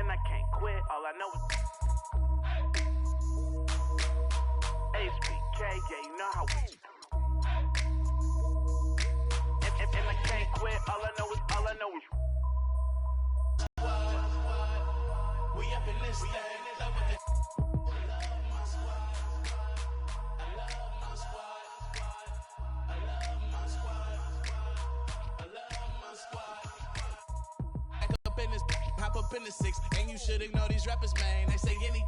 and I can't quit. All I know is HBK, yeah, you know how we do. And I can't quit. All I know is we up in this thing. Hop up in the six, and you should ignore these rappers, man. They say anything.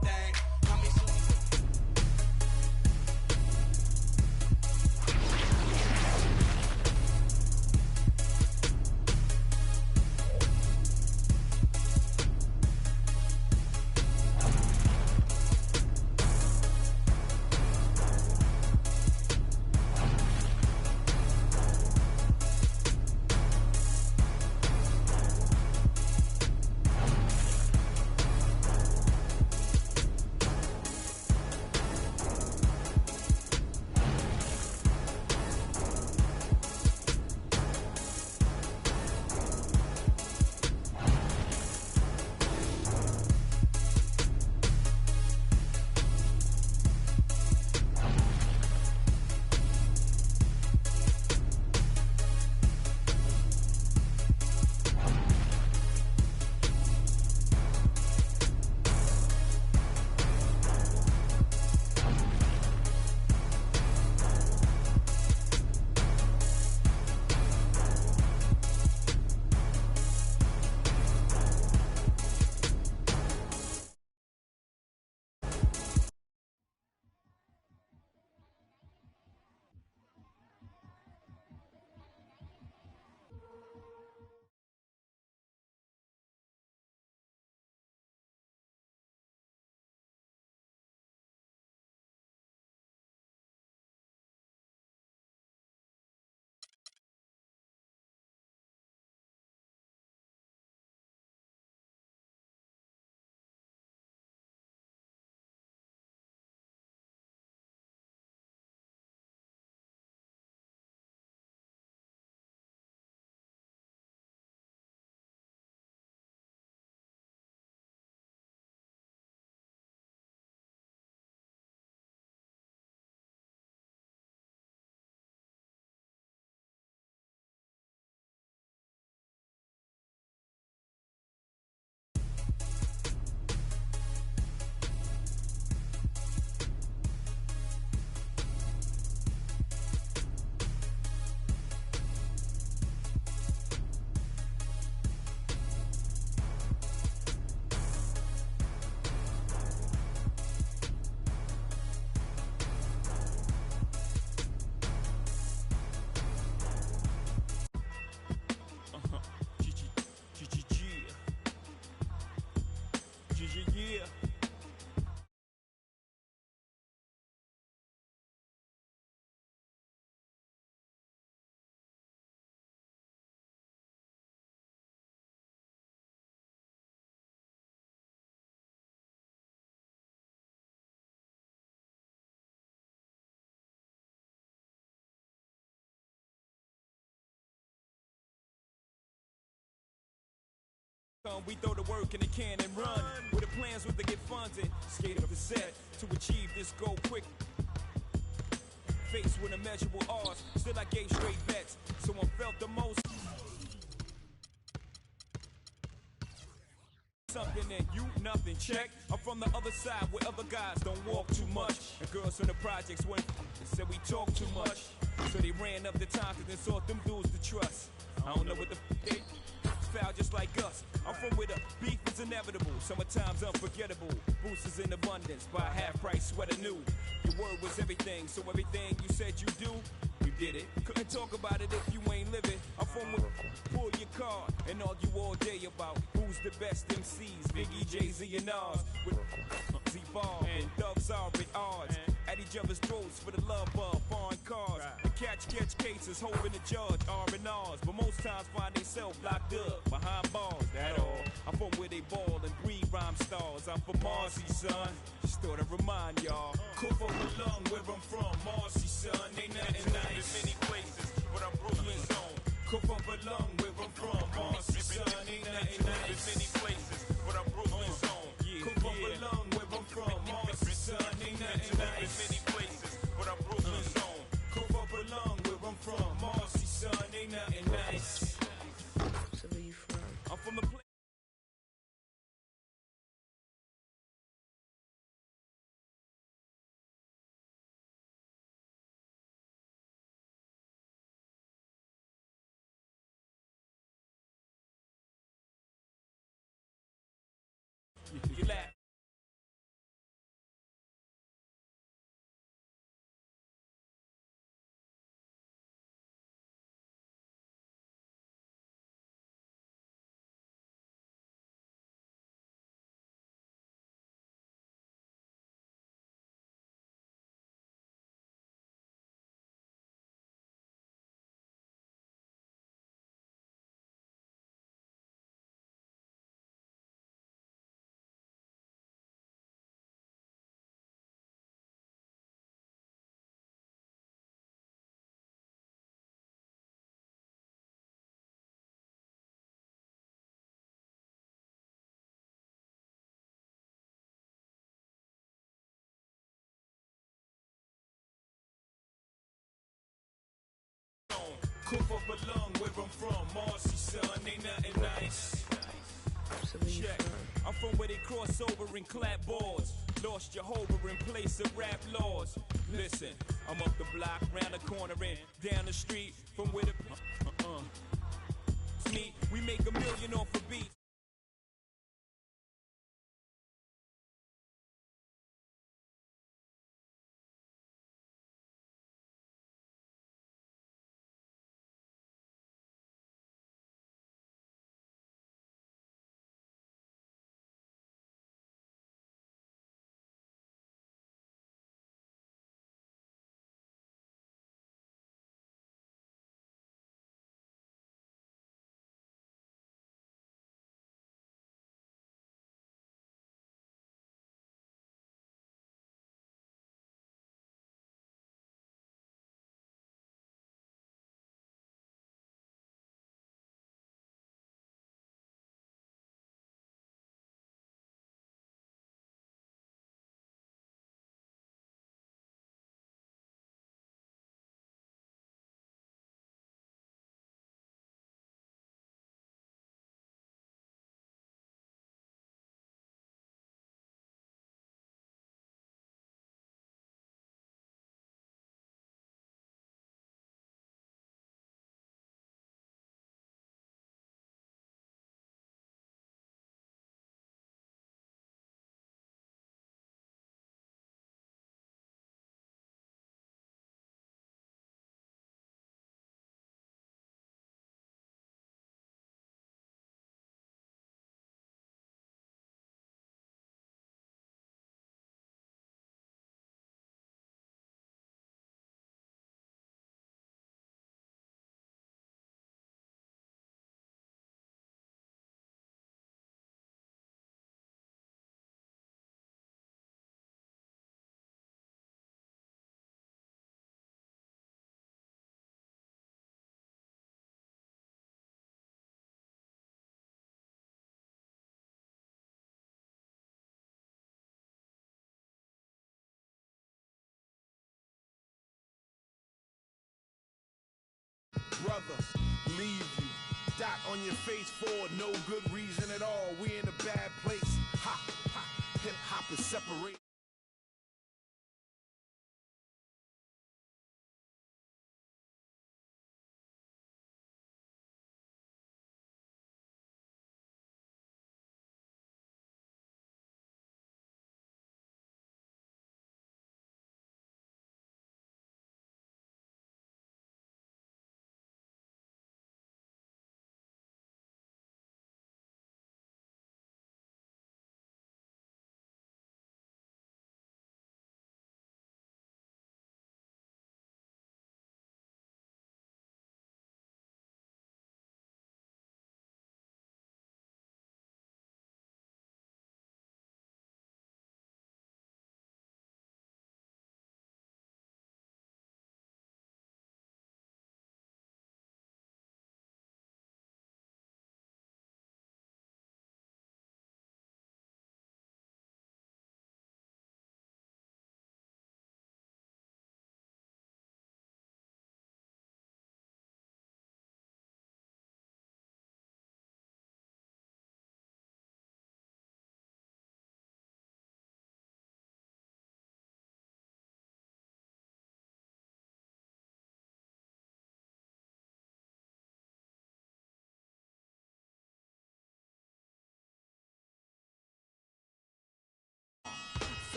We throw the work in the can and run with the plans with to get funded. Skate up the set to achieve this goal quick. Faced with immeasurable odds, still I gave straight bets. Someone felt the most. Something and you nothing. Check. I'm from the other side where other guys don't walk too much. And girls from the projects went and said we talk too much. So they ran up the times and then sought them dudes to trust. I don't know what the they foul just like us. I'm from where the beef is inevitable. Summertime's unforgettable. Boosters in abundance. Buy a half price sweater new. Your word was everything, so everything you said you do, you did it. Couldn't talk about it if you ain't living. I'm from where pull your card and argue all day about who's the best MCs. Biggie, Jay-Z, and Nas. With Z-Ball and Thugs are at odds. At each other's throats for the love of foreign cars. The catch cases, hoping the judge R&Rs. But most times find themselves locked up behind bars, that all. I'm from where they ball and breed rhyme stars. I'm from Marcy, son. Just thought I'd remind y'all. Cook over lung where I'm from, Marcy, son. Ain't nothing nice in many places, but I'm Brooklyn's own. Cook over lung where I'm from, Marcy, son. Ain't nothing nice in many places, but I'm Brooklyn's ain't nothing nice. So where you from? I'm from the place. You laugh. Cook up a lung where I'm from, Marcy, son, ain't nothing nice. So where you Check. from? I'm from where they cross over and clap boards. Lost Jehovah in place of rap laws. Listen, I'm up the block, round the corner and down the street from where the It's me, we make $1 million off a beat. Brother, leave you. Dot on your face for no good reason at all. We in a bad place. Ha, ha. Hip hop is separate.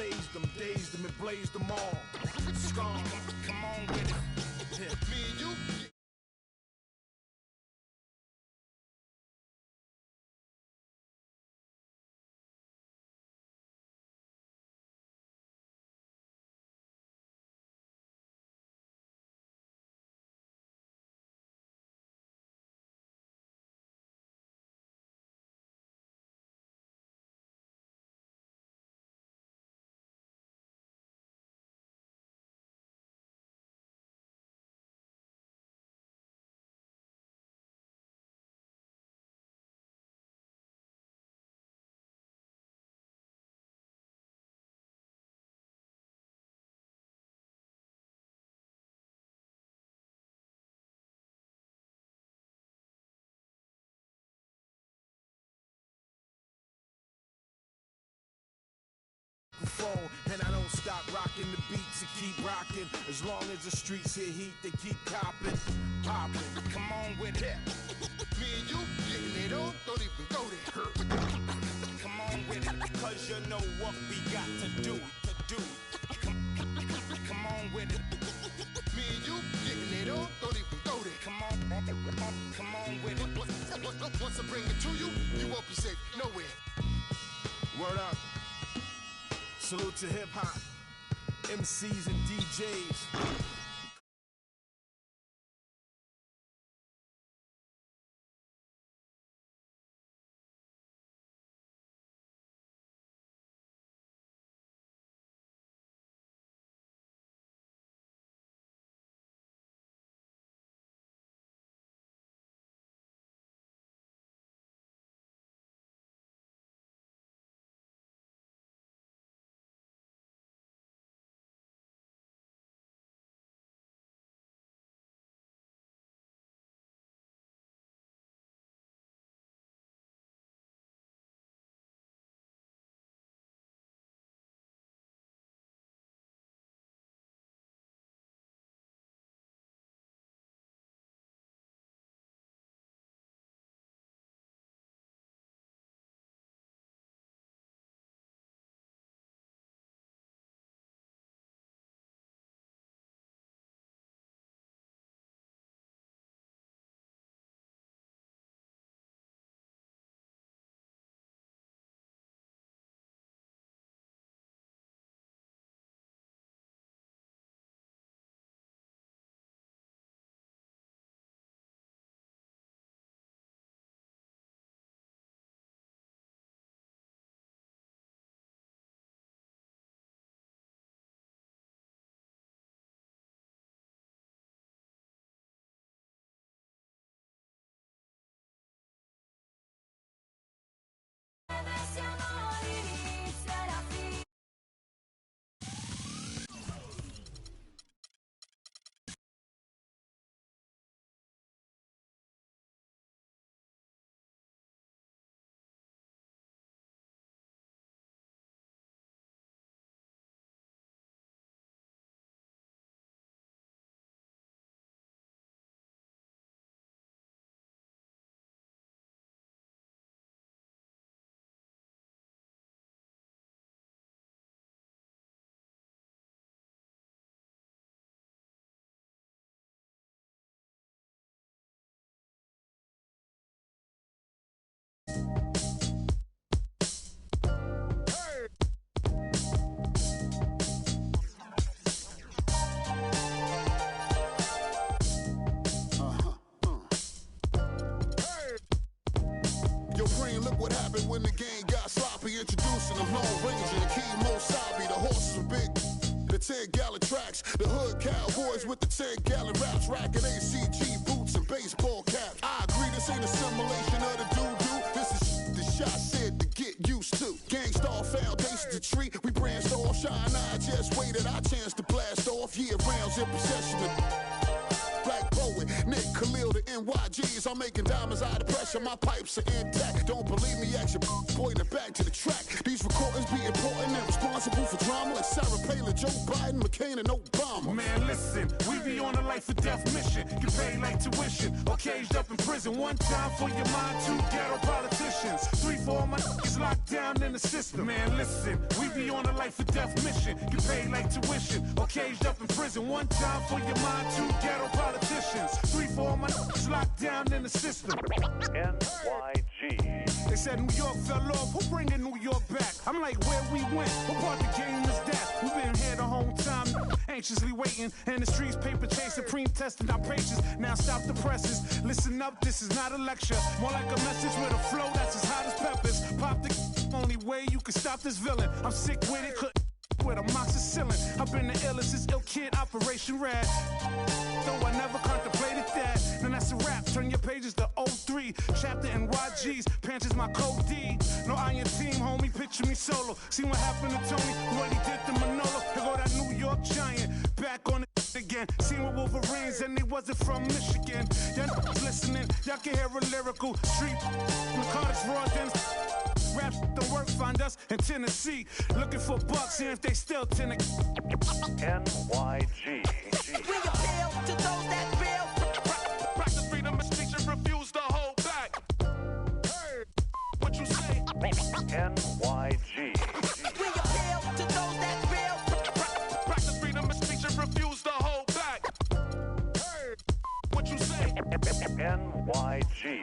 phased them, dazed them, and blazed them all. Scum, come on with it. Yeah. Me and you. And I don't stop rocking the beats and keep rocking. As long as the streets hit heat, they keep copping, popping. Come on with it. Me and you getting it on, don't even go there. Come on with it, cause you know what we got to do. Come on with it. Me and you getting it on, don't even go there. Come on with it. Once I bring it to you, you won't be safe nowhere. Word up. Salute to hip-hop, MCs and DJs. What happened when the game got sloppy? Introducing them Lone Ranger and Key Mosabi. The horses were big, the 10-gallon tracks. The hood cowboys with the 10-gallon raps. Racking ACG boots and baseball caps. I agree, this ain't a simulation of the doo-doo. This is the shot said to get used to. Gangstar foundation to treat. We branched off, shine. I just waited our chance to blast off. Year rounds in possession of Black Poet, Nick Khalil, the NYGs. I'm making diamonds out of pressure, my pipes are intact. Don't believe me, action, pointing back to the track. These recordings be important and responsible for drama like Sarah Palin, Joe Biden, McCain, and Obama. Man, listen, we be on a life or death mission. Get paid like tuition or caged up in prison. One time for your mind, two ghetto politicians. politicians. 3 for all my niggas locked down in the system. Man, listen, we be on a life or death mission. You pay like tuition or caged up in prison. 1 time for your mind, 2 ghetto politicians. 3 for all my niggas locked down in the system. NYG. They said New York fell off, who bringing New York back? I'm like, where we went, what part the game is that? We've been here the whole time, anxiously waiting. In the streets, paper chase, supreme testing our patience. Now stop the presses, listen up, this is not a lecture. More like a message with a flow that's as hot as peppers. Pop the only way you can stop this villain. I'm sick with it, couldn't with a moxicillin. I've been the illest since ill kid, Operation Rad. Though I never contemplated that. Then that's a rap, turn your pages to 03. Chapter NYG's, pants is my code D. No iron team, homie, picture me solo. See what happened to Tony, what he did to Manolo. Here go that New York Giant, back on it again. Seen with Wolverines and he wasn't from Michigan. Y'all listening, y'all can hear a lyrical street. The Carter's raw, then rap don't work, find us in Tennessee. Looking for bucks, see if they still tend to NYG. We appeal to those that feel. practice freedom of speech and refuse to hold back. Hey, what you say? NYG. We appeal to those that feel. Practice freedom of speech and refuse to hold back. Hey, what you say? NYG.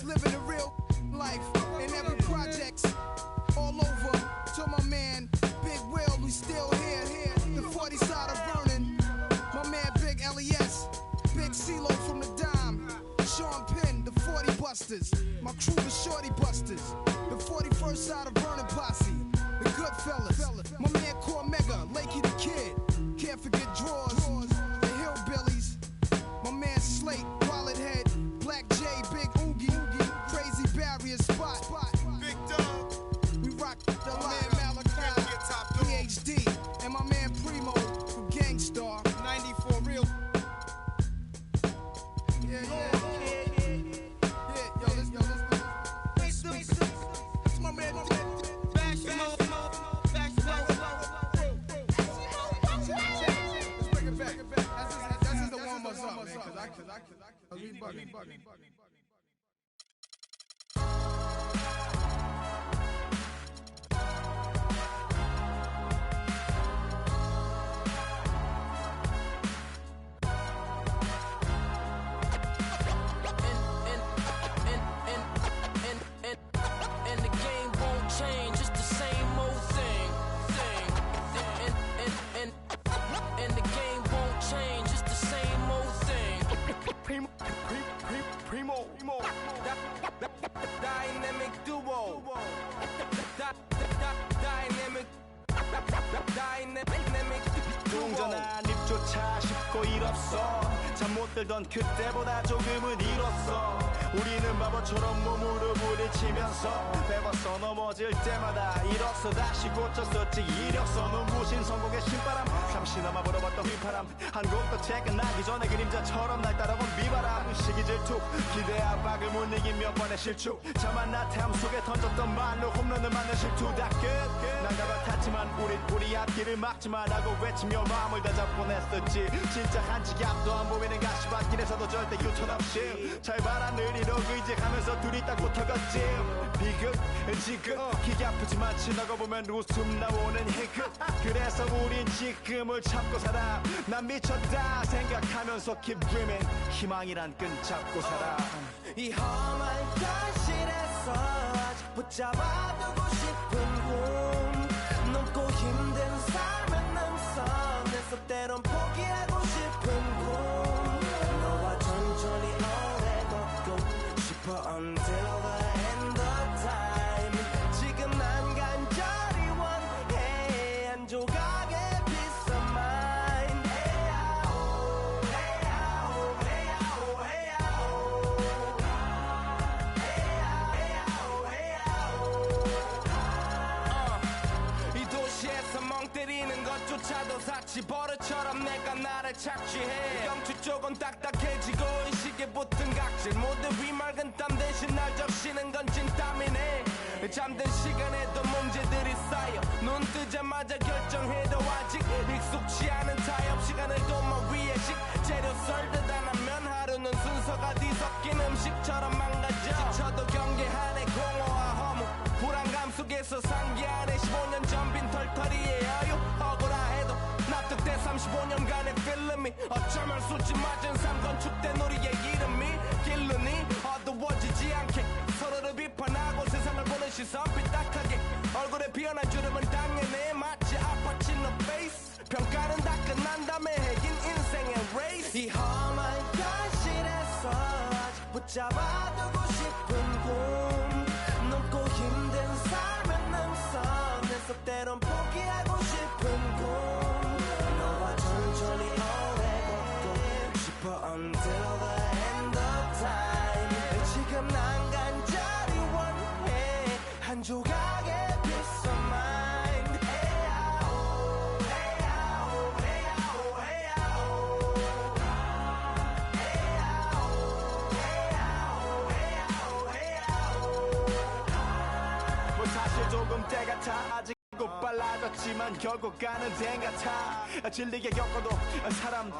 Living the hustlers. My crew the shorty busters. The 41st side of Vernon Posse. The good fellas. My man Cormega, Lakey the Kid. Can't forget drawers. The Hillbillies. My man Slate, Wallet Head. Black J, Big Oogie. Crazy Barrier Spot. Big Dog. We rock the man Malachi. PhD. And my man Primo from Gangstar. 94 real. Yeah. Yo, let's go. It's my man. Let's bring it back. That's just the warm-up song, man. Cause I be bugging. Dynamic duo. Dynamic 동전한 입조차 쉽고 일 없어. 잠 못 들던 그때보다 조금은 일었어. 우리는 바보처럼 몸으로 부딪히면서 배웠어. 넘어질 때마다 일었어. 다시 고쳤었지. 이력서 눈부신 성공의 신바람. 잠시나마 불어봤던 휘파람. 한 곡도 퇴근하기 전에 그림자처럼 날 따라온 비바람. 시기 질투 기대 압박을 못 이긴 몇 번의 실축. 자만 나태함 속에 던졌던 말로 홈런을 맞는 실투. 다 끝. 난가 같았지만 우리 앞길을 막지 말라고 외치며 마음을 다잡곤 했었지. 진짜 한치 앞도 안 보이는 가시밭길에서도 절대 유턴 없이 잘 봐라 느리로 의지하면서 둘이 딱 붙어갔지. 비극 지극 기가 아프지만 지나고 보면 웃음 나오는 희극. 그래서 우린 지금을 참고 살아. 난 미쳤다 생각하면서 keep dreaming. 희망이란 끈 잡고 살아. 이 험한 현실에서 아직 붙잡아두고 싶은 꿈. 넘고 힘든 삶은 능선에서 때론 포기하고 싶은 꿈. 너와 천천히 오래 걷고 싶어 until the end of time. 지금 난 간절히 원해 한 조각의 peace of mind. 헤야오 헤야오 헤야오 헤야오 이 도시에서 멍 때리는 것조차도 사치. 버릇처럼 내가 나를 착취해. 경추 쪽은 딱딱해지고 의식에 붙은 각질. 모두 위맑은 땀 대신 날 적시는 건 진땀이네. 잠든 시간에도 문제들이 쌓여 눈 뜨자마자 결정해도 아직 익숙치 않은 타협. 시간을 도마 위에 식재료 썰듯 안 하면 하루는 순서가 뒤섞인 음식처럼 망가져. 지쳐도 경계하네 공허와 허무. 불안감 속에서 상기하네 15년 전 빈 털터리의 여유. 억울해도 납득돼 35년간의 필름이 어쩌면 수치 맞은 삶 건축된 우리의 이름이 길르니 어두워지지 않게 서로를 비판하고 세상을 보는 시선 삐딱하게. 얼굴에 피어난 주름은 당연해 마치 아파친 너 페이스. 평가는 다 끝난 다음에 해긴 인생의 레이스. 이 험한 현실에서 아직 붙잡아두고 싶은 꿈. 넘고 힘든 삶은 능선에서 때론 포기하고 싶은 꿈. 너와 천천히 오래 걷고 싶어 until the end of time. 지금 난 간절히 원해 한 조각의 peace of mind. 헤야오 헤야오 헤야오 헤야오 헤야오 헤야오 헤야오. 뭐 사실 조금 때 같아. 아직 빨라졌지만 결국 가는 데 같아. 질리게 겪어도 사랑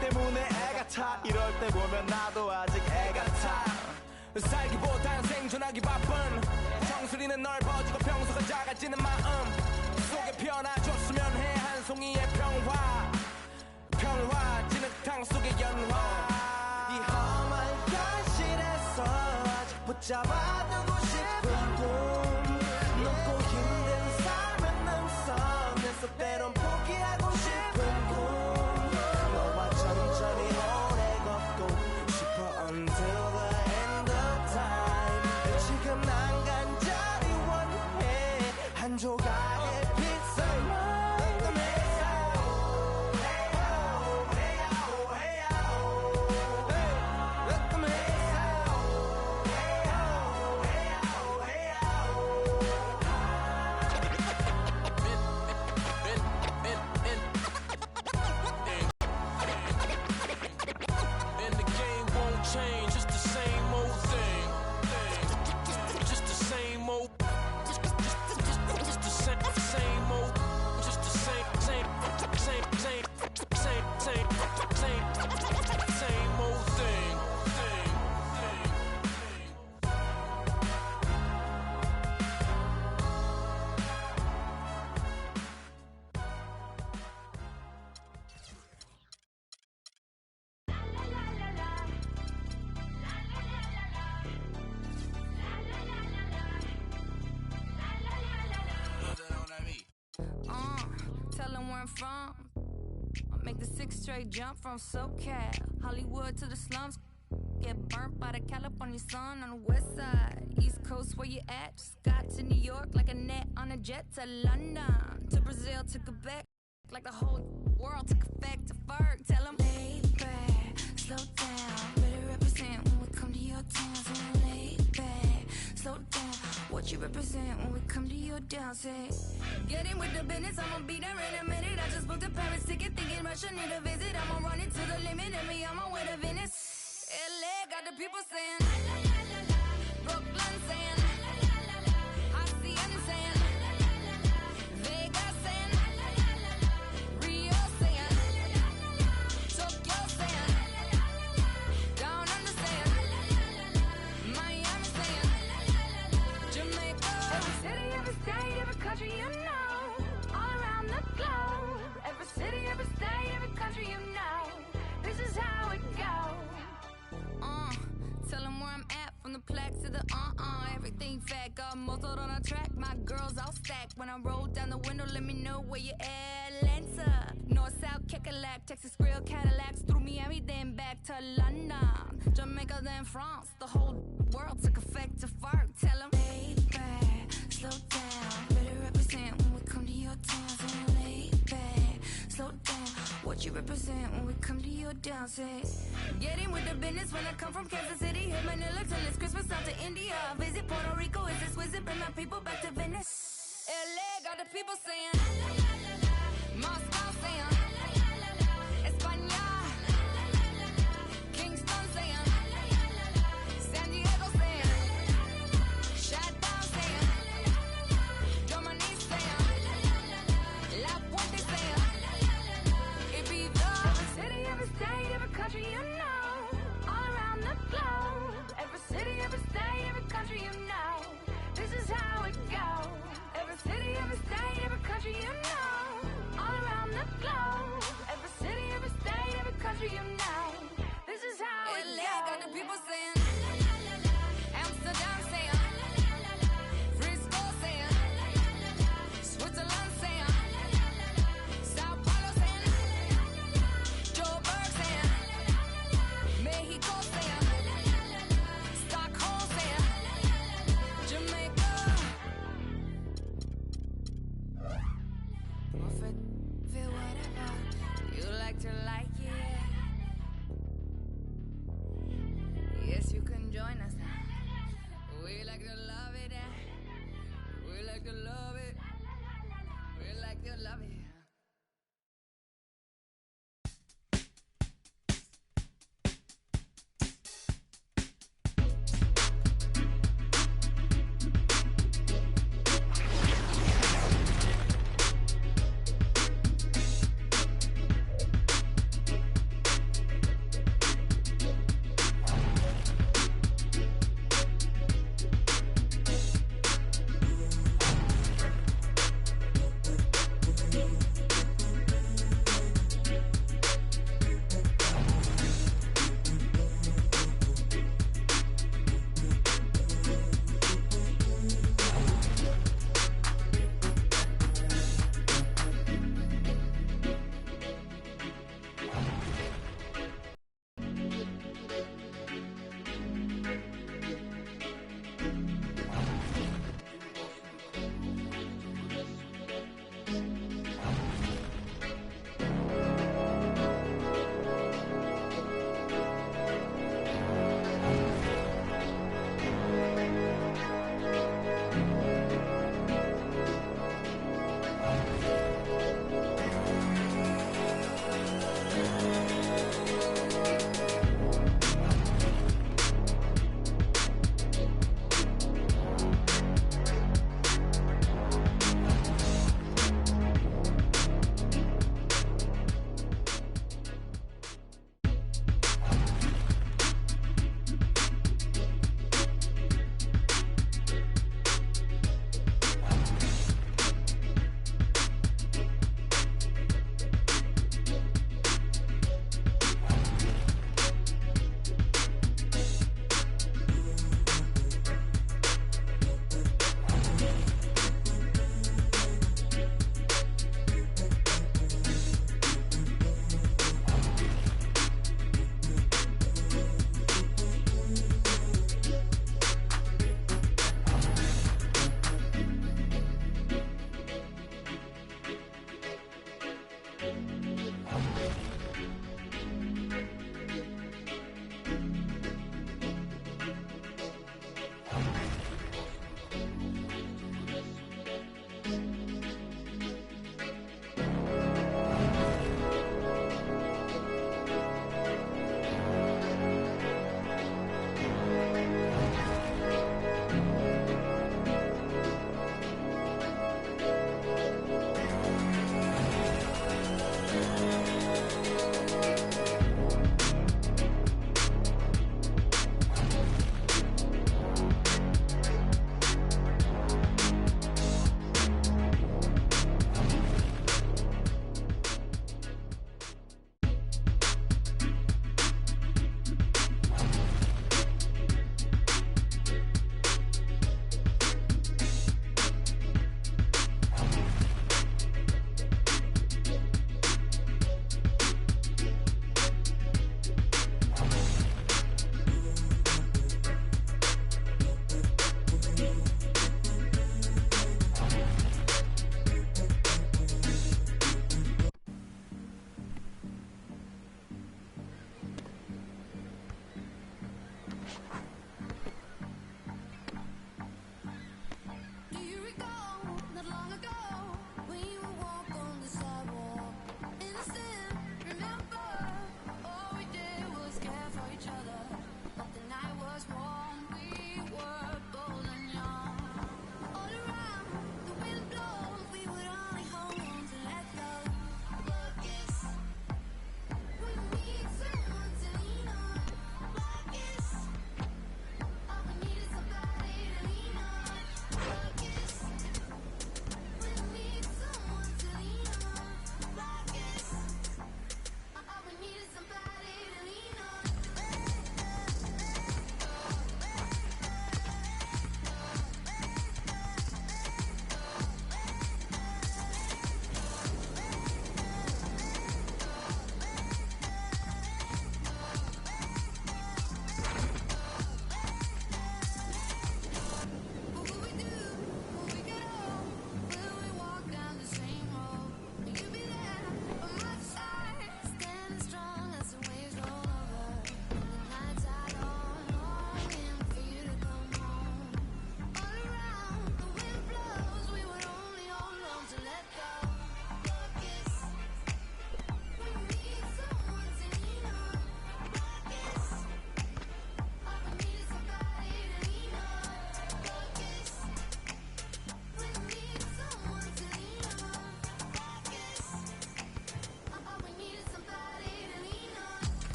때문에 애 같아. 이럴 때 보면 나도 아직 애 같아. 살기보단 생존하기 바쁜 정수리는 넓어지고 평소가 작아지는 마음 속에 피어나줬으면 해 한 송이의 평화 진흙탕 속의 연화. 이 험한 현실에서 아직 붙잡아두고 싶은 꿈. 넘고 힘든 삶은 능선에서 때론 포기하고 싶은 꿈. 너와 천천히 오래 걷고 싶어 until the end of time. I'm from. I make the 6 straight jump from SoCal, Hollywood to the slums. Get burnt by the California sun on the west side. East Coast, where you at? Just got to New York like a net on a jet to London, to Brazil, to Quebec. Like the whole world took effect to Ferg. Tell them, lay back, slow down. Better represent when we come to your town. So lay back, slow down. What you represent when we come to your town? Say, get in with the business, I'ma be there in a minute. I just booked a Paris ticket, thinking Russia need a visit. I'ma run it to the limit, and me on my way to Venice. LA got the people saying, Brooklyn saying, Hacienda saying, Vegas saying, Rio saying, Tokyo saying, Down Under saying, Miami saying, Jamaica. Every city, every state, every country you know, all around the globe. Every city, every state, every country you know, this is how it goes. Tell them where I'm at, from the plaque to the everything fat, got muzzled on a track. My girls all stacked. When I roll down the window, let me know where you at. Atlanta, North, South, Kekalak, Texas Grill, Cadillacs, through Miami, then back to London, Jamaica, then France. The whole world took effect to Ferg. Tell them, lay back, slow down. Better represent when we come to your town. So lay back, slow down. What you represent when we come to your town? Say, get in with the business when I come from Kansas City. Hit Manila till it's Christmas, out to India. Visit Puerto Rico, is this wizard? Bring my people back to Venice. LA got the people saying, Moscow saying, España, Kingston saying, San Diego saying, Shutdown saying, Germany saying, La Puente saying, Ibiza. Every city, every state, every country you know, all around the globe. Every city, every state, every country you know, this is how it goes. Every city, every state, every country you know, all around the globe. Every city, every state, every country you know, this is how it goes. Got the people saying, Amsterdam saying, Frisco saying, Switzerland saying, Sao Paulo saying, Joburg saying, Mexico saying, Stockholm saying, Jamaica. Buffett, feel whatever you like to like it. Yes, you can join us now. We like to love it. We like to love it. We like to love it.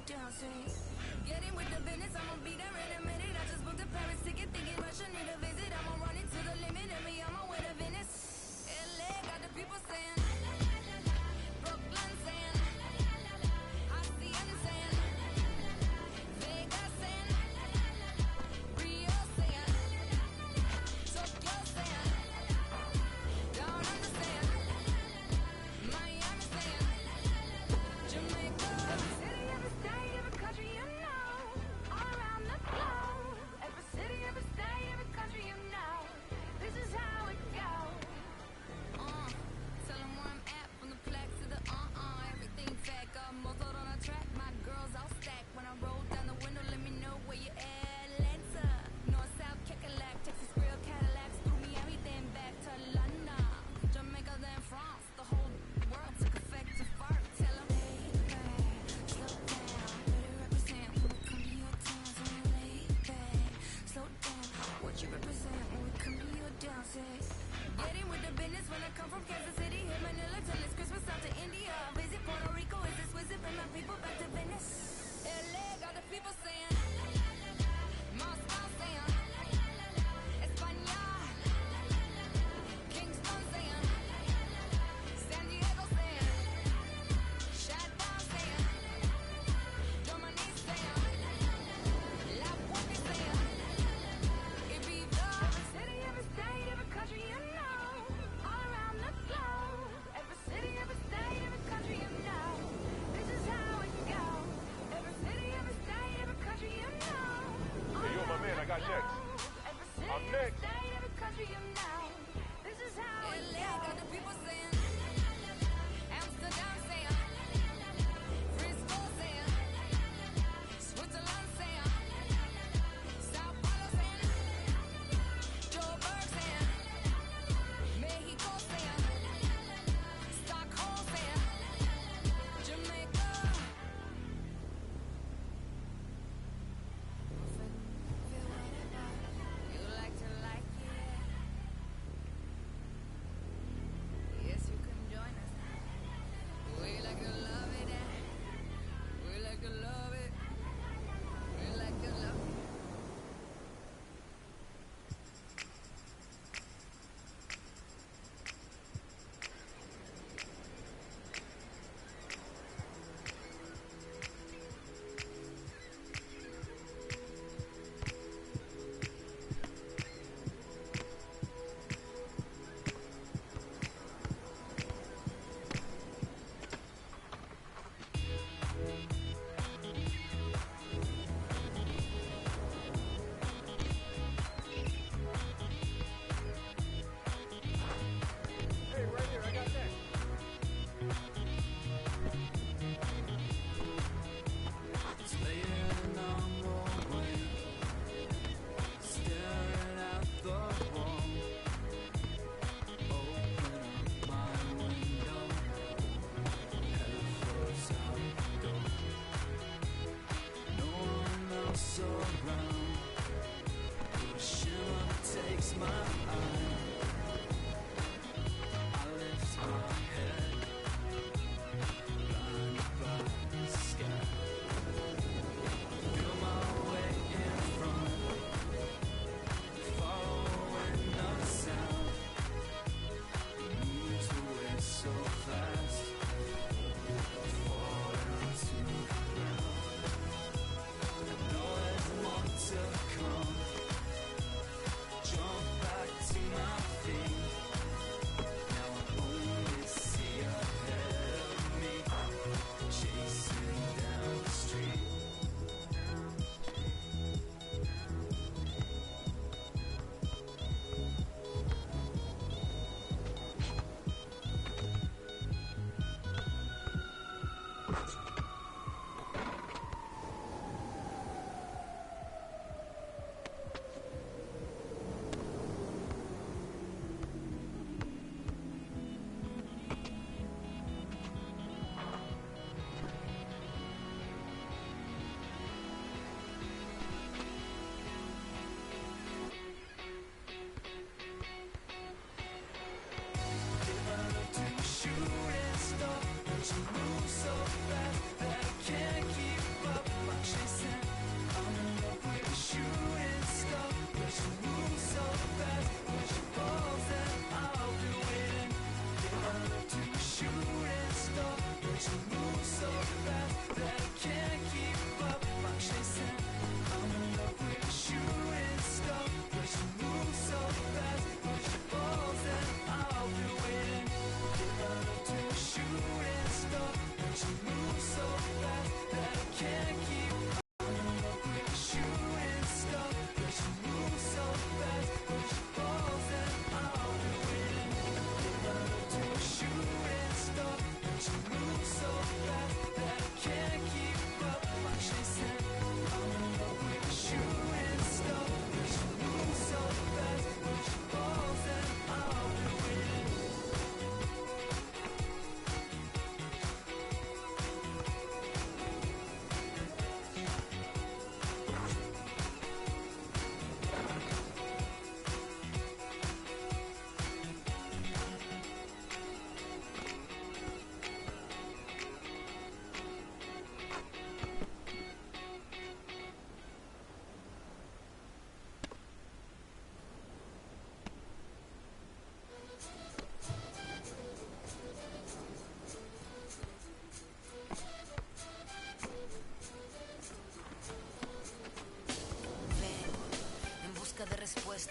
down, say. Getting with the business, I'ma be there in a minute. I just booked a Paris ticket, thinking Russia need a visit. I'ma run it to the limit, and me on my way to Venice. LA got the people saying, Brooklyn saying, Hacienda saying, Vegas saying, Rio saying, Tokyo saying, don't understand, Miami saying, Jamaica. Every city, every state, every country you know, all around the globe. Every city, every state, every country you know, this is how it goes. Tell 'em where I'm at, from the plaque to the everything fat, got muzzled on a track, my girls all stacked. When I roll down the window, let me know where you at. Atlanta, North, South, Kekalak, Texas, real Cadillacs, through Miami, then back to London, Jamaica, then France, the whole world took effect to fart. Tell 'em, hey, slow down, better represent when we come to your town. So lay back, slow down, what you represent when we come to your down, say. Getting with the business when I come from Kansas City, hit Manila till it's Christmas, out to India. Visit Puerto Rico, is this wizard, bring my people back to Venice. LA got the people saying, Moscow saying, España, Kingston saying, San Diego saying, Shutdown saying, Germany saying, La Puente saying, Ibiza. Every city, every state, every country you know, all around the globe. Every city, every state, every country you know, this is how it goes. Every city, every state, every country you know, all Hey, yo, my man, I got next. every city, I'm every next. state, every country you know, this is how it goes. Got the people saying, Amsterdam saying, Frisco saying, Switzerland saying, Sao Paulo saying, Joburg saying, Mexico saying, Stockholm saying, Jamaica. You like to like it. Yes, you can join us. We like to love it. We like to love it. We like to love it. Hey, right here, I got next. Just laying on the wind, staring out the wall. Open up my window, head first out the door. No one else around, the shimmer takes my eye. I lift my head, blinded by the sky. Feel my way in front, following the sound. It moves away so fast, falling to the ground. I know there's more to come. Jump back to my feet. Now I only see ahead of me, chasing down the street.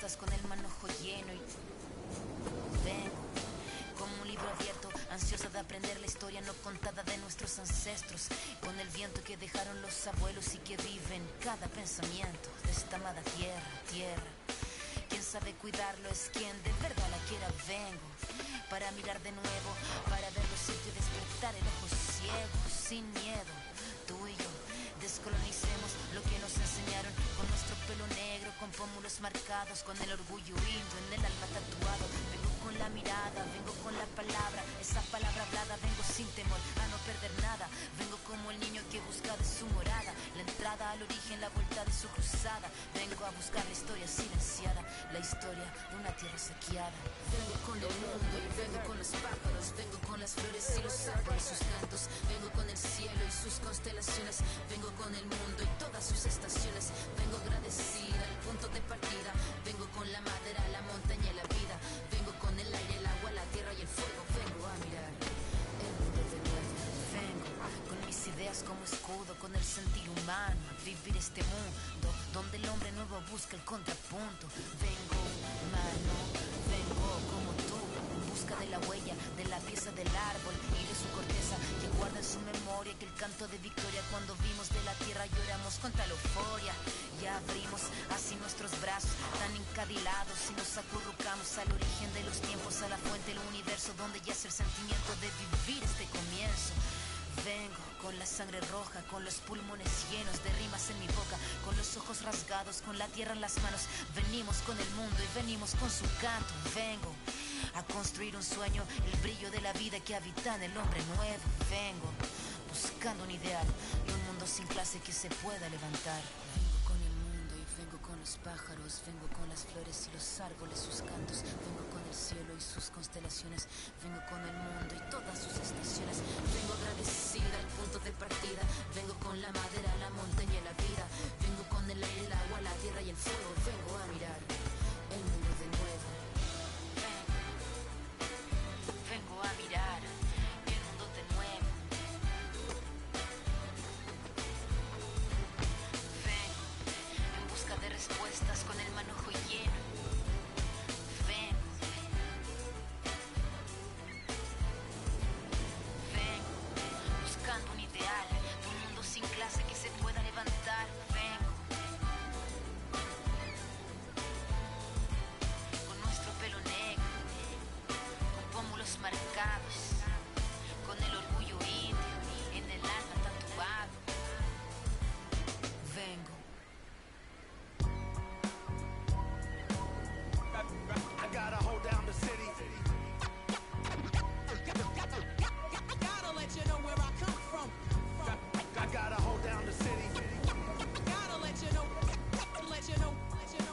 respuestas con el manojo lleno y vengo como un libro abierto, ansiosa de aprender la historia no contada de nuestros ancestros, con el viento que dejaron los abuelos y que vive en cada pensamiento de esta amada tierra, tierra. Quien sabe cuidarlo es quien de verdad la quiera. Vengo para mirar de nuevo, para ver los sitios y despertar el ojo ciego, sin miedo. Tú y yo descolonicemos lo que nos enseñaron, con nuestro pelo negro, con pómulos marcados, con el orgullo indio en el alma tatuado. Vengo con la mirada, vengo con la palabra, esa palabra hablada. Vengo sin temor a no perder nada. Vengo como el niño que busca de su morada, la entrada al origen, la vuelta de su cruzada. Vengo a buscar la historia silenciada, la historia de una tierra saqueada. Vengo con el mundo y vengo con los pájaros, vengo con las flores y los árboles, sus cantos. Vengo con el cielo y sus constelaciones, vengo con el mundo y todas sus estaciones. Vengo agradecida al punto de partida, vengo con la madera, la montaña y la vida. Vengo con el aire, el agua, la tierra y el fuego. Vengo a mirar el mundo de nuevo. Vengo con mis ideas como escudo, con el sentir humano, a vivir este mundo donde el hombre nuevo busca el contrapunto. Vengo humano, vengo como tú, en busca de la huella, de la pieza del árbol y de su corteza, que guarda en su memoria que el canto de victoria cuando vimos de la tierra lloramos con tal euforia. Y abrimos así nuestros brazos tan encadilados y nos acurrucamos al origen de los tiempos, a la fuente del universo donde yace el sentimiento de vivir este comienzo. Vengo con la sangre roja, con los pulmones llenos de rimas en mi boca, con los ojos rasgados, con la tierra en las manos. Venimos con el mundo y venimos con su canto. Vengo a construir un sueño, el brillo de la vida que habita en el hombre nuevo. Vengo buscando un ideal y un mundo sin clase que se pueda levantar. Vengo con el mundo y vengo con los pájaros, vengo con las flores y los árboles, sus cantos. Vengo con el cielo y sus constelaciones, vengo con el mundo y todas sus estaciones. Vengo agradecida al punto de partida, vengo con la madera, la montaña y la vida. Vengo con el aire, el agua, la tierra y el fuego. Vengo a mirar el mundo de nuevo. Vengo a mirar el mundo de nuevo. Vengo en busca de respuestas con el manojo lleno. Vengo buscando un ideal, un mundo sin clase que se pueda levantar. Vengo con nuestro pelo negro, con pómulos marcados, con el orgullo indio en el alma tatuado. Vengo. I gotta hold down the city. Gotta let you know where I come from. I gotta hold down the city. Gotta let you know.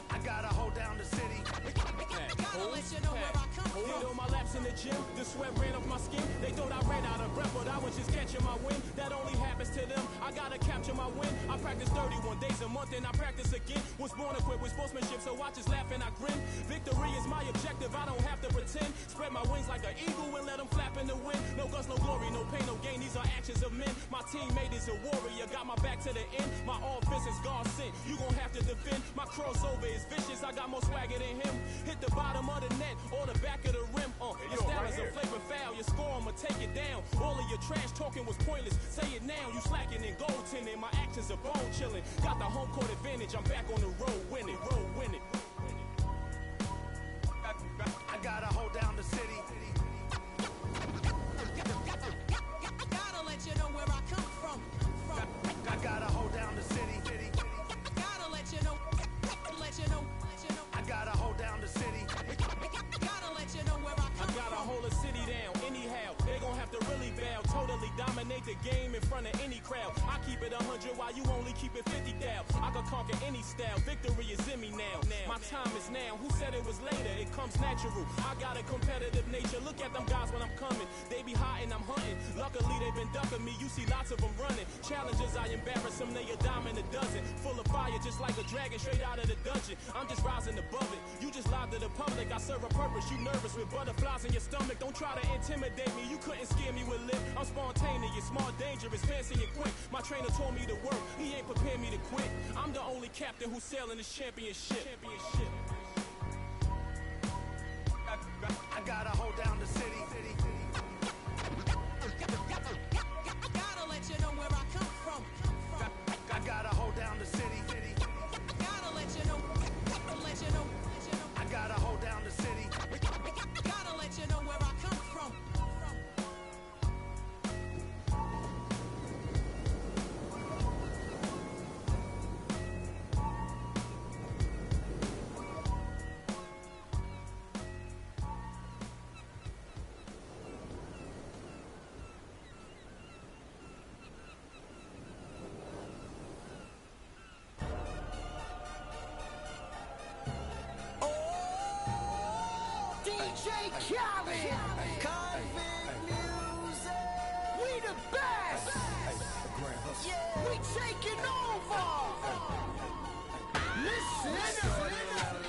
I gotta hold down the city. Gotta let you know where I come from. Hit on my laps in the gym, the sweat ran off my skin. They thought I ran out of breath, but I was just catching my wind. That only happens to them. I gotta capture my win. I practice 31 days a month and I practice again. Was born equipped with sportsmanship, so I just laugh and I grin. Victory is my objective, I don't have to pretend. Spread my wings like an eagle and let them flap in the wind. No guts, no glory, no pain, no gain. These are actions of men. My teammate is a warrior, got my back to the end. My offense is God sent. You gon' have to defend. My crossover is vicious, I got more swagger than him. Hit the bottom of the net or the back of the rim. Your style is a flavor foul, your score, I'ma take it down. All of your trash talking was pointless. Say it now, you slacking in goaltending. My actions are bone chilling. Got the home court advantage, I'm back on the road winning. I gotta hold down the city. Gotta let you know where I come from. I gotta hold down the city. Gotta let you know. I gotta hold down the city. Gotta let you know where I come I gotta hold a city down anyhow. They gon' have to really bow. Totally dominate the game in front of any crowd. I keep it 100 while you only keep it 50 thou. I can conquer any style. Victory is in me now. My time is now. Who said it was later? It comes natural. I got a competitive nature. Look at them guys when I'm coming. They be hot and I'm hunting. Luckily they've been ducking me. You see lots of them running. Challenges I embarrass them. They a dime in a dozen. Full of fire just like a dragon straight out of the dungeon. I'm just rising above it. You just lied to the public. I serve a purpose. You nervous with butterflies in your stomach. Don't try to intimidate me. You couldn't scare me with lip. I'm spontaneous, smart, dangerous, fancy and quick. My trainer told me to work. He ain't prepared me to quit. I'm the only captain who's sailing this championship. I gotta hold down the city. Gotta let you know where I come from. I gotta hold down the city. Gotta let you know. I gotta hold down the city. Gotta let you know where I come from. DJ Khaled, Convict Music, we the best. Yeah, we taking over. Listen.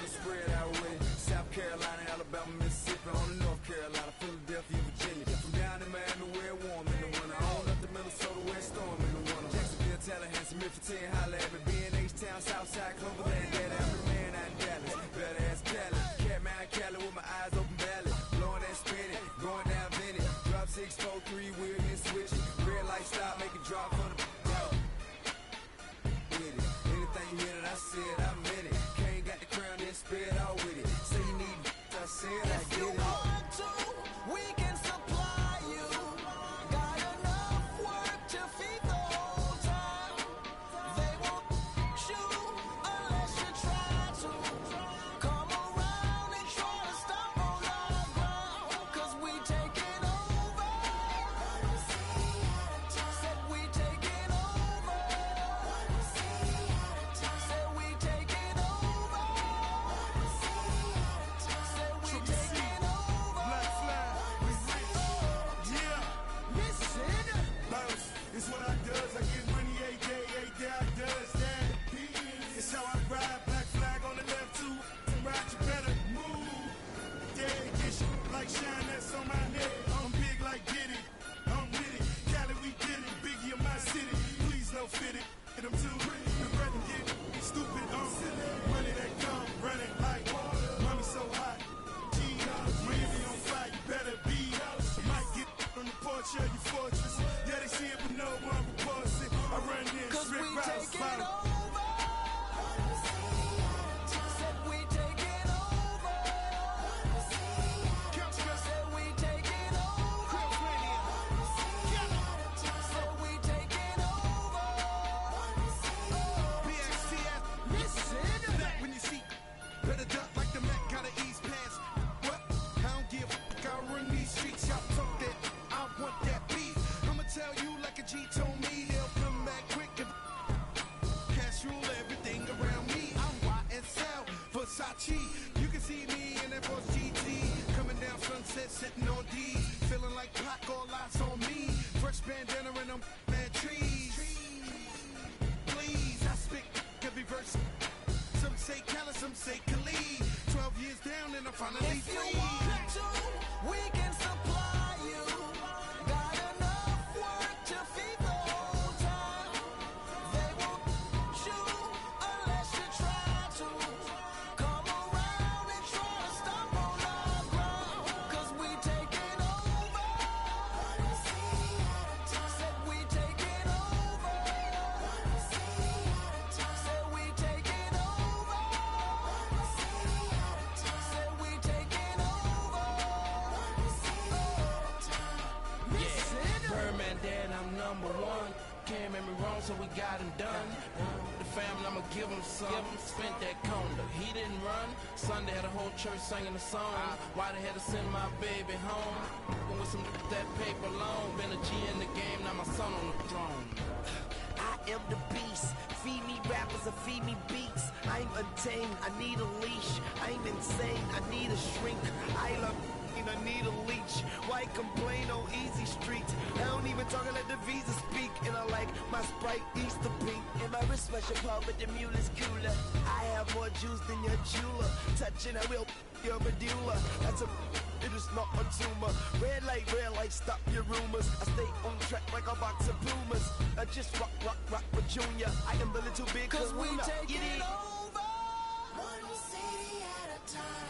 Spread out with South Carolina, Alabama, Mississippi, on to North Carolina, Philadelphia, Virginia. From down in Miami, where warm in the winter, on up to Minnesota, where it's storm in the winter. Jacksonville, Tallahassee, Memphis, holla at me. B&H-Town, Southside, Cloverland, Daddy, I'm the man out in Dallas. Better ask Cali. Catman Cali with my eyes open valley. Blowing and spinning, going down Vinny. Drop 6, 4, 3, wheel and switch it. Red light stop, make it drop for the with it. Anything you hear that I said, I meant it. Can't got the crown, then spit out with it. Say you need I said, I If you get it. want to, we can supply you. Got enough work to feed the whole town. They won't shoot unless you try to. Come around and try to stop on our ground. 'Cause we taking over. Said we taking over. Said we taking over. Said we taking over. Black flag, we rich. Yeah. Listen. Bounce, it's what I does. I get money every day I does that. It's how I ride, black flag on the left too. To ride, you better move. Dedication, like shine that's on my neck. I'm big like Diddy, I'm with it. Cali, we did it, Biggie of my city. Please no fit it, hit them too. The brother get stupid, money that come running like water. Mommy so hot, Miami on fire, you better be. Might get on the porch of your fortress. Yeah, they see it, but no one reports it. I run in, 'Cause we strip routes, taking bottom. over. Said we taking over. Said we taking over. Said we taking over. BXTF, Listen. back when you see. Better duck like the Mac, gotta ease past. What? I don't give a fuck, I run these streets. Y'all talk that, I want that beef. I'ma tell you like a G told me, they'll come back quick if cash rule everything around me. I'm YSL, Versace. You can see me in that Porsche GT. Coming down Sunset, sitting on D. Feeling like Pac, all eyes on me. Fresh bandana and them mad trees. Please, I spit every verse. Some say Cali, some say Khalid. 12 years down and I'm finally If you free. want to, we can supply you. Got enough work to feed the whole town. They won't shoot unless you try to. Come around and try to stop on our ground. 'Cause we taking over. Said we taking over. Said we taking over. Said we taking over. Listen. Birdman dad, I'm number one. Can't make me wrong, so we got him done. The family, I'ma give him some. Spent that condo, he didn't run. Sunday had a whole church singing a song. Why they had to send my baby home? With some that paper long. Been a G in the game, now my son on the throne. I am the beast. Feed me rappers or feed me beats. I'm untamed, I need a leash. I'm insane, I need a shrink. I love I need a leech. Why complain on easy streets? I don't even talk, I let the visa speak. And I like my Sprite Easter pink. And my wrist special part, but the mule is cooler. I have more juice than your jeweler. Touching, I will your medulla. That's a it is not a tumor. Red light, stop your rumors. I stay on track like a box of Pumas. I just rock with Junior. I am the little big 'Cause we kahuna. taking Get it? over. One city at a time.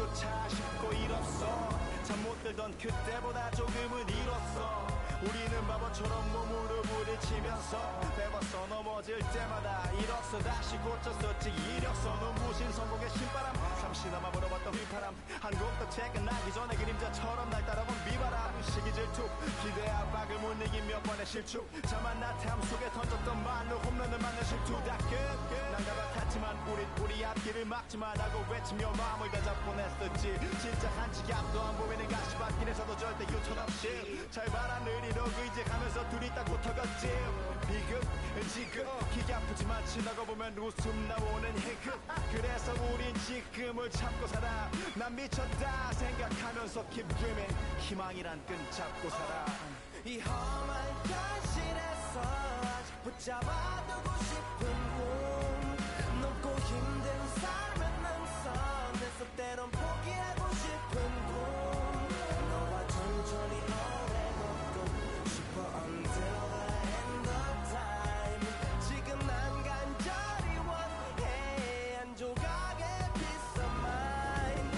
입조차 쉽고 일 없어 잠 못 들던 그때보다 조금은 일었어 우리는 바보처럼 몸으로 부딪히면서 배웠어 넘어질 때마다 일었어 다시 고쳤었지 이력서 눈부신 성공의 신바람 잠시나마 불어봤던 휘파람 한 곡도 퇴근하기 전에 그림자처럼 날 따라온 비바람 시기 질투 기대 압박을 못 이긴 몇 번의 실축 자만 나탐 속에 던졌던 말로 홈런을 맞는 실투 다 끝 난가가 탔지만 우리 앞길을 막지만 하고 외치며 마음을 다잡곤 했었지 진짜 한치 앞도 안 보이는 가시밭길에서도 절대 유턴 없이 잘 봐라 느리도록 의지하면서 둘이 딱 붙어갔지 비극 지금 기가 아프지만 지나가 보면 웃음 나오는 희극 그래서 우린 지금을 참고 살아 난 미쳤다 생각하면서 keep dreaming 희망이란 끈 잡고 살아 이 험한 현실에서 아직 붙잡아두고 싶은 꿈 높고 힘든 삶의 능선에서 때론 포기하고 싶은 꿈 너와 천천히 오래 걷고 싶어 until the end of time 지금 난 간절히 원해 한 조각의 peace of mind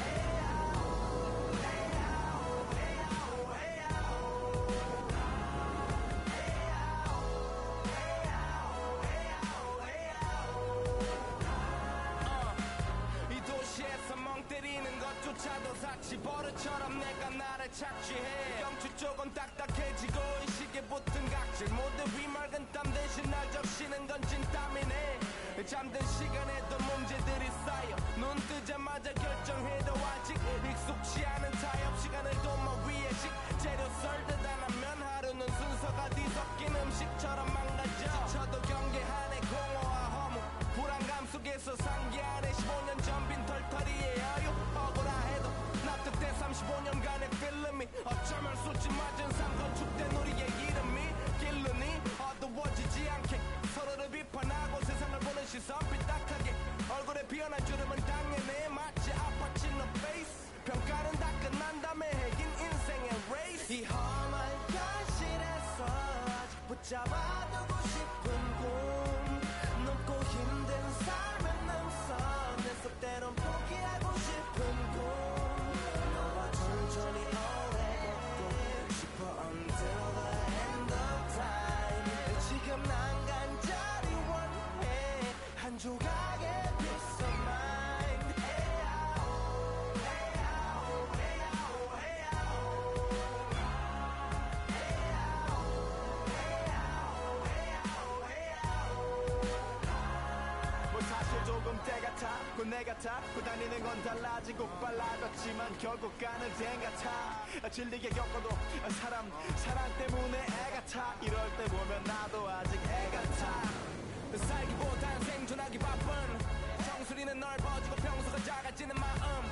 이 도시에서 멍 때리는 것조차도 사치 버릇처럼 내가 나를 착취해 경추 쪽은 딱딱해지고 의식에 붙은 각질 모두 위맑은 땀 대신 날 적시는 건 진땀이네 잠든 시간에도 문제들이 쌓여 눈 뜨자마자 결정해도 아직 익숙치 않은 타협 시간을 도모 위에 식재료 썰듯 안 하면 하루는 순서가 뒤섞인 음식처럼 망가져 지쳐도 경계하네 공허와 허무 불안감 속에서 상기하네 15년 전 빈 털터리의 여유 억울해도 납득돼 35년간의 필름이 어쩌면 수치 맞은 삶 건축된 우리의 이름이 길르니 어두워지지 않게 서로를 비판하고 세상을 보는 시선 삐딱하게 얼굴에 피어난 주름은 당연해 마치 아파친 너 페이스 평가는 다 끝난 다음에 핵인 인생의 레이스 이 험한 현실에서 아직 붙잡아두고 싶은 꿈 높고 힘든 삶의 능선에서 때론 포기하고 싶은 꿈 너와 천천히 오래 걷고 싶어 until the end of time 지금 난 간절히 원해 한 조각의 peace of mind 뭐 사실 조금 때 같아 곧 내 같아 곧 다니는 건 달라지고 빨라졌지만 결국 가는 생 같아 질리게 겪어도 사랑 때문에 애 같아 이럴 때 보면 나도 아직 애 같아 살기보단 생존하기 바쁜 정수리는 넓어지고 평소가 작아지는 마음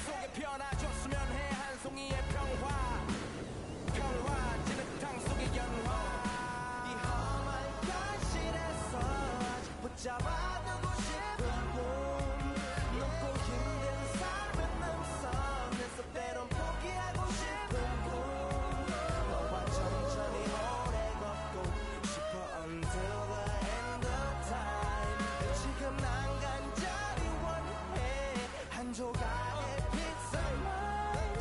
속에 피어나줬으면 해 한 송이의 평화 진흙탕 속의 연화 이 험한 현실에서 아직 붙잡아두고 싶은 꿈 높고 힘든 삶의 능선에서 때론 포기하고 싶은 꿈 너와 천천히 오래 걷고 싶어 until the end of time 지금 난 간절히 원해 한 조각의 peace of mind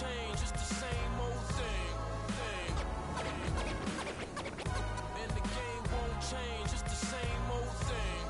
Change, it's the same old thing. And the game won't change, it's the same old thing.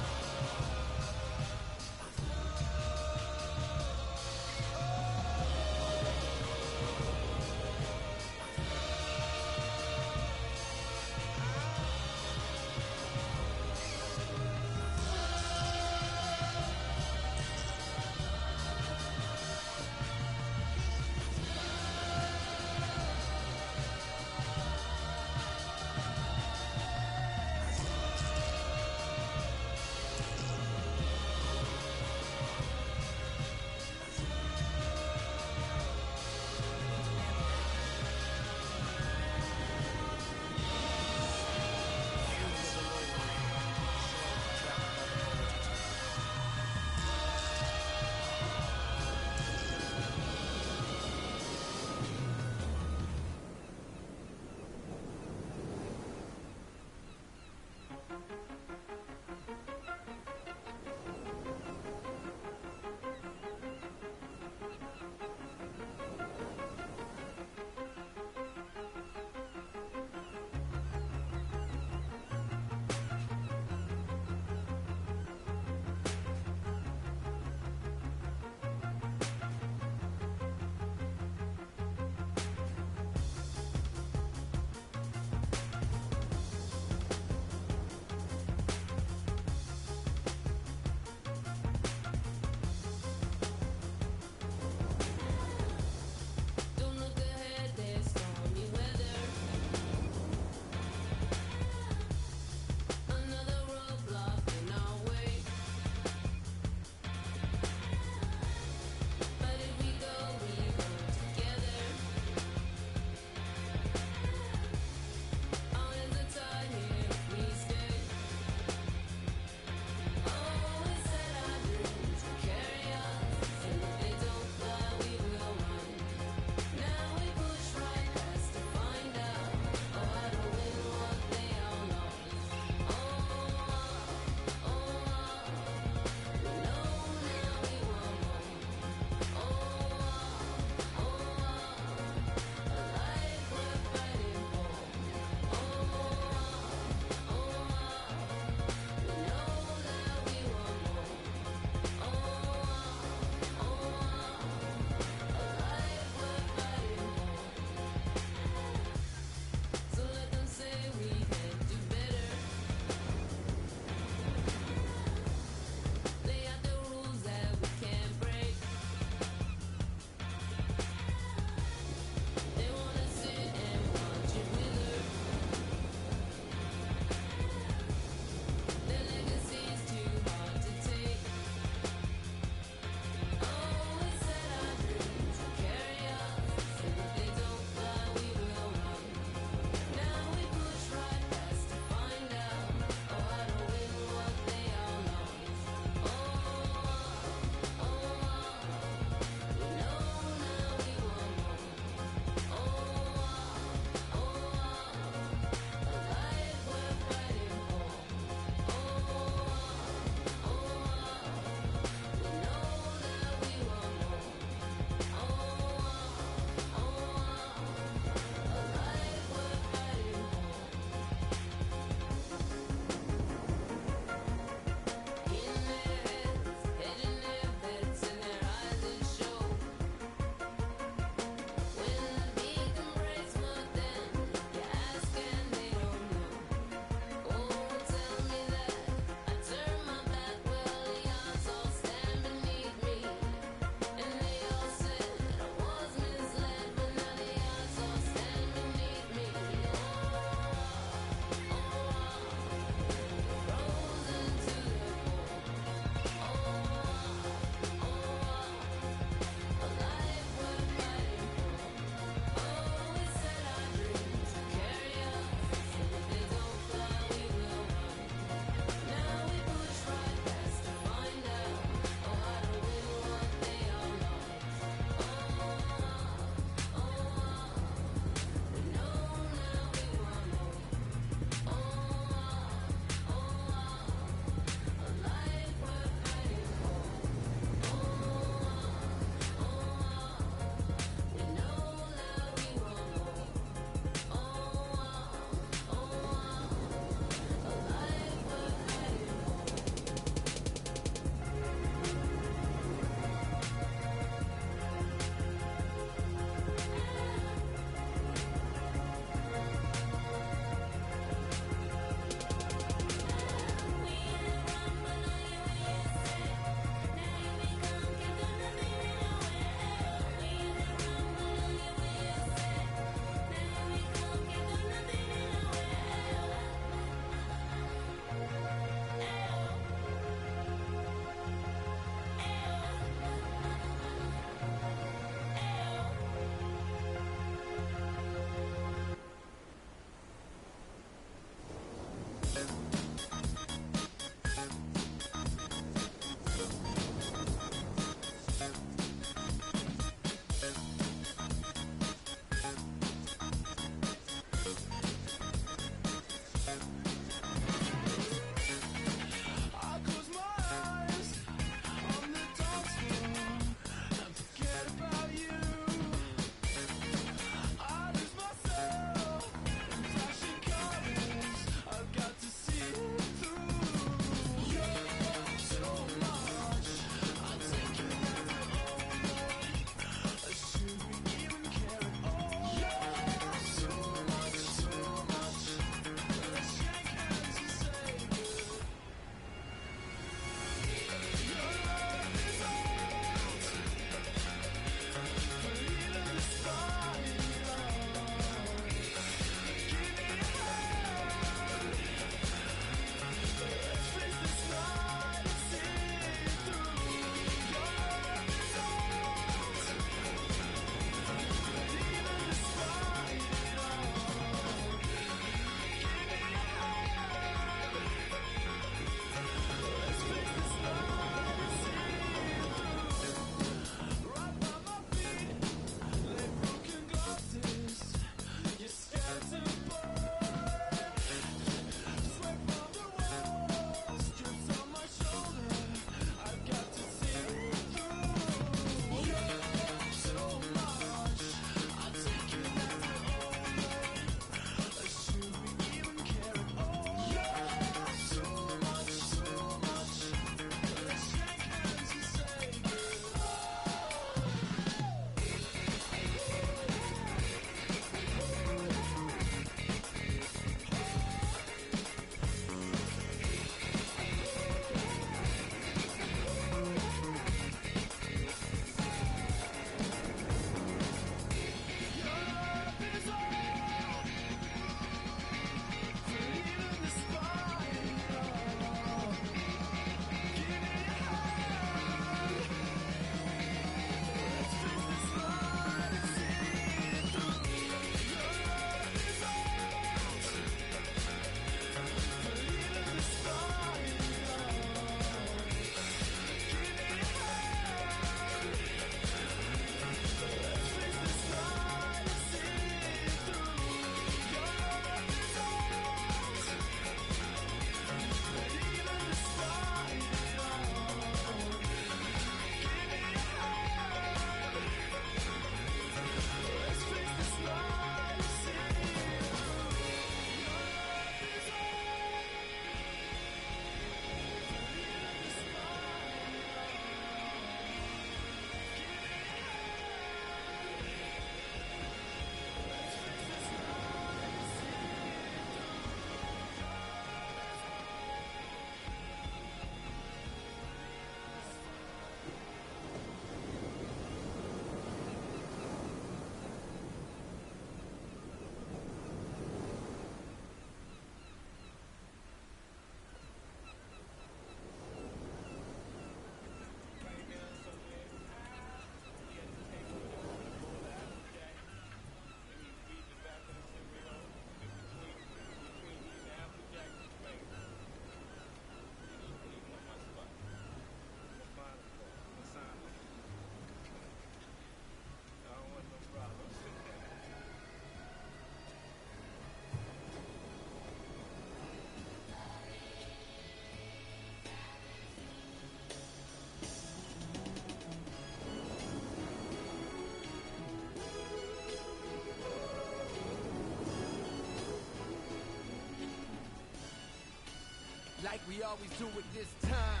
like we always do it this time.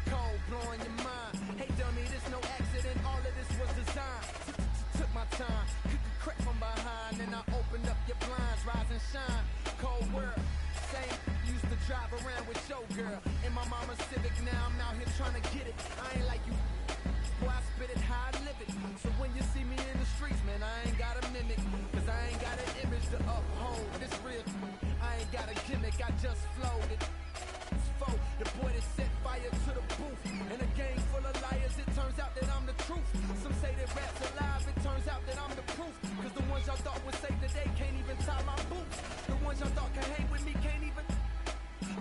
Cold, blowing your mind. Hey dummy, this no accident, all of this was designed. Took my time, crack from behind, and I opened up your blinds, rise and shine. Cold world, same used to drive around with your girl. In my mama's Civic, now I'm out here trying to get it. I ain't like you, boy, I spit it how I live it. So when you see me in the streets, man, I ain't got a mimic, cause I ain't got an image to uphold. This real, I ain't got a gimmick, I just flowed it. The boy that set fire to the booth. In a gang full of liars, it turns out that I'm the truth. Some say that rap's alive, it turns out that I'm the proof. Cause the ones y'all thought would save the day can't even tie my boots. The ones y'all thought can hang with me can't even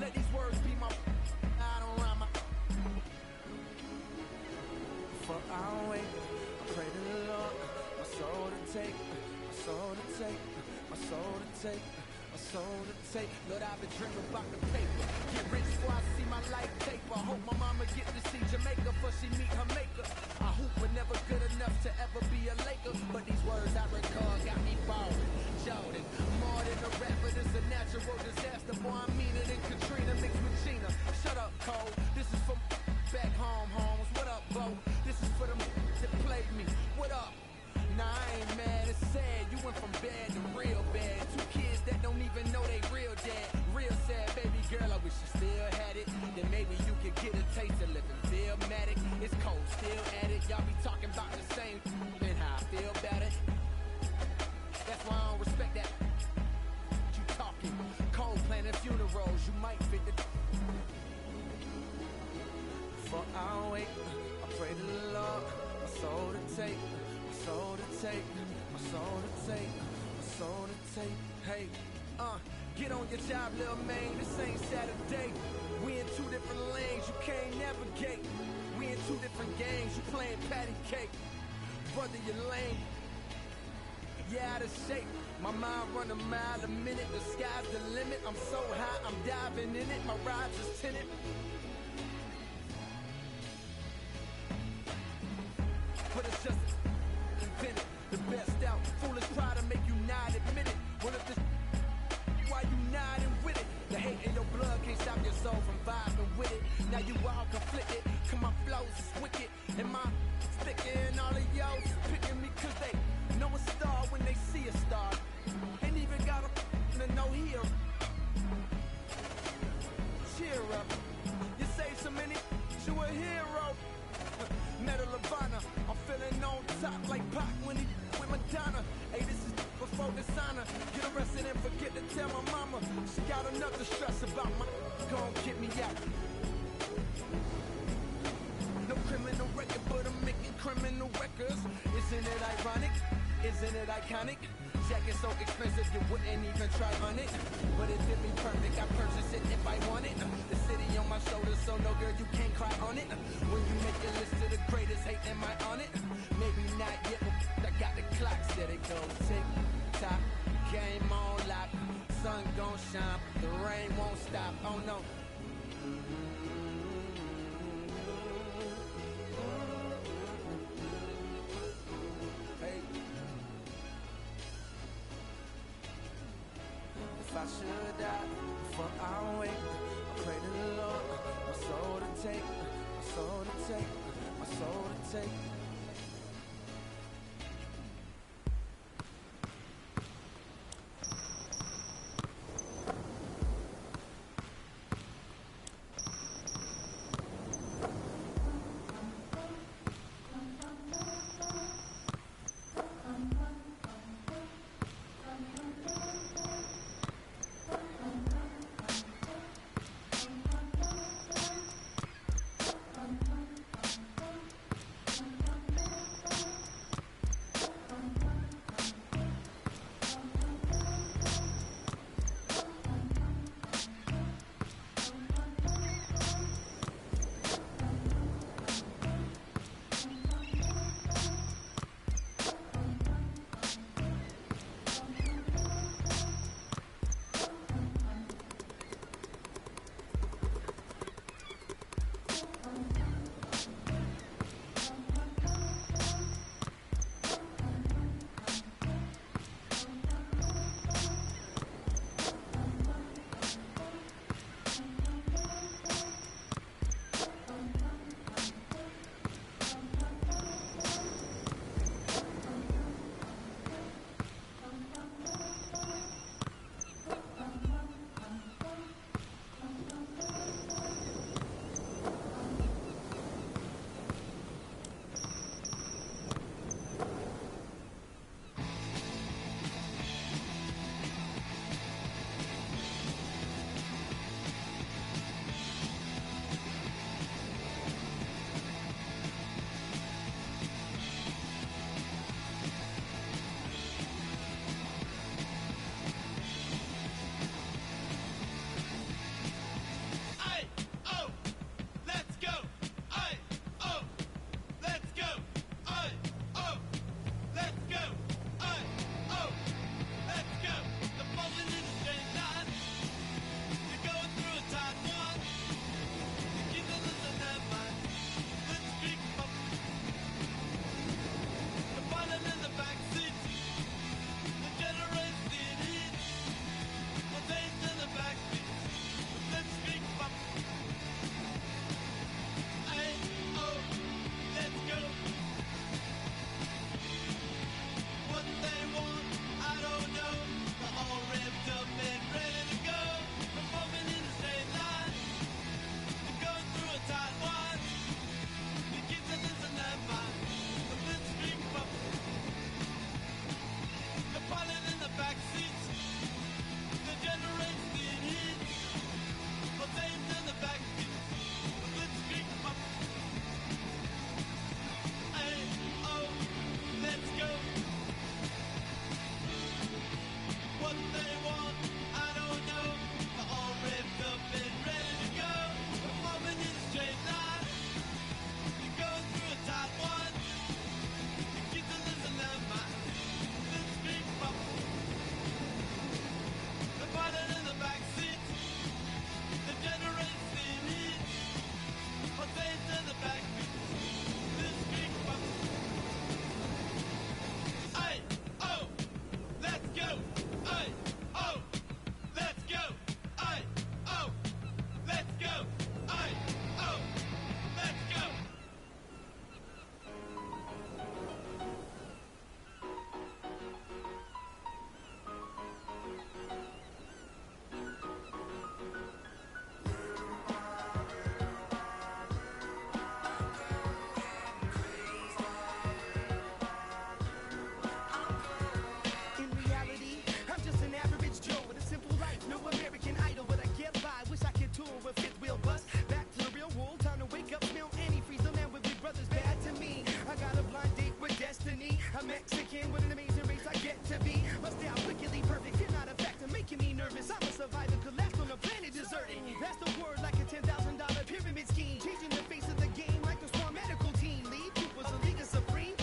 let these words be my I don't rhyme my for I'll wait, I pray to the Lord, my soul to take, my soul to take, my soul to take, my soul to take. Lord, I've been dreaming about the paper. Get rich before I see my life taper. Hope my mama get to see Jamaica before she meet her maker. I hoop but never good enough to ever be a Laker. But these words I recall got me ballin'. Jordan, more than a rapper, this a natural disaster. Boy, I mean it in Katrina mixed with Gina. Shut up, Cole. This is for back home, homes. What up, Bo? This is for them that played me. What up? Nah, I ain't mad, it's sad. You went from bad to real bad. Two kids that don't even know they real dad. Real sad, baby girl, I wish you still had it. Then maybe you could get a taste of living Billmatic. It's cold, still at it. Y'all be talking about the same and how I feel about it. That's why I don't respect that. You talking cold, planning funerals. You might fit the for I'll wait. I pray to the Lord, my soul to take, my soul to take, my soul to take, my soul to take. Hey, get on your job, little man. This ain't Saturday. We in two different lanes, you can't navigate. We in two different games, you playing patty cake. Brother, you're lame. Yeah, out of shape. My mind run a mile a minute. The sky's the limit. I'm so high, I'm diving in it. My ride's just tinted. But it's just invented. The best out. Foolish pride to make you not admit it. What if this why you nodding with it? The hate in your blood can't stop your soul from vibing with it. Now you all conflicted. Cause my flows is wicked. And my sticker and all of y'all picking me cause they know a star when they see a star. Ain't even got a to know here. Cheer up. You say so many, you a hero. Medal of Honor, I'm feeling on top like Pac when he with Madonna. Hey, this is before dishonor. Get arrested and forget to tell my mama. She got enough to stress about my gon' get me out. No criminal record, but I'm making criminal records. Isn't it ironic? Isn't it iconic? Jacket so expensive you wouldn't even try on it. But it did me perfect, I purchased it if I want it. The city on my shoulders, so no girl you can't cry on it. When you make your list of the greatest, hate am I on it? Maybe not yet, but I got the clock set. It goes tick tock, game on lock. Sun gon' shine, the rain won't stop. Oh no. If I should die before I wake, I pray to the Lord, my soul to take, my soul to take, my soul to take. what they want, I don't know. They're all revved up and ready to go. We're moving in a straight line. You're going through a tight one. You get to listen to my this big bump. The button in the back seat. The generator steam heat. What's in the back seat? This big bump. Aye, oh, let's go. Aye, oh, let's go. Aye, oh, let's go. Aye, oh, let's go. In reality, I'm just an average Joe with a simple life, no American Idol, but I get by. Wish I could tour with fifth wheel bus. Back to the real world, time to wake up, smell antifreeze. The land with big brothers bad to me. I got a blind date with destiny. A Mexican with an amazing race I get to be. My style wickedly perfect, you're not a factor, making me nervous. I'm a survivor, collapsed on a planet deserted. That's the word, like a $10,000 pyramid scheme. Changing the face of the game like a small medical team. Lead pupils, a league of supreme.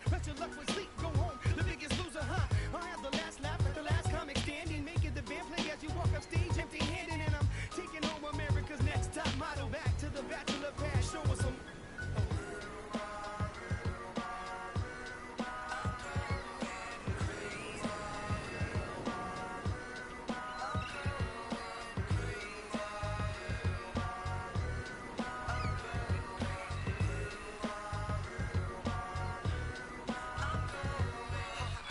But your luck with sleep, go home, the biggest loser, huh? I'll have the last laugh at the last comic standing. Making the band play as you walk up stage empty-handed. And I'm taking home America's next top model. Back to the bachelor pad, show us some.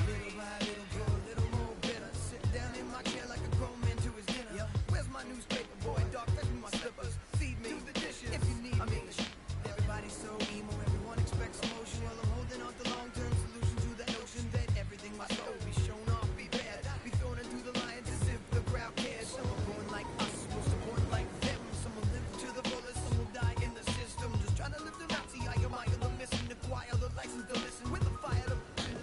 Little by little, grow a little more bitter. Sit down in my chair like a grown man to his dinner. Where's my newspaper, boy? Dog, fetch me my slippers. Feed me, do the dishes if you need me. Everybody's so emo, everyone expects emotion. Well, I'm holding on to long-term solution to that notion that everything my soul be shown off, be bad, be thrown into the lions as if the crowd cares. Some are born like us, was born like them. Some will live to the fullest, some will die in the system. Just trying to live them out, see I admire the missing, the choir, the license to listen with the fire to.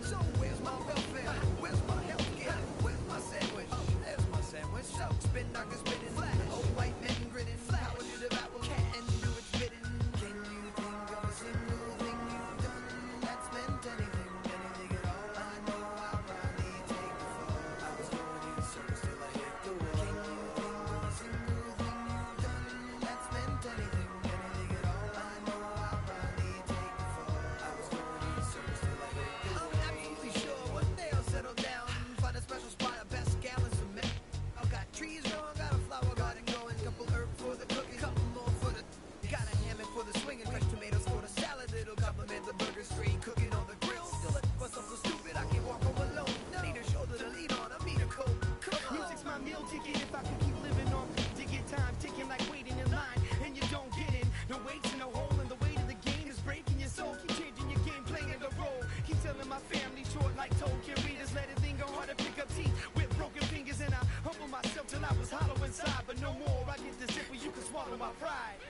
So where's my welfare? Where's my healthcare? Where's my sandwich? There's my sandwich. So spin knockers spinning, flash. Old white men grinning, flash. Power to devour, cat and do its bidding. Can you think of a single thing you've done that's meant anything, anything at all? I know I'll probably take the fall. I was going in circles till I hit the wall. Can you think of a single thing you've done that's meant anything, anything at all? I know I'll probably take the fall. I was going in circles till I hit the wall. I'm absolutely sure one day I'll settle down, find a special spot, a best gallon cement. I've got trees growing, got a flower garden going, couple herbs for the cooking, couple more for the. Got a hammock for the swinging, fresh tomatoes for the salad, little compliment the burger street, cooking on the grill. Still at myself so stupid I can't walk home alone. Need a shoulder to lean on, I need a coat. Music's my meal ticket if I could keep living on. Digging time, ticking like waiting in line, and you don't get in. No weights in no hole, and the weight of the game is breaking your soul. Keep changing your game, playing the role. Keep telling my family short like Tolkien readers. Let it thing go hard to pick up teeth with broken fingers, and I humble myself till I was hollow inside. But no more, I get the zipper, you can swallow my pride.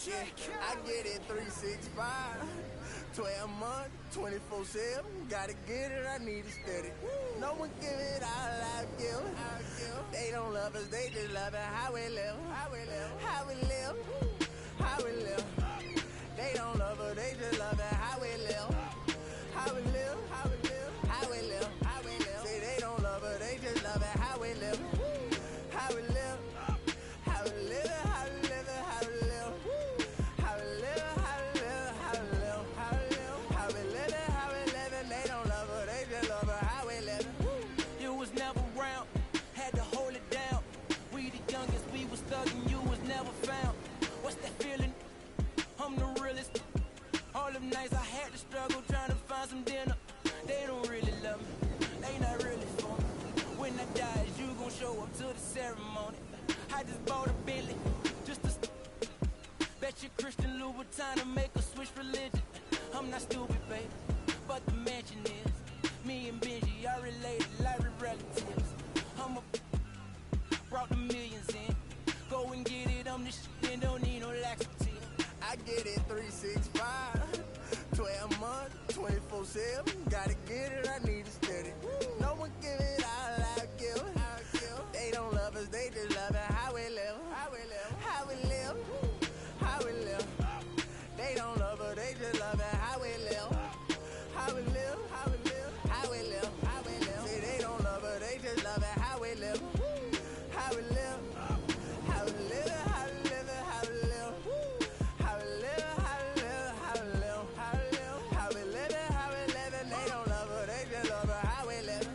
I get it 365. 12 months, 24/7. Gotta get it, I need it steady. No one give it all I give. They don't love us, they just love it how we live. How we live. How we live. How we live. They don't love us, they just love it how we live. How we live. How we live. How we live. How we live. Say they don't love us, they just love it how we live. How we live. How we live. How we live. How we live. How we live. How we live. How we live. How we live. How we live. How we live. They don't love us, they just love it how we live. You was never around, had to hold it down. We the youngest, we was thuggin', you was never found. What's that feeling? I'm the realest. All them nights I had to struggle trying to find some dinner. They don't really love me, they not really for me. When I die, is you gon' show up to the ceremony? I just bought a Bentley, just to bet you Christian Louboutin to make a switch religion. I'm not stupid, baby, but the mansion is. Me and Benji are related like we're relatives. I'm a brought the millions in. Go and get it, I'm the shit and don't need no laxative. I get it 365. 12 months, 24/7. Gotta get it, I need it steady. No one give it all I give. They don't love us, they just love it how we live. How we live. How we live. How we live. They don't love us, they just love it how we live. How we live. How we live. How we live. How we live. See, they don't love us, they just love it how we live. How we live. How we live. How we live. How we live. How we live. How we live. How we live. How we live. How we live. How we live. They don't love us, they just love it how we live.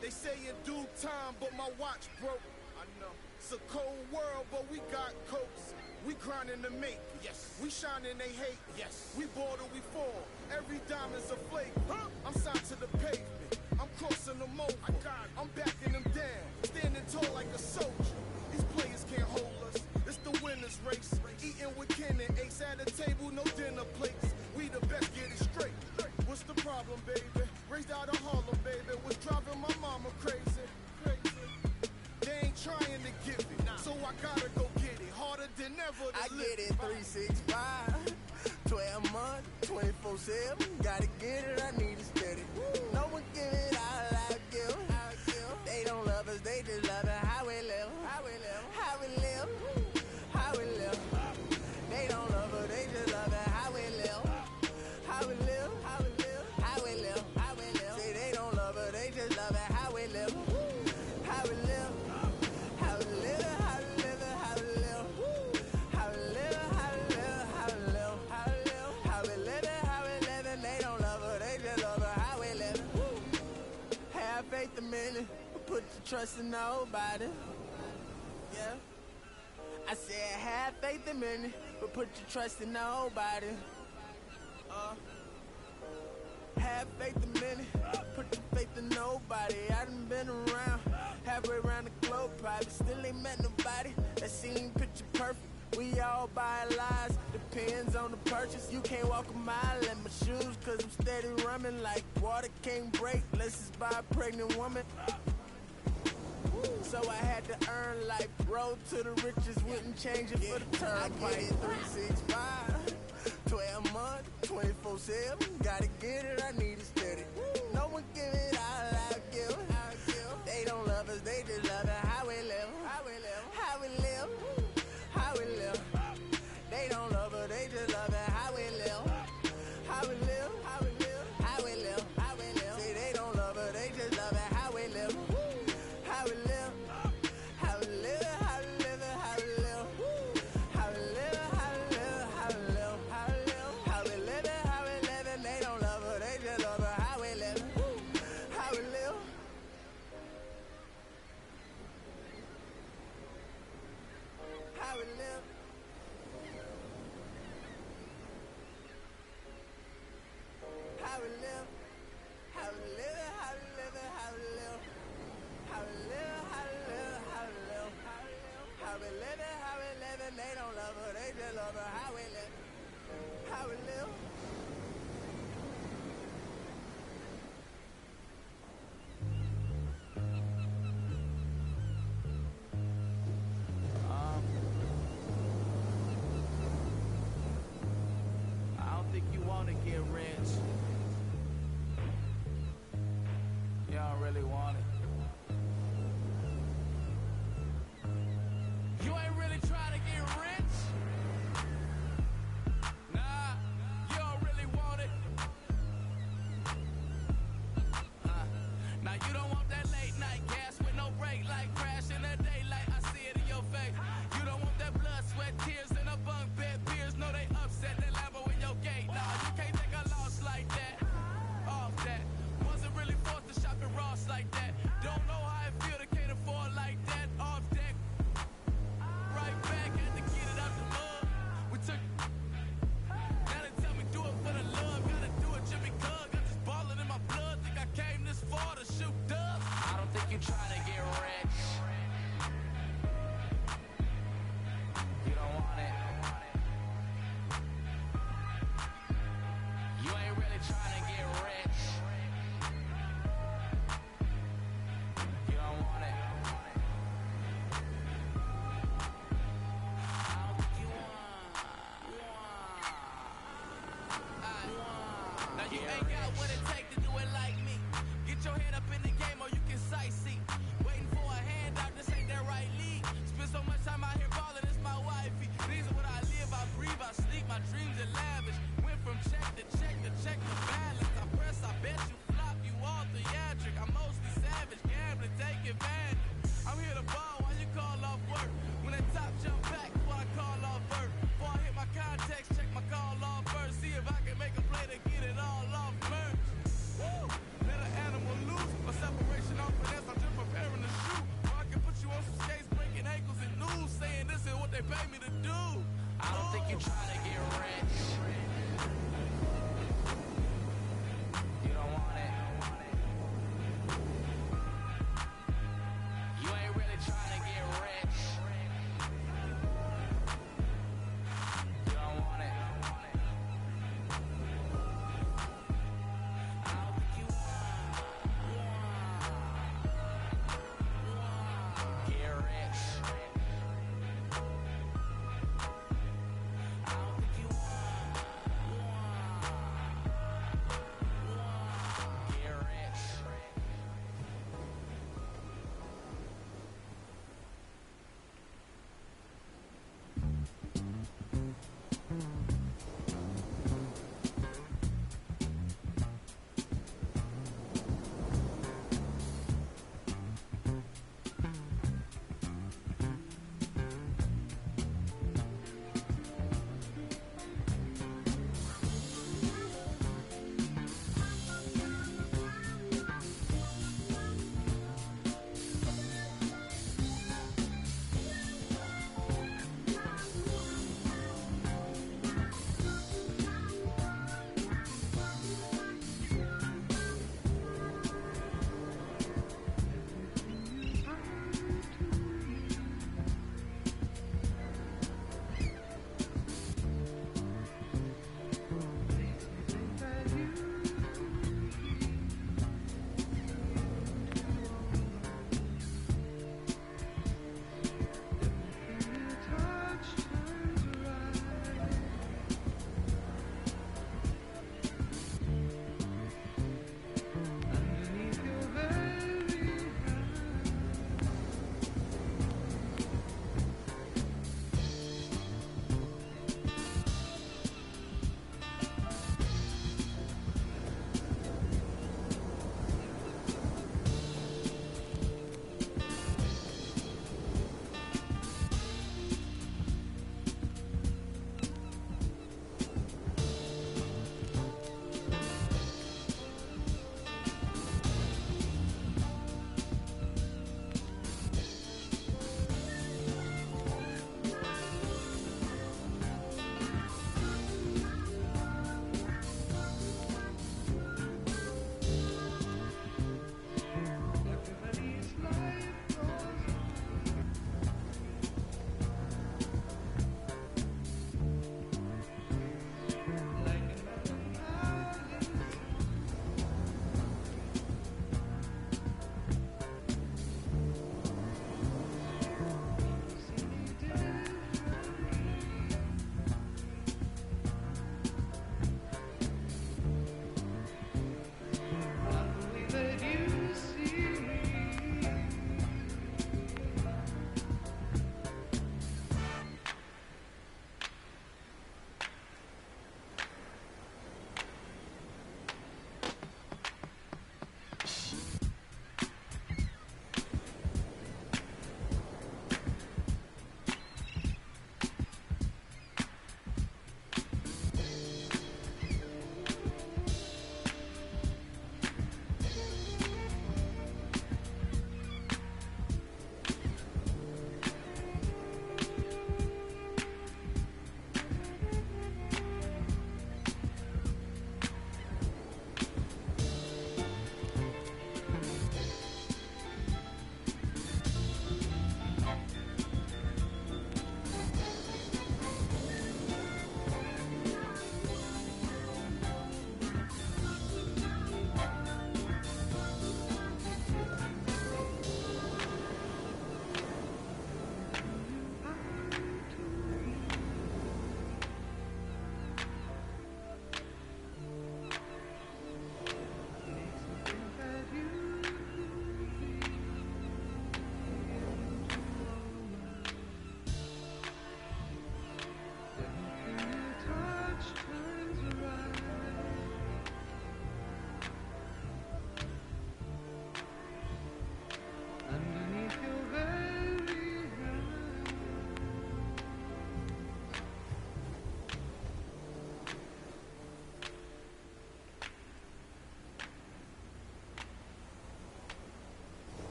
They say in due time, but my watch broke. I know. It's a cold world, but we got coats. We grinding to make it. Yes. We shining, they hate. Yes. We bored or we fall. Every diamond's a flake. I'm signed to the pavement. I'm crossing them over. I'm backing them down. Standing tall like a soldier. These players can't hold us. It's the winner's race. Eating with kin and ace at a table, no dinner plates. We the best, get it straight. What's the problem, baby? Raised out of Harlem, baby. Was driving my mama crazy. They ain't trying to give it, so I gotta go get it. Harder than ever to I live. get it 365. 12 months, 24/7. Gotta get it, I need it steady. No one give it all I give. They don't love us, they just love it how we live. How we live. How we live. How we live. They don't love us, they just love it how we live. How we live. How we live. How we live. How we live. See, they don't love us, they just love it how we live. How we live. How we live. How we live. How we live. How we live. How we live. How we live. How we live. How we live. How we live. They don't love us, they just love it how we live. Have faith a minute, put your trust in nobody. Yeah. I said have faith a minute, but put your trust in nobody. Have faith a minute, put your faith in nobody. I done been around, halfway around the globe, probably still ain't met nobody that seem picture perfect. We all buy lies, depends on the purchase. You can't walk a mile in my shoes, cause I'm steady running like water can't break. Let's just buy a pregnant woman. So I had to earn life, road to the riches, wouldn't change it for the turnpike. I get it 365. 12 months, 24/7. Gotta get it, I need it steady. No one give it all I give. They don't love us, they just love it how we live. How we live. How we live. How we live. They don't love us, they just love it how we live. How we live. How we live. How we live. How we live. See, they don't love us, they just love it how we live. How we live. How we live. How we live. How we live. How we live. How we live. How we live. How we live. How we live. How we live. They don't love us, they just love it how we live. How we live. How we live. How we live. How we live. How we live. How we live. How we live. How we live. How we live. How we live. How we live. They don't love her, they just love her how we live. How we live. pay me to do? I don't think you're trying to get rich. You don't want it. You ain't really trying to get rich. You don't want it. I don't think you get rich. I don't think you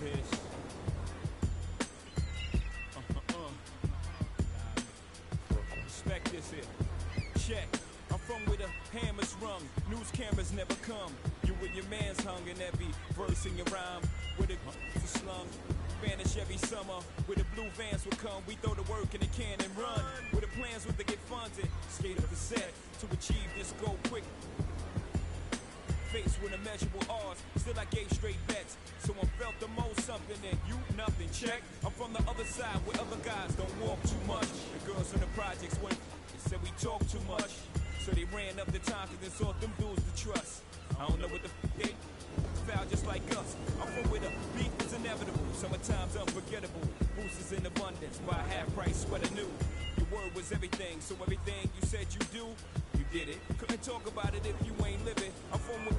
this. Respect this here. Check. I'm from where the hammers rung, news cameras never come. You and your man's hung in every verse in your rhyme. Where the slung, vanish every summer. Where the blue vans would come, we throw the work in the can and run. Where the plans was to get funded, skate up the set to achieve this goal quick. Faced with immeasurable odds, still I gave straight bets. So I felt the most something and you nothing. Check. I'm from the other side where other guys don't walk too much. The girls in the projects went said we talk too much. So they ran up the time cause they thought them dudes to trust. I don't know what the they foul just like us. I'm from where the beef is inevitable. Summertime's unforgettable. Boost is in abundance. Buy half price sweater new. Your word was everything, so everything you said you do, you did it. Couldn't talk about it if you ain't living. I'm from where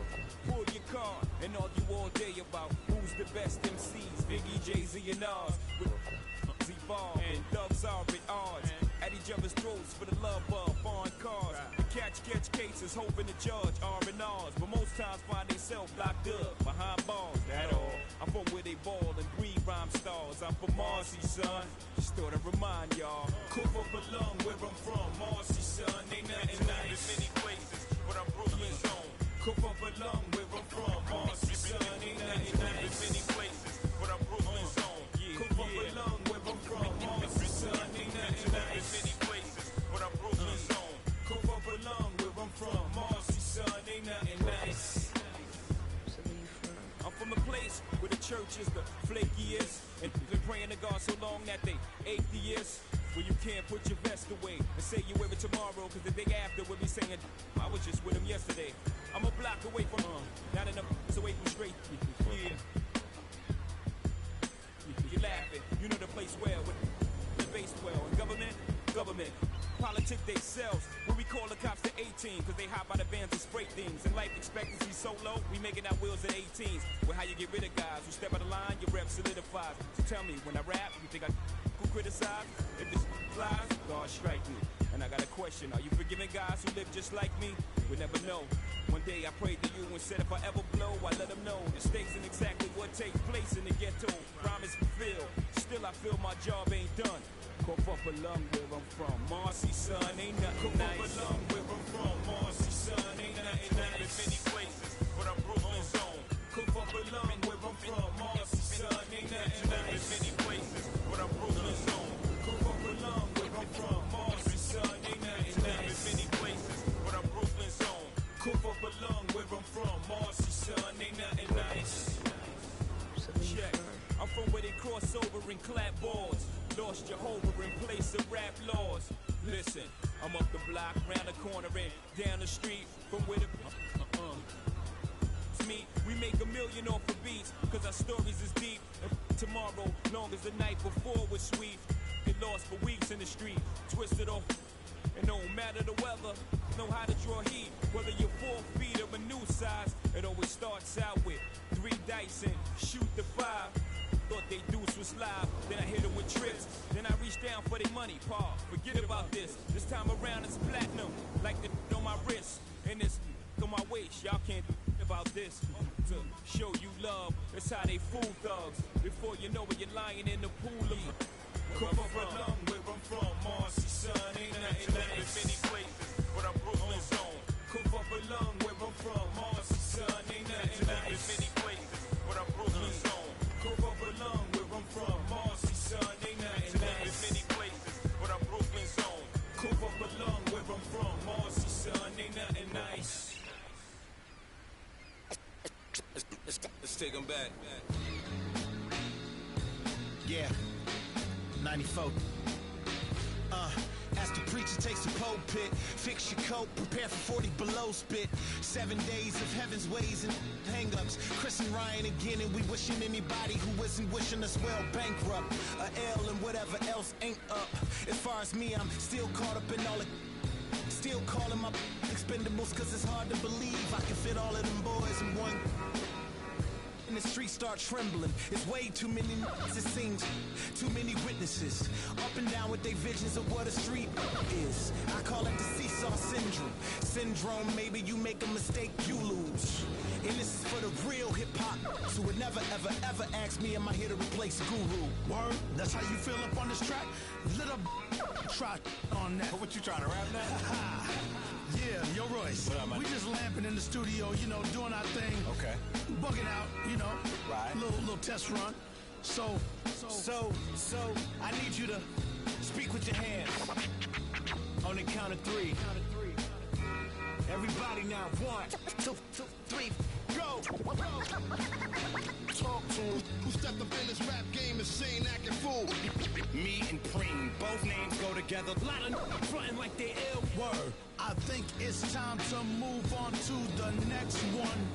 pull your car and argue all day about who's the best MCs. Biggie, Jay-Z and Nas. With Z-Ball and Doves are at odds. At each other's throats for the love of foreign cars. The catch cases, hoping the judge R&Rs. But most times find themselves locked up behind bars. That all. I'm from where they ball and breed rhyme stars. I'm from Marcy, son. Just thought I'd remind y'all. Coop up a lung where I'm from. Marcy, son. Ain't nothing nice in many places, but I'm Brooklyn's own. Coop up a lung where I'm from. Marcy, son. Ain't nothing nice in many places, but I'm Brooklyn's own. Coop up a lung where I'm from. Marcy, son. Ain't nothing nice in many places, but I'm Brooklyn's own. Coop up a lung where I'm from. Marcy, son. Ain't nothing nice. I'm from a place where the church is the flakiest, and been praying to God so long that they atheists. Where you can't put your vest away and say you wear it tomorrow, cause the day after we'll be saying, I was just with him yesterday. I'm a block away from not enough away from straight. Yeah. You're laughing, you know the place well with the base well. And government, politic they sells. Where we call the cops to 18, cause they hop out of vans and spray things. And life expectancy so low, we making our wheels at 18s. Well, how you get rid of guys who step out of line, your rep solidifies. So tell me, when I rap, you think I could criticize? If this flies, God strike me. And I got a question, are you forgiving guys who live just like me? We'll never know. One day I prayed to you and said if I ever blow, I let them know the stakes and exactly what takes place in the ghetto. Promise fulfilled, still I feel my job ain't done. Cough up a lung where I'm from, Marcy, son, ain't nothing nice. Cough up a lung where I'm from, Marcy, son, ain't nothing nice. In many places, but I'm Brooklyn's own. Cough up a lung where I'm from, Marcy, son, ain't nothing nice. In many places, but I'm Brooklyn's own. Cough up a lung where I'm from, Marcy, son, ain't nothing nice. In many places, but I'm Brooklyn's own. Cough up a lung where I'm from, Marcy, son, ain't nothing nice. Check. I'm from where they cross over and clap boards. Lost Jehovah in place of rap laws. Listen, I'm up the block, round the corner and down the street. From where the it's me, we make $1 million off of beats, cause our stories is deep. And tomorrow, long as the night before was sweet. Get lost for weeks in the street, twisted off. And no matter the weather, know how to draw heat. Whether you're 4 feet or a new size, it always starts out with 3 dice and shoot the 5. Thought they deuce was live, then I hit them with trips. Then I reach down for their money, pa. Forget about this. This time around it's platinum, like the on my wrist. And this on my waist, y'all can't do about this. To show you love, that's how they fool thugs. Before you know it, you're lying in the pool of come up a lung where I'm from, Marcy, son, ain't nothing nice. In many places, but I'm Brooklyn's own. Come up a lung where I'm from, Marcy, son, ain't nothing nice. In many places, but I'm Brooklyn's own. Come up a lung where I'm from, Marcy, son, ain't nothing nice. In many places, but I'm Brooklyn's own. Come up a lung where I'm from, Marcy, son, ain't nothing nice. Let's take them back. Yeah. 94. As the preacher takes the pulpit, fix your coat, prepare for 40 below spit. 7 days of heaven's ways and hang-ups. Chris and Ryan again, and we wishing anybody who isn't wishing us well bankrupt. A L and whatever else ain't up. As far as me, I'm still caught up in all the still calling my expendables, cause it's hard to believe I can fit all of them boys in one. and the streets start trembling. It's way too many it seems. Too many witnesses. Up and down with their visions of what a street is. I call it the seesaw syndrome. Syndrome, maybe you make a mistake, you lose. And this is for the real hip-hop who would never, ever, ever ask me, am I here to replace Guru? Word? That's how you feel up on this track? Little try on that. What you trying to rap now? Yeah, yo Royce. What up, man? We just lamping in the studio, you know, doing our thing. Okay. Bugging out, you know. Right. Little test run. So, I need you to speak with your hands. On the count of three. Everybody now, 1, 2, 3, go! Talk to him. Who stepped up in this rap game and saying acting fool? Me and Preem, both names go together. Lot of frontin' like they ill. word. I think it's time to move on to the next one.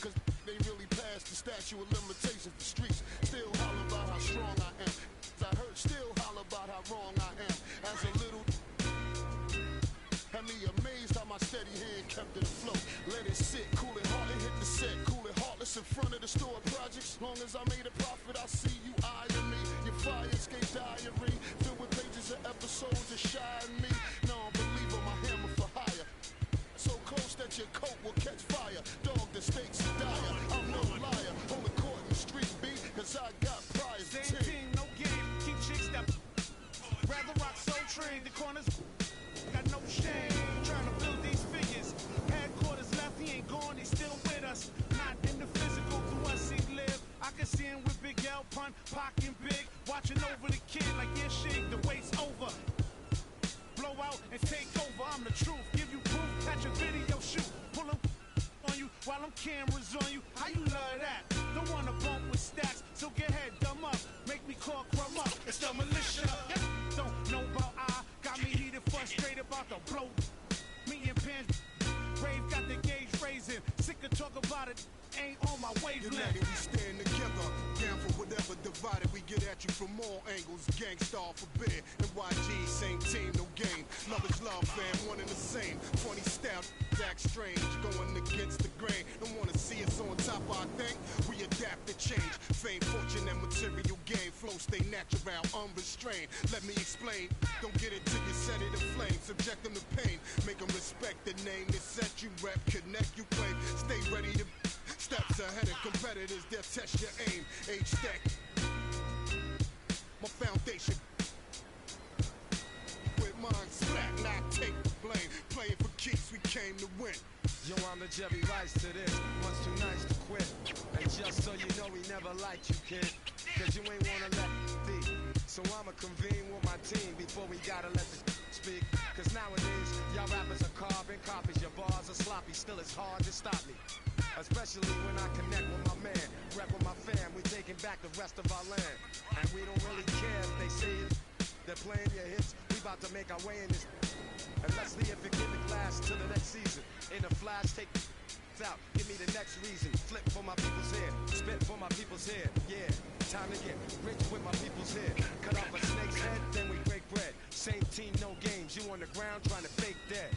Cause they really passed the statute of limitations. The streets still holler about how strong I am. I heard still holler about how wrong I am. As a little had me amazed how my steady hand kept it afloat. Let it sit, cool it hard, hit the set, cool it heartless in front of the store projects. Long as I made a profit, I see you eyeing me. Your fire escape diary filled with pages of episodes that shine me. No, I believe on my hammer for hire. So close that your coat will catch fire. Dog, the stakes are dire. I'm no liar. On the court in the street beat, cause I got priors. Same team, no game. Keep chicks that rather rock Soul Train. The corners got no shame. Trying to build these figures. Headquarters left, he ain't gone, he's still with us. Not in the physical, through us he live. I can see him with Big L, Pun, Pac and Big. Watching over the kid like, yeah, shit, the wait's over. Blow out and take over, I'm the truth. Give you proof, catch a video, shoot. Pull up on you while them cameras on you. How you love that? Don't wanna bump with stacks, so get head, dumb up. Make me call crumb up, it's the militia. Don't know about got me heated, frustrated about the blow. Me and Pants, Rave got the gauge raising. Sick of talk about it, ain't on my wavelength. United we stand together, down for whatever divided. We get at you from all angles. Gangstar forbid, NYG, same team, no game. Love is love, fam, one and the same. Funny style, act strange, going against the grain. Don't wanna see us on top, I think. We adapt to change. Fame, fortune, and material gain. Flow stay natural, unrestrained. Let me explain. Don't get it till you set it aflame. Subject them to pain. Make them respect the name that set you rep. Connect, you claim. Stay ready to steps ahead of competitors. They'll test your aim. Age stack. My foundation. With mine slack, not take the blame. Playing for keeps, we came to win. Yo, I'm the Jerry Rice to this. One's too nice to quit. And just so you know, we never liked you, kid. Cause you ain't wanna let be. So I'ma convene with my team before we gotta let the speak. Cause nowadays, y'all rappers are carbon copies. Your bars are sloppy, still it's hard to stop me. Especially when I connect with my man, rep with my fam, we taking back the rest of our land. And we don't really care if they say it, they're playing your hits, we about to make our way in this. And let's see if it give it last to the next season. In a flash, take out, give me the next reason. Flip for my people's head, spit for my people's head. Yeah, time to get rich with my people's head. Cut off a snake's head, then we break bread. Same team, no games, you on the ground trying to fake dead.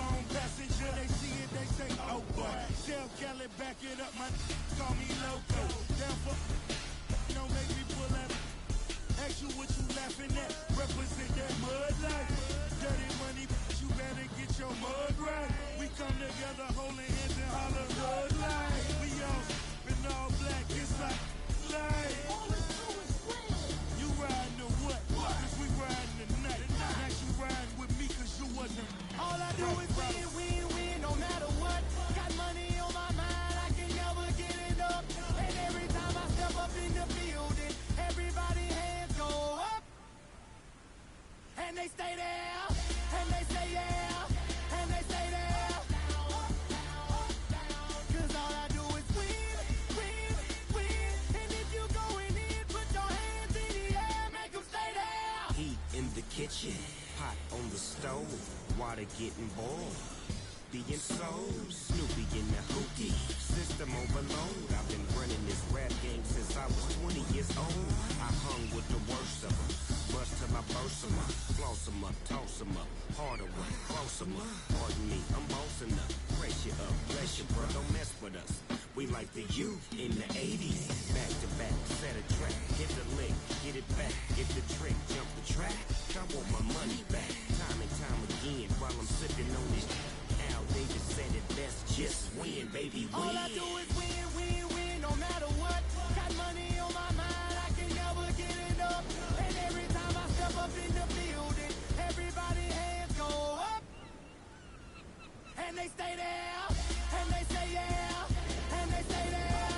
phone passenger, they see it, they say, oh boy. Tell Kelly, back it up, my call me loco. Down for, don't make me pull that. Ask you what you laughing at, represent that mud life. Dirty money, you better get your mud right. We come together holding hands and holler mud life. We all in all black, it's like life. You riding or what? Cause we riding tonight. Now you riding with me cause you wasn't. All I do is win, win, win, no matter what. Got money on my mind, I can never get it up. And every time I step up in the building, everybody hands go up. And they stay there, and they say yeah, and they stay there. Cause all I do is win, win, win. And if you going in, put your hands in the air, make them stay there. Heat in the kitchen, pot on the stove, water getting boiled. Being sold, Snoopy in the hookie, system overload. I've been running this rap game since I was 20 years old. I hung with the worst of them, bust till I burst them up, floss them up, toss them up, harder work, close them up. Pardon me, I'm bossing up, pressure up, bless you, bro, don't mess with us. We like the youth in the 80s, back to back, set a track, hit the lick, get it back, get the trick, jump the track. I want my money back, time and time again, while I'm sipping on this. They just said it best, just win, baby, win. All I do is win, win, win, no matter what. Got money on my mind, I can never get it up. And every time I step up in the building, everybody hands go up. And they stay there, and they say yeah, and they stay there.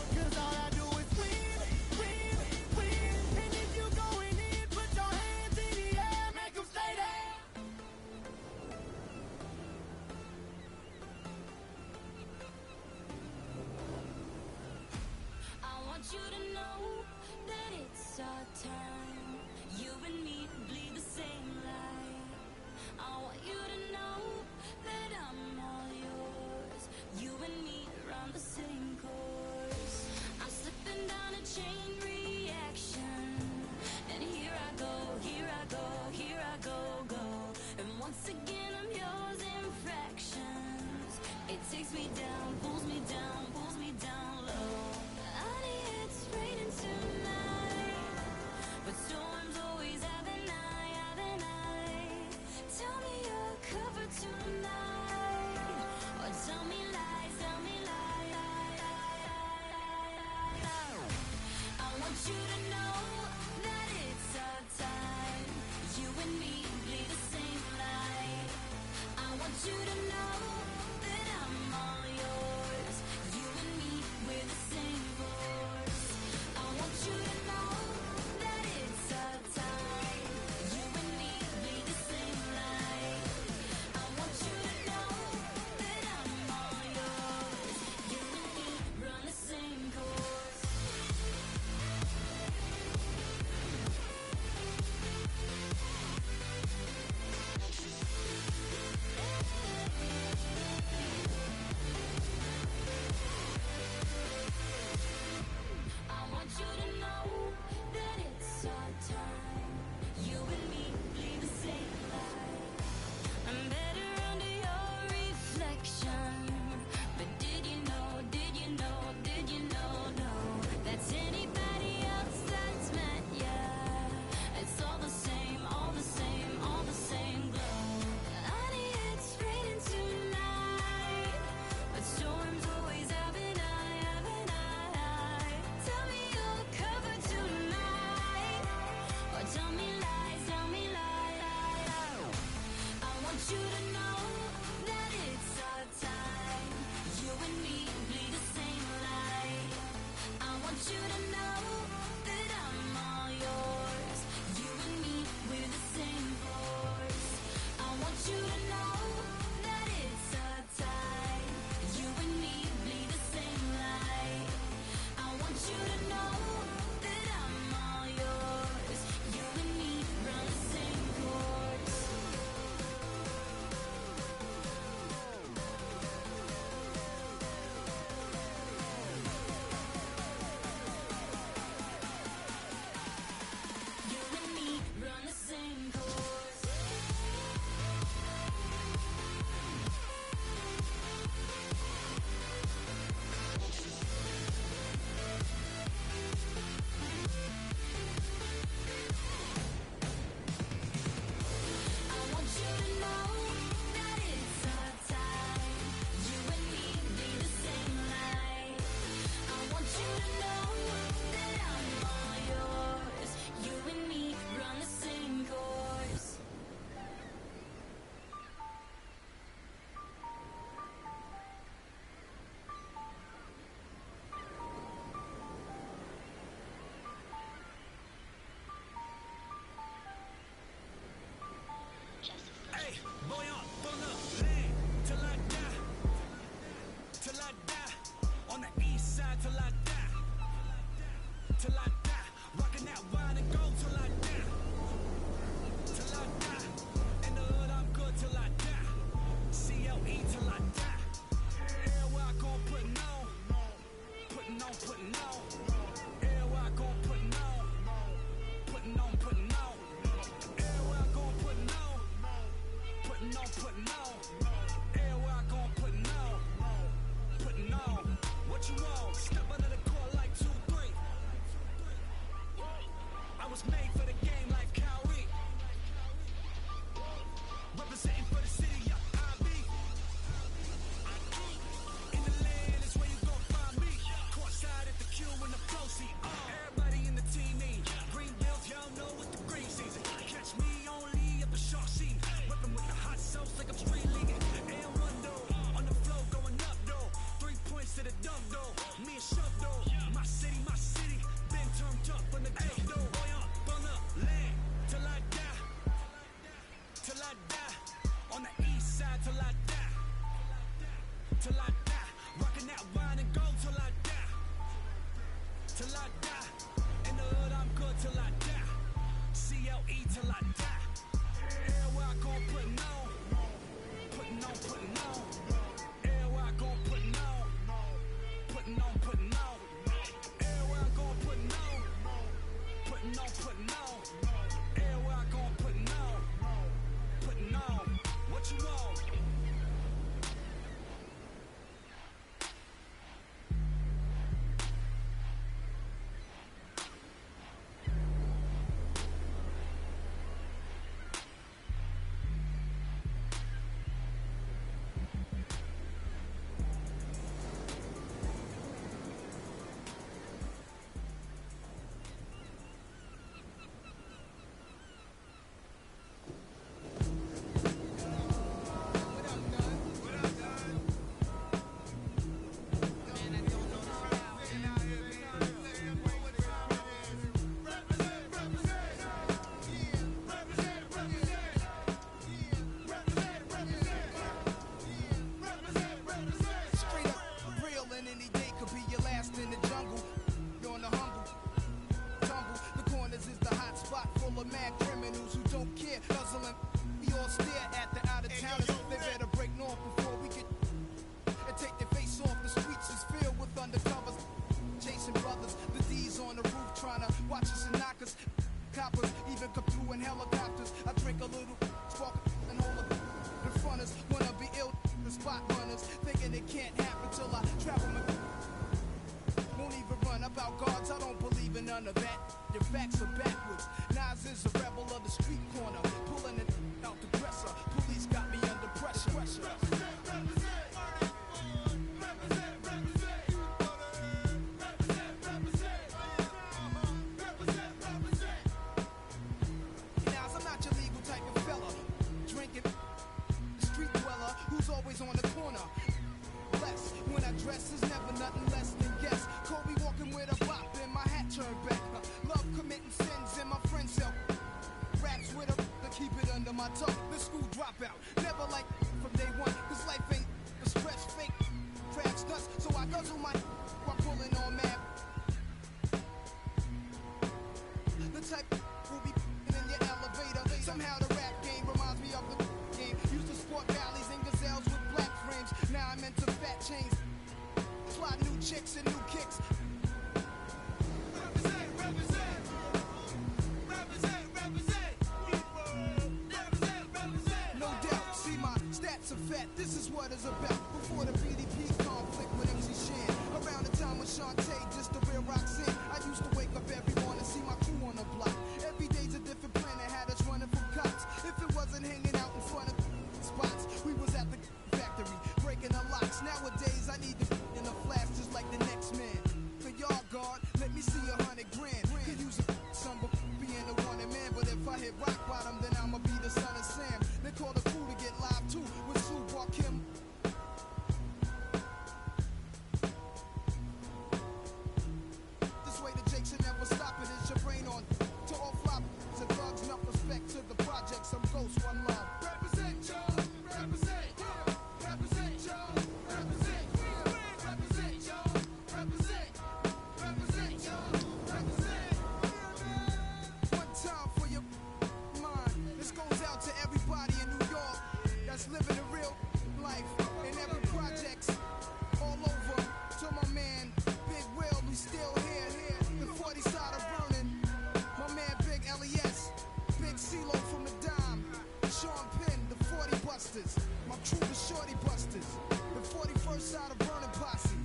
Cause all I do is win, win, win. And if you going in, put your hands in the air, make them stay there. You to know that it's our time. You and me bleed the same light. I want you to know Hey, boy, on the land till I die. Till I die. On the east side till I die. Till I die. Rocking that wine and gold till I die. Till I die. In the hood, I'm good till I die. CLE till I die. Everywhere I go, putting on. Putting on, putting on. Everywhere I go, putting on. Putting on, putting on. Everywhere I go, putting on. Putting on, putting on. Everywhere I go, putting on. Putting on. What you want? Step under the court like 2-3. I was made for the game like Kyrie. Representing for the city, yeah, I be. In the land is where you gon' find me. Courtside at the Q in the flow seat. Everybody in the team need green bills, y'all know it's the green season. Catch me only at the shark scene. Reppin' with the hot sauce like I'm street leaguing. And one though, on the flow going up though. 3 points to the dunk though. Me and Shove though. My city, been turned up on the gate though. Boy, on the land till I die. Till I die. On the east side till I die. Till I die. Rockin' that wine and gold till I die. Till I die. In the hood, I'm good till I die. CLE till I die. Everywhere I go, putting on. Putting on, putting on. Everywhere I go, putting on. Putting on, putting on. Everywhere I go, putting on. Putting on, putting on. Everywhere I go, putting on. Putting on. What you want? Straight up real, and any day could be your last in the jungle. You're on the humble, tumble. The corners is the hot spot full of mad criminals who don't care. Nuzzling, we all stare at the out of towners. They better break north before we get and take their face off. The streets is filled with undercovers, chasing brothers. The D's on the roof trying to watch us and knock us. Coppers even come through in helicopters. I drink a little, spark and hold up. The fronters wanna be ill, the spot runners, thinking it can't happen till I travel my. Won't even run about guards, I don't believe in none of that. Your facts are backwards. Nas is a rebel of the street corner, pulling it out the dresser. Police got me under pressure. Now, I'm not your legal type of fella. Drinking, the street dweller who's always on the corner. Bless when I dress is never nothing less than guess. Kobe walking with a bop and my hat turned back. Love committing sins and my friends help. Raps with a to keep it under my tongue. The school dropout, never like from day one. Cause life ain't a stretch fake. Crabs nuts, so I guzzle my while pulling on mad. The type will be in your elevator. Somehow the rap game reminds me of the game. Used to sport valleys and gazelles with black frames. Now I'm into fat chains. Fly new chicks and new kicks. Represent, represent. Represent, represent. Represent, represent. No doubt, see my stats are fat. This is what it's about. Before the BDP conflict with MC Shan. Around the time of Shantae, just the real Roxanne. I used to wake up every morning, see my crew on the block. Every day's a different planet, had us running from cops. If it wasn't hanging out in front of spots, we was at the factory, breaking the locks. Nowadays, I need to in a flash just like the next man. The yard guard, let me see 100 grand. Could use some being the wanted man, but if I hit rock bottom, then I'ma be the son of Sam. They call the crew to get live too with Sue Walk him. This way the Jakes should never stop it. It's your brain on to all flop. To thugs, enough respect to the projects. I'm ghost, one love. Represent. Just living a real life in every projects all over. To my man, Big Will, who's still here. The 40 side of burning. My man, Big LES. Big CeeLo from the Dime. Sean Penn, the 40 Busters. My crew, the Shorty Busters. The 41st side of burning posse.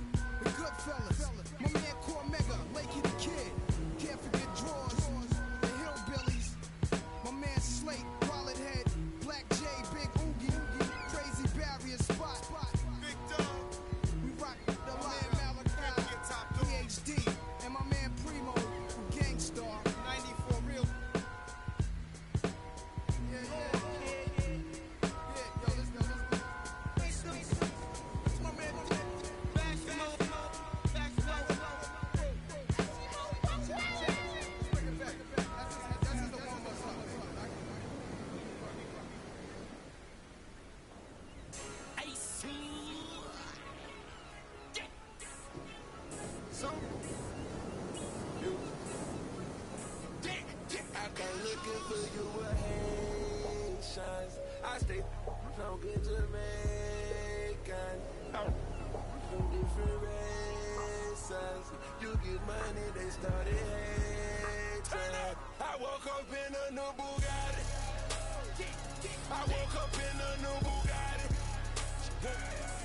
The Goodfellas. My man, Core Mega, Lakey the Kid. Can't forget Drawers. The Hillbillies. My man, Slate, Wallet Head. Black J, Big Oogie. Crazy Barrier Spot. Big Dog. We rock the line, Malachi. PhD. And my man, Primo, from Gangstar. 94 Real. I stay from good Jamaican. From different races. You get money, they started hating. I woke up in a new Bugatti. I woke up in a new Bugatti.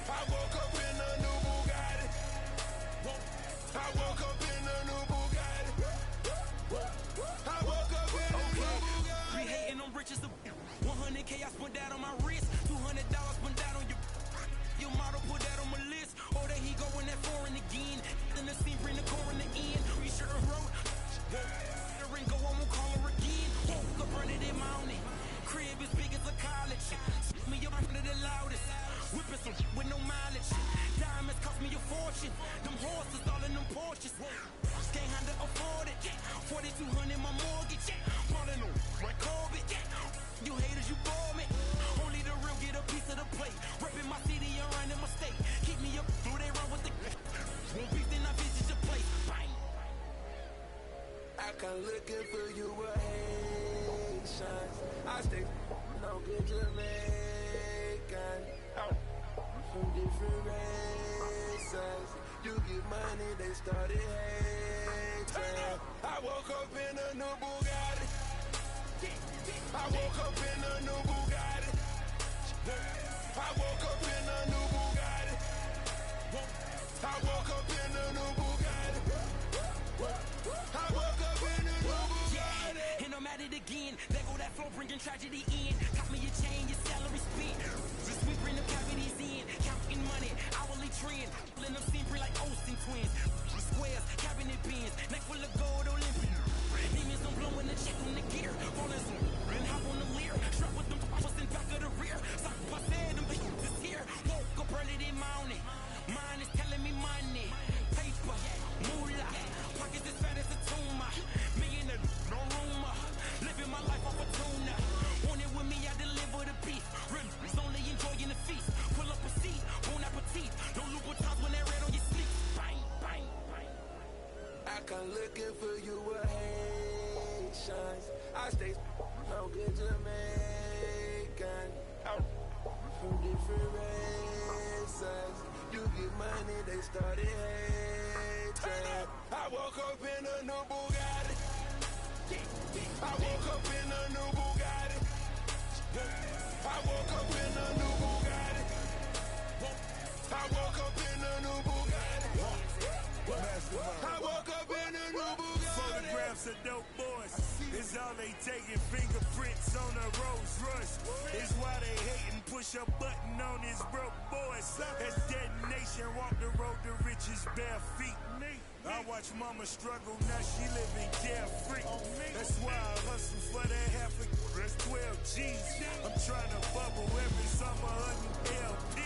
I woke up in a new Bugatti. I woke up in a new Bugatti. I woke up in a new Bugatti. We hating on riches of 100K I spent that on my wrist, $200 spent that on your model, put that on my list. Oh, there he going that foreign again. Then the scene bring the coroner in. We sure wrote. The ring go on, we'll call her again. Woke up running in mountain. Crib as big as a college. Me up under the loudest. Whipping some with no mileage. Diamonds cost me a fortune. Them horses all in them Porsches. Can't handle afford it. 4,200 my mortgage. Falling on right Corbett. You haters, you bore me. Only the real get a piece of the plate. Repping my city and running my state. Keep me up through they run with the won't beef, then I visit your place. Bang. I come looking for you a Haitian. I stay no good Jamaican. From different races. You get money, they started hating. I woke up in a new Bugatti. I woke up in a new Bugatti. I woke up in a new Bugatti. I woke up in a new Bugatti. I woke up in a new Bugatti. And I'm at it again. There go that flow bringing tragedy in. Cop me your chain, your salary spent. Just we bring the cavities in. Counting money, hourly trend. Let them seem free like Olsen twins. Squares, cabinet bins. Neck full of gold, Olympic. Demons don't blow in the check on the gear. Falling some and hop on the leer. Strap with them bust in back of the rear. Stop I said them is here. Woke up early this morning. Mine is telling me money. Paper, moolah. Pockets as fat as a tumor. Me in the no rumor. Living my life off a tuna. Want it with me, I deliver the beef. Ribs only enjoying the feast. Pull up a seat, bon appetit. Don't look what times when they're red on your sleep. Bang, bang, bang. I come looking for you a Haitian. I stay no good Jamaican. From different races. You get money, they started hating. I woke up in a new Bugatti. I woke up in a new Bugatti. I woke up in a new Bugatti. I woke up in a new Bugatti. I woke up in a new Bugatti. Photographs of dope boys. It's all they taking, fingerprints on a Rolls Royce. It's why they hating, push a button on his broke boys. That's detonation, walk the road to riches bare feet. I watch mama struggle, now she living carefree. That's why I hustle for that half a that's 12 G's. I'm trying to bubble every summer, 100 LP.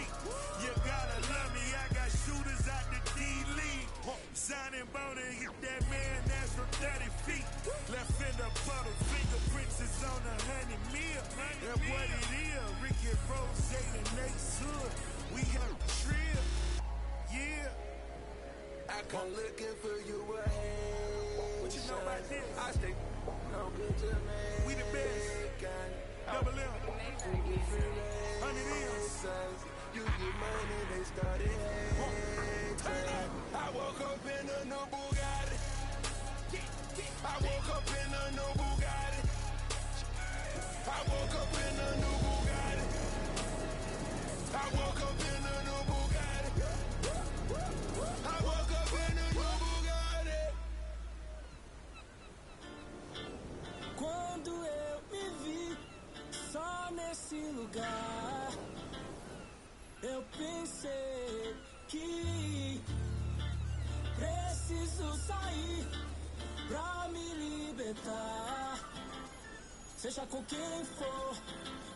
You gotta love me, I got shooters out the D-League. Signing bone and hit that man, that's from 30 feet. Left in the puddle, fingerprints is on 100 mil. That's what it is, Ricky Rose and Nate's Hood. We have a trip, yeah. I come looking for you a Haitian. What you know about this? I stay no good Jamaican. We the best. Double M. 100 in. woke up in a new Bugatti. I woke up in a new Bugatti. I woke up in a new Bugatti. Quando eu me vi só nesse lugar, eu pensei que preciso sair pra me libertar. Seja com quem for,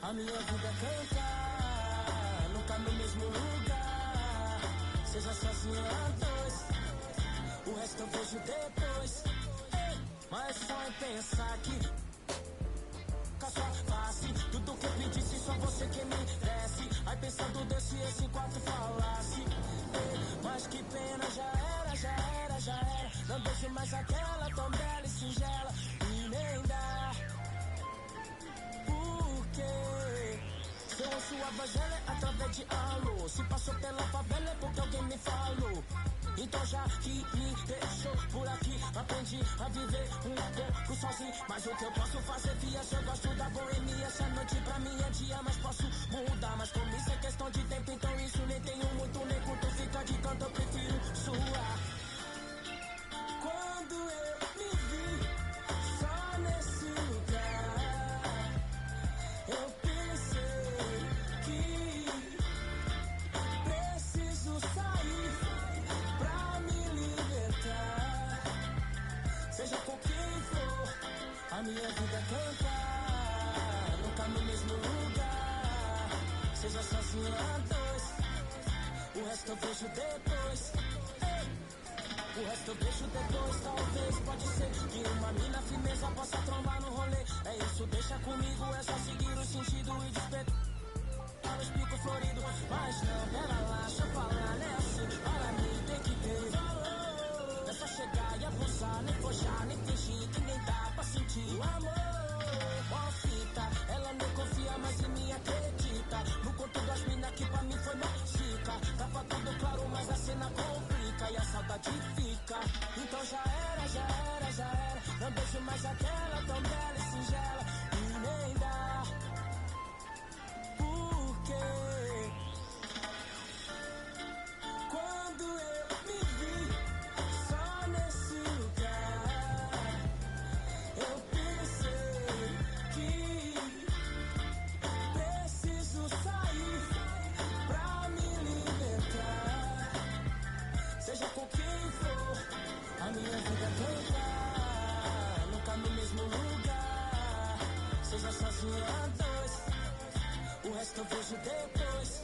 a minha vida é cantar. Nunca no mesmo lugar, seja sozinho a dois, o resto eu vejo depois. Mas só em pensar que com a sua face, tudo que eu pedisse, só você que me desse. Aí pensando Deus se esse quarto falasse. Mas que pena, já era, já era, já era. Não deixo mais aquela tão bela e singela. E nem dá. Porque eu ouço a voz dela através de alô. Se passou pela favela é porque alguém me falou. Então já que me deixou por aqui, aprendi a viver um pouco sozinho. Mas o que eu posso fazer, fia, se eu gosto da boemia. Essa noite pra mim é dia, mas posso mudar. Mas como isso é questão de tempo, então isso nem tenho muito, nem curto. Fica de canto, eu prefiro suar. Quando eu me vi só nesse lugar, eu pensei que preciso sair pra me libertar. Seja com quem for, a minha vida é cantar. Nunca no mesmo lugar, seja sozinho a dois, o resto eu vejo depois. O resto eu vejo depois, talvez, pode ser que uma mina firmeza possa trombar no rolê. É isso, deixa comigo, é só seguir o sentido e despertar. Para os picos floridos, mas não, pera lá, deixa eu falar, né assim, para mim tem que ter valor. Não é só chegar e abusar, nem forjar, nem fingir, que nem dá pra sentir o amor. Ó fita, ela não confia, mas em mim acredita. No conto das minas que pra mim foi mais chica. Tava tudo claro, mas a cena complica e a saudade fica. Então já era, já era, já era. Não deixo mais aquela tão bela e singela. E nem dá. Quando eu me vi só nesse lugar, eu pensei que preciso sair pra me libertar. Seja com quem for, a minha vida é cantar. Nunca no mesmo lugar, seja sozinho a dois, o resto eu vejo depois.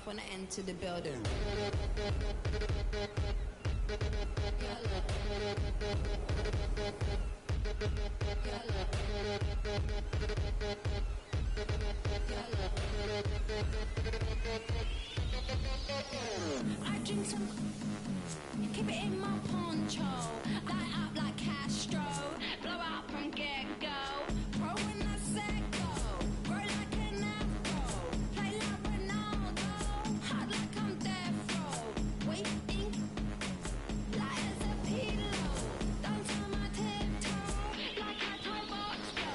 When I enter the building. I drink some, keep it in my poncho, light up like Castro, blow out from get-go, pro when I said go, grow like an afro, play like Ronaldo, hot like I'm death row, waiting, light as a pillow, don't turn my tiptoe, like I told Boxco.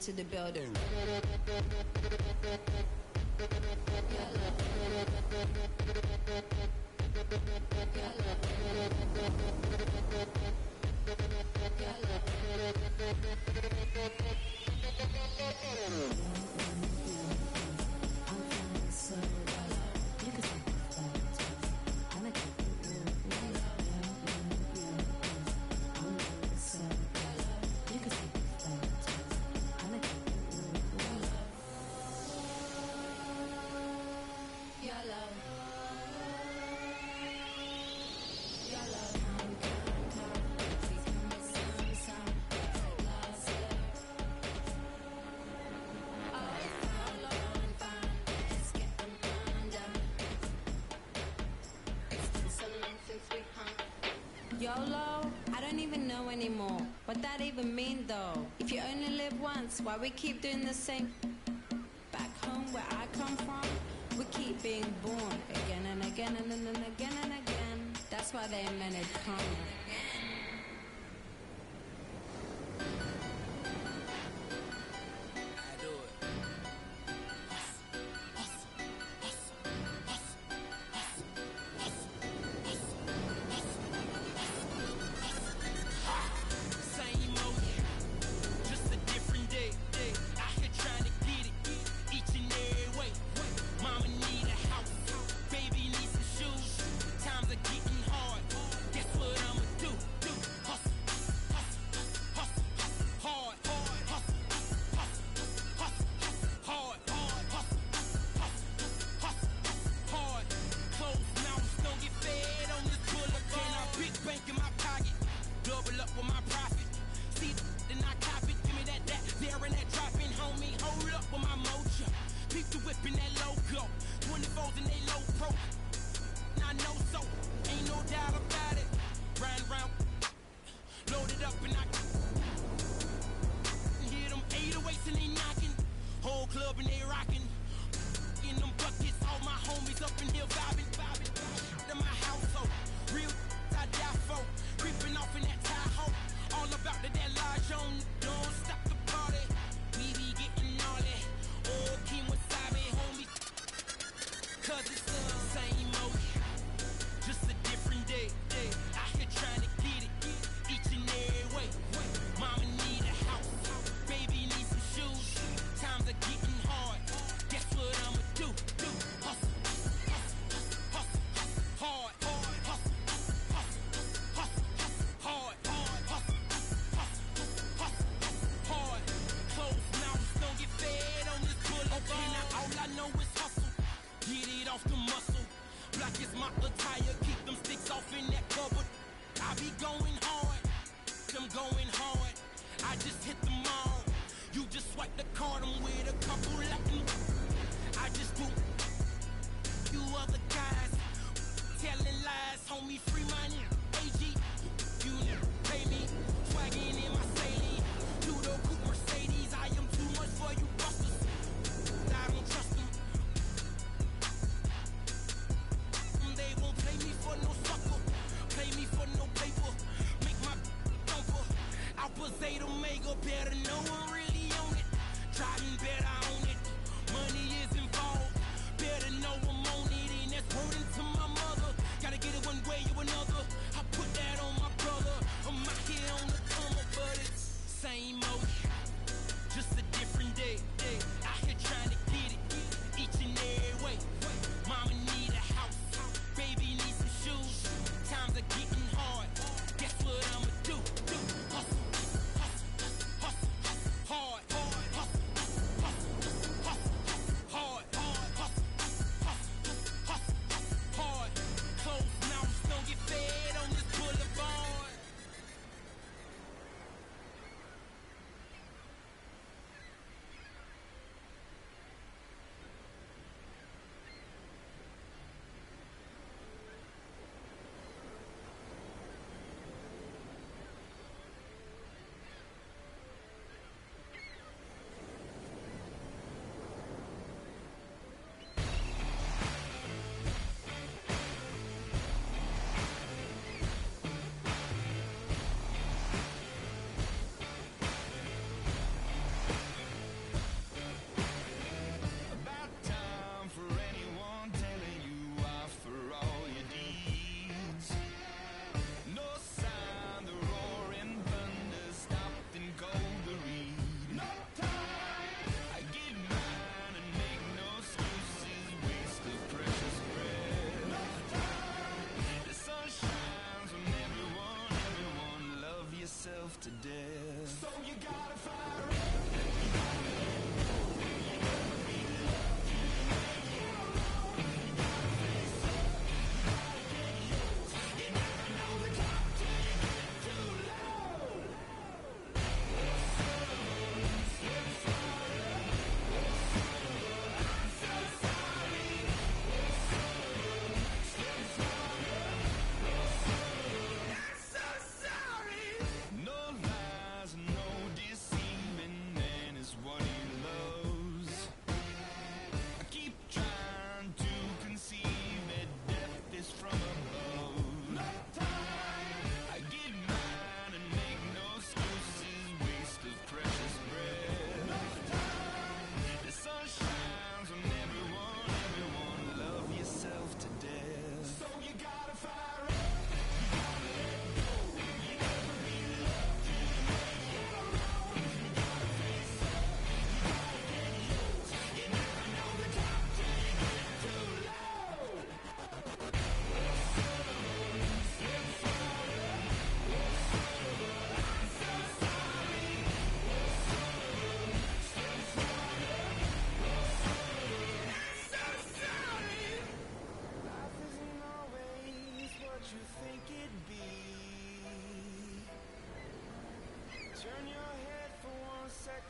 into the building. YOLO? I don't even know anymore what that even mean though. If you only live once, why we keep doing the same? Back home where I come from, we keep being born again and again and then again and again. That's why they invented karma. Hard.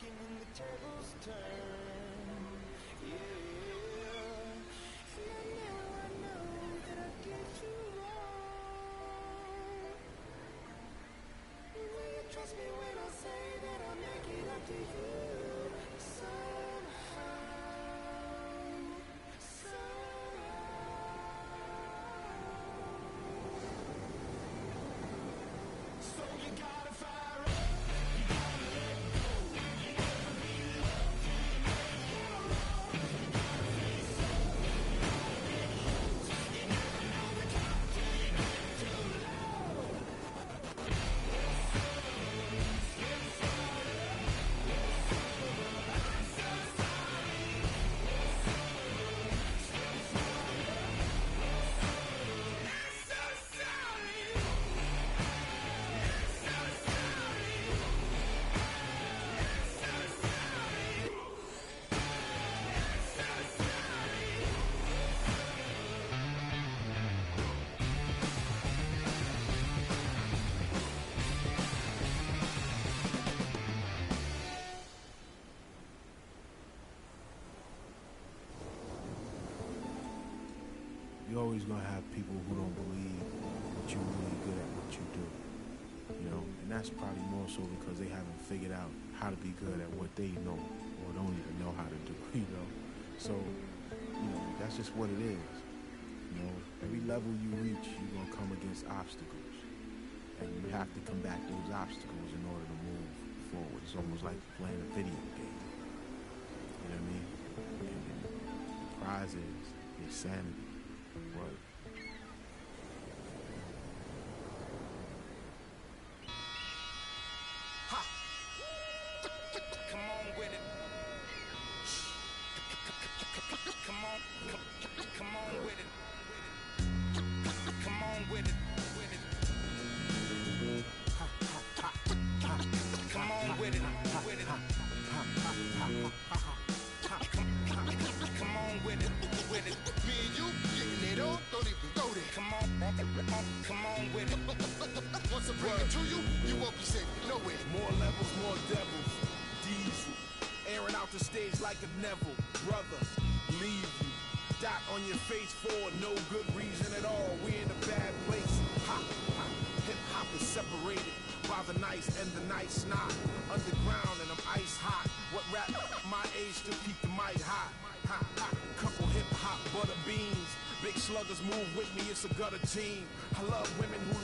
talking and the tables turn. Yeah. And now I know that I did you wrong. Will you trust me when I say that I'll make it up to you somehow? So you gotta fire up. You gotta let go. You never be loved till you make it wrong. You gotta face up. You gotta get loose. You never know the top till you get too low. You're always gonna have people who don't believe that you're really good at what you do, you know, and that's probably more so because they haven't figured out how to be good at what they know or don't even know how to do, you know. So, you know, that's just what it is. You know, every level you reach, you're gonna come against obstacles, and you have to combat those obstacles in order to move forward. It's almost like playing a video game. You know what I mean? And the prize is your sanity. What? Ha! Come on with it. Come on with it. Come on with it. Come on with it. Come on with it. Me and you getting it on, don't even go there. Come on with it. Once I bring it to you, you won't be safe nowhere. More levels, more devils. Diesel, airing out the stage like a Neville. Brother, leave you. Dot on your face for no good reason at all. We in a bad place. Hop, hop. Hip hop is separated by the nice and the nice not. Underground and I'm ice hot. What rap my age to keep the mic hot? Hot, hot. Couple hip hop butter beans. Big sluggers move with me, it's a gutter team. I love women who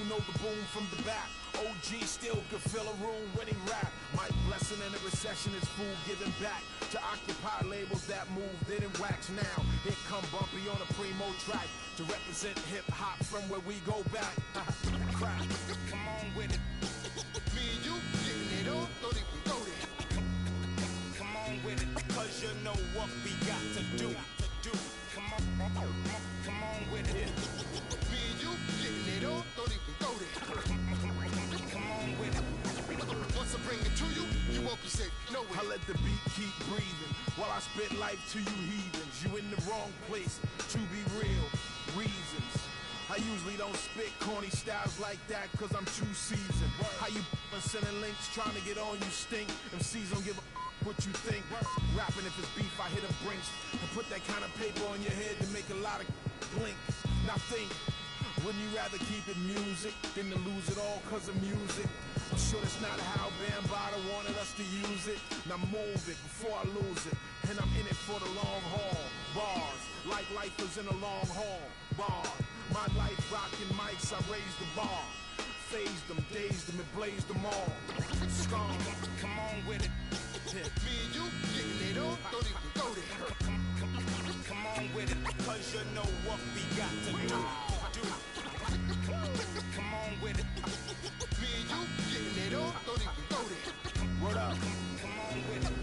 know the boom from the back. OG still could fill a room when he rap. Mike Blessing in a recession is fool giving back to occupy labels that move, didn't wax now. Here come Bumpy on a primo track to represent hip hop from where we go back. Crap. Come on with it. Me and you getting it on, don't even go there. Come on with it. Cause you know what we got to do. Come on with it. Me and you getting it on, don't even go there. Come on with it. Once I bring it to you, you won't be safe nowhere. I let the beat keep breathing while I spit life to you heathens. You in the wrong place, to be real, reasons. I usually don't spit corny styles like that cause I'm too seasoned. How you sending links trying to get on, you stink. MCs don't give a what you think. Rapping if it's beef, I hit a brinks and put that kind of paper on your head to make a lot of blink. Now think, wouldn't you rather keep it music than to lose it all cause of music? I'm sure that's not how Bambaataa wanted us to use it. Now move it before I lose it. And I'm in it for the long haul. Bars, like lifers in a long haul. Bar, my life rocking mics, I raised the bar. Phased them, dazed them, and blazed them all. Strong, come on with it. Me and you getting it on, don't even go there. Come on with it. Cause you know what we got to do. Come on with it. Me and you getting it on, don't even go there. Word up. Come on with it.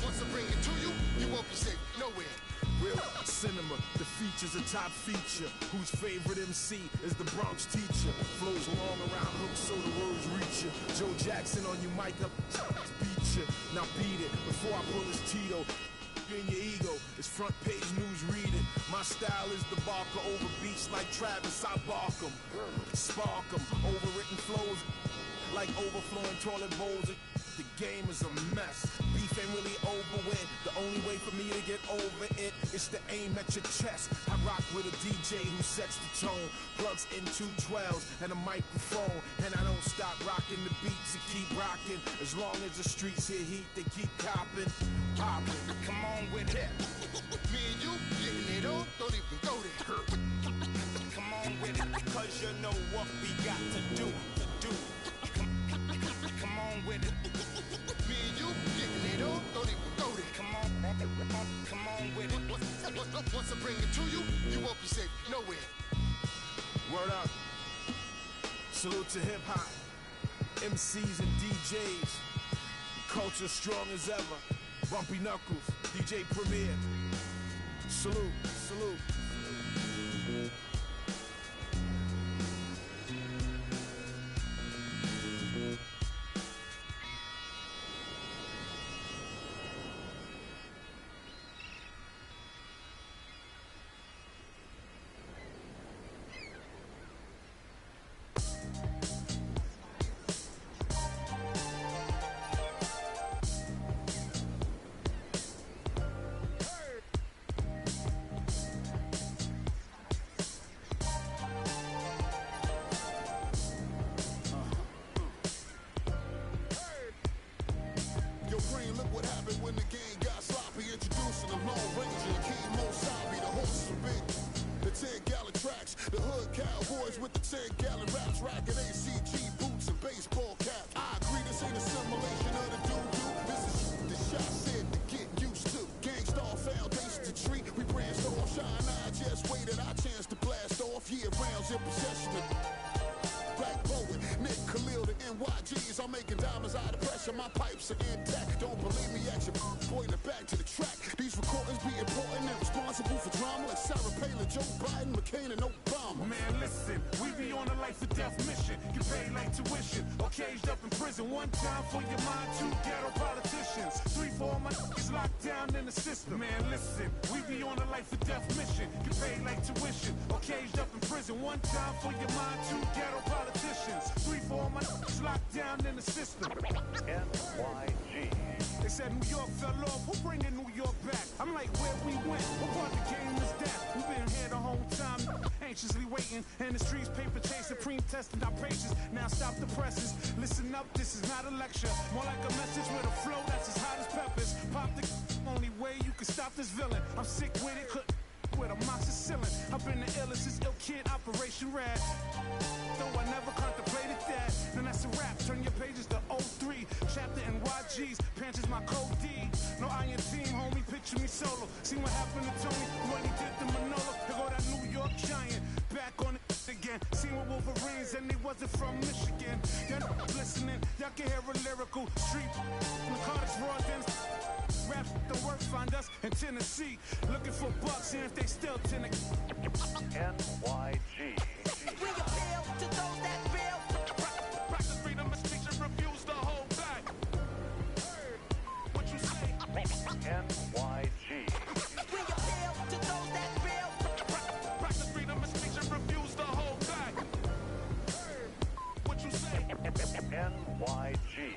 Once I bring it to you, you won't be safe nowhere. Real cinema, the feature's a top feature. Whose favorite MC is the Bronx teacher. Flows long around hooks so the words reach you. Joe Jackson on your mic up, beat you. Now beat it before I pull his Tito. In your ego, it's front page news reading. My style is the barker over beats like Travis, I bark 'em. Spark 'em, overwritten flows like overflowing toilet bowls. The game is a mess. Beef ain't really over with. The only way for me to get over it is to aim at your chest. I rock with a DJ who sets the tone, plugs in 212s and a microphone, and I don't stop rocking the beats and keep rocking. As long as the streets hear heat, they keep copping, popping. Come on with it. Me and you getting it on, don't even go there. Come on with it, cause you know what we got to do. Come on with it. Me and you getting it on, don't even go there. Come on with it. Once I bring it to you, you won't be safe nowhere. Word up. Salute to hip hop, MCs and DJs. Culture strong as ever. Bumpy Knuckles, DJ Premier. Salute, salute. The hood cowboys with the 10-gallon raps, rocking ACG boots and baseball caps. I agree, this ain't a simulation of the doo-doo. This is the shot said to get used to. Gangstar foundation to treat. We brainstorm, shine. I just waited our chance to blast off. Year rounds in possession of Black Poet, Nick Khalil, the NYGs. I'm making diamonds out of pressure. My pipes are intact. Don't believe me? Action pointing back to the track. These recordings be important and responsible for drama like Sarah Palin, Joe Biden, McCain, and Obama. Man, listen, we be on a life or death mission. Get paid like tuition or caged up in prison. One time for your mind, two ghetto politicians. 3 for all my niggas locked down in the system. Man, listen, we be on a life or death mission. Get paid like tuition or caged up in prison. One time for your mind, two ghetto politicians. 3 for all my niggas locked down in the system. NYG. They said New York fell off, who bringing New York back? I'm like, where we went, what part of the game is that? We've been here the whole time, anxiously waiting, and the streets paper chasing, pre-testing our pages. Now stop the presses, listen up, this is not a lecture, more like a message with a flow that's as hot as peppers. Pop the only way you can stop this villain. I'm sick with it, with a moxicillin. I've been the illest, this ill kid, Operation Rad. Though I never contemplated that, then that's a wrap. Turn your pages to 03, chapter NYG's, Panthers my code D. No iron team, homie, picture me solo. See what happened to Tony when he did the Manolo. There go that New York Giant, back on it again. Seen with Wolverines and he wasn't from Michigan. Y'all not listening, y'all can hear a lyrical street. The Carter's raw dens. Raps don't work, find us in Tennessee. Looking for bucks, and if they still tend to NYG. We appeal to those that feel. Practice freedom of speech and refuse to hold back. What you say? NYG. We appeal to those that feel. Practice freedom of speech and refuse to hold back. What you say? NYG.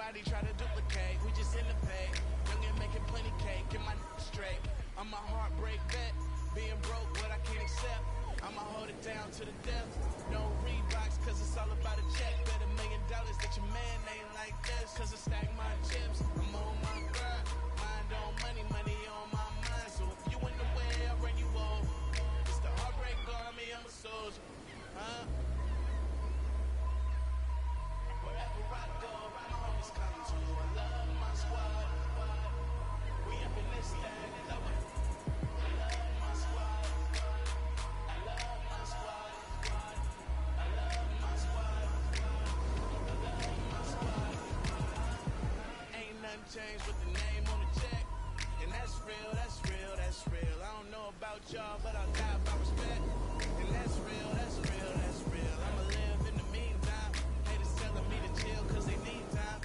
Everybody try to duplicate, we just innovate. Young and making plenty cake, get my straight. I'm a heartbreak vet, being broke, what I can't accept. I'ma hold it down to the death. No Reeboks, cause it's all about a check. Bet $1 million that your man ain't like this. Cause I stack my chips, I'm on my grind. Mind on money, money on my mind. So if you in the way, I'll run you over. It's the heartbreak army, I'm a soldier. Huh? Wherever I go, my homies come to. I love my squad. We up in this thing, love it. I love my squad. I love my squad. I love my squad. I love my squad. Ain't nothing changed with the name on the check. And that's real, that's real, that's real. I don't know about y'all, but I'll die by respect. And that's real, that's real, that's real. I'ma live in the meantime. Haters telling me to chill cause they need time.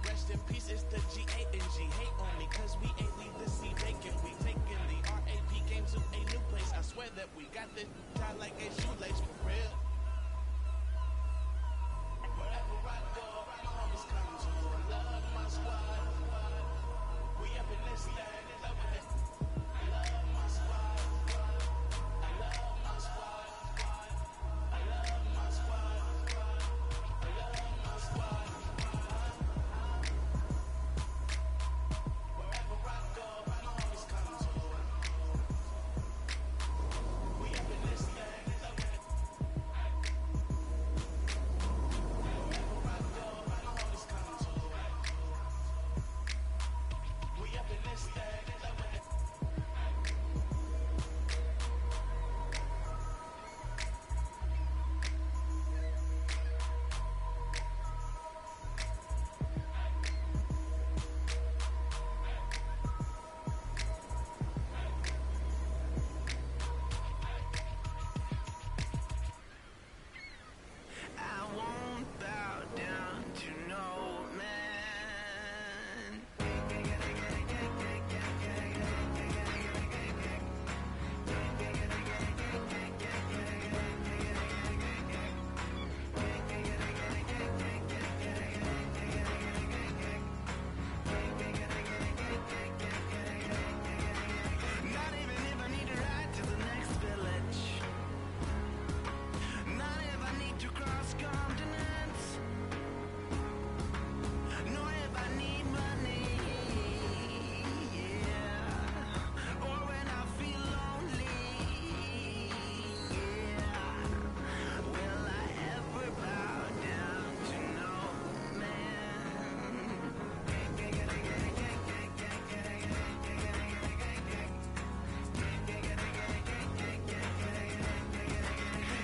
Rest in peace, it's the G-A-N-G. Hate on me cause we ain't leave the sea vacant. We taking the R.A.P. game to a new place. I swear that we got this tied like a shoelace for real. Wherever I go, my homies come to. I love my squad. We up in this thing, love it. I love my squad. I love my squad. I love my squad. I love my squad. Wherever I go, my homies come to. We up in this thing, love it. Wherever I go, my homies come to. We up in this thing, love it. I won't bow down to no man. Not even if I need to ride to the next village. Not if I need to cross continents. Nor if I need money. Yeah. Or when I feel lonely. Yeah. Will I ever bow down to no man?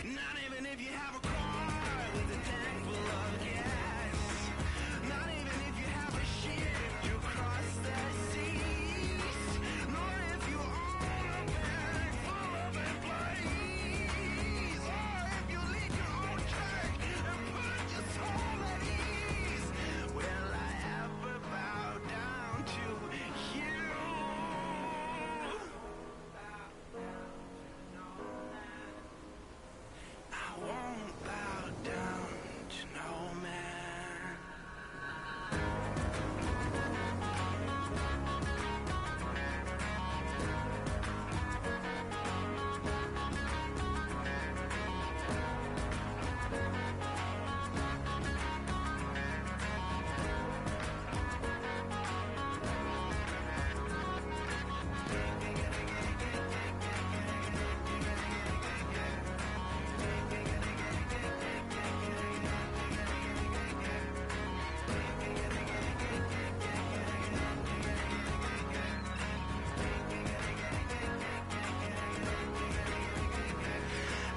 Not even if you have a car with a tank full of gas. Not even if you have a ship to cross the seas. Nor if you own a bank full of employees. Or if you lead your own track and put your soul at ease. Will I ever bow down to you? I won't bow down to no man.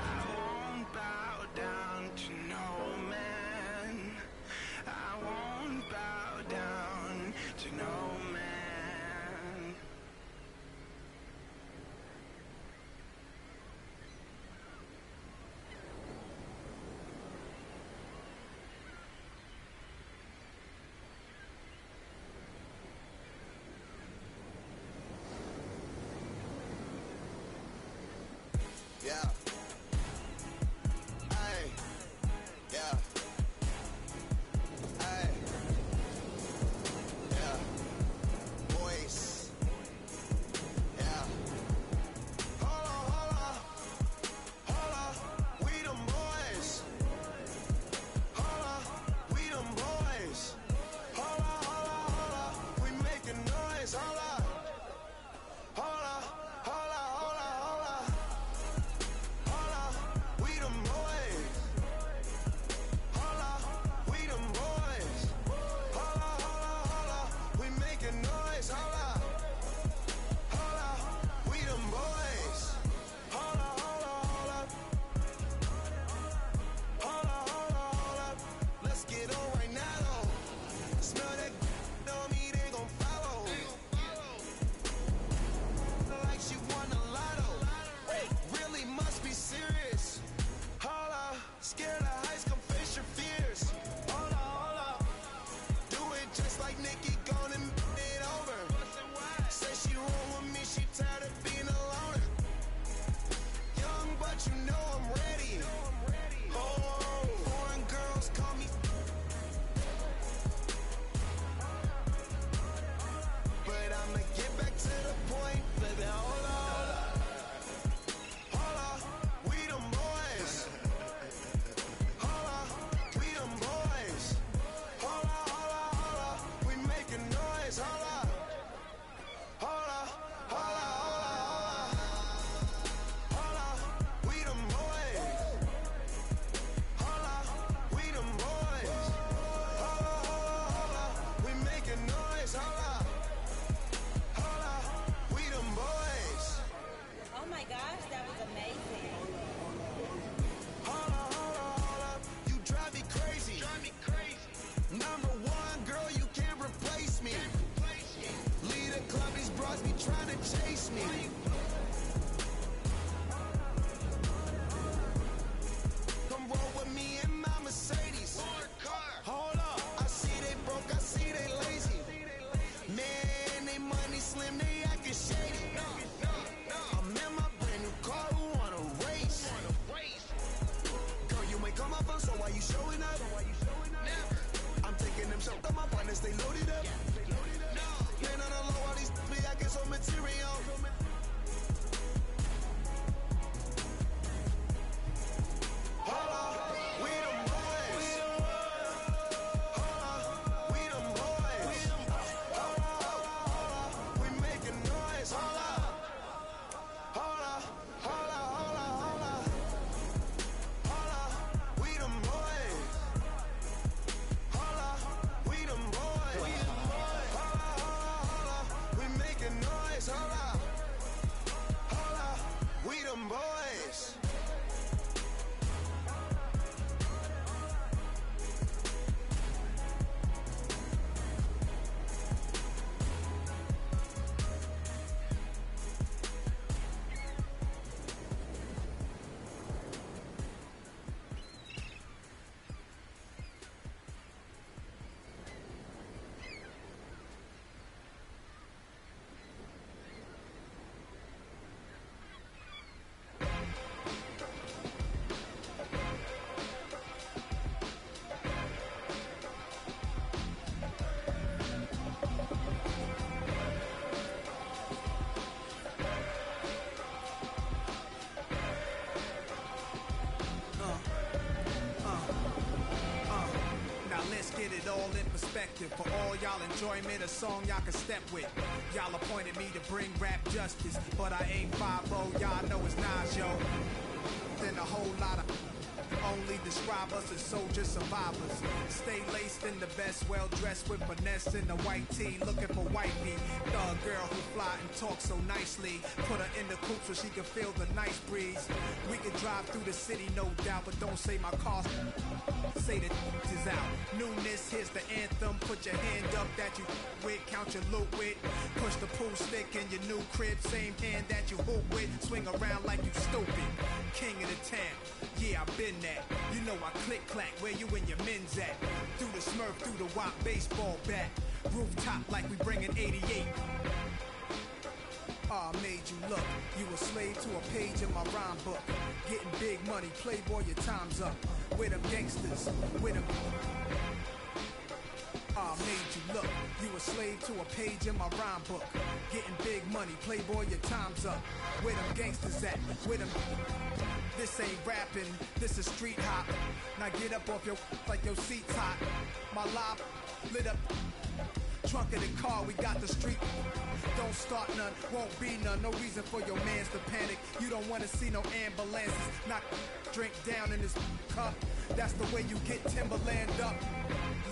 I won't bow down to no man. I won't bow down to no man. Yeah. Hey. Yeah. Hey. Get it all in perspective. For all y'all enjoyment, a song y'all can step with. Y'all appointed me to bring rap justice, but I ain't 5-0, y'all know it's Nas, yo. Then a whole lot of only describe us as soldier survivors. Stay laced in the best, well dressed with finesse in the white tee, looking for wifey. Thug girl who fly and talk so nicely. Put her in the coupe so she can feel the nice breeze. We can drive through the city, no doubt, but don't say my car. Say the is out. Newness, here's the anthem. Put your hand up that you with, count your loot with. Push the pool stick in your new crib, same hand that you hoop with. Swing around like you stupid. King of the town, yeah, I've been that. You know I click clack, where you and your men's at. Through the Smurf, through the WAP baseball bat. Rooftop like we bringing 88. I made you look. You a slave to a page in my rhyme book. Getting big money, playboy, your time's up. With them gangsters, with them. I made you look. You a slave to a page in my rhyme book. Getting big money, playboy, your time's up. Where them gangsters at? Where them. This ain't rapping, this is street hop. Now get up off your like your seat's hot. My life lit up. Trunk of the car, we got the street. Don't start none, won't be none. No reason for your mans to panic. You don't wanna see no ambulances. Knock drink down in this cup. That's the way you get Timberland up.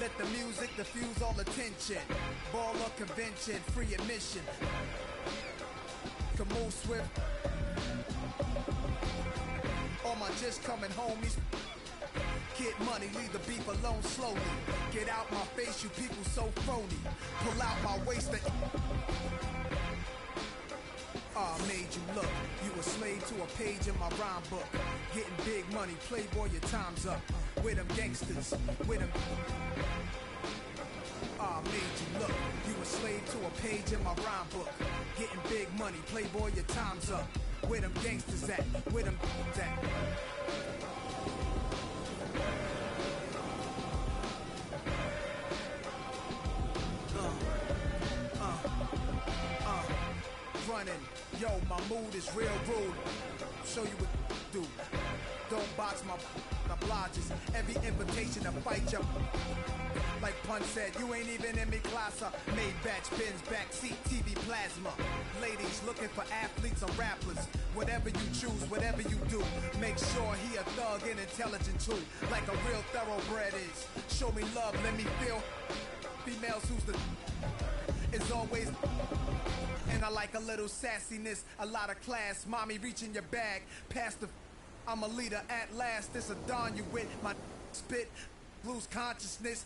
Let the music diffuse all attention. Baller convention, free admission. Can move swift. All my just coming homies. Get money, leave the beef alone slowly. Get out my face, you people so phony. Pull out my waist to I made you look. You a slave to a page in my rhyme book. Getting big money, playboy, your time's up. With them gangsters, with them. I made you look. You a slave to a page in my rhyme book. Getting big money, playboy, your time's up. Where them gangsters at? Where them at? Running, yo, my mood is real rude. Show you what to do. Don't box my obliges. Every invitation to fight you. Like Pun said, you ain't even in me class. Made batch bins, backseat, TV plasma. Ladies looking for athletes or rappers. Whatever you choose, whatever you do, make sure he a thug and intelligent too. Like a real thoroughbred is. Show me love, let me feel. Females who's the is always. And I like a little sassiness, a lot of class. Mommy reaching your bag, past the. I'm a leader at last. This a dawn you with. My spit, lose consciousness.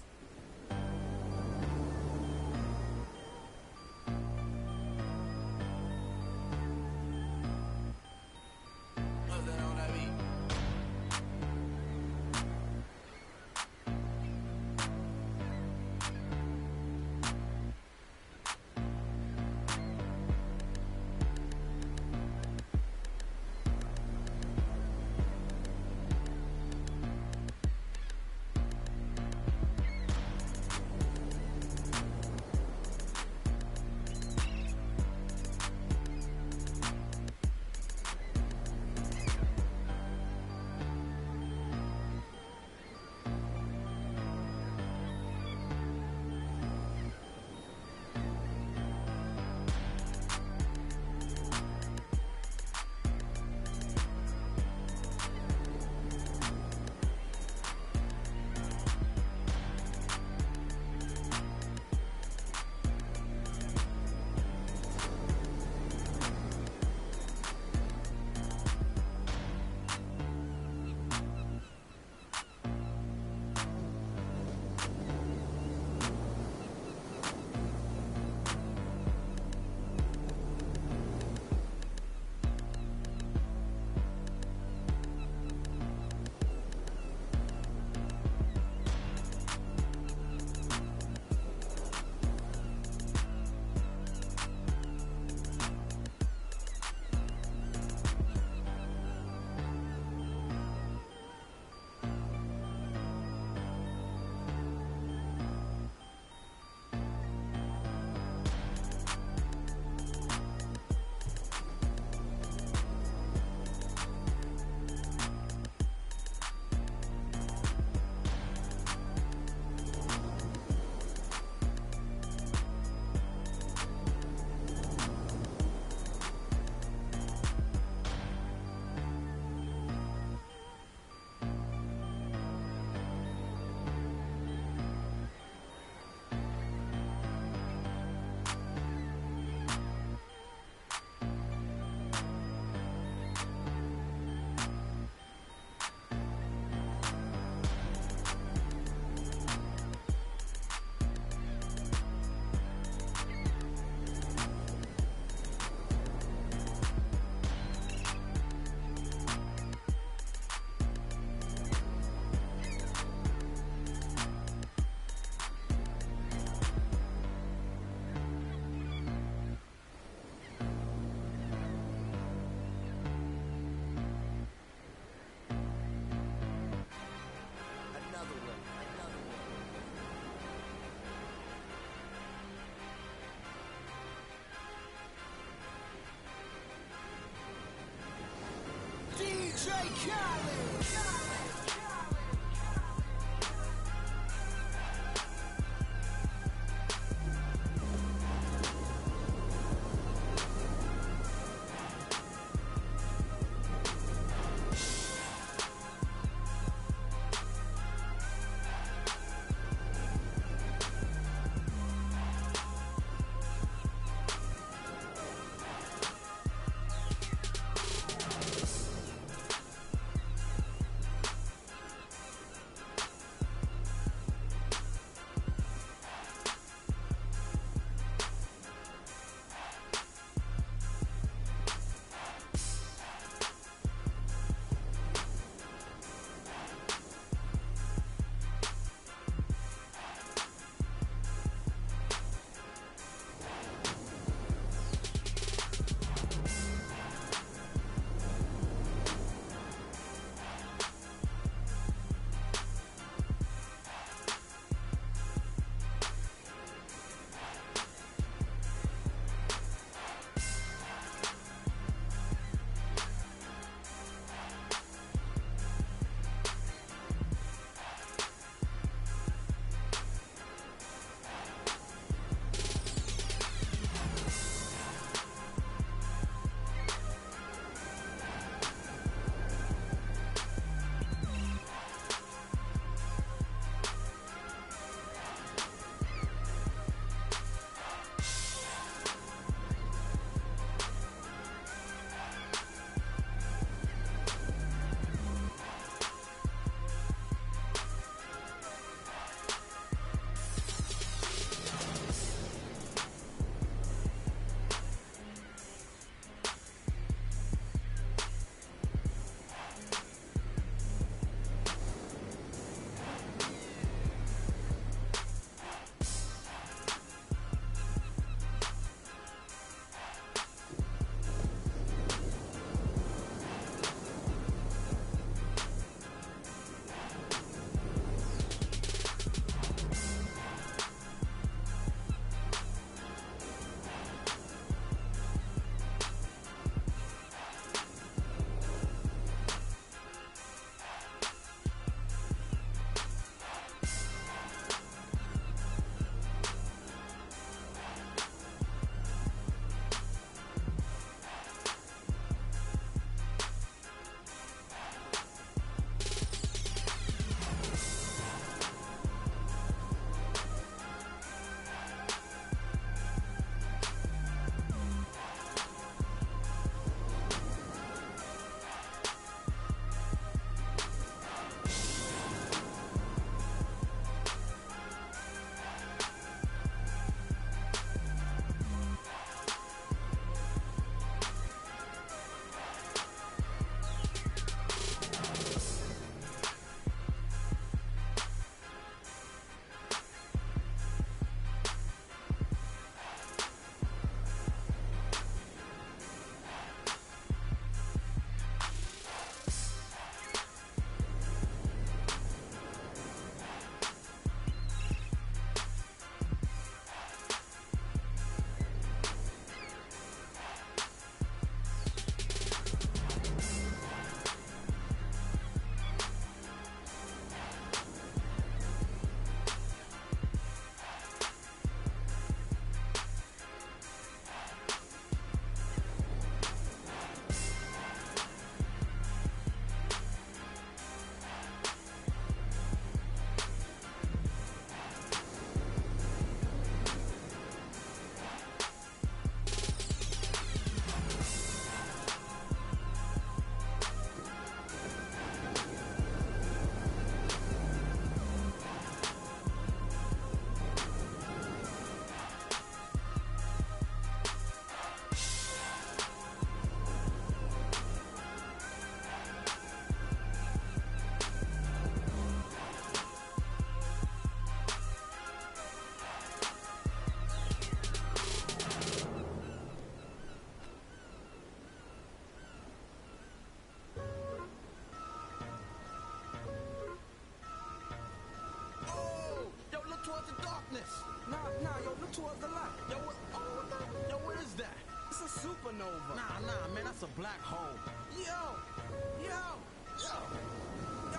sharpness. Nah, yo, look towards the light. Yo, what is that? It's a supernova. Nah, man, that's a black hole. Yo,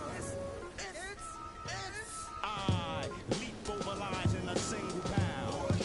it's. I leap over lines in a single bound.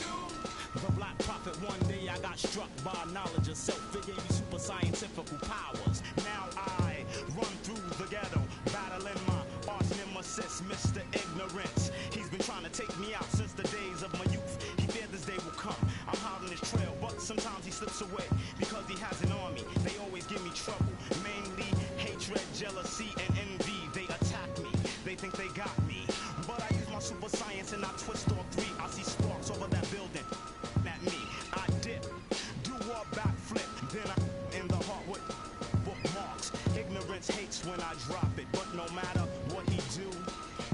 The Black Prophet, one day I got struck by knowledge of self. It gave me super scientific powers. Now I run through the ghetto, battling my arch nemesis, Mr. Ignorance. He's been trying to take me out since the days of my youth. He feared this day will come. I'm hot on his trail, but sometimes he slips away because he has an army. They always give me trouble, mainly hatred, jealousy, and envy. They attack me. They think they got me. But I use my super science and I twist all three. I see sparks over that building. At me, I dip, do a backflip. Then I'm in the heart with bookmarks. Ignorance hates when I drop it, but no matter what he do,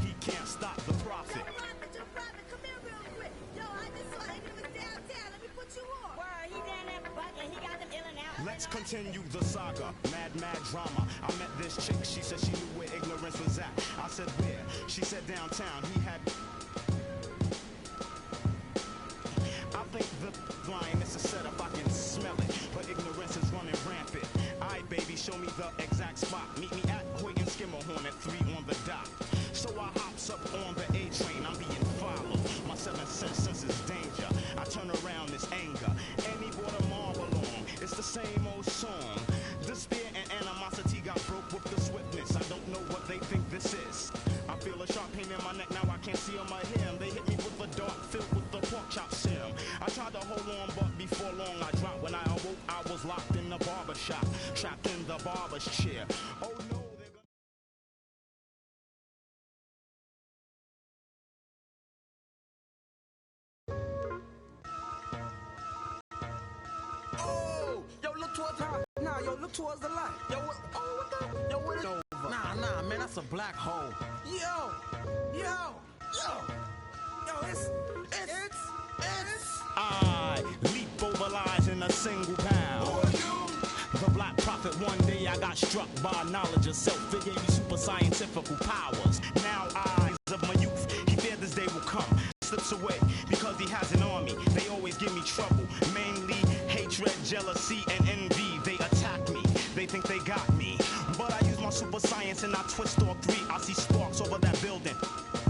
he can't stop the prophet. Come here real quick. Yo, I just saw Ignorance downtown. Let me put you on. Word, he down there buckling. He got them ill and out. Let's continue the saga, mad drama. I met this chick, she said she knew where Ignorance was at. I said where? She said downtown. He had. I think the line is a setup, I can smell it, but Ignorance is running rampant. Aight, baby, show me the exact spot. Meet me at Hoyt and Skimmerhorn at 3 on the dot. So I hops up on the A train, I'm being followed. My 7th sense is danger. I turn around, this anger, and he brought a marble along. It's the same old song. Despair and animosity got broke with the swiftness. I don't know what they think this is. I feel a sharp pain in my neck, now I can't see on my hair. They hit me with a dart filled with the pork chop serum. I tried to hold on, but before long I dropped. When I awoke, I was locked in the barber shop, trapped in the barber's chair. Oh no, they're gonna... Oh, yo, look towards the Nah, yo, look towards the light. Yo, what is over? Nah, man, that's a black hole. Yo, it's. I leap over lies in a single bound. The Black Prophet, one day I got struck by knowledge of self. It gave me super scientific powers. Now I, of my youth, he feared this day will come. Slips away because he has an army. They always give me trouble, mainly hatred, jealousy, and envy. They attack me. They think they got me. But I use my super science and I twist all three. I see sparks over that building.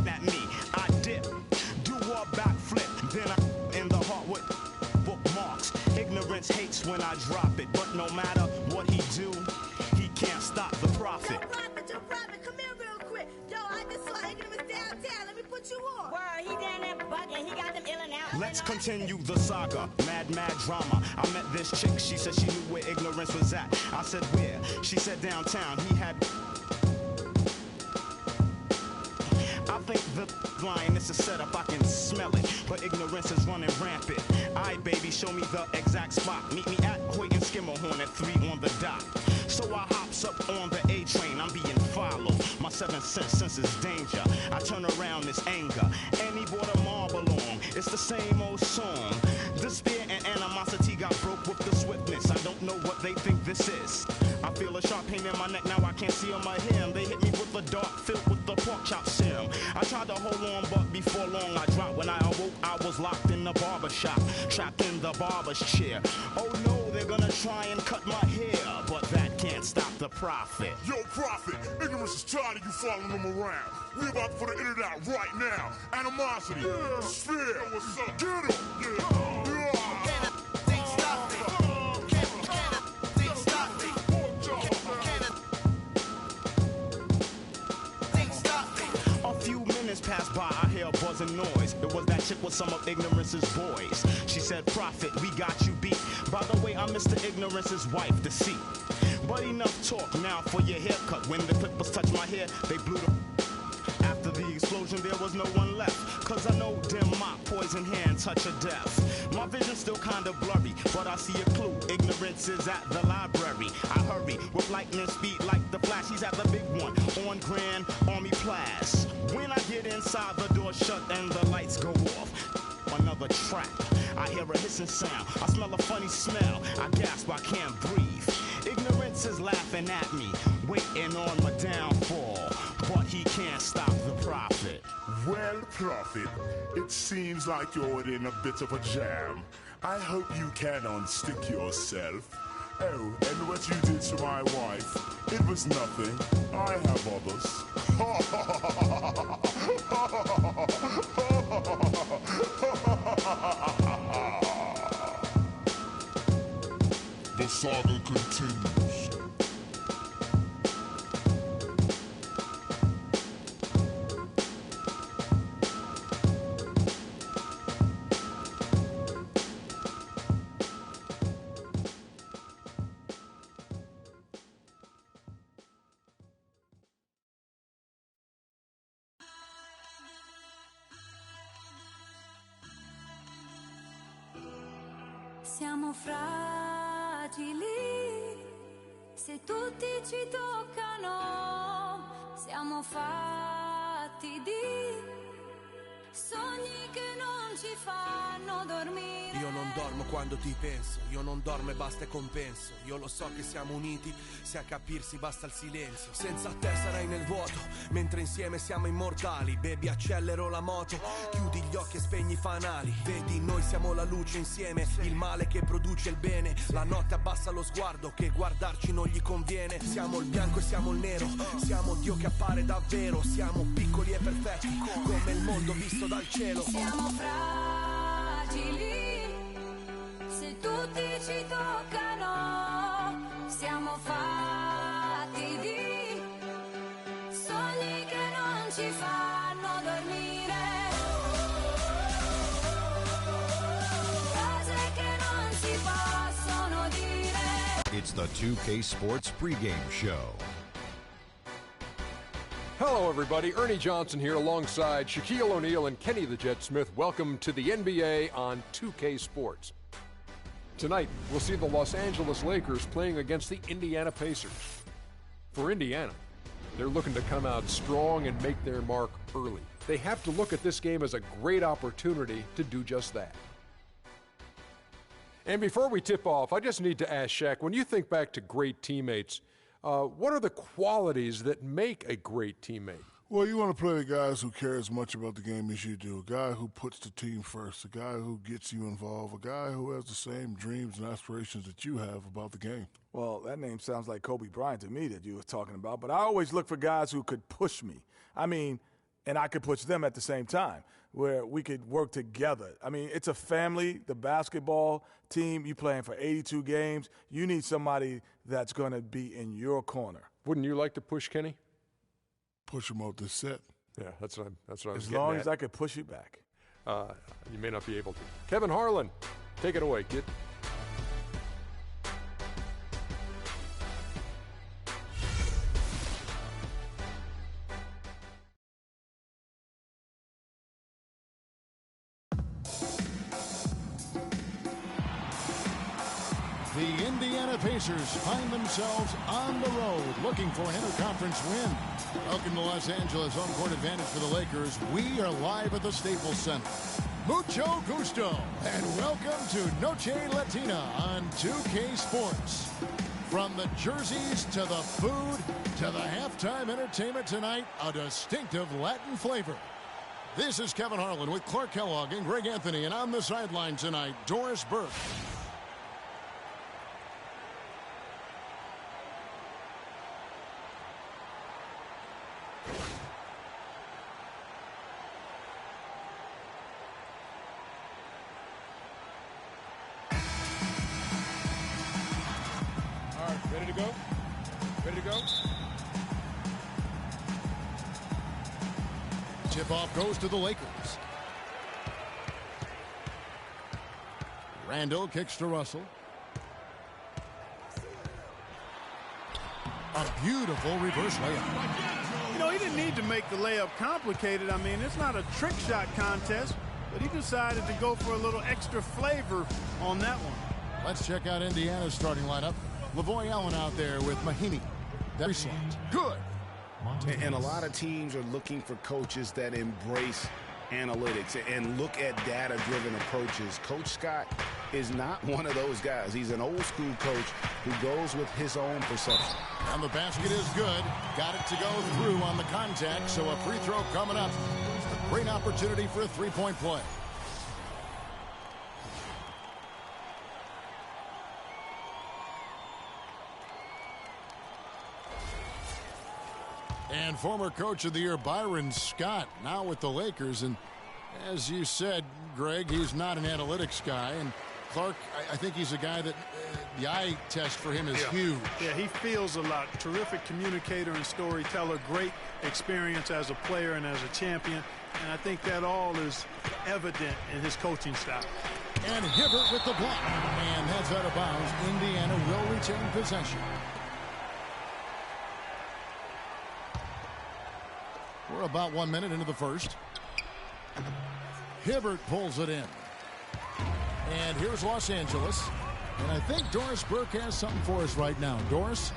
At me, I dip, do a backflip. Then I'm in the heart with bookmarks. Ignorance hates when I drop it, but no matter what he do, he can't stop the prophet. Yo, prophet, come here real quick. Yo, I just saw Ignorance downtown. Let me put you on. Word, he down there bugging. He got them ill and out. Let's continue the saga, mad drama. I met this chick, she said she knew where Ignorance was at. I said where? She said downtown. He had... I think the line is a setup, I can smell it, but Ignorance is running rampant. Aight, baby, show me the exact spot. Meet me at Hoyt and Skimmerhorn at 3 on the dot. So I hops up on the A train, I'm being followed. My 7th sense is danger. I turn around, this anger, and he brought a marble along. It's the same old song. Despair and animosity got broke with the swiftness. I don't know what they think this is. I feel a sharp pain in my neck, now I can't see on my hair. They hit me with a dart filled with the pork chop serum. I tried to hold on, but before long I dropped. When I awoke, I was locked in the barber shop, trapped in the barber's chair. Oh no, they're gonna try and cut my hair, but that can't stop the prophet. Yo, prophet, Ignorance is tired of you following him around. We about to put an in and out right now. Animosity, despair, what's up? Get him, yeah. Passed by, I hear a buzzing noise. It was that chick with some of Ignorance's boys. She said, prophet, we got you beat. By the way, I'm Mr. Ignorance's wife, to see. But enough talk now for your haircut. When the clippers touched my hair, they blew the... After the explosion, there was no one left. Cause I know dim mop, poison hand, touch of death. My vision's still kinda blurry, but I see a clue. Ignorance is at the library. I hurry with lightning speed like the Flash. He's at the big one on Grand Army Place. When I get inside, the door shut and the lights go off. Another trap. I hear a hissing sound. I smell a funny smell. I gasp, I can't breathe. Ignorance is laughing at me, waiting on my downfall. But he can't stop the prophet. Well, Prophet, it seems like you're in a bit of a jam. I hope you can unstick yourself. Oh, and what you did to my wife, it was nothing. I have others. The saga continues. Siamo fragili, se tutti ci toccano, siamo fatti di sogni che non ci fanno dormire. Io non dormo quando ti penso, io non dormo e basta e compenso. Io lo so che siamo uniti, se a capirsi basta il silenzio. Senza te sarai nel vuoto, mentre insieme siamo immortali. Baby, accelero la moto, chiudi gli occhi e spegni i fanali. Vedi, noi siamo la luce insieme, il male che produce il bene. La notte abbassa lo sguardo, che guardarci non gli conviene. Siamo il bianco e siamo il nero, siamo Dio che appare davvero. Siamo piccoli e perfetti, come il mondo visto dal cielo. Siamo fragili, se tutti ci toccano, siamo fatti di sogni che non ci fanno dormire, cose che non si possono dire. It's the 2K Sports pregame show. Hello, everybody. Ernie Johnson here alongside Shaquille O'Neal and Kenny the Jet Smith. Welcome to the NBA on 2K Sports. Tonight, we'll see the Los Angeles Lakers playing against the Indiana Pacers. For Indiana, they're looking to come out strong and make their mark early. They have to look at this game as a great opportunity to do just that. And before we tip off, I just need to ask Shaq, when you think back to great teammates, what are the qualities that make a great teammate? Well, you want to play with guys who care as much about the game as you do, a guy who puts the team first, a guy who gets you involved, a guy who has the same dreams and aspirations that you have about the game. Well, that name sounds like Kobe Bryant to me that you were talking about, but I always look for guys who could push me. I mean, and I could push them at the same time, where we could work together. I mean, it's a family, the basketball team, you playing for 82 games. You need somebody that's going to be in your corner. Wouldn't you like to push Kenny? Push him off the set. Yeah, that's what I was getting As long at. as I could push you back. You may not be able to. Kevin Harlan, take it away, kid. The Indiana Pacers find themselves on the road looking for an interconference win. Welcome to Los Angeles, home court advantage for the Lakers. We are live at the Staples Center. Mucho gusto, and welcome to Noche Latina on 2K Sports. From the jerseys to the food to the halftime entertainment tonight, a distinctive Latin flavor. This is Kevin Harlan with Clark Kellogg and Greg Anthony, and on the sideline tonight, Doris Burke. Ready to go? Ready to go? Tip-off goes to the Lakers. Randall kicks to Russell. A beautiful reverse layup. You know, he didn't need to make the layup complicated. I mean, it's not a trick shot contest, but he decided to go for a little extra flavor on that one. Let's check out Indiana's starting lineup. Lavoy Allen out there with Mahinmi. Good. And a lot of teams are looking for coaches that embrace analytics and look at data-driven approaches. Coach Scott is not one of those guys. He's an old-school coach who goes with his own perception. And the basket is good. Got it to go through on the contact, so a free throw coming up. Great opportunity for a three-point play. And former Coach of the Year Byron Scott now with the Lakers. And as you said, Greg, he's not an analytics guy. And Clark, I think he's a guy that the eye test for him is huge. Yeah, he feels a lot. Terrific communicator and storyteller. Great experience as a player and as a champion. And I think that all is evident in his coaching style. And Hibbert with the block. And that's out of bounds. Indiana will retain possession. We're about 1 minute into the first. Hibbert pulls it in. And here's Los Angeles. And I think Doris Burke has something for us right now. Doris?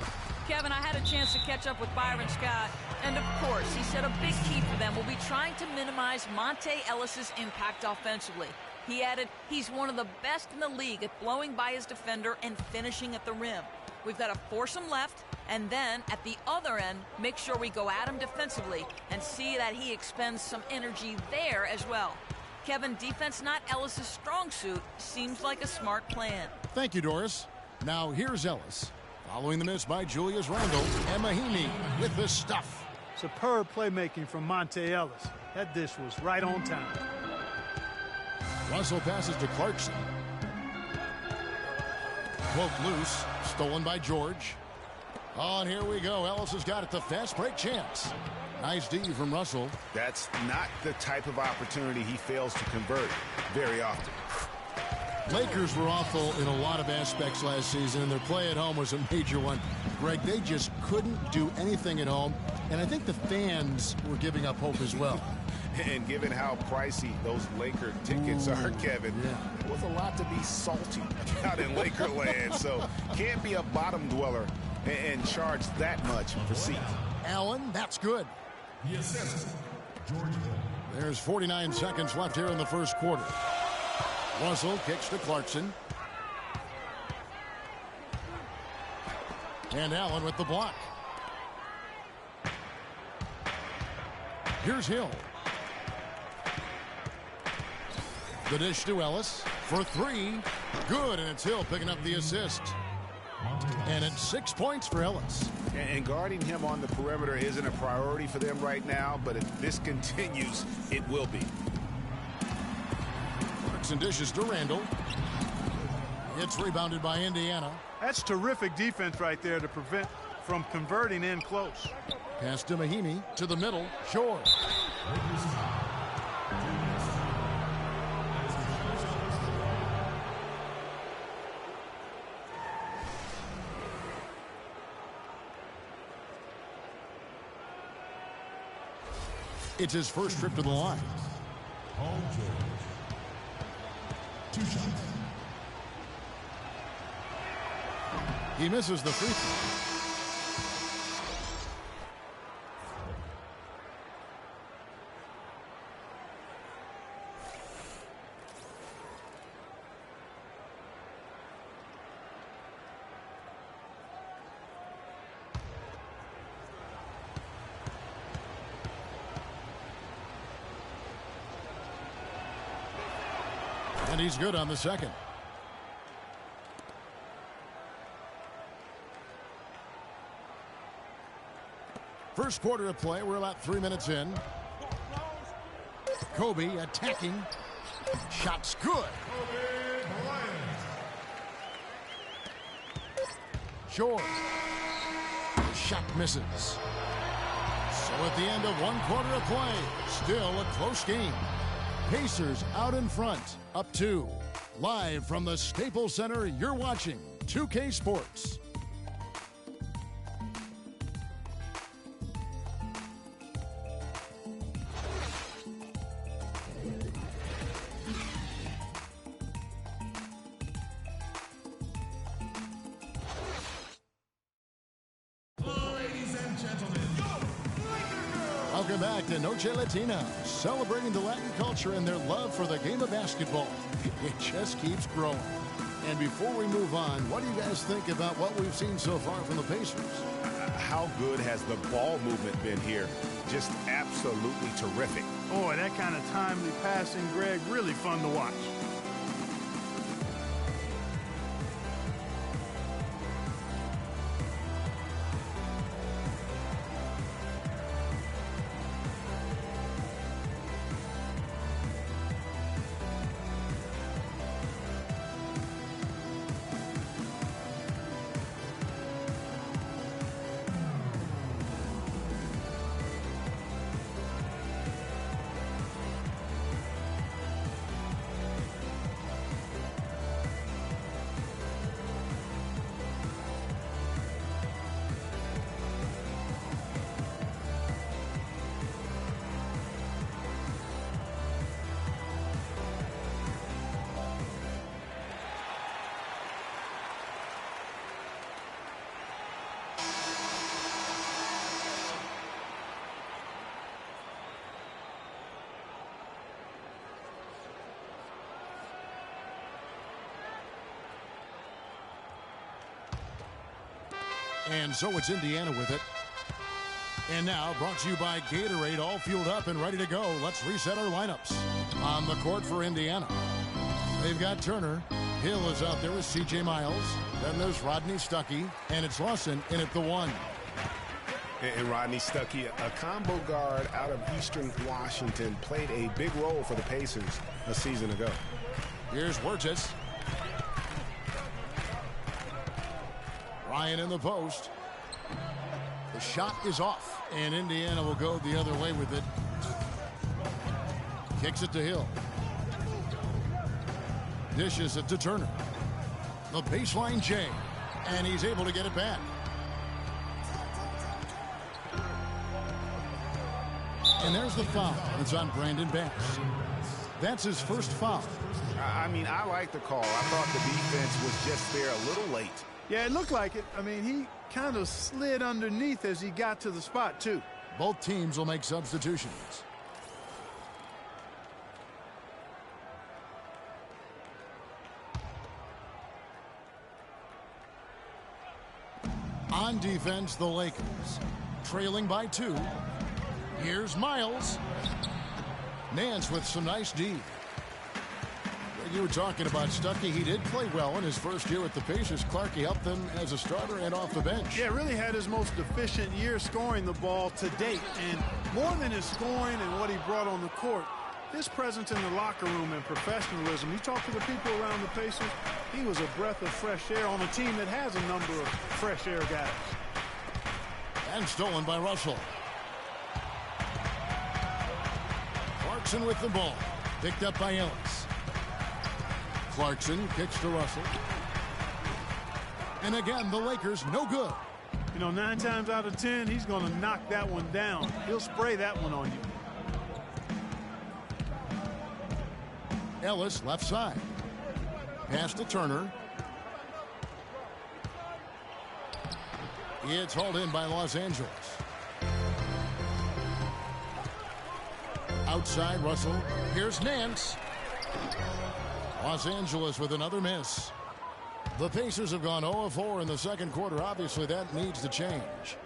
Kevin, I had a chance to catch up with Byron Scott. And of course, he said a big key for them will be trying to minimize Monte Ellis's impact offensively. He added, he's one of the best in the league at blowing by his defender and finishing at the rim. We've got to force him left, and then at the other end, make sure we go at him defensively and see that he expends some energy there as well. Kevin, defense not Ellis's strong suit seems like a smart plan. Thank you, Doris. Now here's Ellis. Following the miss by Julius Randle, and Mahinmi with the stuff. Superb playmaking from Monte Ellis. That dish was right on time. Russell passes to Clarkson. Poked loose, stolen by George. Oh, and here we go. Ellis has got it. The fast break chance. Nice D from Russell. That's not the type of opportunity he fails to convert very often. Lakers were awful in a lot of aspects last season, and their play at home was a major one. Greg, they just couldn't do anything at home, and I think the fans were giving up hope as well. And given how pricey those Laker tickets are, Kevin, it was a lot to be salty out in Laker land. So can't be a bottom dweller and charge that much for seats. Allen, that's good. There's 49 seconds left here in the first quarter. Russell kicks to Clarkson. And Allen with the block. Here's Hill. The dish to Ellis for three. Good, and it's Hill picking up the assist. And it's 6 points for Ellis. And guarding him on the perimeter isn't a priority for them right now, but if this continues, it will be. Clarkson dishes to Randle. It's rebounded by Indiana. That's terrific defense right there to prevent from converting in close. Pass to Mahinmi to the middle. Short. It's his first trip to the line. Paul George. 2 shots. He misses the free throw. And he's good on the second. First quarter of play. We're about 3 minutes in. Kobe attacking. Shot's good. Short. Shot misses. So at the end of 1 quarter of play, still a close game. Pacers out in front, up 2. Live from the Staples Center, you're watching 2K Sports. Ladies and gentlemen, Welcome back to Noche Latina, celebrating the Latin culture and their love for the game of basketball. It just keeps growing. And before we move on, what do you guys think about what we've seen so far from the Pacers? How good has the ball movement been here? just absolutely terrific. Boy, that kind of timely passing, Greg, really fun to watch. And so it's Indiana with it. And now brought to you by Gatorade, all fueled up and ready to go. Let's reset our lineups. On the court for Indiana, they've got Turner. Hill is out there with C.J. Miles. Then there's Rodney Stuckey, and it's Lawson in at the 1. And Rodney Stuckey, a combo guard out of Eastern Washington, played a big role for the Pacers a season ago. Here's Wirtz. Ryan in the post. The shot is off, and Indiana will go the other way with it. Kicks it to Hill. Dishes it to Turner. The baseline J, and he's able to get it back. And there's the foul. It's on Brandon Banks. That's his first foul. I mean, I like the call. I thought the defense was just there a little late. Yeah, it looked like it. I mean, he kind of slid underneath as he got to the spot, too. Both teams will make substitutions. On defense, the Lakers. Trailing by 2. Here's Miles. Nance with some nice D. You were talking about Stuckey. He did play well in his first year with the Pacers. Clarkey helped them as a starter and off the bench. Yeah, really had his most efficient year scoring the ball to date. And more than his scoring and what he brought on the court, his presence in the locker room and professionalism. You talk to the people around the Pacers, he was a breath of fresh air on a team that has a number of fresh air guys. And stolen by Russell. Clarkson with the ball. Picked up by Ellis. Clarkson kicks to Russell. And again, the Lakers no good. You know, 9 times out of 10, he's going to knock that one down. He'll spray that one on you. Ellis left side. Pass to Turner. It's hauled in by Los Angeles. Outside Russell. Here's Nance. Los Angeles with another miss. The Pacers have gone 0-4 in the second quarter. Obviously, that needs to change.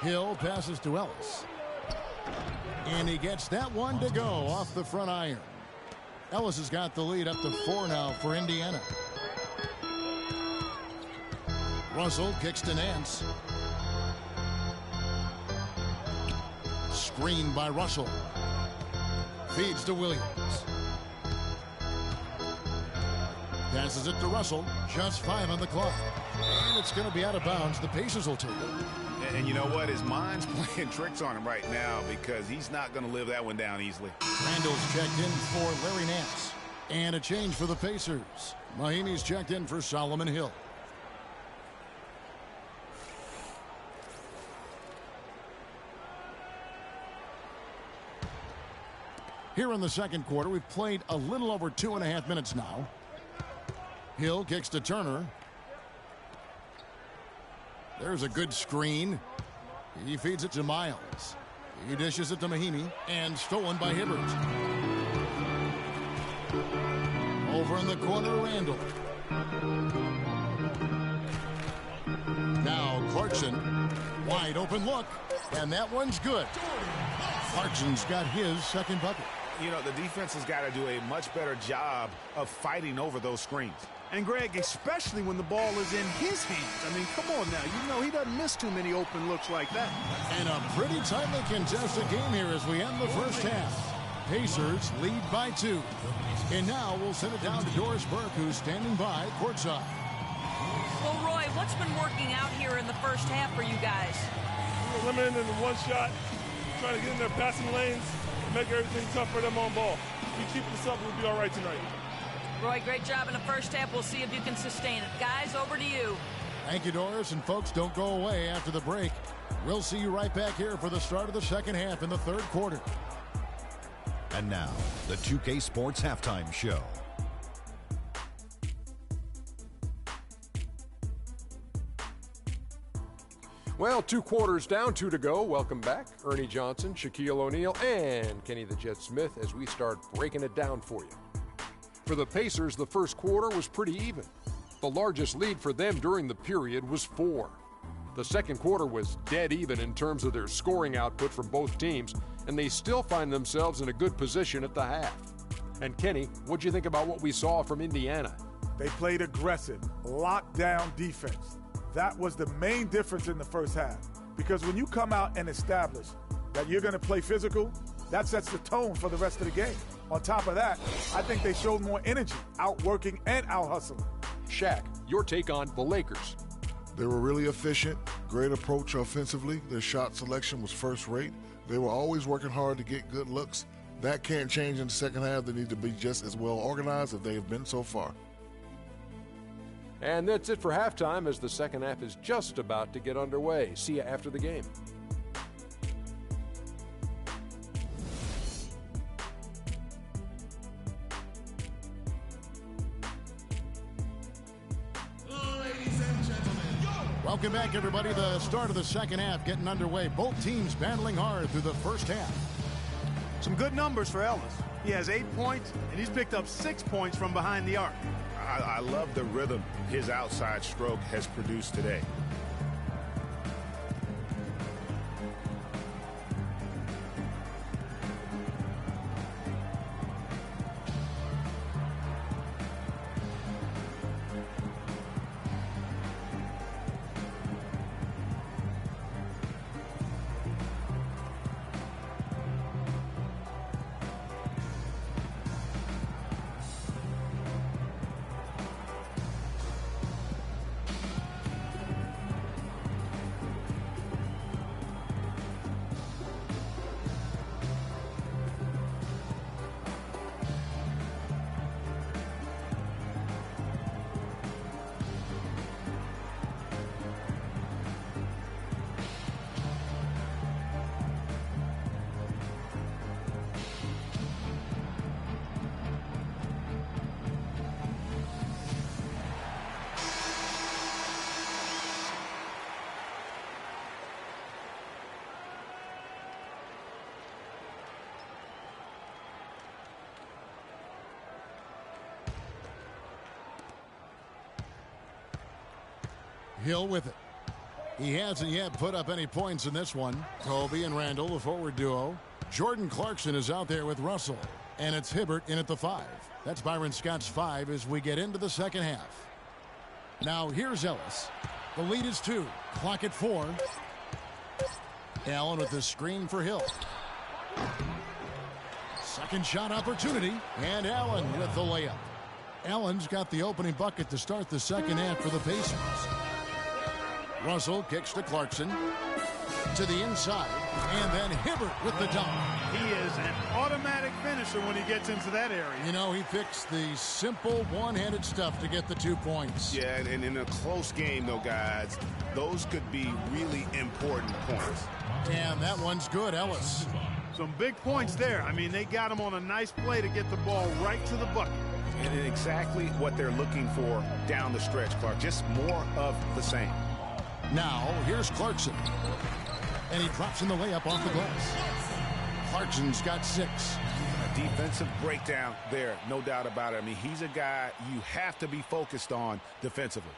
Hill passes to Ellis. And he gets that one to go off the front iron. Ellis has got the lead up to 4 now for Indiana. Russell kicks to Nance. Screened by Russell. Feeds to Williams. Passes it to Russell. Just 5 on the clock. And it's going to be out of bounds. The Pacers will take it. And you know what? His mind's playing tricks on him right now because he's not going to live that one down easily. Randall's checked in for Larry Nance. And a change for the Pacers. Mahinmi's checked in for Solomon Hill. Here in the second quarter, we've played a little over 2.5 minutes now. Hill kicks to Turner. There's a good screen. He feeds it to Miles. He dishes it to Mahinmi, and stolen by Hibbert. Over in the corner, Randall. Now Clarkson. Wide open look, and that one's good. Clarkson's got his second bucket. You know, the defense has got to do a much better job of fighting over those screens. And Greg, especially when the ball is in his hands. I mean, come on now. You know he doesn't miss too many open looks like that. And a pretty tightly contested game here as we end the first half. Pacers lead by 2. And now we'll send it down to Doris Burke, who's standing by courtside. Well, Roy, what's been working out here in the first half for you guys? We're limiting in the one shot, trying to get in their passing lanes, and make everything tough for them on ball. If we keep this up, we'll be all right tonight. Roy, great job in the first half. We'll see if you can sustain it. Guys, over to you. Thank you, Doris. And folks, don't go away after the break. We'll see you right back here for the start of the second half in the third quarter. And now, the 2K Sports Halftime Show. Well, 2 quarters down, 2 to go. Welcome back. Ernie Johnson, Shaquille O'Neal, and Kenny the Jet Smith as we start breaking it down for you. For the Pacers, the first quarter was pretty even. The largest lead for them during the period was 4. The second quarter was dead even in terms of their scoring output from both teams, and they still find themselves in a good position at the half. And Kenny, what'd you think about what we saw from Indiana? They played aggressive, lockdown defense. That was the main difference in the first half. Because when you come out and establish that you're going to play physical, that sets the tone for the rest of the game. On top of that, I think they showed more energy, outworking and out-hustling. Shaq, your take on the Lakers. They were really efficient, great approach offensively. Their shot selection was first rate. They were always working hard to get good looks. That can't change in the second half. They need to be just as well organized as they have been so far. And that's it for halftime as the second half is just about to get underway. See you after the game. Welcome back, everybody. The start of the second half getting underway. Both teams battling hard through the first half. Some good numbers for Ellis. He has 8 points, and he's picked up 6 points from behind the arc. I love the rhythm his outside stroke has produced today. Hill with it. He hasn't yet put up any points in this one. Kobe and Randall, the forward duo. Jordan Clarkson is out there with Russell. And it's Hibbert in at the 5. That's Byron Scott's 5 as we get into the second half. Now here's Ellis. The lead is 2. Clock at 4. Allen with the screen for Hill. Second shot opportunity. And Allen with the layup. Allen's got the opening bucket to start the second half for the Pacers. Russell kicks to Clarkson. To the inside. And then Hibbert with the dunk. He is an automatic finisher when he gets into that area. You know, he fixed the simple one-handed stuff to get the 2 points. Yeah, and in a close game, though, guys, those could be really important points. And that one's good, Ellis. Some big points there. I mean, they got him on a nice play to get the ball right to the bucket. And exactly what they're looking for down the stretch, Clark. Just more of the same. Now, here's Clarkson. And he drops in the layup off the glass. Clarkson's got 6. A defensive breakdown there, no doubt about it. I mean, he's a guy you have to be focused on defensively.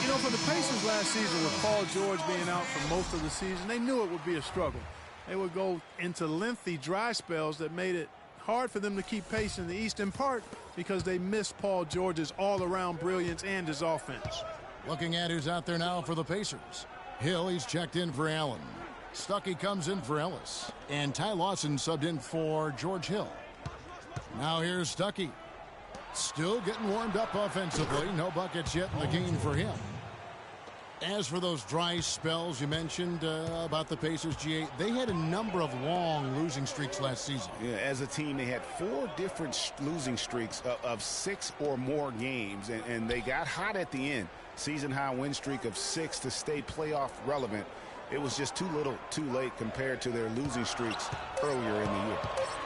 You know, for the Pacers last season with Paul George being out for most of the season, they knew it would be a struggle. They would go into lengthy dry spells that made it hard for them to keep pace in the East, in part because they missed Paul George's all-around brilliance and his offense. Looking at who's out there now for the Pacers. Hill, he's checked in for Allen. Stuckey comes in for Ellis. And Ty Lawson subbed in for George Hill. Now here's Stuckey. Still getting warmed up offensively. No buckets yet in the game for him. As for those dry spells you mentioned about the Pacers, GA, they had a number of long losing streaks last season. Yeah, as a team, they had 4 different losing streaks of 6 or more games, and they got hot at the end. Season-high win streak of 6 to stay playoff relevant. It was just too little, too late compared to their losing streaks earlier in the year.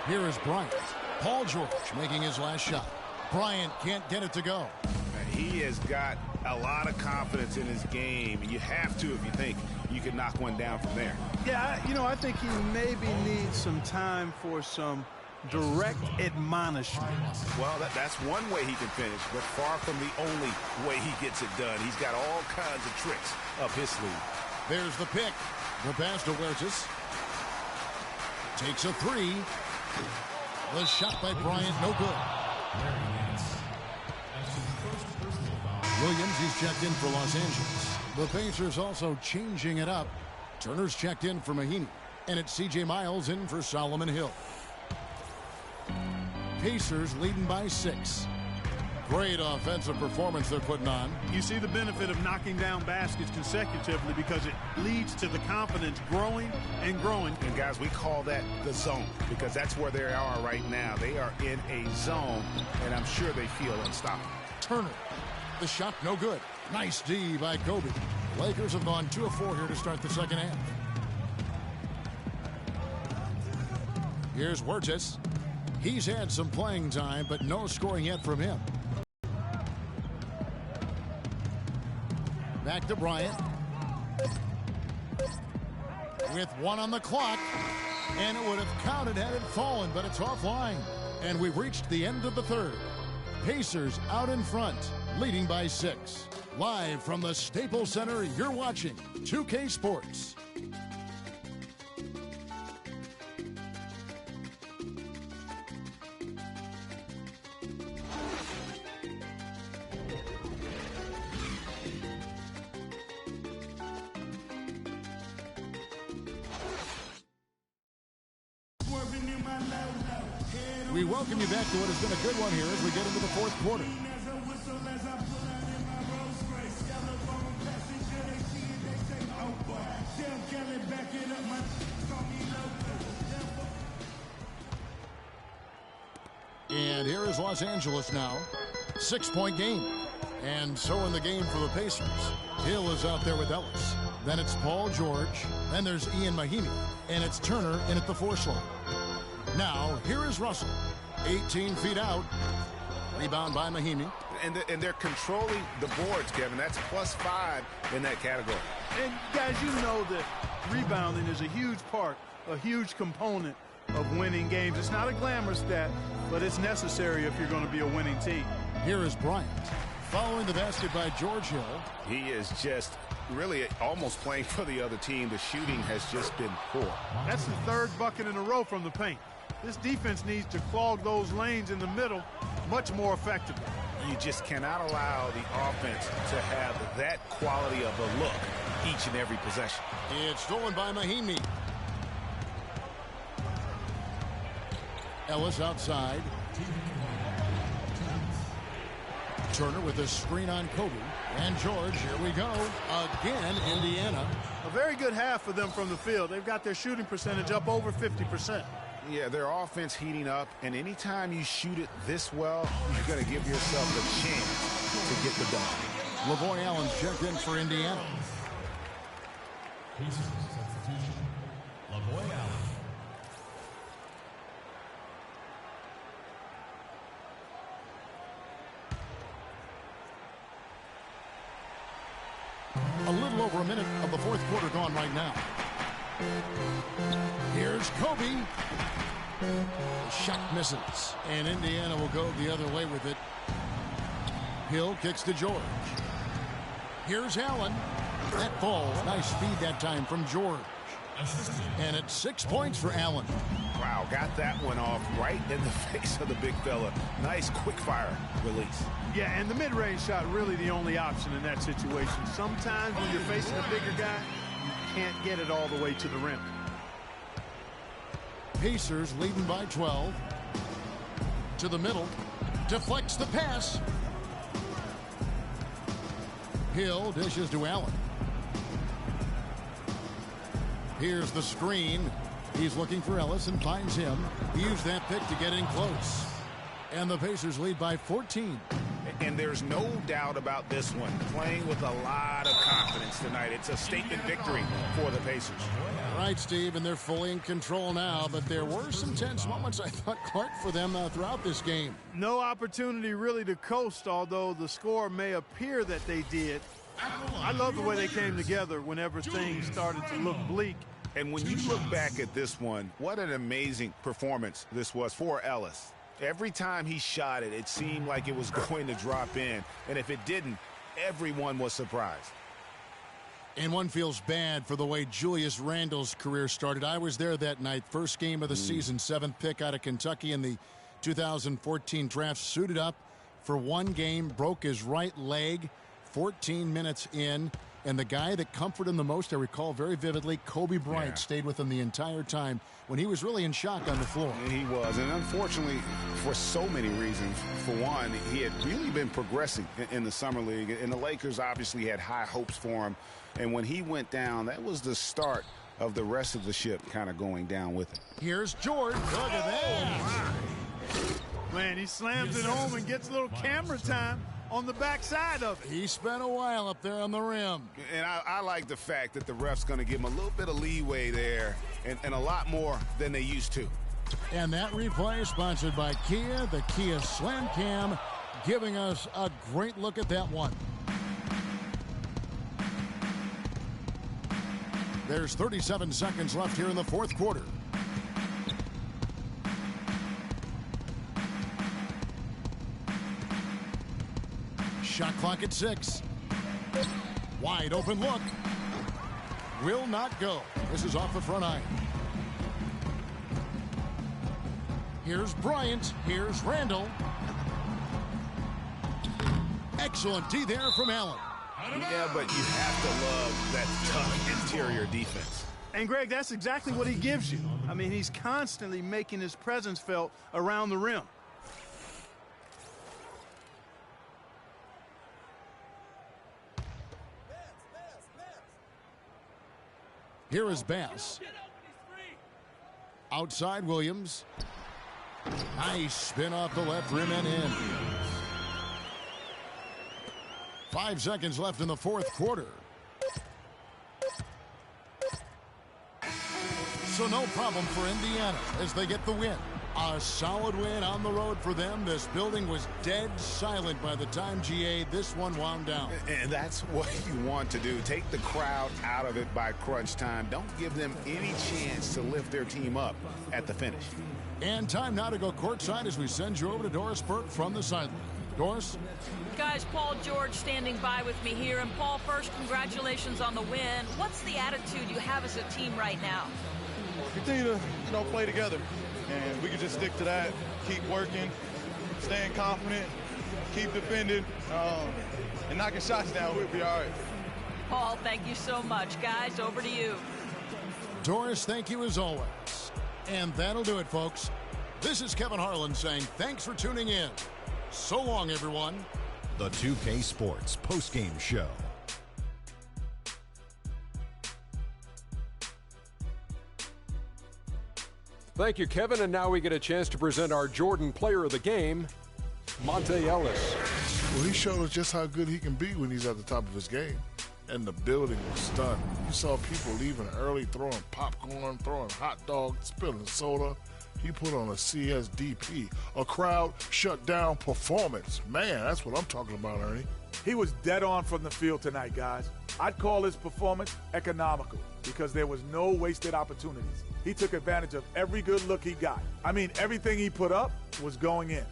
Here is Bryant. Paul George making his last shot. Bryant can't get it to go. He has got a lot of confidence in his game. You have to if you think you can knock one down from there. Yeah, you know, I think he maybe needs some time for some direct admonishment. Well, that's one way he can finish, but far from the only way he gets it done. He's got all kinds of tricks up his sleeve. There's the pick. The pass to Huertas. Takes a 3. The shot by Bryant, no good. Williams, he's checked in for Los Angeles. The Pacers also changing it up. Turner's checked in for Mahinmi. And it's C.J. Miles in for Solomon Hill. Pacers leading by 6. Great offensive performance they're putting on. You see the benefit of knocking down baskets consecutively because it leads to the confidence growing and growing. And guys, we call that the zone because that's where they are right now. They are in a zone, and I'm sure they feel unstoppable. Turner. The shot no good. Nice D by Kobe. Lakers have gone 2 of 4 here to start the second half. Here's Huertas. He's had some playing time, but no scoring yet from him. Back to Bryant. With 1 on the clock. And it would have counted had it fallen, but it's offline. And we've reached the end of the third. Pacers out in front, leading by 6. Live from the Staples Center, you're watching 2K Sports. We welcome you back to what has been a good one here as we get into the fourth quarter. And here is Los Angeles now. 6-point game. And so in the game for the Pacers. Hill is out there with Ellis. Then it's Paul George. Then there's Ian Mahinmi. And it's Turner in at the 4 slot. Now, here is Russell. 18 feet out. Rebound by Mahinmi. And they're controlling the boards, Kevin. That's +5 in that category. And, guys, you know that rebounding is a huge part, a huge component of winning games. It's not a glamorous stat, but it's necessary if you're going to be a winning team. Here is Bryant. Following the basket by George Hill. He is just really almost playing for the other team. The shooting has just been poor. That's the 3rd bucket in a row from the paint. This defense needs to clog those lanes in the middle much more effectively. You just cannot allow the offense to have that quality of a look each and every possession. It's stolen by Mahinmi. Ellis outside. Turner with a screen on Kobe. And George, here we go. Again, Indiana. A very good half for them from the field. They've got their shooting percentage up over 50%. Yeah, their offense heating up, and anytime you shoot it this well, you're going to give yourself a chance to get the dunk. Lavoy Allen's checked in for Indiana. Substitution. Lavoy Allen. A little over a minute of the fourth quarter gone right now. Here's Kobe. The shot misses. And Indiana will go the other way with it. Hill kicks to George. Here's Allen. That falls. Nice speed that time from George. And it's 6 points for Allen. Wow, got that one off right in the face of the big fella. Nice quick fire release. Yeah, and the mid-range shot really the only option in that situation. Sometimes when you're facing a bigger guy, you can't get it all the way to the rim. Pacers leading by 12. To the middle. Deflects the pass. Hill dishes to Allen. Here's the screen. He's looking for Ellis and finds him. He used that pick to get in close. And the Pacers lead by 14. And there's no doubt about this one. Playing with a lot of confidence tonight. It's a statement victory for the Pacers. Right, Steve, and they're fully in control now, but there were some tense moments, I thought, Clark, for them throughout this game. No opportunity really to coast, although the score may appear that they did. I love the way they came together whenever things started to look bleak. And when you look back at this one, what an amazing performance this was for Ellis. Every time he shot it, it seemed like it was going to drop in. And if it didn't, everyone was surprised. And one feels bad for the way Julius Randle's career started. I was there that night. First game of the season, 7th pick out of Kentucky in the 2014 draft. Suited up for one game, broke his right leg 14 minutes in. And the guy that comforted him the most, I recall very vividly, Kobe Bryant stayed with him the entire time when he was really in shock on the floor. And he was. And unfortunately, for so many reasons, for one, he had really been progressing in the Summer League. And the Lakers obviously had high hopes for him. And when he went down, that was the start of the rest of the ship kind of going down with him. Here's George. Look at that. Man, he slams it home and gets a little camera time on the backside of it. He spent a while up there on the rim. And I like the fact that the ref's going to give him a little bit of leeway there and a lot more than they used to. And that replay is sponsored by Kia, the Kia Slam Cam, giving us a great look at that one. There's 37 seconds left here in the fourth quarter. Shot clock at 6. Wide open look. Will not go. This is off the front iron. Here's Bryant. Here's Randle. Excellent D there from Allen. Yeah, but you have to love that tough interior defense. And, Greg, that's exactly what he gives you. I mean, he's constantly making his presence felt around the rim. Here is Bass. Outside Williams. Nice spin off the left rim and in. 5 seconds left in the fourth quarter. So no problem for Indiana as they get the win. A solid win on the road for them. This building was dead silent by the time, GA, this one wound down. And that's what you want to do. Take the crowd out of it by crunch time. Don't give them any chance to lift their team up at the finish. And time now to go courtside as we send you over to Doris Burke from the sideline. Doris? Guys, Paul George standing by with me here. And Paul, first, congratulations on the win. What's the attitude you have as a team right now? Continue to, play together. And we can just stick to that, keep working, staying confident, keep defending, and knocking shots down. We'll be all right. Paul, thank you so much. Guys, over to you. Doris, thank you as always. And that'll do it, folks. This is Kevin Harlan saying thanks for tuning in. So long, everyone. The 2K Sports postgame show. Thank you, Kevin. And now we get a chance to present our Jordan Player of the Game, Monte Ellis. Well, he showed us just how good he can be when he's at the top of his game. And the building was stunned. You saw people leaving early, throwing popcorn, throwing hot dogs, spilling soda. He put on a CSDP, a crowd shut down performance. Man, that's what I'm talking about, Ernie. He was dead on from the field tonight, guys. I'd call his performance economical because there was no wasted opportunities. He took advantage of every good look he got. I mean, everything he put up was going in.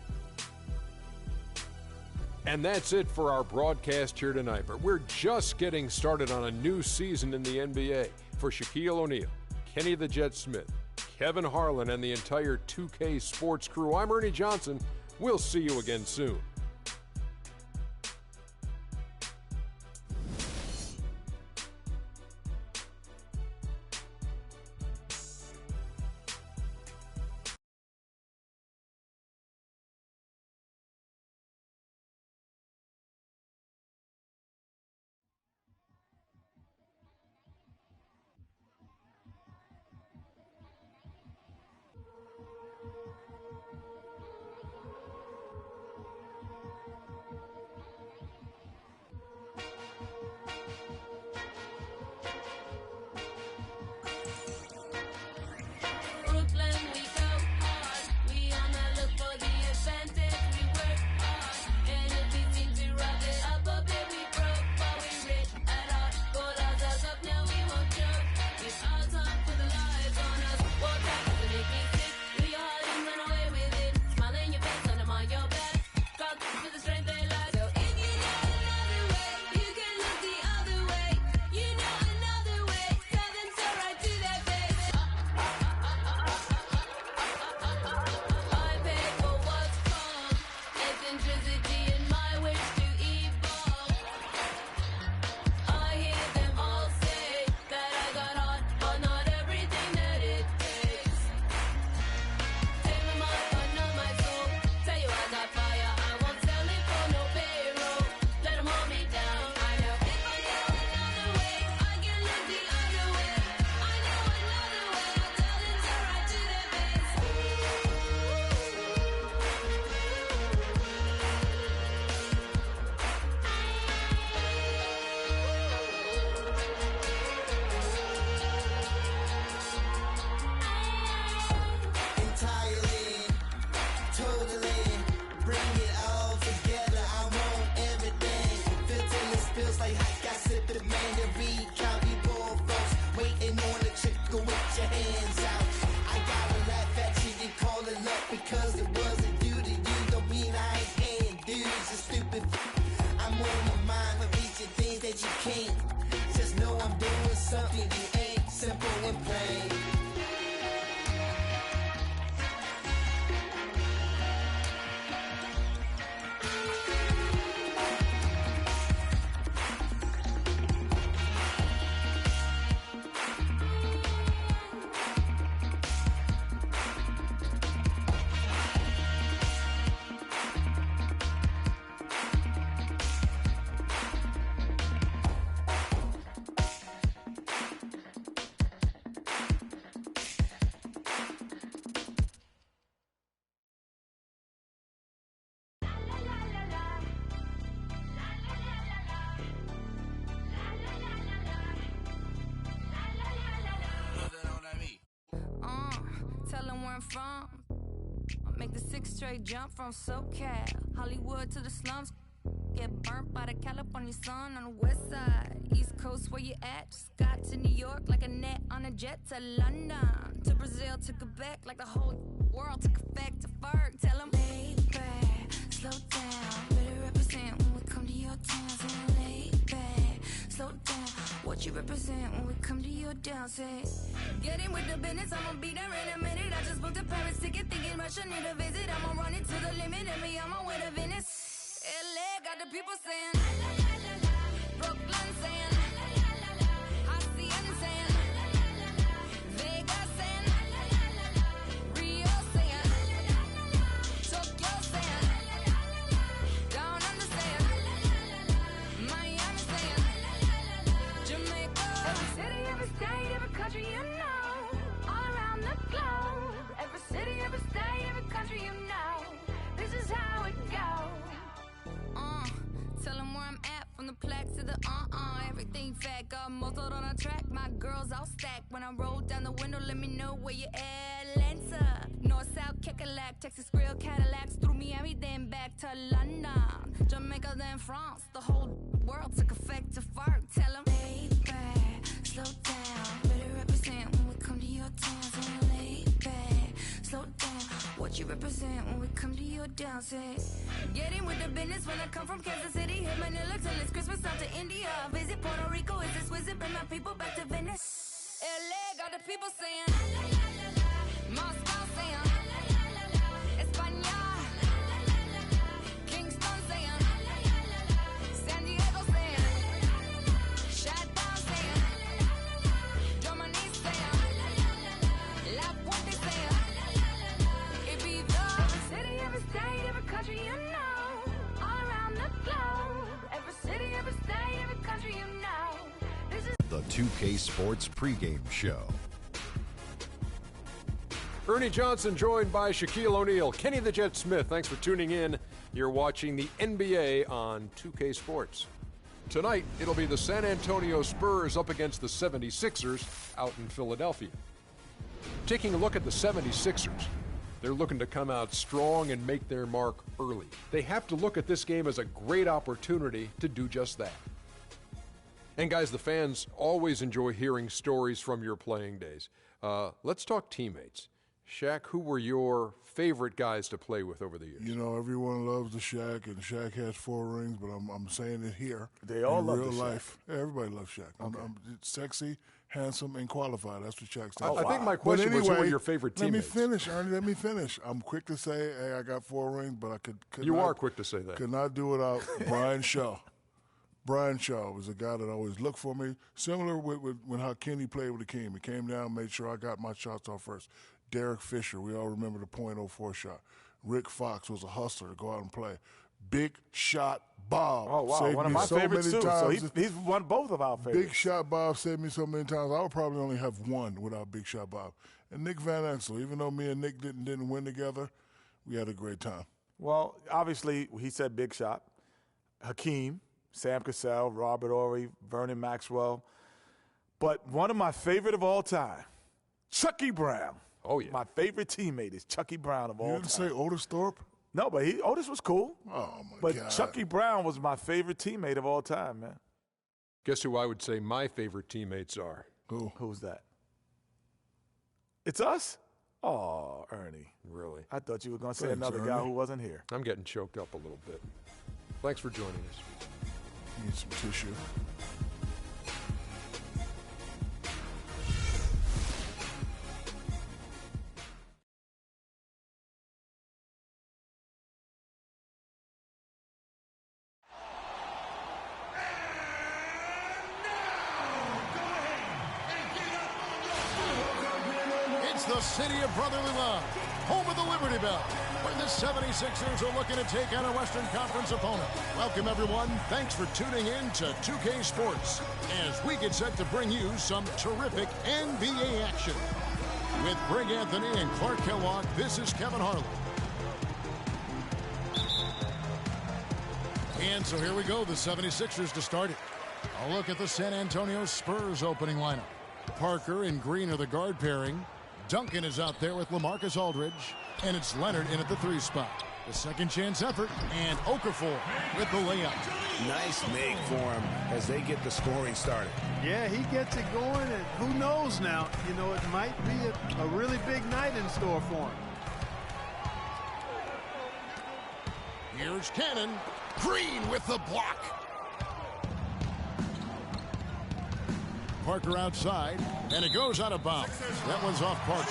And that's it for our broadcast here tonight. But we're just getting started on a new season in the NBA. For Shaquille O'Neal, Kenny the Jet Smith, Kevin Harlan, and the entire 2K Sports crew, I'm Ernie Johnson. We'll see you again soon. I'm from. I make the 6 straight jump from SoCal, Hollywood to the slums. Get burnt by the California sun on the west side. East Coast, where you at? Just got to New York like a net on a jet to London. To Brazil, to Quebec, like the whole world took effect to Ferg. Tell them, lay back, slow down. Better represent when we come to your town. Say, lay back, slow down. What you represent when we come to your town? Say, get in with the business, I'ma be there in a minute. I just booked a Paris ticket, thinking Russia need a visit. I'ma run it to the limit and be on my way to Venice. LA got the people saying, la, la, la, la, la. Brooklyn saying, la, la, la, la, la. Hacienda saying, la, la, la, la, la. Vegas saying, la, la, la, la, la. Rio saying, la, la, la, la, la. Tokyo saying, la, la, la, la, la. Down under saying, la, la, la, la, la. Miami saying, la, la, la, la, la. Jamaica. Every city, every state, every country you know. All around the globe. Every city, every state, every country you know. This is how it goes. Tell them where I'm at, from the plaque to the everything fat, got muzzled on a track. My girls all stacked. When I roll down the window, let me know where you at. Atlanta, North, South, Kekalak, Texas Grill, Cadillacs, through Miami, then back to London, Jamaica, then France. The whole world took effect to fart. Tell them, lay back, slow down. Better represent when we come to your town. So lay back, slow down. What what you represent when we come to your downset. Getting with the business when I come from Kansas City. Hit Manila till it's Christmas out to India. Visit Puerto Rico, is this wizard? Bring my people back to Venice. LA got the people saying la la la la la. Moscow saying la la la la la. España, la la la la la. Kingston saying la la la la la. San Diego saying la la la la la. Shutdown saying la la la la la. Germany saying la la la la la. La Puente saying la la la la la. It be the every city, every state, every country you know, all around the globe. Every city, every state, every country you know. This is The 2K Sports pregame show. Ernie Johnson joined by Shaquille O'Neal, Kenny the Jet Smith. Thanks for tuning in. You're watching the NBA on 2K Sports. Tonight, it'll be the San Antonio Spurs up against the 76ers out in Philadelphia. Taking a look at the 76ers, they're looking to come out strong and make their mark early. They have to look at this game as a great opportunity to do just that. And guys, the fans always enjoy hearing stories from your playing days. Let's talk teammates. Shaq, who were your favorite guys to play with over the years? You know, everyone loves the Shaq, and Shaq has 4 rings, but I'm saying it here. They all in love real the Shaq. life. Yeah, everybody loves Shaq. Okay. I'm sexy, handsome, and qualified. That's what Shaq stands I for. think my question was, who were your favorite teammates? Let me finish, Ernie. Let me finish. I'm quick to say, hey, I got 4 rings, but I could You not, are quick to say that. Could not do without Brian Shaw. Brian Shaw was a guy that always looked for me, similar with when how Kenny played with the King. He came down, made sure I got my shots off first. Derek Fisher, we all remember the .04 shot. Rick Fox was a hustler to go out and play. Big Shot Bob. Oh, wow. Saved One of me my so favorites, many too. times. So he's won both of our favorites. Big Shot Bob saved me so many times. I would probably only have one without Big Shot Bob. And Nick Van Exel, even though me and Nick didn't win together, we had a great time. Well, obviously, he said Big Shot. Hakeem, Sam Cassell, Robert Horry, Vernon Maxwell. But one of my favorite of all time, Chucky Brown. Oh, yeah. My favorite teammate is Chucky Brown of all time. You didn't say Otis Thorpe? No, but Otis was cool. Oh, my but God. But Chucky Brown was my favorite teammate of all time, man. Guess who I would say my favorite teammates are? Who? Who's that? It's us? Oh, Ernie. Really? I thought you were going to say Thanks, another Ernie. guy who wasn't here. I'm getting choked up a little bit. Thanks for joining us. Need some tissue. It's the city of brotherly love, home of the Liberty Bell, where the 76ers are looking to take on a Western Conference opponent. Welcome, everyone. Thanks for tuning in to 2K Sports as we get set to bring you some terrific NBA action. With Greg Anthony and Clark Kellogg, this is Kevin Harlan. And so here we go, the 76ers to start it. A look at the San Antonio Spurs opening lineup. Parker and Green are the guard pairing. Duncan is out there with LaMarcus Aldridge. And it's Leonard in at the 3 spot. The second chance effort, and Okafor with the layup. Nice make for him as they get the scoring started. Yeah, he gets it going, and who knows now? You know, it might be a really big night in store for him. Here's Cannon. Green with the block. Parker outside, and it goes out of bounds. That one's off Parker.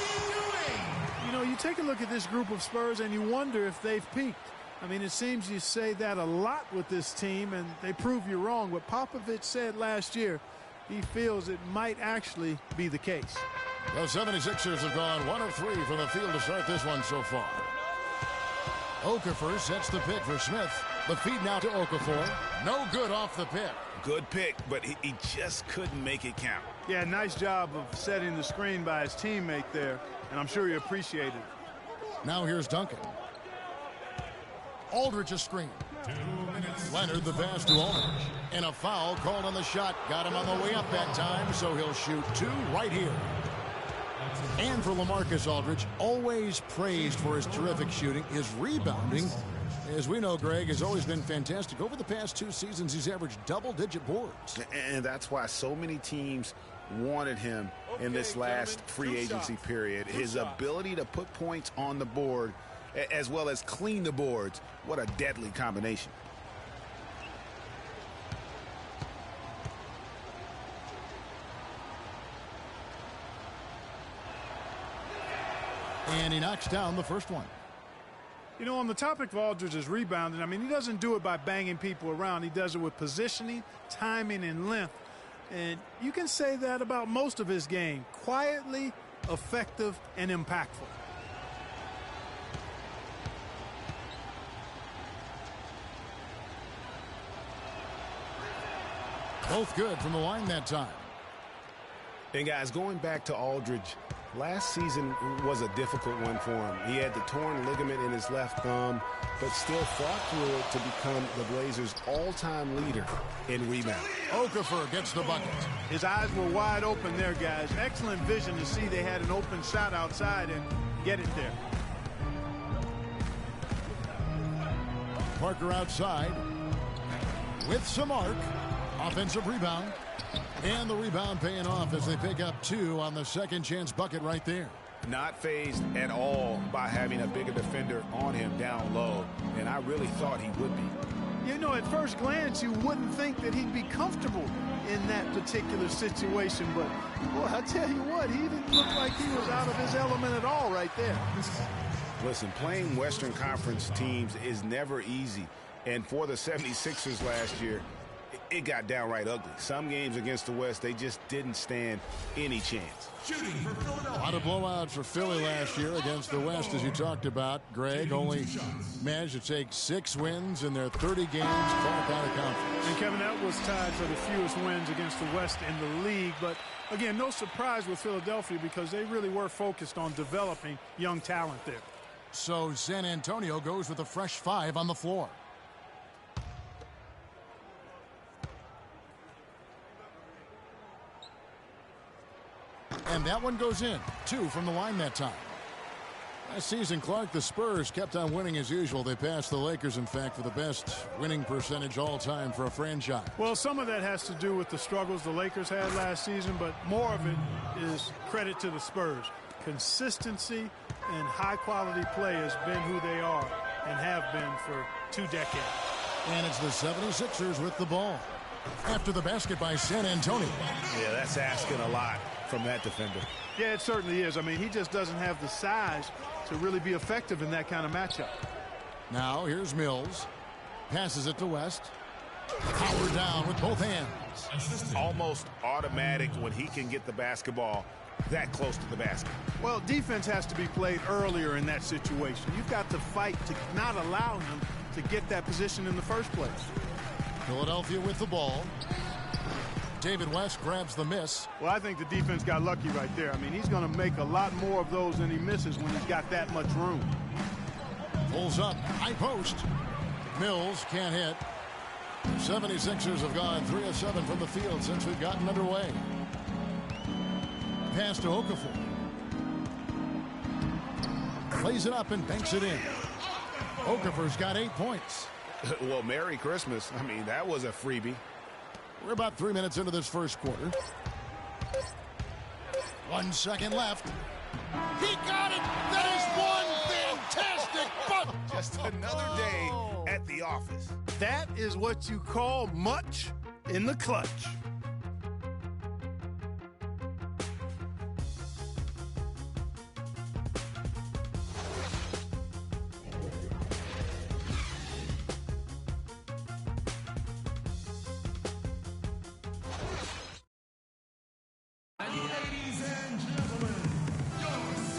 You know, you take a look at this group of Spurs, and you wonder if they've peaked. I mean, it seems you say that a lot with this team, and they prove you wrong. What Popovich said last year, he feels it might actually be the case. The 76ers have gone 1 of 3 from the field to start this one so far. Okafor sets the pick for Smith. The feed now to Okafor. No good off the pick. Good pick, but he just couldn't make it count. Yeah, nice job of setting the screen by his teammate there, and I'm sure he appreciated it. Now here's Duncan. Aldridge a screen. 2 minutes. Leonard the pass to Aldridge. And a foul called on the shot. Got him on the way up that time, so he'll shoot 2 right here. And for LaMarcus Aldridge, always praised for his terrific shooting, his rebounding, as we know, Greg, has always been fantastic. Over the past 2 seasons, he's averaged double-digit boards. And that's why so many teams wanted him in this last free agency period. His ability to put points on the board as well as clean the boards. What a deadly combination. And he knocks down the first one. You know, on the topic of Aldridge's rebounding, I mean, he doesn't do it by banging people around. He does it with positioning, timing, and length. And you can say that about most of his game. Quietly, effective, and impactful. Both good from the line that time. And guys, going back to Aldridge, last season was a difficult one for him. He had the torn ligament in his left thumb, but still fought through it to become the Blazers' all-time leader in rebound. Okafor gets the bucket. His eyes were wide open there, guys. Excellent vision to see they had an open shot outside and get it there. Parker outside with some arc. Offensive rebound. And the rebound paying off as they pick up 2 on the second chance bucket right there. Not fazed at all by having a bigger defender on him down low, and I really thought he would be. You know, at first glance, you wouldn't think that he'd be comfortable in that particular situation, but, boy, I tell you what, he didn't look like he was out of his element at all right there. Listen, playing Western Conference teams is never easy, and for the 76ers last year, it got downright ugly. Some games against the West, they just didn't stand any chance. A lot of blowouts for Philly last year against the West, as you talked about. Greg only managed to take 6 wins in their 30 games far out of conference. And Kevin, that was tied for the fewest wins against the West in the league. But again, no surprise with Philadelphia because they really were focused on developing young talent there. So San Antonio goes with a fresh 5 on the floor. And that one goes in. 2 from the line that time. Last season, Clark, the Spurs kept on winning as usual. They passed the Lakers, in fact, for the best winning percentage all time for a franchise. Well, some of that has to do with the struggles the Lakers had last season, but more of it is credit to the Spurs. Consistency and high-quality play has been who they are and have been for 2 decades. And it's the 76ers with the ball. After the basket by San Antonio. Yeah, that's asking a lot from that defender. Yeah, it certainly is. I mean, he just doesn't have the size to really be effective in that kind of matchup. Now, here's Mills. Passes it to West. Power down with both hands. Almost automatic when he can get the basketball that close to the basket. Well, defense has to be played earlier in that situation. You've got to fight to not allow him to get that position in the first place. Philadelphia with the ball. David West grabs the miss. Well, I think the defense got lucky right there. I mean, he's going to make a lot more of those than he misses when he's got that much room. Pulls up, high post. Mills can't hit. The 76ers have gone 3 of 7 from the field since we've gotten underway. Pass to Okafor. Plays it up and banks it in. Okafor's got 8 points. Well, Merry Christmas. I mean, that was a freebie. We're about 3 minutes into this first quarter. 1 second left. He got it! That is one fantastic bucket! Just another day at the office. That is what you call much in the clutch.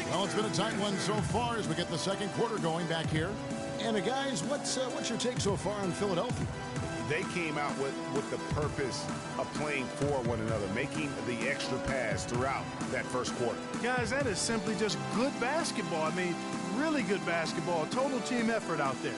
Well, it's been a tight one so far as we get the second quarter going back here. And guys, what's your take so far on Philadelphia? They came out with the purpose of playing for one another, making the extra pass throughout that first quarter. Guys, that is simply just good basketball. I mean, really good basketball. Total team effort out there.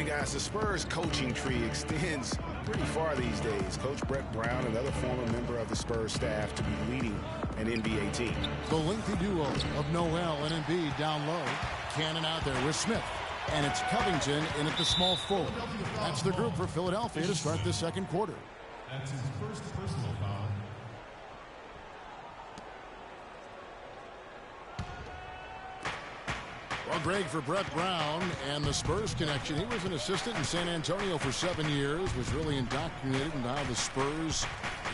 And guys, the Spurs coaching tree extends pretty far these days. Coach Brett Brown, another former member of the Spurs staff, to be leading an NBA team. The lengthy duo of Noel and Embiid down low. Cannon out there with Smith. And it's Covington in at the small forward. That's the group for Philadelphia to start the second quarter. That's his first personal foul. Well, Greg, for Brett Brown and the Spurs connection, he was an assistant in San Antonio for 7 years, was really indoctrinated into how the Spurs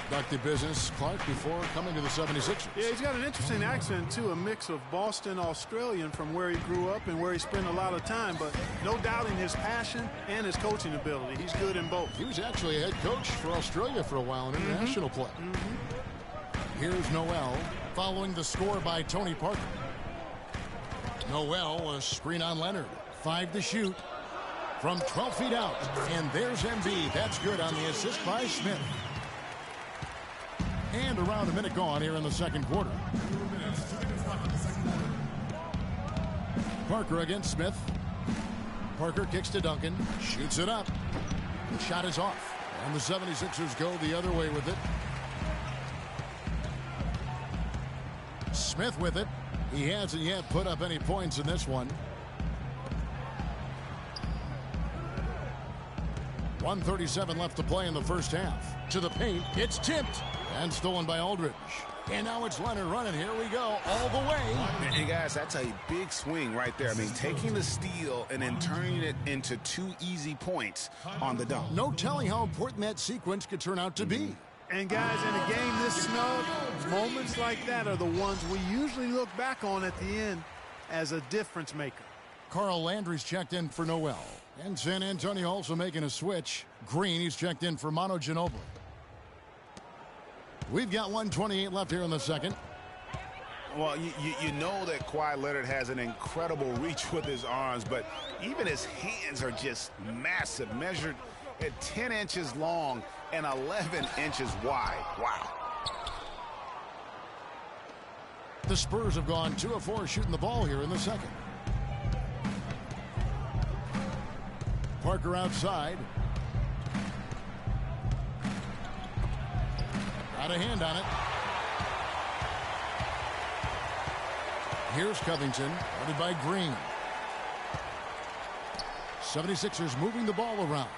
conducted business, Clark, before coming to the 76ers. Yeah, he's got an interesting accent, too, a mix of Boston Australian from where he grew up and where he spent a lot of time, but no doubting his passion and his coaching ability. He's good in both. He was actually a head coach for Australia for a while in international play. Here's Noel following the score by Tony Parker. Noel, a screen on Leonard. 5 to shoot from 12 feet out. And there's Embiid. That's good on the assist by Smith. And around a minute gone here in the second quarter. Parker against Smith. Parker kicks to Duncan. Shoots it up. The shot is off. And the 76ers go the other way with it. Smith with it. He hasn't yet put up any points in this one. 1:37 left to play in the first half. To the paint. It's tipped. And stolen by Aldridge. And now it's Leonard running. Here we go. All the way. And guys, that's a big swing right there. I mean, taking the steal and then turning it into 2 easy points on the dunk. No telling how important that sequence could turn out to be. And guys, in a game this snug, moments like that are the ones we usually look back on at the end as a difference maker. Carl Landry's checked in for Noel. And San Antonio also making a switch. Green, he's checked in for Manu Ginobili. We've got 1:28 left here in the second. Well, you know that Kawhi Leonard has an incredible reach with his arms, but even his hands are just massive, measured at 10 inches long and 11 inches wide. Wow. The Spurs have gone 2 of 4 shooting the ball here in the second. Parker outside. Got a hand on it. Here's Covington, guarded by Green. 76ers moving the ball around.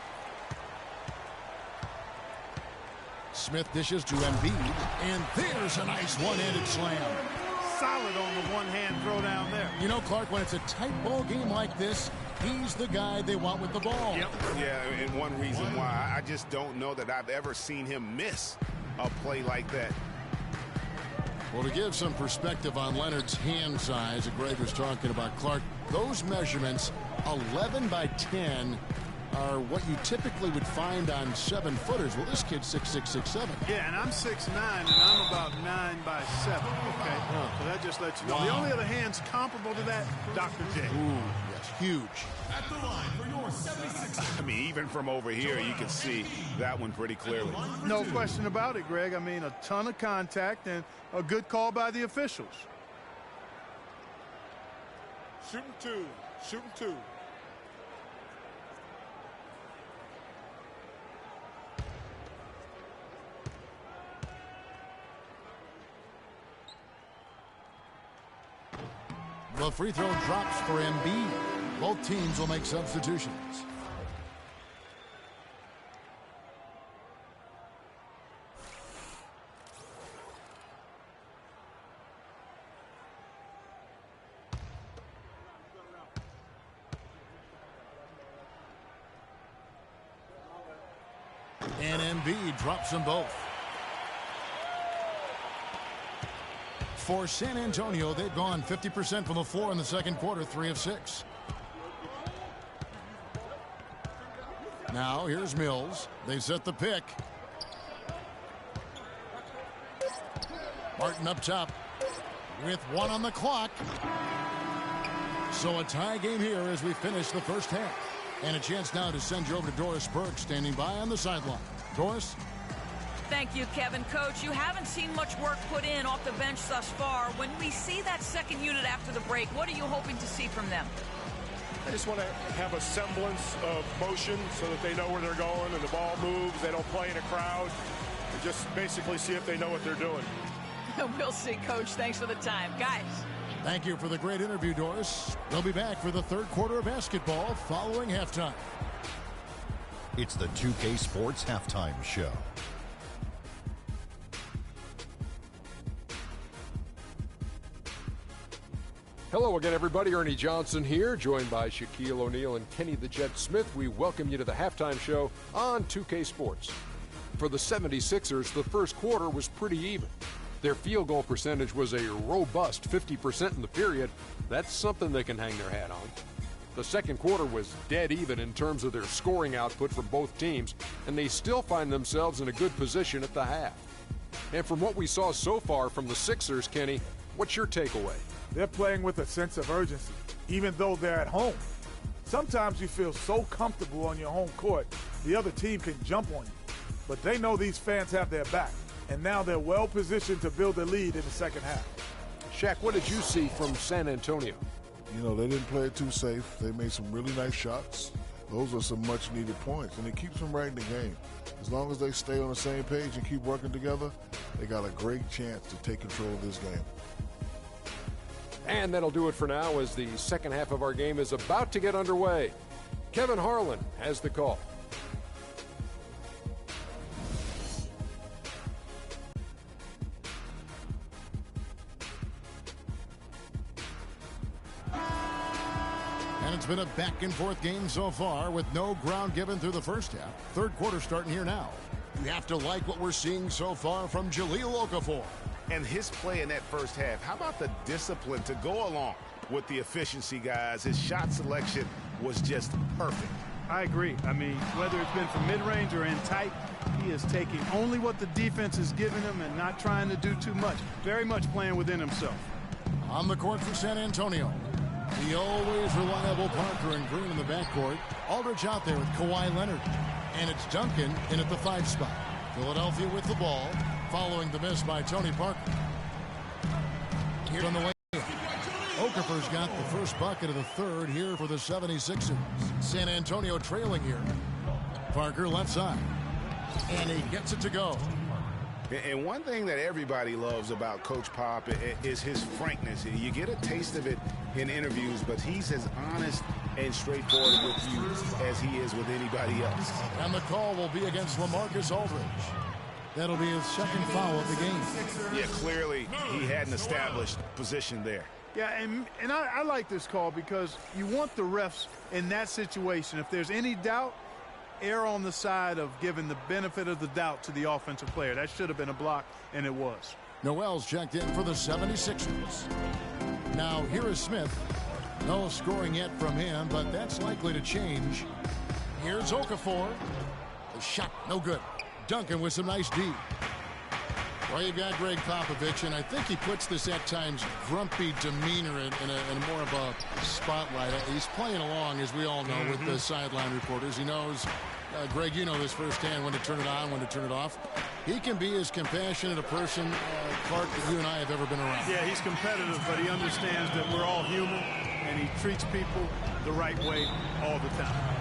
Smith dishes to Embiid, and there's a nice one-handed slam. Solid on the one-hand throw down there. You know, Clark, when it's a tight ball game like this, he's the guy they want with the ball. Yep. Yeah, and one reason why I just don't know that I've ever seen him miss a play like that. Well, to give some perspective on Leonard's hand size that Greg was talking about, Clark, those measurements, 11 by 10, are what you typically would find on 7-footers. Well, this kid's 6'6", 6'7". Yeah, and I'm 6'9", and I'm about 9 by 7. Okay, so that just lets you know. Wow. The only other hands comparable to that, Dr. J. Ooh, yes, huge. At the line for your 76ers. I mean, even from over here, you can see that one pretty clearly. No question about it, Greg. I mean, a ton of contact and a good call by the officials. Shooting 2. Shooting 2. The free throw drops for Embiid. Both teams will make substitutions. And Embiid drops them both. For San Antonio, they've gone 50% from the floor in the second quarter, 3 of 6. Now, here's Mills. They set the pick. Martin up top with 1 on the clock. So a tie game here as we finish the first half. And a chance now to send you over to Doris Burke, standing by on the sideline. Doris? Thank you, Kevin. Coach, you haven't seen much work put in off the bench thus far. When we see that second unit after the break, what are you hoping to see from them? They just want to have a semblance of motion so that they know where they're going and the ball moves. They don't play in a crowd. They just basically see if they know what they're doing. We'll see, Coach. Thanks for the time. Guys. Thank you for the great interview, Doris. We'll be back for the third quarter of basketball following halftime. It's the 2K Sports Halftime Show. Hello again, everybody. Ernie Johnson here, joined by Shaquille O'Neal and Kenny the Jet Smith. We welcome you to the halftime show on 2K Sports. For the 76ers, the first quarter was pretty even. Their field goal percentage was a robust 50% in the period. That's something they can hang their hat on. The second quarter was dead even in terms of their scoring output from both teams, and they still find themselves in a good position at the half. And from what we saw so far from the Sixers, Kenny, what's your takeaway? They're playing with a sense of urgency, even though they're at home. Sometimes you feel so comfortable on your home court, the other team can jump on you. But they know these fans have their back, and now they're well positioned to build a lead in the second half. Shaq, what did you see from San Antonio? You know, they didn't play it too safe. They made some really nice shots. Those are some much-needed points, and it keeps them right in the game. As long as they stay on the same page and keep working together, they got a great chance to take control of this game. And that'll do it for now as the second half of our game is about to get underway. Kevin Harlan has the call. And it's been a back-and-forth game so far with no ground given through the first half. Third quarter starting here now. You have to like what we're seeing so far from Jahlil Okafor. And his play in that first half, how about the discipline to go along with the efficiency, guys? His shot selection was just perfect. I agree. I mean, whether it's been from mid-range or in tight, he is taking only what the defense is giving him and not trying to do too much. Very much playing within himself. On the court for San Antonio, the always reliable Parker and Green in the backcourt. Aldridge out there with Kawhi Leonard. And it's Duncan in at the 5 spot. Philadelphia with the ball, following the miss by Tony Parker. Here on the way. Okafor's got the first bucket of the third here for the 76ers. San Antonio trailing here. Parker left side. And he gets it to go. And one thing that everybody loves about Coach Pop is his frankness. You get a taste of it in interviews, but he's as honest and straightforward with you as he is with anybody else. And the call will be against LaMarcus Aldridge. That'll be his second foul of the game. Yeah, clearly he had an established position there. Yeah, and I like this call because you want the refs in that situation. If there's any doubt, err on the side of giving the benefit of the doubt to the offensive player. That should have been a block, and it was. Noel's checked in for the 76ers. Now, here is Smith. No scoring yet from him, but that's likely to change. Here's Okafor. The shot, no good. Duncan with some nice D. Well, you've got Greg Popovich, and I think he puts this at times grumpy demeanor in a more of a spotlight. He's playing along, as we all know, with the sideline reporters. He knows, Greg, you know this firsthand, when to turn it on, when to turn it off. He can be as compassionate a person, Clark, that you and I have ever been around. Yeah, he's competitive, but he understands that we're all human, and he treats people the right way all the time.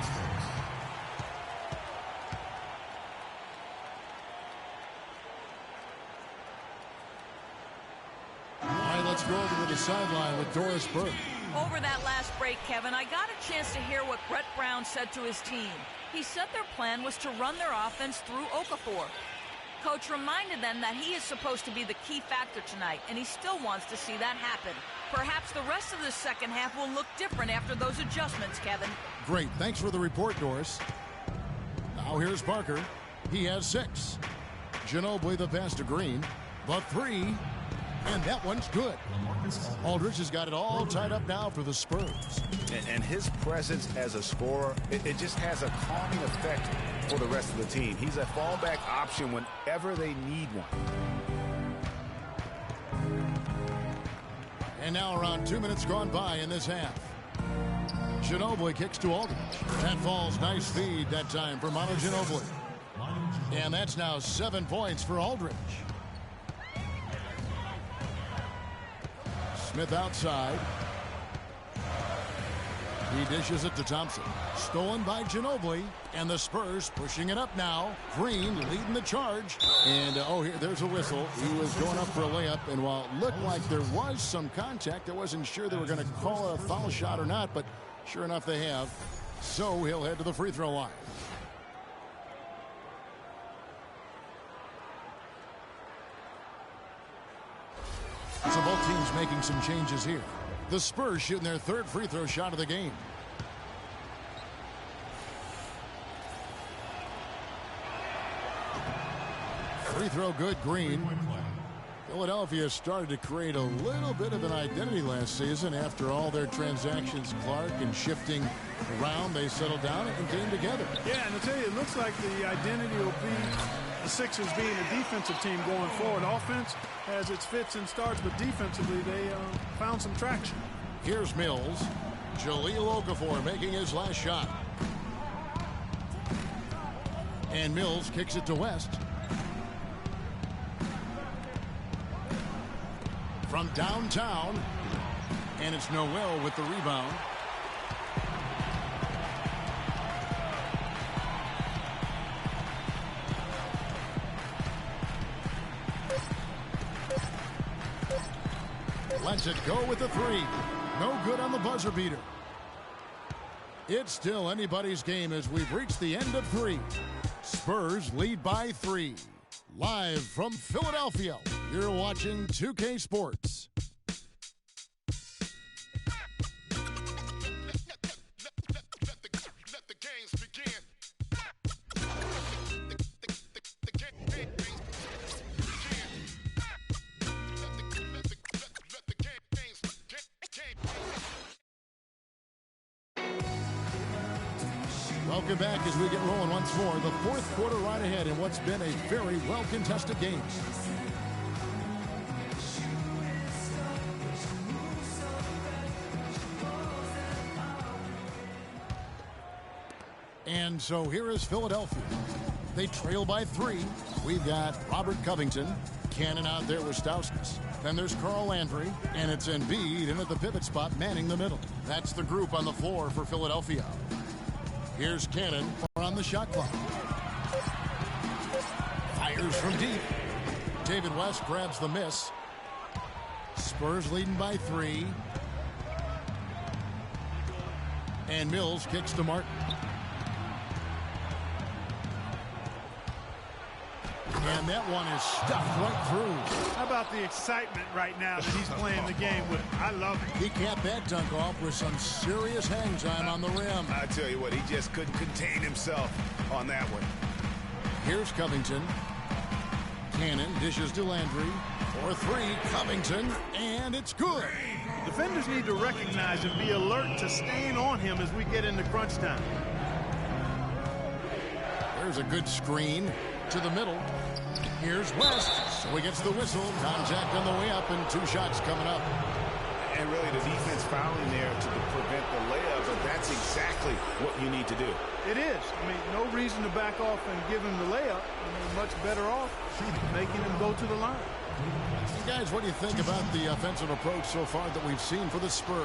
Let's go over to the sideline with Doris Burke. Over that last break, Kevin, I got a chance to hear what Brett Brown said to his team. He said their plan was to run their offense through Okafor. Coach reminded them that he is supposed to be the key factor tonight, and he still wants to see that happen. Perhaps the rest of the second half will look different after those adjustments, Kevin. Great. Thanks for the report, Doris. Now here's Parker. He has 6. Ginobili the pass to Green. The 3. And that one's good. Aldridge has got it all tied up now for the Spurs. And his presence as a scorer, it just has a calming effect for the rest of the team. He's a fallback option whenever they need one. And now around 2 minutes gone by in this half. Ginobili kicks to Aldridge. That falls. Nice feed that time for Manu Ginobili. And that's now 7 points for Aldridge. Smith outside. He dishes it to Thompson. Stolen by Ginobili. And the Spurs pushing it up now. Green leading the charge. And, there's a whistle. He was going up for a layup. And while it looked like there was some contact, I wasn't sure they were going to call a foul shot or not. But sure enough, they have. So he'll head to the free throw line. So both teams making some changes here. The Spurs shooting their third free throw shot of the game. Free throw good, Green. Philadelphia started to create a little bit of an identity last season. After all their transactions, Clark, and shifting around, they settled down and came together. Yeah, and I tell you, it looks like the identity will be the Sixers being a defensive team going forward. Offense has its fits and starts, but defensively they found some traction. Here's Mills. Jahlil Okafor making his last shot. And Mills kicks it to West. From downtown. And it's Noel with the rebound. Lets it go with the three. No good on the buzzer beater. It's still anybody's game as we've reached the end of three. Spurs lead by 3. Live from Philadelphia, you're watching 2K Sports. Welcome back as we get rolling once more. The fourth quarter right ahead in what's been a very well-contested game. And so here is Philadelphia. They trail by 3. We've got Robert Covington. Cannon out there with Stauskas. Then there's Carl Landry. And it's Embiid in at the pivot spot, manning the middle. That's the group on the floor for Philadelphia. Here's Cannon on the shot clock. Fires from deep. David West grabs the miss. Spurs leading by 3. And Mills kicks to Martin. And that one is stuffed right through. How about the excitement right now that he's playing the game with? I love it. He capped that dunk off with some serious hang time on the rim. I tell you what, he just couldn't contain himself on that one. Here's Covington. Cannon dishes to Landry. For 3, Covington, and it's good. Defenders need to recognize and be alert to staying on him as we get into crunch time. There's a good screen to the middle. Here's West, so he gets the whistle. Contact on the way up, and 2 shots coming up. And really, the defense fouling there to prevent the layup, but that's exactly what you need to do. It is. I mean, no reason to back off and give him the layup. I mean, much better off making him go to the line. And guys, what do you think about the offensive approach so far that we've seen for the Spurs?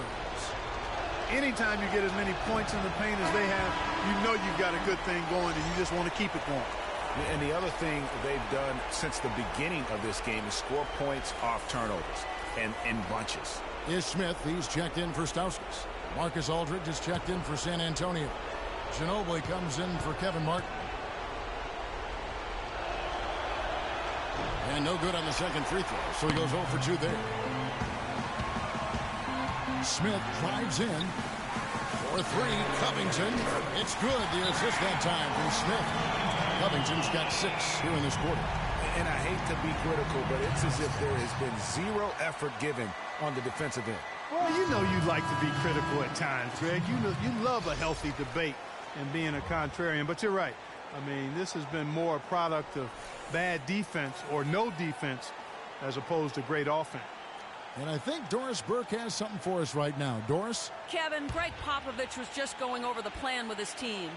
Anytime you get as many points in the paint as they have, you know you've got a good thing going, and you just want to keep it going. And the other thing they've done since the beginning of this game is score points off turnovers and in bunches. Is Smith. He's checked in for Stauskas. Marcus Aldridge is checked in for San Antonio. Ginobili comes in for Kevin Martin. And no good on the second free throw, so he goes 0 for 2 there. Smith drives in. For 3, Covington. It's good. The assist that time from Smith. Covington's got 6 here in this quarter. And I hate to be critical, but it's as if there has been 0 effort given on the defensive end. Well, you know you like to be critical at times, Greg. You know you love a healthy debate and being a contrarian, but you're right. I mean, this has been more a product of bad defense or no defense as opposed to great offense. And I think Doris Burke has something for us right now. Doris? Kevin, Greg Popovich was just going over the plan with his team.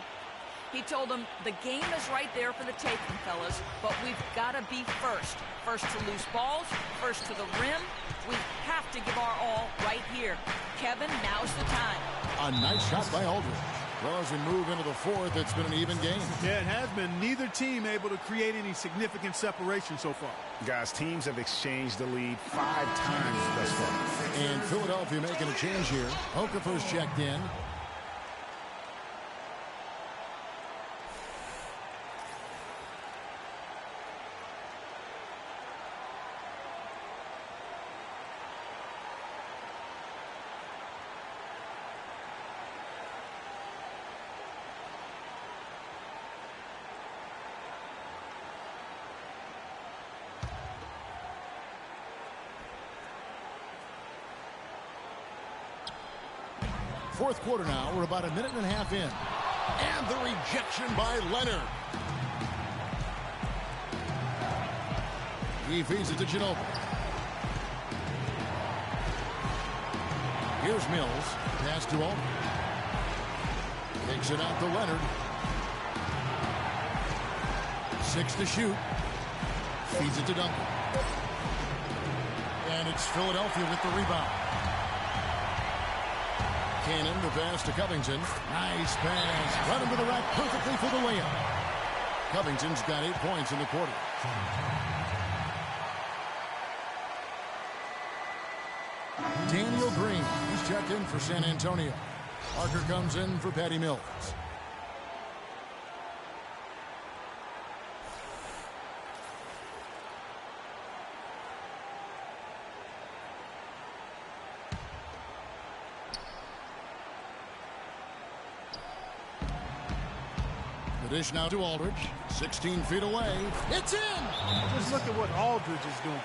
He told them the game is right there for the taking, fellas, but we've got to be first. First to loose balls, first to the rim. We have to give our all right here. Kevin, now's the time. A nice shot by Aldridge. Well, as we move into the fourth, it's been an even game. Yeah, it has been. Neither team able to create any significant separation so far. Guys, teams have exchanged the lead 5 times thus far. And Philadelphia making a change here. Okafor's checked in. Fourth quarter now. We're about a minute and a half in. And the rejection by Leonard. He feeds it to Ginobili. Here's Mills. Pass to Aldridge. Takes it out to Leonard. 6 to shoot. Feeds it to Duncan. And it's Philadelphia with the rebound. Cannon, the pass to Covington. Nice pass. Right into the rack perfectly for the layup. Covington's got 8 points in the quarter. Daniel Green, he's checked in for San Antonio. Parker comes in for Patty Mills. The dish now to Aldridge. 16 feet away. It's in! Just look at what Aldridge is doing.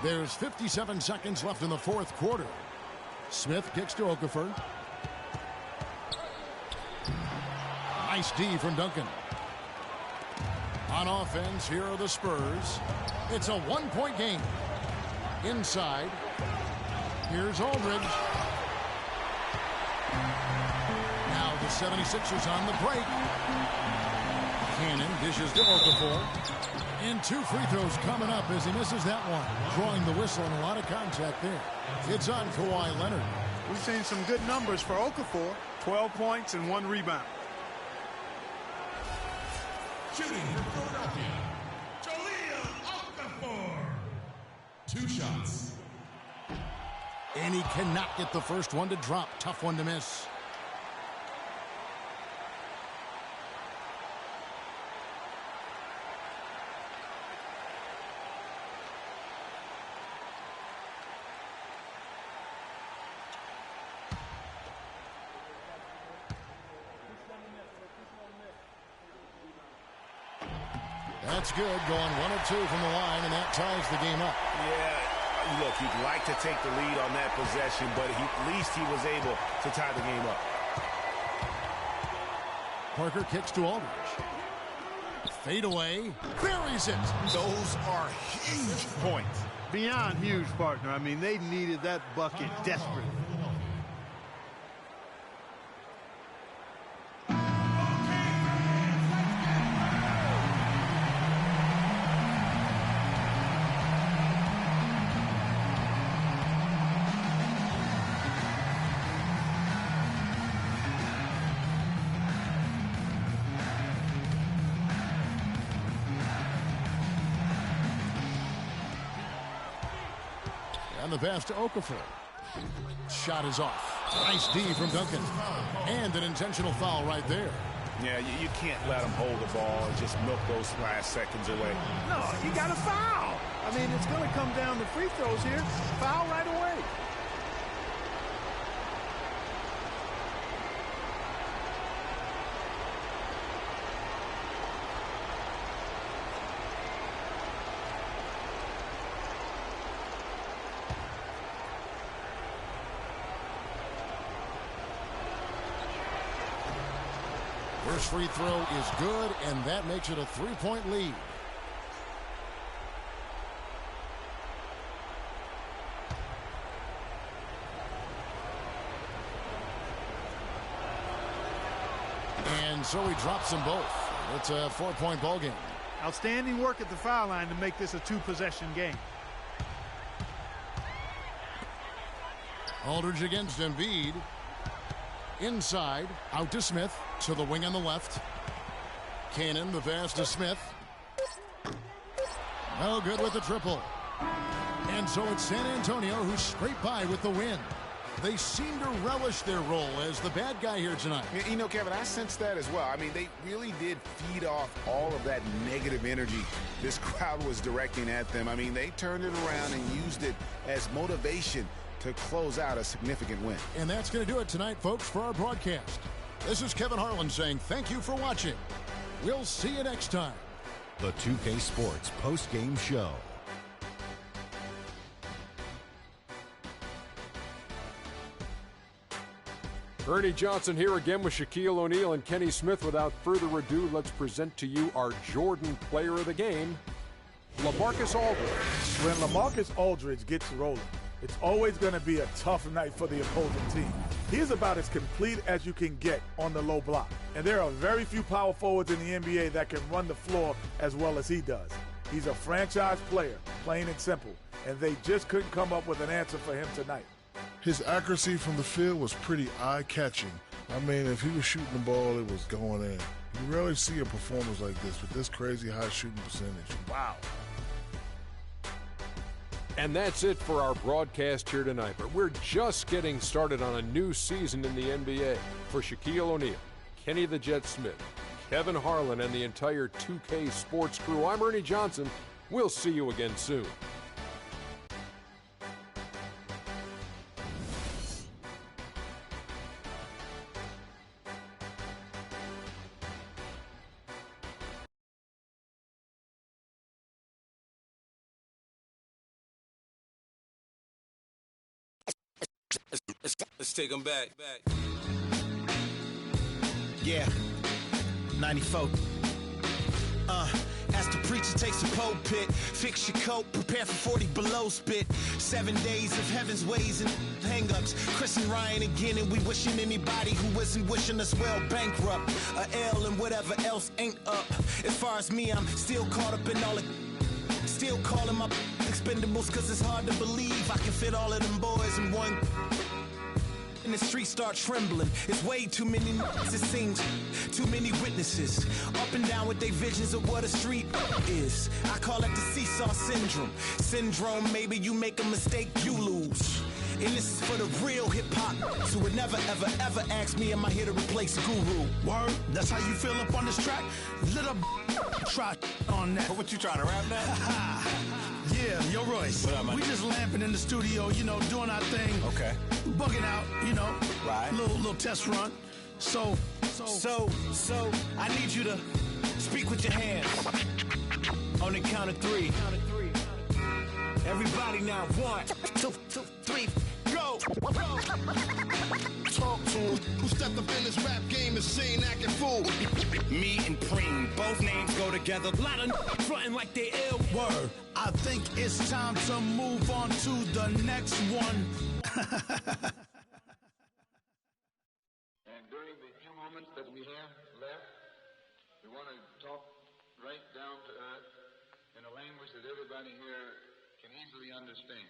There's 57 seconds left in the fourth quarter. Smith kicks to Okafor. Nice D from Duncan. On offense, here are the Spurs. It's a 1-point game. Inside. Here's Aldridge. Now the 76ers on the break. Cannon dishes to Okafor. And 2 free throws coming up as he misses that one. Drawing the whistle and a lot of contact there. It's on Kawhi Leonard. We've seen some good numbers for Okafor. 12 points and 1 rebound. Shooting for Philadelphia, Jahlil Okafor. 2 shots. And he cannot get the first one to drop. Tough one to miss. That's good, going 1 of 2 from the line, and that ties the game up. Yeah, look, you'd like to take the lead on that possession, but at least he was able to tie the game up. Parker kicks to Aldridge. Fade away, buries it. Those are huge points. Beyond huge, partner. I mean, they needed that bucket desperately. And the pass to Okafor. Shot is off. Nice D from Duncan. And an intentional foul right there. Yeah, you can't let him hold the ball and just milk those last seconds away. No, you got to foul. I mean, it's going to come down to free throws here. Foul right away. First free throw is good, and that makes it a 3-point lead. And so he drops them both. It's a 4-point ball game. Outstanding work at the foul line to make this a 2-possession game. Aldridge against Embiid. Inside, out to Smith, to the wing on the left. Cannon, the pass to Smith. No good with the triple. And so it's San Antonio who scraped by with the win. They seem to relish their role as the bad guy here tonight. You know, Kevin, I sense that as well. I mean, they really did feed off all of that negative energy this crowd was directing at them. I mean, they turned it around and used it as motivation to close out a significant win. And that's going to do it tonight, folks, for our broadcast. This is Kevin Harlan saying thank you for watching. We'll see you next time. The 2K Sports post-game show. Ernie Johnson here again with Shaquille O'Neal and Kenny Smith. Without further ado, let's present to you our Jordan player of the game, LaMarcus Aldridge. When LaMarcus Aldridge gets rolling, it's always going to be a tough night for the opposing team. He's about as complete as you can get on the low block. And there are very few power forwards in the NBA that can run the floor as well as he does. He's a franchise player, plain and simple, and they just couldn't come up with an answer for him tonight. His accuracy from the field was pretty eye-catching. I mean, if he was shooting the ball, it was going in. You rarely see a performance like this with this crazy high shooting percentage. Wow. And that's it for our broadcast here tonight. But we're just getting started on a new season in the NBA. For Shaquille O'Neal, Kenny the Jet Smith, Kevin Harlan, and the entire 2K Sports crew, I'm Ernie Johnson. We'll see you again soon. Let's take them back. Yeah, 94. As the preacher takes the pulpit, fix your coat, prepare for 40 below spit. 7 days of heaven's ways and hang-ups. Chris and Ryan again, and we wishing anybody who isn't wishing us well bankrupt. A L and whatever else ain't up. As far as me, I'm still caught up in all it. Still calling my expendables, cause it's hard to believe I can fit all of them boys in one. And the streets start trembling. It's way too many it seems. Too many witnesses. Up and down with their visions of what a street is. I call it the seesaw syndrome. Syndrome, maybe you make a mistake, you lose. And this is for the real hip-hop who would never, ever, ever ask me, am I here to replace Guru? Word? That's how you feel up on this track? Little try on that. What you trying to rap now? Yeah, yo, Royce. What up, man? We just lamping in the studio, you know, doing our thing. Okay. Bugging out, you know. Right. Little test run. So, I need you to speak with your hands. On the count of 3. Everybody now, 1, 2, 3, go! Talk to him. Who stepped up in this rap game and seen acting fool? Me and Preem, both names go together. Lot of frontin' like they ill. Word. I think it's time to move on to the next one. And during the few moments that we have left, we want to talk right down to earth in a language that everybody here can easily understand.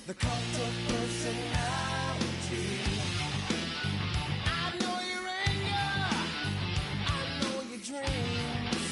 The cult of personality. I know your anger. I know your dreams.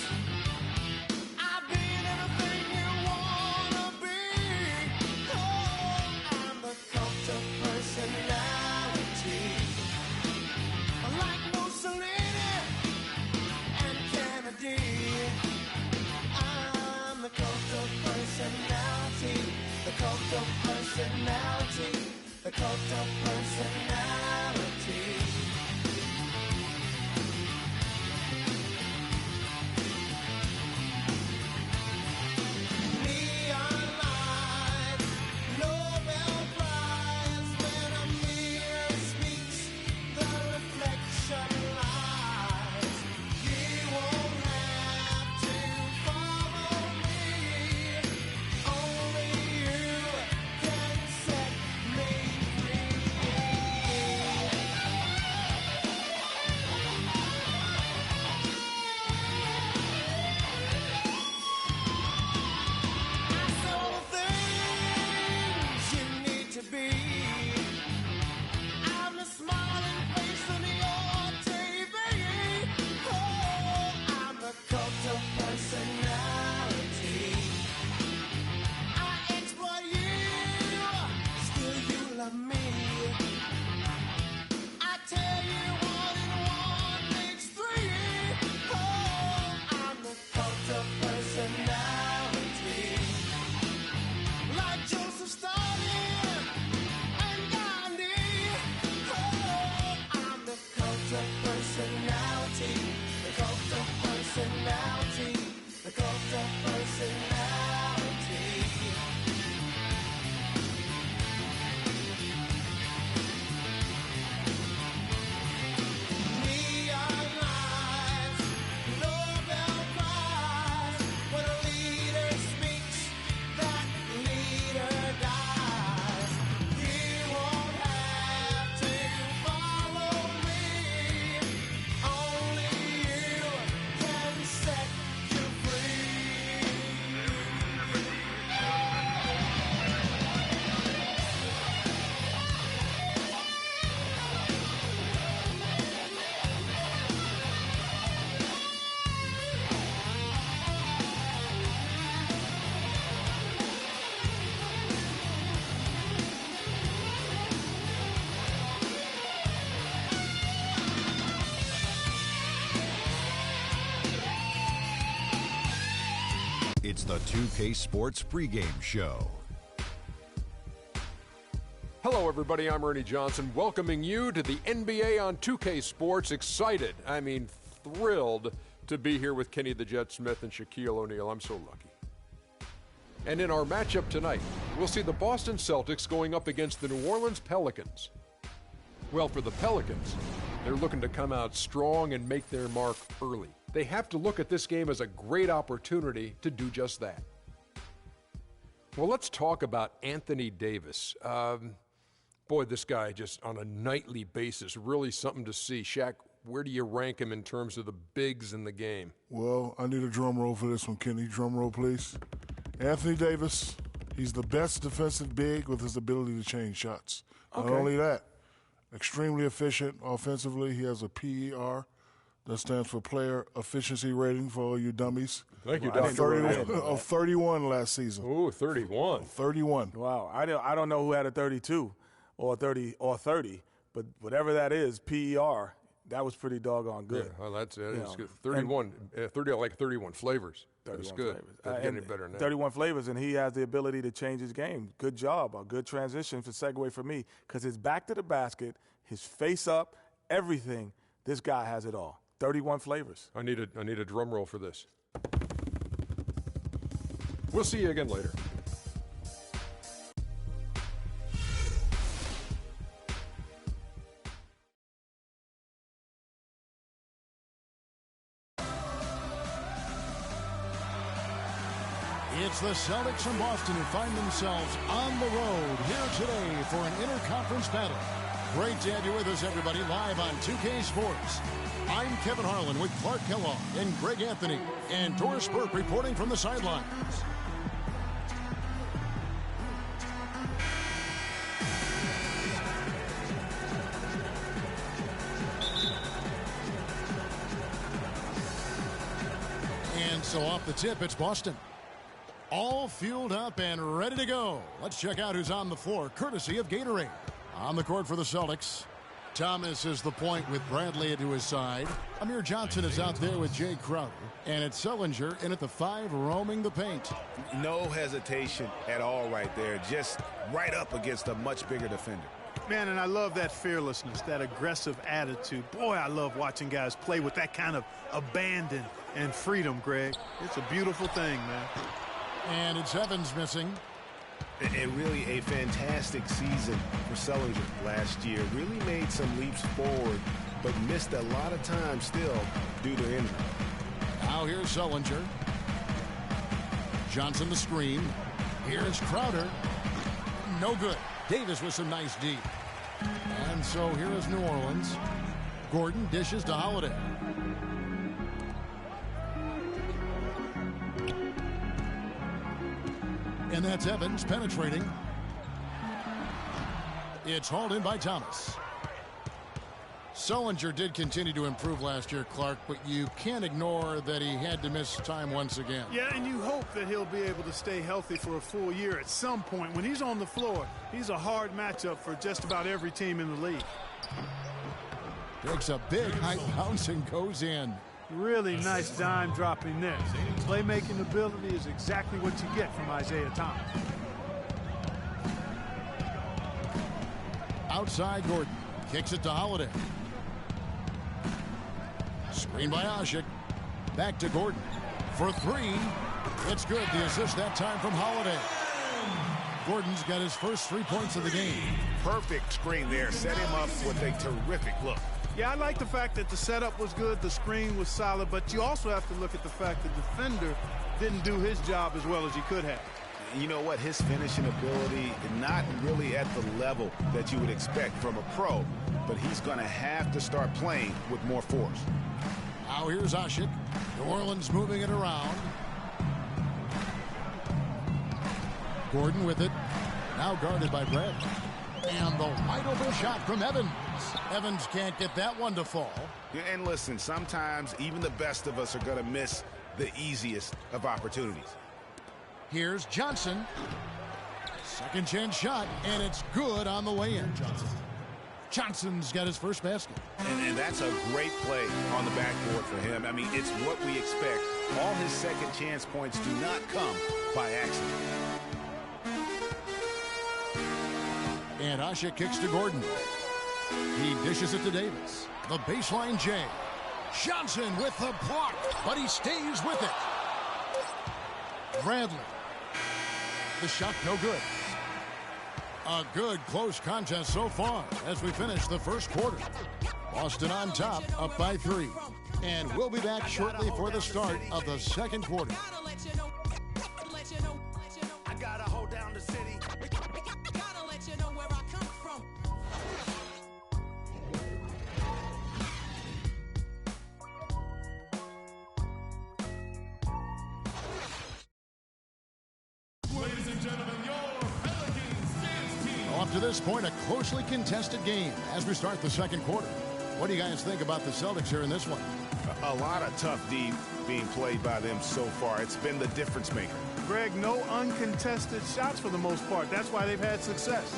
It's the 2K Sports pregame show. Hello, everybody. I'm Ernie Johnson, welcoming you to the NBA on 2K Sports. Excited, thrilled to be here with Kenny the Jet Smith and Shaquille O'Neal. I'm so lucky. And in our matchup tonight, we'll see the Boston Celtics going up against the New Orleans Pelicans. Well, for the Pelicans, they're looking to come out strong and make their mark early. They have to look at this game as a great opportunity to do just that. Well, let's talk about Anthony Davis. Boy, this guy just on a nightly basis, really something to see. Shaq, where do you rank him in terms of the bigs in the game? Well, I need a drum roll for this one, Kenny. Drum roll, please. Anthony Davis, he's the best defensive big with his ability to change shots. Okay. Not only that, extremely efficient offensively. He has a PER. That stands for Player Efficiency Rating for all you dummies. Thank you, Of 31 last season. Ooh, 31. 31. Wow, I don't know who had a 32 or 30, but whatever that is, PER, that was pretty doggone good. Yeah, well, that's it. It's good. 31, 31 flavors. That's good. Getting better now. 31 flavors, and he has the ability to change his game. Good job, a good transition for segue for me, because his back to the basket, his face up, everything. This guy has it all. 31 flavors. I need a drum roll for this. We'll see you again later. It's the Celtics from Boston who find themselves on the road here today for an interconference battle. Great to have you with us, everybody, live on 2K Sports. I'm Kevin Harlan with Clark Kellogg and Greg Anthony, and Doris Burke reporting from the sidelines. And so off the tip, it's Boston. All fueled up and ready to go. Let's check out who's on the floor, courtesy of Gatorade. On the court for the Celtics, Thomas is the point with Bradley to his side. Amir Johnson is out there with Jay Crowder. And it's Sullinger in at the 5, roaming the paint. No hesitation at all right there. Just right up against a much bigger defender. Man, and I love that fearlessness, that aggressive attitude. Boy, I love watching guys play with that kind of abandon and freedom, Greg. It's a beautiful thing, man. And it's Evans missing. And really a fantastic season for Sullinger last year. Really made some leaps forward, but missed a lot of time still due to injury. Now here's Sullinger. Johnson the screen. Here's Crowder. No good. Davis with some nice deep. And so here is New Orleans. Gordon dishes to Holiday. And that's Evans penetrating. It's hauled in by Thomas. Sullinger did continue to improve last year, Clark, but you can't ignore that he had to miss time once again. Yeah, and you hope that he'll be able to stay healthy for a full year at some point. When he's on the floor, he's a hard matchup for just about every team in the league. Takes a big high bounce and goes in. Really nice dime dropping there. Playmaking ability is exactly what you get from Isaiah Thomas. Outside Gordon. Kicks it to Holiday. Screen by Asik. Back to Gordon. For 3. It's good. The assist that time from Holiday. Gordon's got his first 3 points of the game. Perfect screen there. Set him up with a terrific look. Yeah, I like the fact that the setup was good, the screen was solid, but you also have to look at the fact the defender didn't do his job as well as he could have. You know what? His finishing ability, not really at the level that you would expect from a pro, but he's going to have to start playing with more force. Now here's Asik. New Orleans moving it around. Gordon with it. Now guarded by Bradley. And the wide open shot from Evans. Evans can't get that one to fall. Yeah, and listen, sometimes even the best of us are going to miss the easiest of opportunities. Here's Johnson. Second chance shot, and it's good on the way in. Johnson's got his first basket. And that's a great play on on the backboard for him. I mean, it's what we expect. All his second chance points do not come by accident. And Asha kicks to Gordon. He dishes it to Davis. The baseline J. Johnson with the block, but he stays with it. Bradley. The shot no good. A good close contest so far as we finish the first quarter. Boston on top, up by 3. And we'll be back shortly for the start of the second quarter. I gotta hold down the city. Gotta let you know where I come from. Ladies and gentlemen, your Pelicans dance team. Well, up to this point, a closely contested game as we start the second quarter. What do you guys think about the Celtics here in this one? A lot of tough D being played by them so far. It's been the difference maker. Greg, no uncontested shots for the most part. That's why they've had success.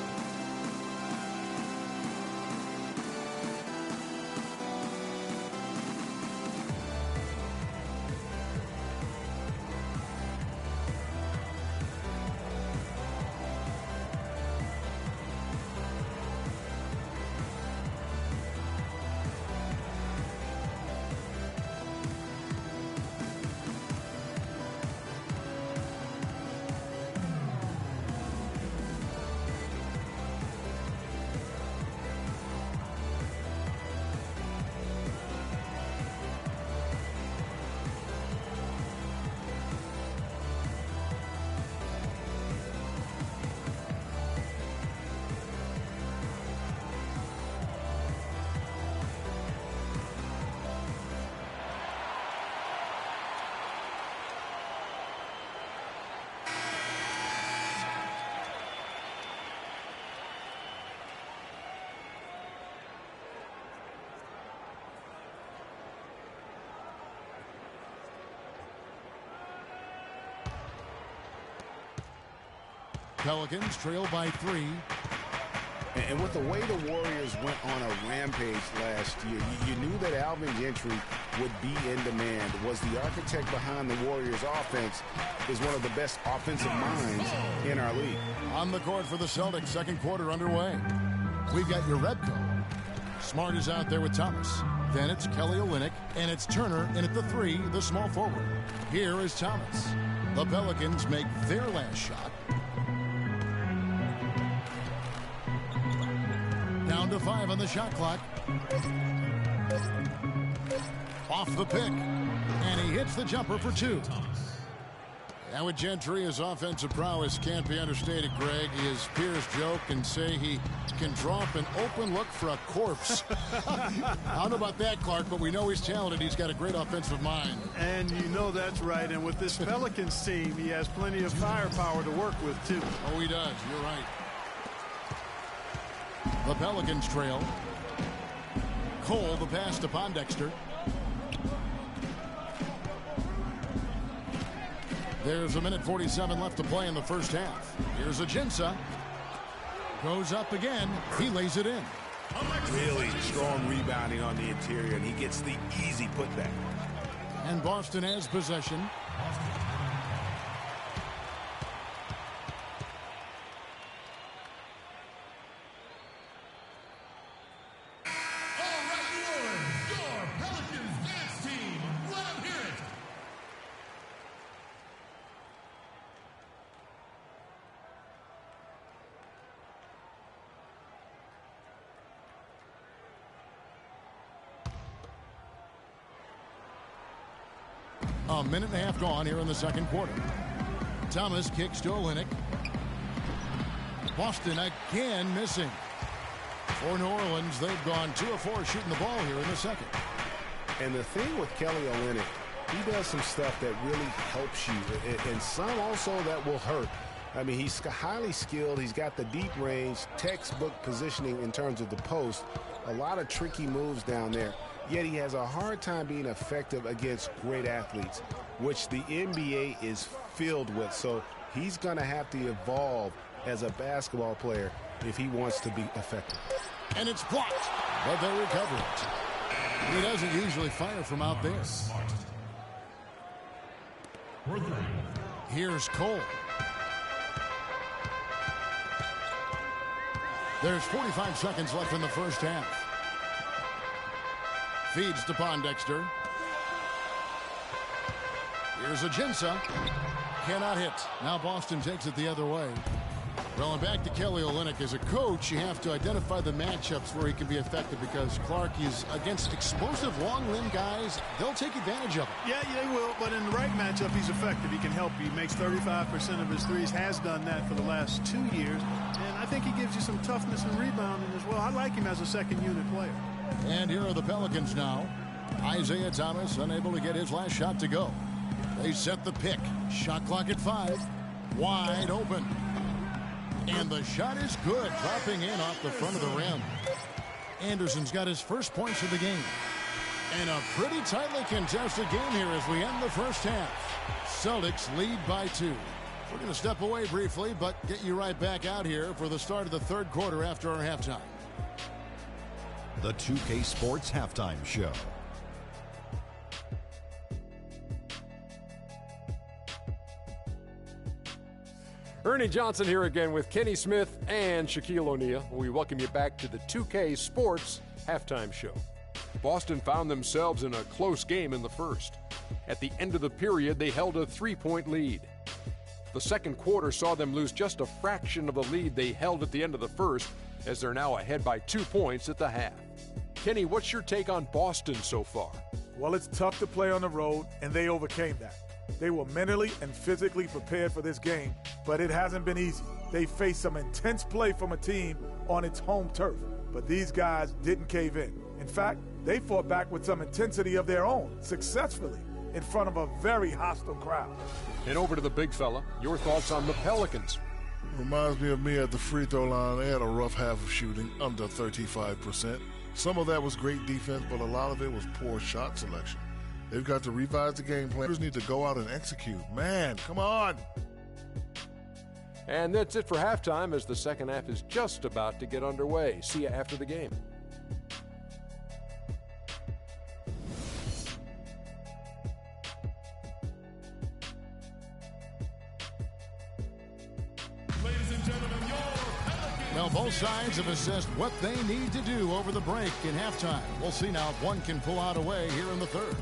Pelicans trail by 3. And with the way the Warriors went on a rampage last year, you knew that Alvin Gentry would be in demand. Was the architect behind the Warriors offense, is one of the best offensive minds in our league. On the court for the Celtics, second quarter underway. We've got Urebko. Smart is out there with Thomas. Then it's Kelly Olynyk, and it's Turner in at the 3, the small forward. Here is Thomas. The Pelicans make their last shot. Down to 5 on the shot clock. Off the pick. And he hits the jumper for 2. Now with Gentry, his offensive prowess can't be understated, Greg. His peers joke and say he can draw up an open look for a corpse. I don't know about that, Clark, but we know he's talented. He's got a great offensive mind. And you know that's right. And with this Pelicans team, he has plenty of firepower to work with, too. Oh, he does. You're right. The Pelicans trail. Cole, the pass to Pondexter. There's 1:47 left to play in the first half. Here's Ajinça. Goes up again. He lays it in. Really strong rebounding on the interior, and he gets the easy putback. And Boston has possession. A minute and a half gone here in the second quarter. Thomas kicks to Olynyk. Boston again missing. For New Orleans, they've gone 2 of 4 shooting the ball here in the second. And the thing with Kelly Olynyk, he does some stuff that really helps you, and some also that will hurt. I mean, he's highly skilled. He's got the deep range, textbook positioning in terms of the post. A lot of tricky moves down there. Yet he has a hard time being effective against great athletes, which the NBA is filled with. So he's going to have to evolve as a basketball player if he wants to be effective. And it's blocked, but they recover it. He doesn't usually fire from out there. Here's Cole. There's 45 seconds left in the first half. Feeds to Pondexter. Here's Ajinça. Cannot hit. Now Boston takes it the other way. Well, and back to Kelly Olynyk. As a coach, you have to identify the matchups where he can be effective, because Clark is against explosive long limb guys. They'll take advantage of it. Yeah, they will, but in the right matchup, he's effective. He can help. He makes 35% of his threes, has done that for the last 2 years, and I think he gives you some toughness and rebounding as well. I like him as a second-unit player. And here are the Pelicans now. Isaiah Thomas unable to get his last shot to go. They set the pick. Shot clock at 5. Wide open. And the shot is good, dropping in off the front of the rim. Anderson's got his first points of the game. And a pretty tightly contested game here as we end the first half. Celtics lead by 2. We're going to step away briefly, but get you right back out here for the start of the third quarter after our halftime. The 2K Sports Halftime Show. Ernie Johnson here again with Kenny Smith and Shaquille O'Neal. We welcome you back to the 2K Sports Halftime Show. Boston found themselves in a close game in the first. At the end of the period, they held a 3-point lead. The second quarter saw them lose just a fraction of the lead they held at the end of the first, as they're now ahead by 2 points at the half. Kenny, what's your take on Boston so far? Well, it's tough to play on the road, and they overcame that. They were mentally and physically prepared for this game, but it hasn't been easy. They faced some intense play from a team on its home turf, but these guys didn't cave in. In fact, they fought back with some intensity of their own, successfully, in front of a very hostile crowd. And over to the big fella, your thoughts on the Pelicans? Reminds me of me at the free throw line. They had a rough half of shooting, under 35%. Some of that was great defense, but a lot of it was poor shot selection. They've got to revise the game plan. They need to go out and execute. Man, come on. And that's it for halftime, as the second half is just about to get underway. See you after the game. Ladies and gentlemen, your Pelicans. Well, both sides have assessed what they need to do over the break in halftime. We'll see now if one can pull out a way here in the third.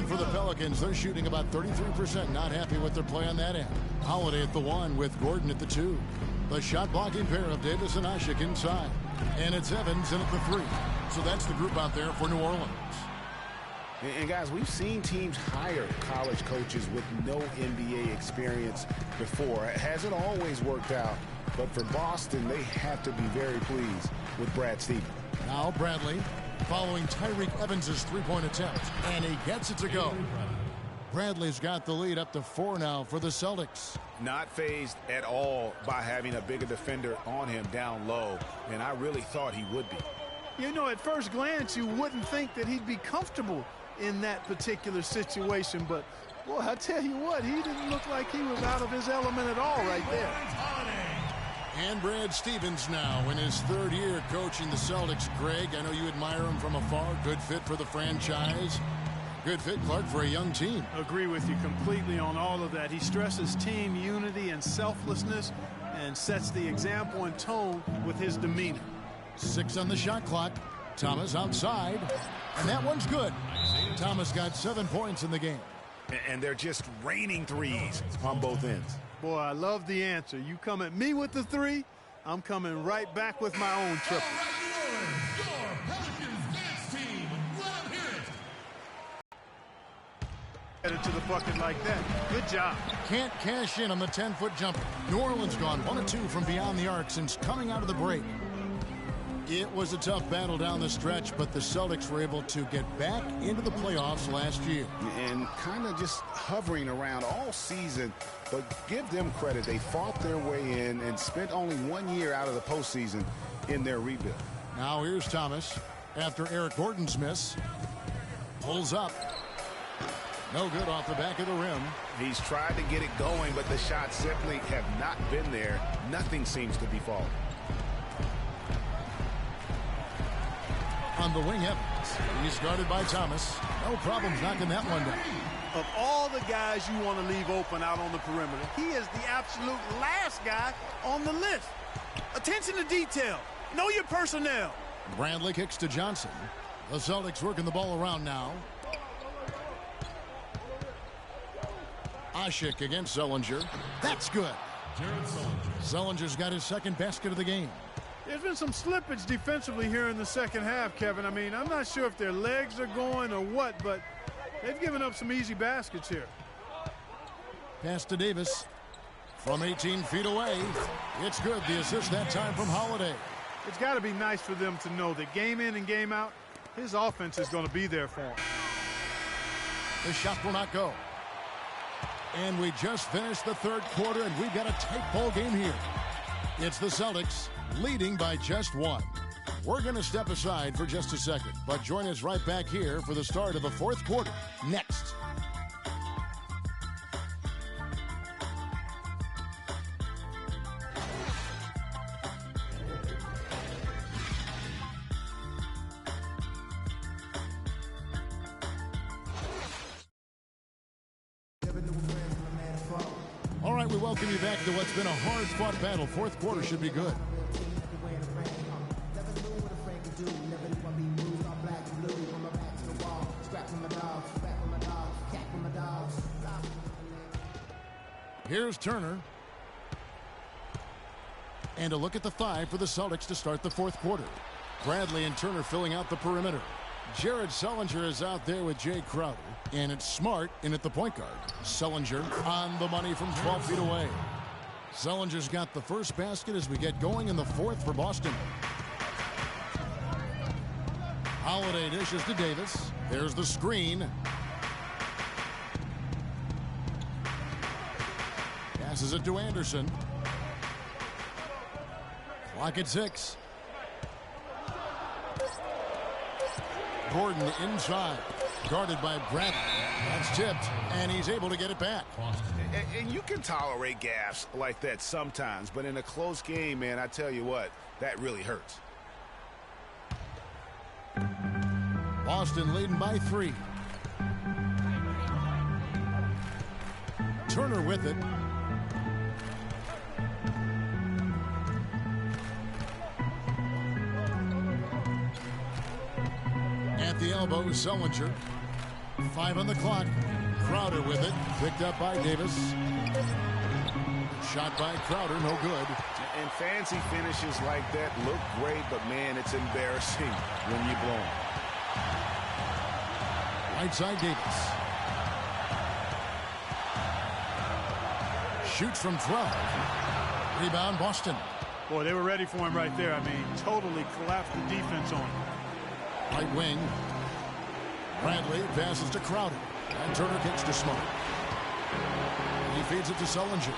For the Pelicans, they're shooting about 33%, not happy with their play on that end. Holiday at the 1 with Gordon at the 2. The shot blocking pair of Davis and Ashik inside. And it's Evans in at the 3. So that's the group out there for New Orleans. And guys, we've seen teams hire college coaches with no NBA experience before. It hasn't always worked out, but for Boston, they have to be very pleased with Brad Stevens. Now Bradley, following Tyreek Evans' three-point attempt, and he gets it to go. Bradley's got the lead up to 4 now for the Celtics. Not fazed at all by having a bigger defender on him down low, and I really thought he would be. You know, at first glance, you wouldn't think that he'd be comfortable in that particular situation. But, boy, I tell you what, he didn't look like he was out of his element at all right there. And Brad Stevens now in his third year coaching the Celtics. Greg, I know you admire him from afar. Good fit for the franchise. Good fit, Clark, for a young team. Agree with you completely on all of that. He stresses team unity and selflessness and sets the example and tone with his demeanor. 6 on the shot clock. Thomas outside, and that one's good. Thomas got 7 points in the game. And they're just raining threes on both ends. Boy, I love the answer. You come at me with the 3, I'm coming right back with my own triple. Headed to the bucket like that. Good job. Can't cash in on the 10-foot jumper. New Orleans gone 1 of 2 from beyond the arc since coming out of the break. It was a tough battle down the stretch, but the Celtics were able to get back into the playoffs last year. And kind of just hovering around all season, but give them credit. They fought their way in and spent only 1 year out of the postseason in their rebuild. Now here's Thomas after Eric Gordon's miss. Pulls up. No good off the back of the rim. He's tried to get it going, but the shots simply have not been there. Nothing seems to be falling. On the wing, Evans. He's guarded by Thomas. No problems knocking that one down. Of all the guys you want to leave open out on the perimeter, he is the absolute last guy on the list. Attention to detail. Know your personnel. Bradley kicks to Johnson. The Celtics working the ball around now. Ashik against Zellinger. That's good. Zellinger's got his second basket of the game. There's been some slippage defensively here in the second half, Kevin. I mean, I'm not sure if their legs are going or what, but they've given up some easy baskets here. Pass to Davis from 18 feet away. It's good. The assist that time from Holiday. It's got to be nice for them to know that game in and game out, his offense is going to be there for him. The shot will not go. And we just finished the third quarter, and we've got a tight ball game here. It's the Celtics leading by just 1. We're going to step aside for just a second, but join us right back here for the start of the fourth quarter next. All right, we welcome you back to what's been a hard-fought battle. Fourth quarter should be good. Here's Turner. And a look at the 5 for the Celtics to start the fourth quarter. Bradley and Turner filling out the perimeter. Jared Zellinger is out there with Jay Crowder. And it's Smart in at the point guard. Zellinger on the money from 12 feet away. Zellinger's got the first basket as we get going in the fourth for Boston. Holiday dishes to Davis. There's the screen. Passes it to Anderson. Clock at 6. Gordon inside. Guarded by Bradley. That's tipped, and he's able to get it back. And you can tolerate gaffes like that sometimes, but in a close game, man, I tell you what, that really hurts. Boston leading by 3. Turner with it. At the elbow, Zellinger. 5 on the clock. Crowder with it. Picked up by Davis. Shot by Crowder, no good. And fancy finishes like that look great, but man, it's embarrassing when you blow them. Right side, Davis. Shoots from 12. Rebound, Boston. Boy, they were ready for him right there. I mean, totally collapsed the defense on him. Right wing. Bradley passes to Crowder. And Turner kicks to Smart. He feeds it to Zellinger.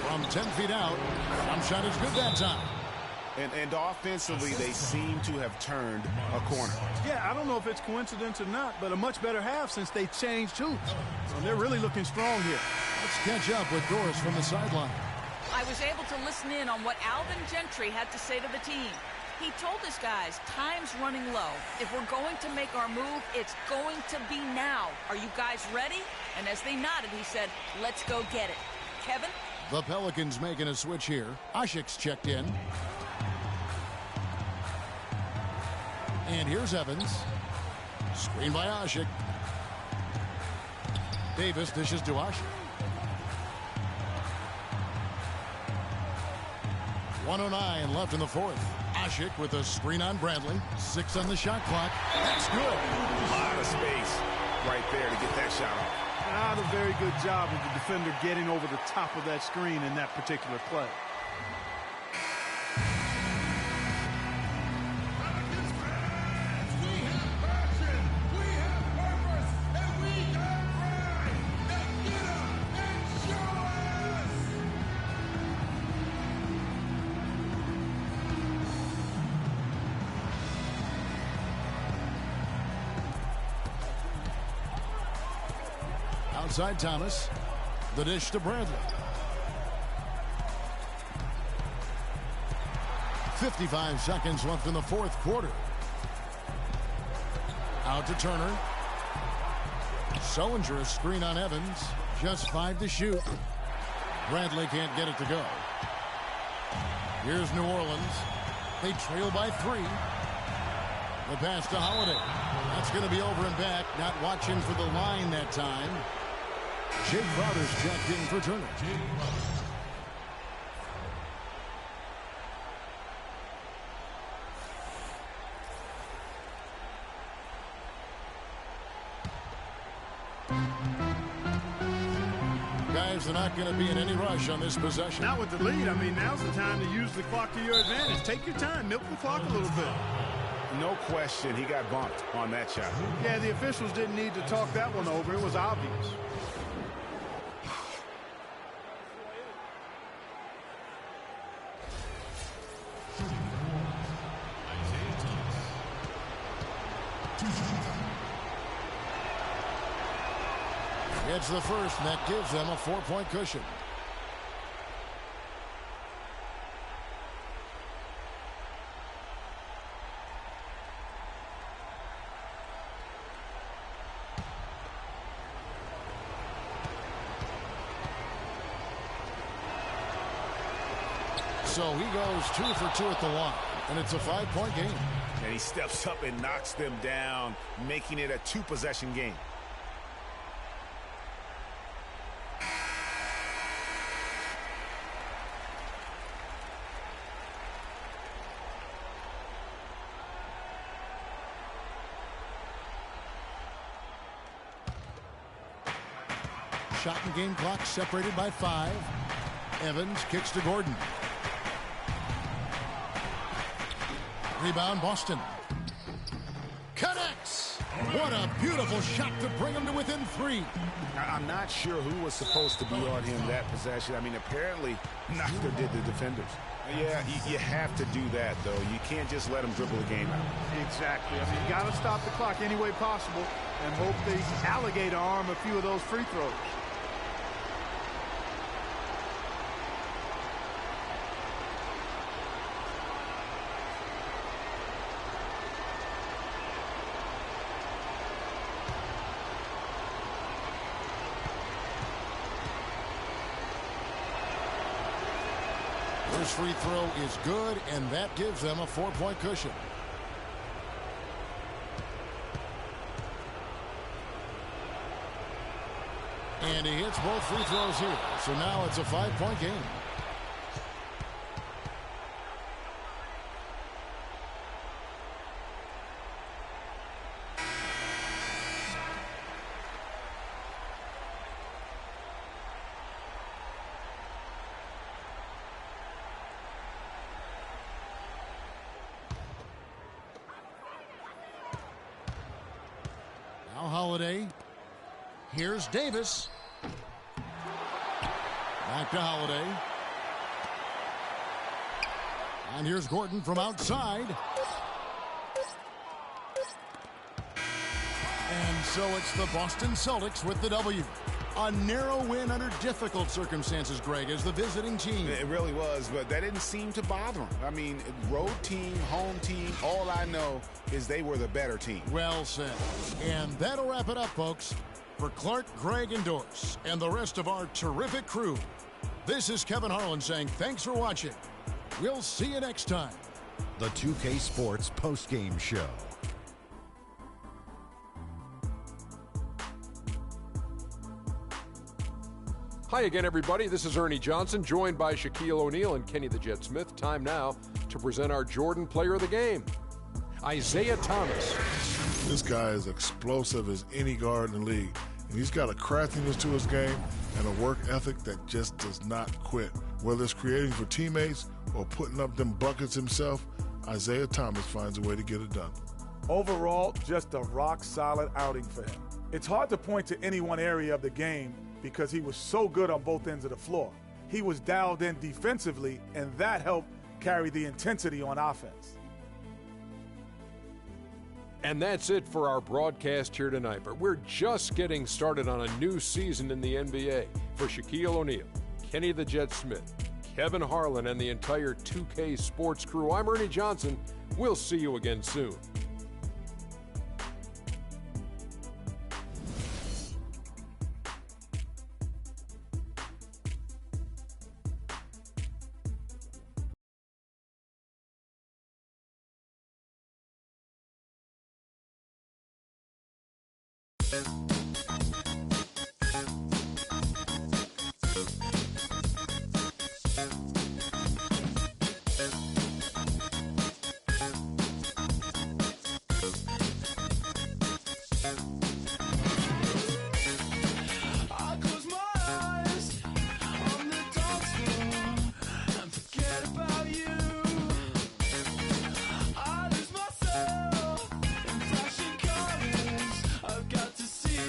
From 10 feet out. Some shot is good that time. And offensively, they seem to have turned a corner. Yeah, I don't know if it's coincidence or not, but a much better half since they changed hoops. So they're really looking strong here. Let's catch up with Doris from the sideline. I was able to listen in on what Alvin Gentry had to say to the team. He told his guys, time's running low. If we're going to make our move, it's going to be now. Are you guys ready? And as they nodded, he said, let's go get it. Kevin? The Pelicans making a switch here. Ashik's checked in. And here's Evans. Screen by Ashik. Davis dishes to Ashik. 1:09 left in the fourth. Ashik with a screen on Bradley. 6 on the shot clock. That's good. A lot of space right there to get that shot off. Not a very good job of the defender getting over the top of that screen in that particular play. Outside Thomas. The dish to Bradley. 55 seconds left in the fourth quarter. Out to Turner. Sullinger, a screen on Evans. Just 5 to shoot. Bradley can't get it to go. Here's New Orleans. They trail by 3. The pass to Holiday. That's going to be over and back. Not watching for the line that time. Jake Crowder's checked in for Turner. Guys are not going to be in any rush on this possession. Not with the lead. I mean, now's the time to use the clock to your advantage. Take your time. Milk the clock a little bit. No question, he got bumped on that shot. Yeah, the officials didn't need to talk that one over. It was obvious. It's the first, and that gives them a 4-point cushion. So he goes 2 for 2 at the line, and it's a 5-point game. And he steps up and knocks them down, making it a 2-possession game. Shot and game clock separated by 5. Evans kicks to Gordon. Rebound Boston. Connects. What a beautiful shot to bring him to within 3. I'm not sure who was supposed to be on him that possession. I mean, apparently neither did the defenders. Yeah, you have to do that, though. You can't just let them dribble the game out. Exactly. I mean, you got to stop the clock any way possible and hope they alligator arm a few of those free throws. First free throw is good, and that gives them a 4-point cushion. And he hits both free throws here. So now it's a 5-point game. Holiday. Here's Davis. Back to Holiday. And here's Gordon from outside. And so it's the Boston Celtics with the W. A narrow win under difficult circumstances, Greg, as the visiting team. It really was, but that didn't seem to bother them. I mean, road team, home team, all I know is they were the better team. Well said. And that'll wrap it up, folks. For Clark, Greg, and Doris, and the rest of our terrific crew, this is Kevin Harlan saying thanks for watching. We'll see you next time. The 2K Sports postgame show. Hi again, everybody. This is Ernie Johnson, joined by Shaquille O'Neal and Kenny the Jet Smith. Time now to present our Jordan Player of the Game, Isaiah Thomas. This guy is explosive as any guard in the league, and he's got a craftiness to his game and a work ethic that just does not quit. Whether it's creating for teammates or putting up them buckets himself, Isaiah Thomas finds a way to get it done. Overall, just a rock-solid outing for him. It's hard to point to any one area of the game because he was so good on both ends of the floor. He was dialed in defensively, and that helped carry the intensity on offense. And that's it for our broadcast here tonight, but we're just getting started on a new season in the NBA. For Shaquille O'Neal, Kenny the Jet Smith, Kevin Harlan, and the entire 2K Sports crew, I'm Ernie Johnson. We'll see you again soon. I've got to see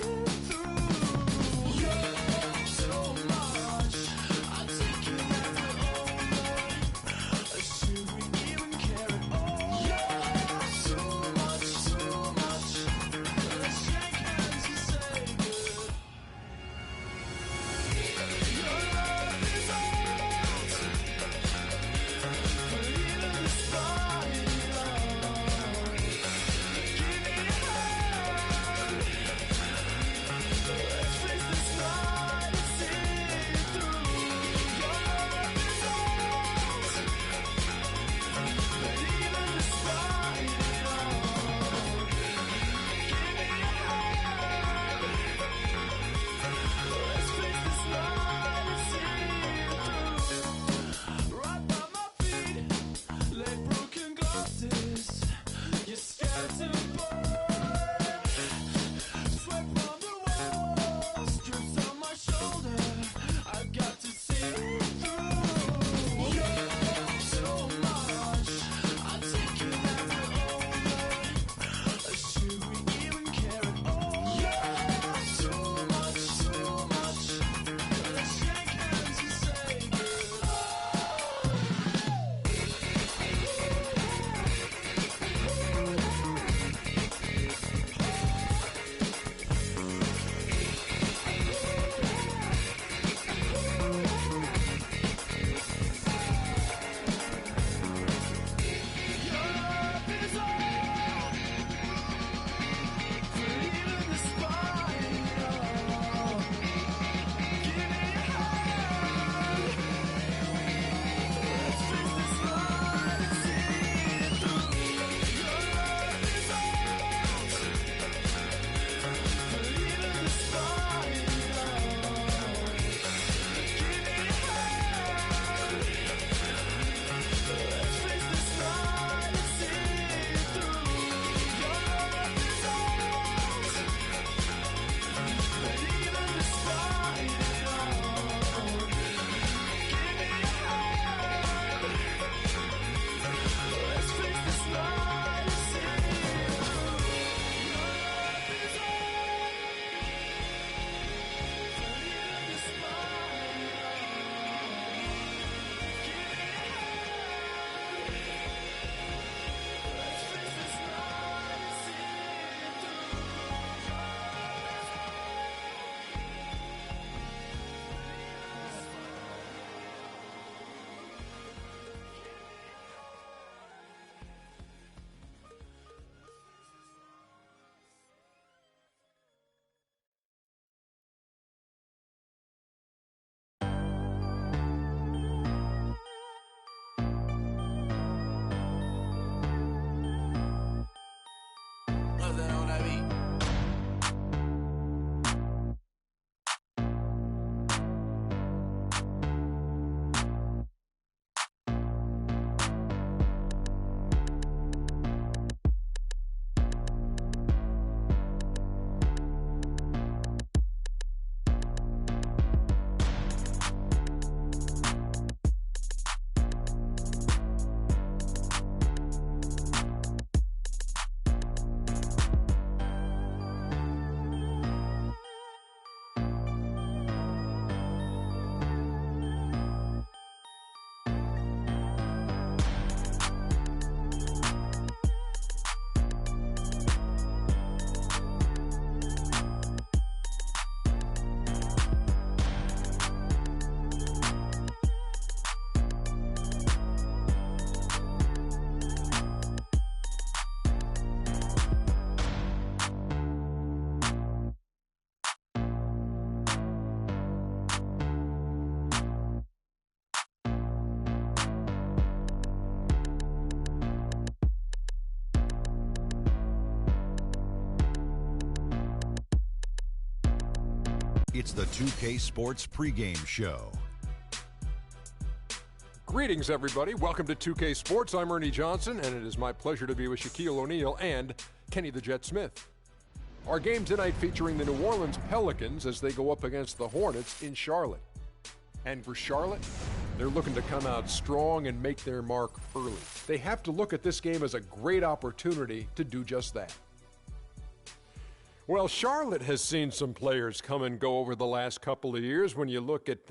something on that beat. It's the 2K Sports pregame show. Greetings, everybody. Welcome to 2K Sports. I'm Ernie Johnson, and it is my pleasure to be with Shaquille O'Neal and Kenny the Jet Smith. Our game tonight featuring the New Orleans Pelicans as they go up against the Hornets in Charlotte. And for Charlotte, they're looking to come out strong and make their mark early. They have to look at this game as a great opportunity to do just that. Well, Charlotte has seen some players come and go over the last couple of years. When you look at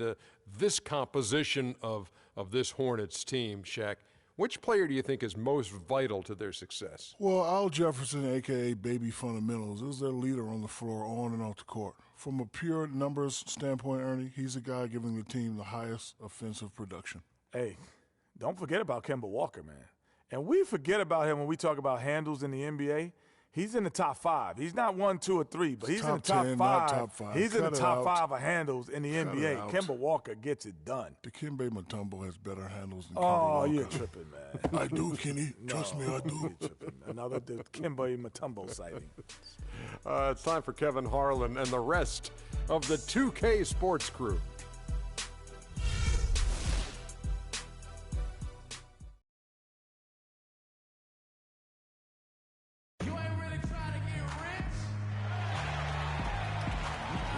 this composition of this Hornets team, Shaq, which player do you think is most vital to their success? Well, Al Jefferson, a.k.a. Baby Fundamentals, is their leader on the floor, on and off the court. From a pure numbers standpoint, Ernie, he's the guy giving the team the highest offensive production. Hey, don't forget about Kemba Walker, man. And we forget about him when we talk about handles in the NBA. He's in the top 5. He's not 1, 2, or 3, but he's in the top 10, 5. not top 5. He's in the top out. 5 of handles in the NBA. Kemba Walker gets it done. Dikembe Mutombo has better handles than Kemba Oh, Walker. you're tripping, man. I do, Kenny. Trust me, I do. You're tripping. Another Dikembe Mutombo sighting. It's time for Kevin Harlan and the rest of the 2K Sports crew.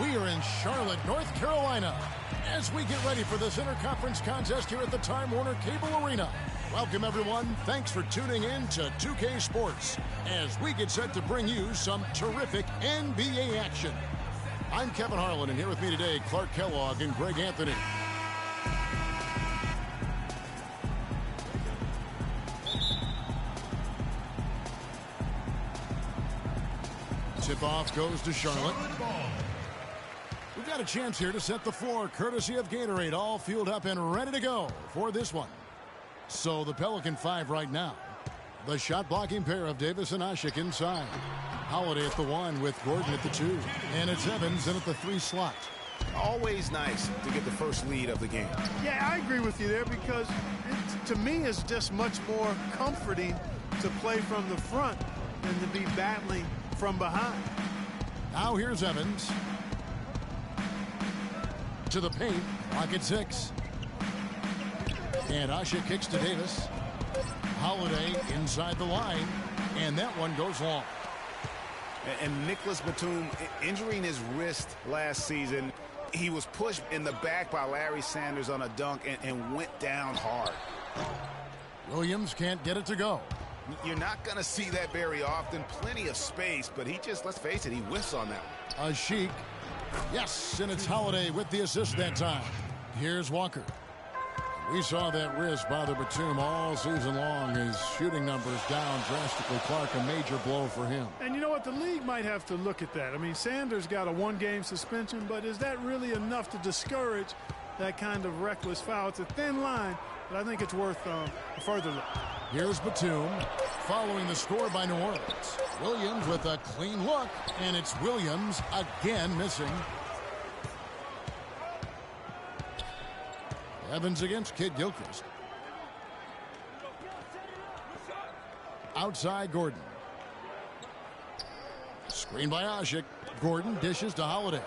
We are in Charlotte, North Carolina, as we get ready for this interconference contest here at the Time Warner Cable Arena. Welcome, everyone. Thanks for tuning in to 2K Sports as we get set to bring you some terrific NBA action. I'm Kevin Harlan, and here with me today, Clark Kellogg and Greg Anthony. Tip-off goes to Charlotte. We've got a chance here to set the floor, courtesy of Gatorade, all fueled up and ready to go for this one. So the Pelican 5 right now. The shot-blocking pair of Davis and Ashik inside. Holiday at the 1 with Gordon at the 2. And it's Evans in at the 3 slot. Always nice to get the first lead of the game. Yeah, I agree with you there because to me it's just much more comforting to play from the front than to be battling from behind. Now here's Evans. To the paint, pocket 6. And Ashik kicks to Davis. Holiday inside the line, and that one goes long. And Nicholas Batum injuring his wrist last season. He was pushed in the back by Larry Sanders on a dunk and went down hard. Williams can't get it to go. You're not going to see that very often. Plenty of space, but he just, let's face it, he whiffs on that one. Ashik. Yes, and it's Holiday with the assist that time. Here's Walker. We saw that wrist bother Batum all season long. His shooting numbers down drastically. Clark, a major blow for him. And you know what? The league might have to look at that. I mean, Sanders got a 1-game suspension, but is that really enough to discourage that kind of reckless foul? It's a thin line, but I think it's worth a further look. Here's Batum following the score by New Orleans. Williams with a clean look, and it's Williams again missing. Evans against Kid Gilchrist. Outside Gordon. Screen by Ashik. Gordon dishes to Holiday.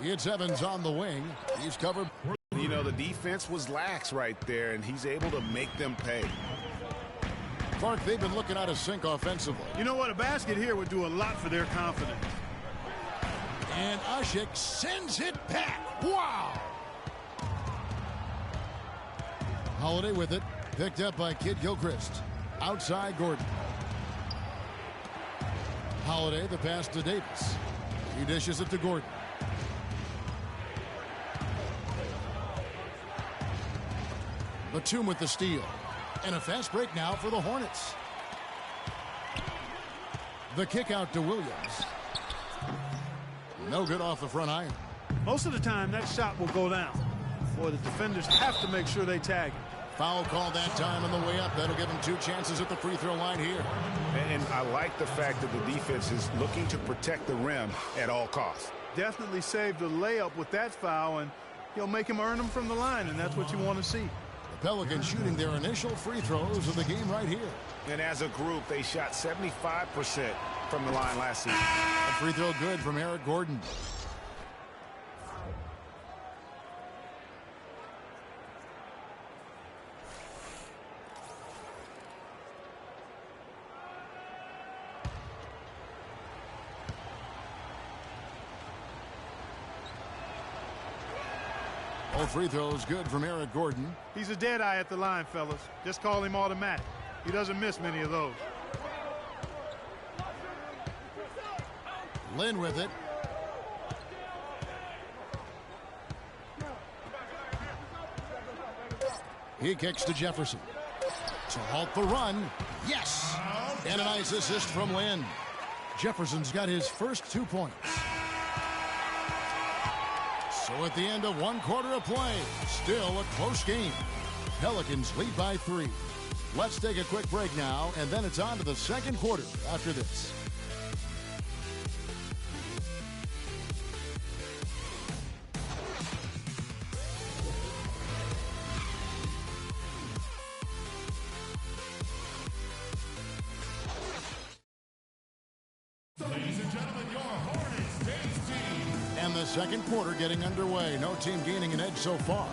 It's Evans on the wing. He's covered. You know, the defense was lax right there, and he's able to make them pay. Clark, they've been looking out of sync offensively. You know what? A basket here would do a lot for their confidence. And Ashik sends it back. Wow! Holiday with it. Picked up by Kid Gilchrist. Outside Gordon. Holiday, the pass to Davis. He dishes it to Gordon. Batum with the steal. And a fast break now for the Hornets. The kick out to Williams. No good off the front iron. Most of the time, that shot will go down. Boy, the defenders have to make sure they tag him. Foul call that time on the way up. That'll give him 2 chances at the free throw line here. And I like the fact that the defense is looking to protect the rim at all costs. Definitely saved the layup with that foul, and he'll make him earn them from the line, and that's what you want to see. The Pelicans shooting their initial free throws of the game right here. And as a group, they shot 75% from the line last season. A free throw good from Eric Gordon. All free throws good from Eric Gordon. He's a dead eye at the line, fellas. Just call him automatic. He doesn't miss many of those. Lynn with it. He kicks to Jefferson. To halt the run. Yes! And a nice assist from Lynn. Jefferson's got his first 2 points. So at the end of 1 quarter of play, still a close game. Pelicans lead by 3. Let's take a quick break now, and then it's on to the second quarter after this. Ladies and gentlemen, your Hornets Days team. And the second quarter getting underway. No team gaining an edge so far.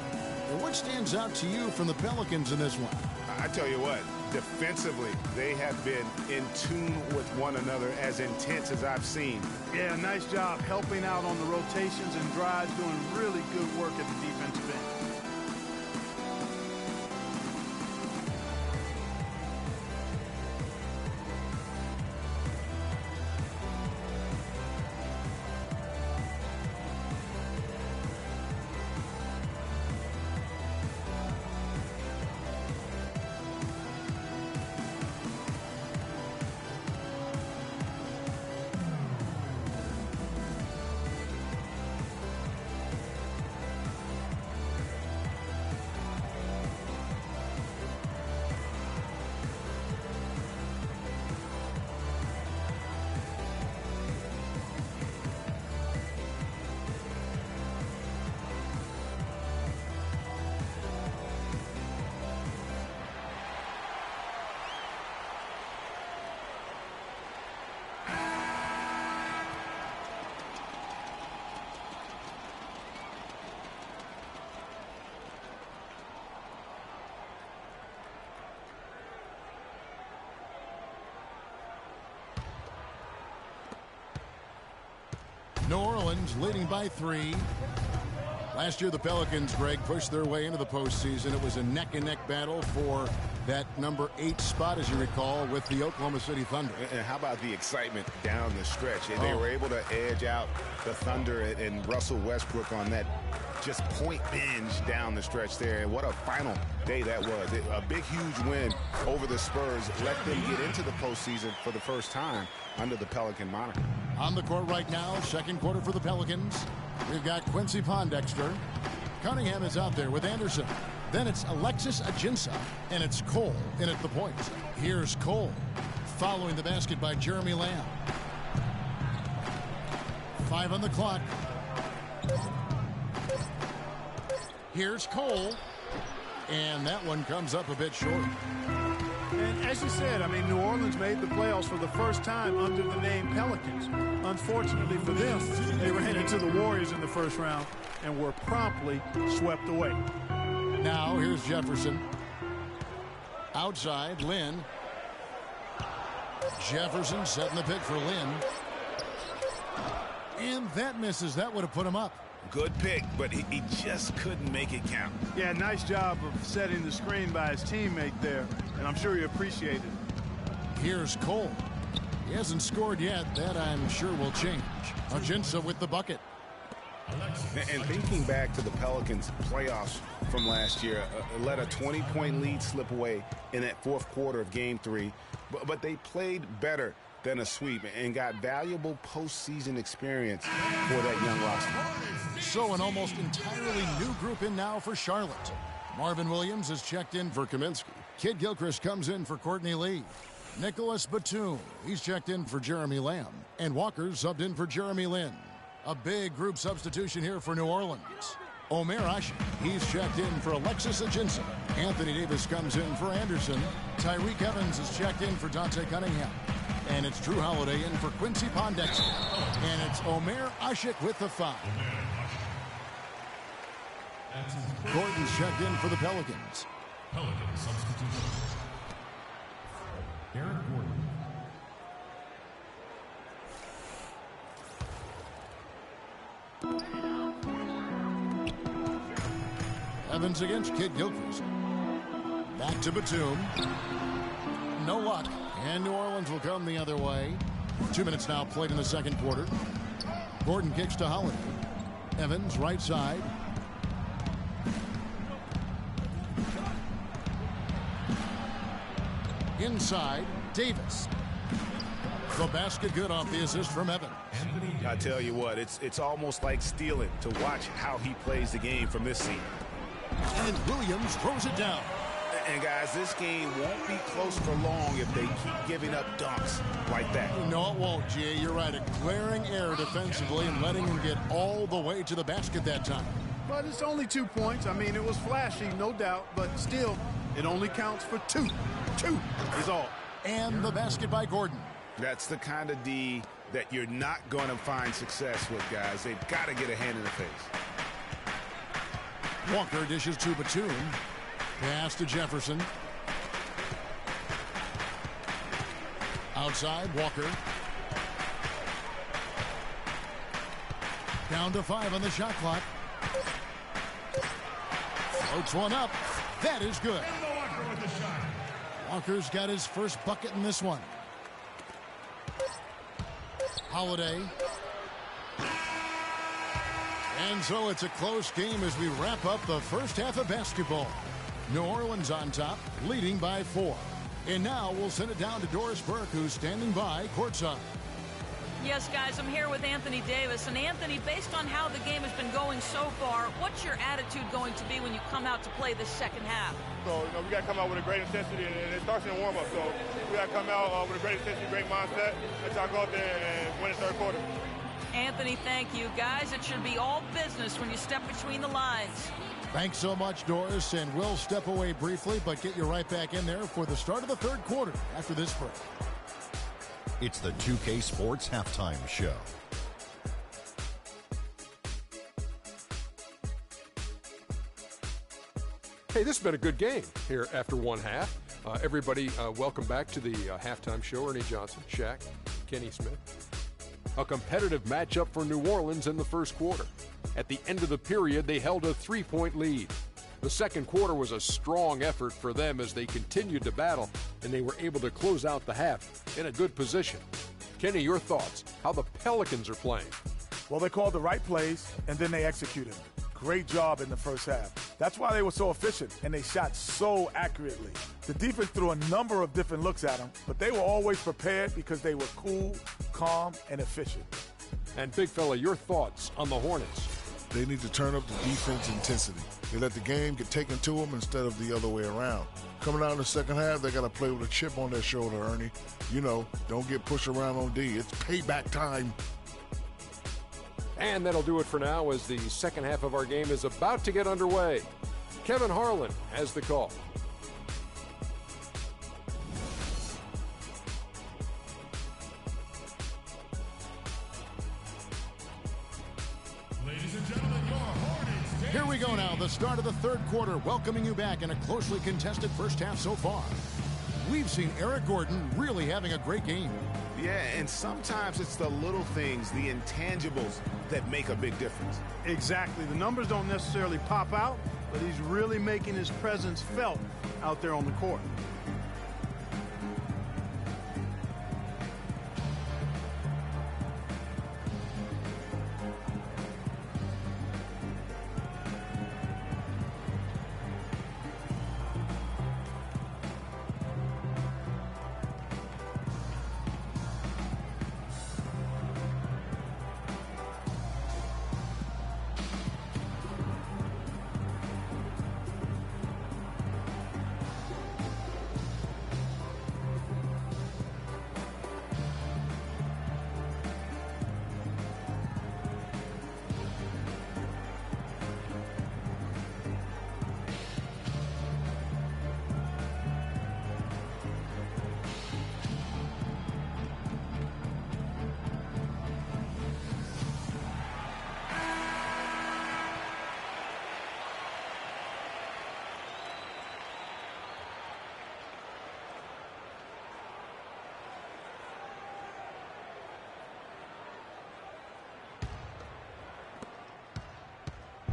And what stands out to you from the Pelicans in this one? I tell you what, defensively, they have been in tune with one another as intense as I've seen. Yeah, nice job helping out on the rotations and drives, doing really good work at the defensive end. New Orleans leading by 3. Last year, the Pelicans, Greg, pushed their way into the postseason. It was a neck-and-neck battle for that number 8 spot, as you recall, with the Oklahoma City Thunder. And how about the excitement down the stretch? And they were able to edge out the Thunder and Russell Westbrook on that just point binge down the stretch there. And what a final day that was. A big, huge win over the Spurs let them get into the postseason for the first time under the Pelican moniker. On the court right now, second quarter for the Pelicans. We've got Quincy Pondexter. Cunningham is out there with Anderson. Then it's Alexis Ajinça, and it's Cole in at the point. Here's Cole, following the basket by Jeremy Lamb. 5 on the clock. Here's Cole, and that one comes up a bit short. And As you said, I mean, New Orleans made the playoffs for the first time under the name Pelicans. Unfortunately for them, they ran into the Warriors in the first round and were promptly swept away. Now here's Jefferson. Outside, Lynn. Jefferson setting the pick for Lynn. And that misses. That would have put him up. Good pick, but he just couldn't make it count. Yeah, nice job of setting the screen by his teammate there, and I'm sure he appreciated it. Here's Cole. He hasn't scored yet. That, I'm sure, will change. Ajinça with the bucket. And thinking back to the Pelicans' playoffs from last year, let a 20-point lead slip away in that fourth quarter of Game 3, but they played better than a sweep and got valuable postseason experience for that young roster. So an almost entirely new group in now for Charlotte. Marvin Williams is checked in for Kaminsky. Kid Gilchrist comes in for Courtney Lee. Nicholas Batum, he's checked in for Jeremy Lamb. And Walker subbed in for Jeremy Lin. A big group substitution here for New Orleans. Omer Ashe, he's checked in for Alexis Ajinça. Anthony Davis comes in for Anderson. Tyreek Evans is checked in for Dante Cunningham. And it's Drew Holiday in for Quincy Pondexter. And it's Omer Ashe with the foul. Gordon's checked in for the Pelicans. Pelicans substitution. Eric Gordon. Evans against Kid Gilchrist. Back to Batum. No luck. And New Orleans will come the other way. 2 minutes now played in the second quarter. Gordon kicks to Holiday. Evans right side. Inside, Davis. The basket good off the assist from Evans. I tell you what, it's almost like stealing to watch how he plays the game from this seat. And Williams throws it down. And guys, this game won't be close for long if they keep giving up dunks like that. No, it won't, G. You're right. A glaring error defensively and letting him get all the way to the basket that time. But it's only 2 points. I mean, it was flashy, no doubt, but still, it only counts for 2. 2 is all. And the basket by Gordon. That's the kind of D that you're not going to find success with, guys. They've got to get a hand in the face. Walker dishes to Batum. Pass to Jefferson. Outside, Walker. Down to 5 on the shot clock. Floats one up. That is good. Walker's got his first bucket in this one. Holiday. And so it's a close game as we wrap up the first half of basketball. New Orleans on top, leading by 4. And now we'll send it down to Doris Burke, who's standing by courtside. Yes, guys, I'm here with Anthony Davis. And Anthony, based on how the game has been going so far, what's your attitude going to be when you come out to play this second half? So, we got to come out with a great intensity, and it starts in the warm-up. So we got to come out with a great intensity, great mindset, and try to go out there and win the third quarter. Anthony, thank you. Guys, it should be all business when you step between the lines. Thanks so much, Doris, and we'll step away briefly, but get you right back in there for the start of the third quarter after this break. It's the 2K Sports Halftime Show. Hey, this has been a good game here after one half. Everybody, welcome back to the halftime show. Ernie Johnson, Shaq, Kenny Smith. A competitive matchup for New Orleans in the first quarter. At the end of the period, they held a 3-point lead. The second quarter was a strong effort for them as they continued to battle, and they were able to close out the half in a good position. Kenny, your thoughts? How the Pelicans are playing? Well, they called the right plays, and then they executed them. Great job in the first half. That's why they were so efficient, and they shot so accurately. The defense threw a number of different looks at them, but they were always prepared because they were cool, calm, and efficient. And Big Fella, your thoughts on the Hornets? They need to turn up the defense intensity. They let the game get taken to them instead of the other way around. Coming out in the second half, they got to play with a chip on their shoulder, Ernie. You know, don't get pushed around on D. It's payback time. And that'll do it for now as the second half of our game is about to get underway. Kevin Harlan has the call. Ladies and gentlemen, your Hornets. Here we go now, the start of the third quarter, welcoming you back in a closely contested first half so far. We've seen Eric Gordon really having a great game. Yeah, and sometimes it's the little things, the intangibles, that make a big difference. Exactly. The numbers don't necessarily pop out, but he's really making his presence felt out there on the court.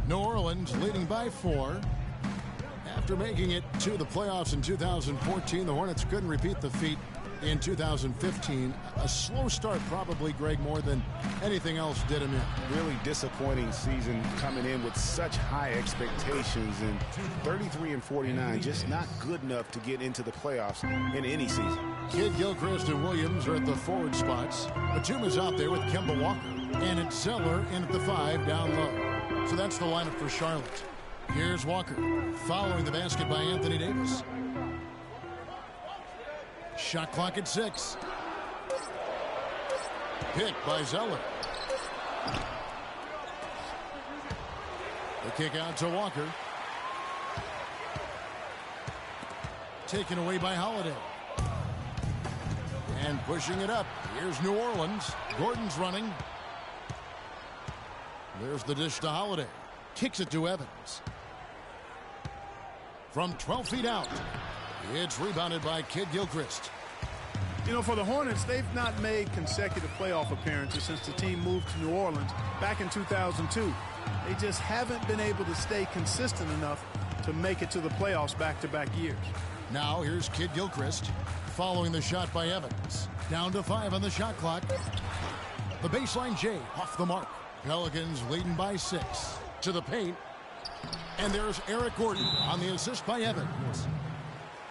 New Orleans leading by 4. After making it to the playoffs in 2014, the Hornets couldn't repeat the feat in 2015. A slow start probably, Greg, more than anything else did him in. Really disappointing season coming in with such high expectations, and 33-49, just not good enough to get into the playoffs in any season. Kid Gilchrist and Williams are at the forward spots. Batum is out there with Kemba Walker. And it's Zeller in at the 5 down low. So that's the lineup for Charlotte. Here's Walker, following the basket by Anthony Davis. Shot clock at 6. Pick by Zeller. The kick out to Walker. Taken away by Holiday. And pushing it up. Here's New Orleans. Gordon's running. There's the dish to Holiday. Kicks it to Evans. From 12 feet out. It's rebounded by Kid Gilchrist. You know, for the Hornets, they've not made consecutive playoff appearances since the team moved to New Orleans back in 2002. They just haven't been able to stay consistent enough to make it to the playoffs back-to-back years. Now here's Kid Gilchrist following the shot by Evans. Down to 5 on the shot clock. The baseline J off the mark. Pelicans leading by 6 to the paint. And there's Eric Gordon on the assist by Evans.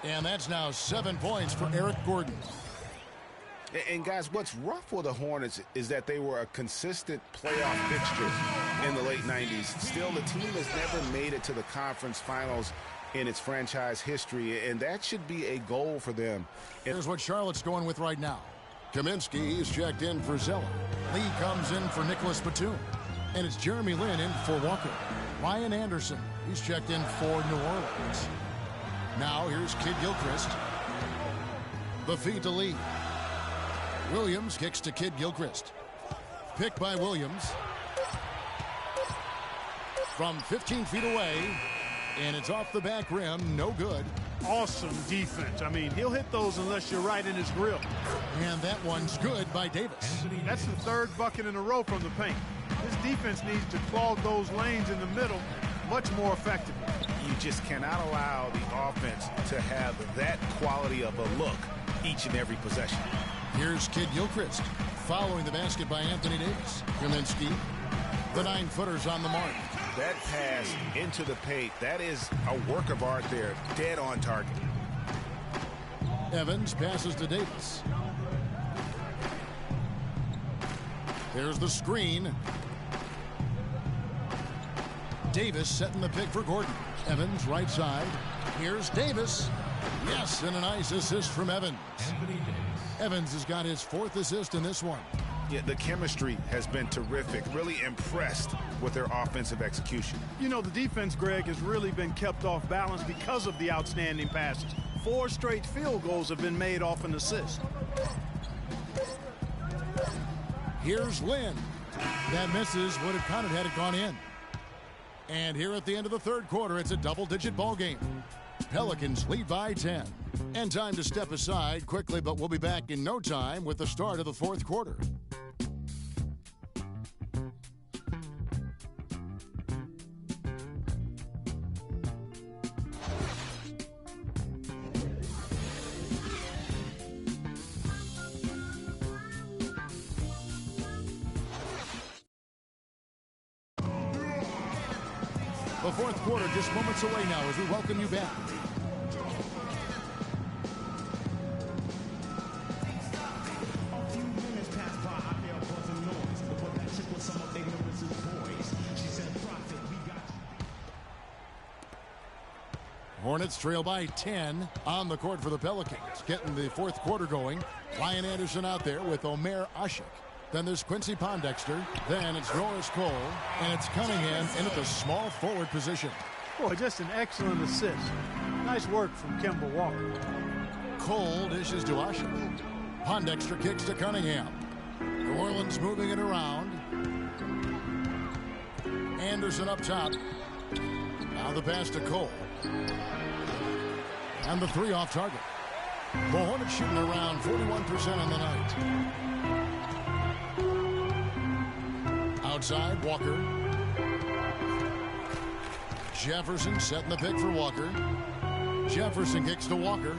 And that's now 7 points for Eric Gordon. And guys, what's rough for the Hornets is that they were a consistent playoff fixture in the late 90s. Still, the team has never made it to the conference finals in its franchise history, and that should be a goal for them. Here's what Charlotte's going with right now. Kaminsky is checked in for Zeller. Lee comes in for Nicholas Batum. And it's Jeremy Lin in for Walker. Ryan Anderson, he's checked in for New Orleans. Now here's Kid Gilchrist. The feed to Lee. Williams kicks to Kid Gilchrist. Picked by Williams. From 15 feet away. And it's off the back rim, no good. Awesome defense. I mean, he'll hit those unless you're right in his grill. And that one's good by Davis. That's the 3rd bucket in a row from the paint. His defense needs to clog those lanes in the middle much more effectively. You just cannot allow the offense to have that quality of a look each and every possession. Here's Kid Gilchrist following the basket by Anthony Davis. Kaminsky, the 9-footer's on the mark. That pass into the paint, that is a work of art there, dead on target. Evans passes to Davis. There's the screen. Davis setting the pick for Gordon. Evans right side. Here's Davis. Yes, and a nice assist from Evans. Evans has got his 4th assist in this one. Yeah, the chemistry has been terrific. Really impressed with their offensive execution. You know, the defense, Greg, has really been kept off balance because of the outstanding passes. 4 straight field goals have been made off an assist. Here's Lynn. That misses. Would have counted had it gone in. And here at the end of the third quarter, it's a double-digit ball game. Pelicans lead by 10. And time to step aside quickly, but we'll be back in no time with the start of the fourth quarter. The fourth quarter just moments away now as we welcome you back. Hornets trail by 10 on the court for the Pelicans. Getting the fourth quarter going. Ryan Anderson out there with Omer Ashik. Then there's Quincy Pondexter. Then it's Norris Cole. And it's Cunningham in at the small forward position. Boy, just an excellent assist. Nice work from Kemba Walker. Cole dishes to Ashik. Pondexter kicks to Cunningham. New Orleans moving it around. Anderson up top. Now the pass to Cole. And the three off target. The Hornets shooting around 41% on the night. Outside, Walker. Jefferson setting the pick for Walker. Jefferson kicks to Walker.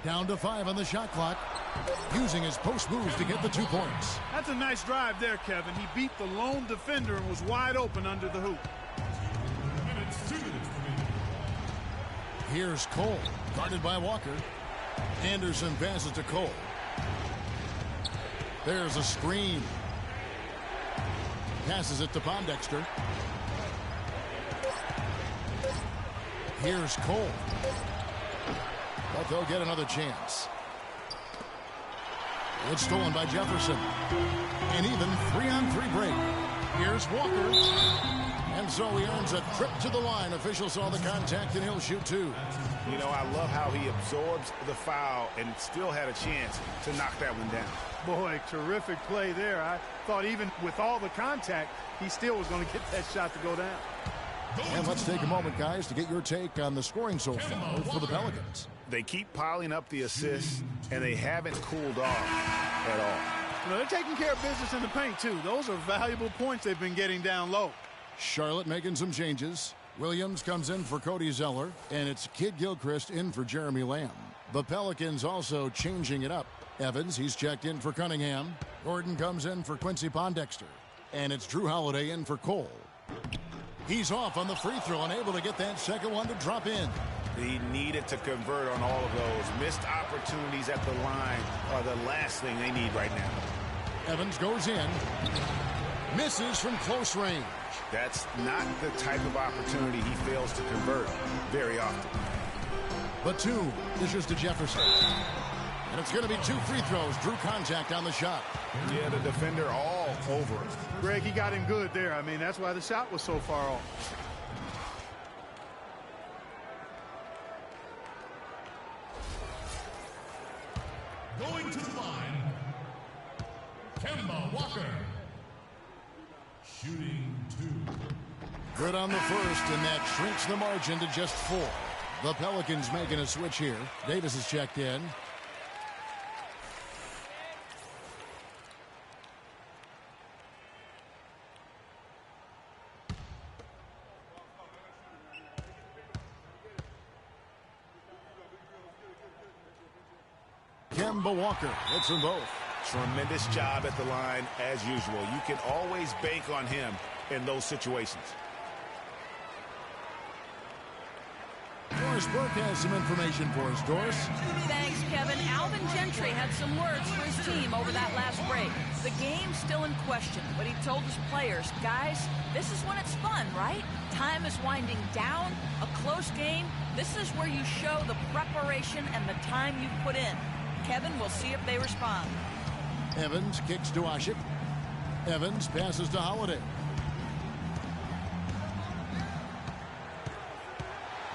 Down to 5 on the shot clock. Using his post moves to get the 2 points. That's a nice drive there, Kevin. He beat the lone defender and was wide open under the hoop. Here's Cole, guarded by Walker. Anderson passes to Cole. There's a screen. Passes it to Pondexter. Here's Cole. But they'll get another chance. It's stolen by Jefferson. An even 3-on-3 break. Here's Walker. And so he earns a trip to the line. Officials saw the contact, and he'll shoot 2. You know, I love how he absorbs the foul and still had a chance to knock that one down. Boy, terrific play there. I thought even with all the contact, he still was going to get that shot to go down. And let's take a moment, guys, to get your take on the scoring so far for the Pelicans. They keep piling up the assists, and they haven't cooled off at all. You know, they're taking care of business in the paint, too. Those are valuable points they've been getting down low. Charlotte making some changes. Williams comes in for Cody Zeller, and it's Kid Gilchrist in for Jeremy Lamb. The Pelicans also changing it up. Evans, he's checked in for Cunningham. Gordon comes in for Quincy Pondexter. And it's Drew Holiday in for Cole. He's off on the free throw and able to get that second one to drop in. He needed to convert on all of those. Missed opportunities at the line are the last thing they need right now. Evans goes in. Misses from close range. That's not the type of opportunity he fails to convert very often. Batum dishes to Jefferson. And it's going to be 2 free throws. Drew contact on the shot. Yeah, the defender all over it. Greg, he got him good there. I mean, that's why the shot was so far off. Going to the line, Kemba Walker. Shooting 2. Good on the first, and that shrinks the margin to just 4. The Pelicans making a switch here. Davis is checked in. Kemba Walker hits them both. Tremendous job at the line as usual. You can always bank on him in those situations. Doris Burke has some information for us. Doris? Thanks, Kevin. Alvin Gentry had some words for his team over that last break. The game's still in question, but he told his players, guys, this is when it's fun, right? Time is winding down, a close game. This is where you show the preparation and the time you put in. Kevin, we'll see if they respond. Evans kicks to Ashik. Evans passes to Holiday.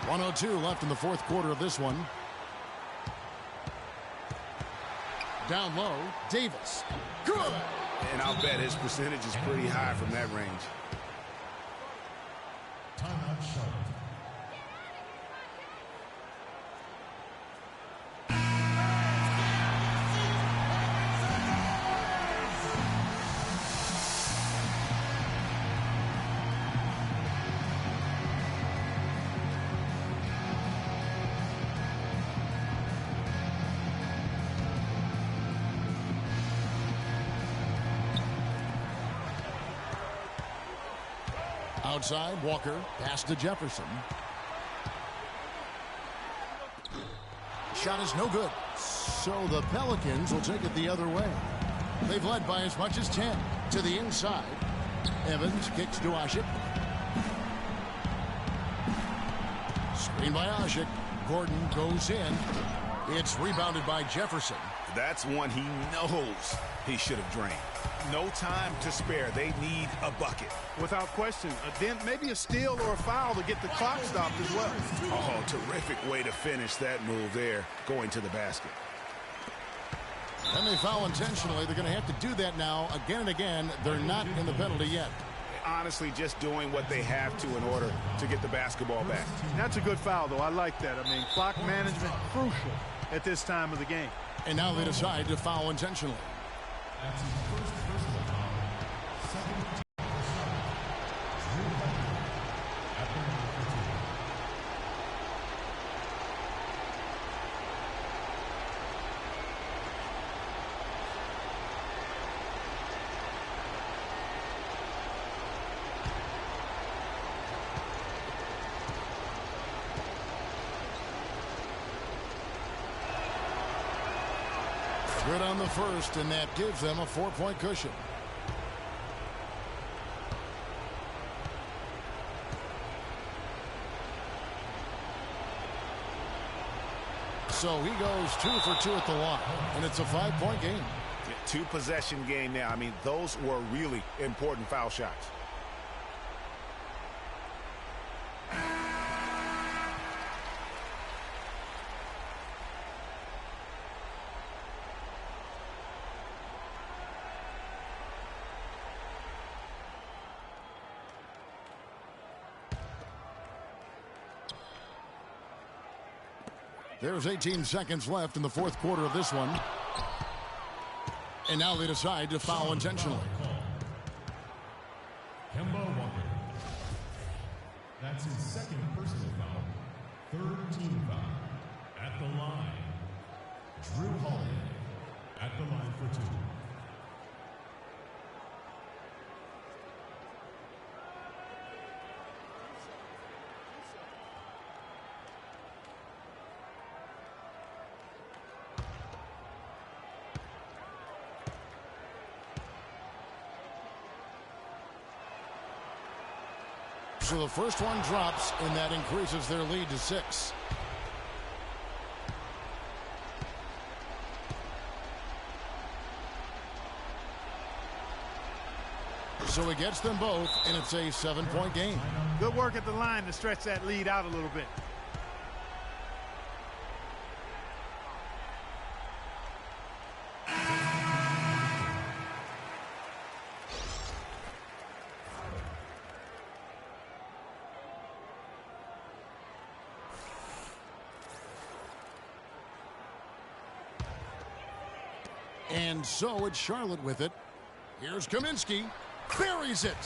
1:02 left in the fourth quarter of this one. Down low, Davis. Good! And I'll bet his percentage is pretty high from that range. Timeout Charlotte. Outside, Walker, pass to Jefferson. Shot is no good. So the Pelicans will take it the other way. They've led by as much as 10. To the inside. Evans kicks to Ashik. Screen by Ashik. Gordon goes in. It's rebounded by Jefferson. That's one he knows he should have drained. No time to spare. They need a bucket. Without question. Then maybe a steal or a foul to get the clock stopped as well. Oh, terrific way to finish that move there, going to the basket. And they foul intentionally. They're going to have to do that now again and again. They're not in the penalty yet. Honestly, just doing what they have to in order to get the basketball back. That's a good foul, though. I like that. I mean, clock management, crucial at this time of the game. And now they decide to foul intentionally. That's his first personal foul. Second personal foul. Drew Holiday at the line for two. Good on the first, and that gives them a 4-point cushion. So he goes 2 for 2 at the line, and it's a 5-point game. Two-possession game now. I mean, those were really important foul shots. There's 18 seconds left in the fourth quarter of this one. And now they decide to foul intentionally. Kemba Walker. That's his second personal foul. Third team foul. At the line, Drew Holiday. At the line for two. So the first one drops, and that increases their lead to 6. So he gets them both, and it's a 7-point game. Good work at the line to stretch that lead out a little bit. And so it's Charlotte with it. Here's Kaminsky. Buries it.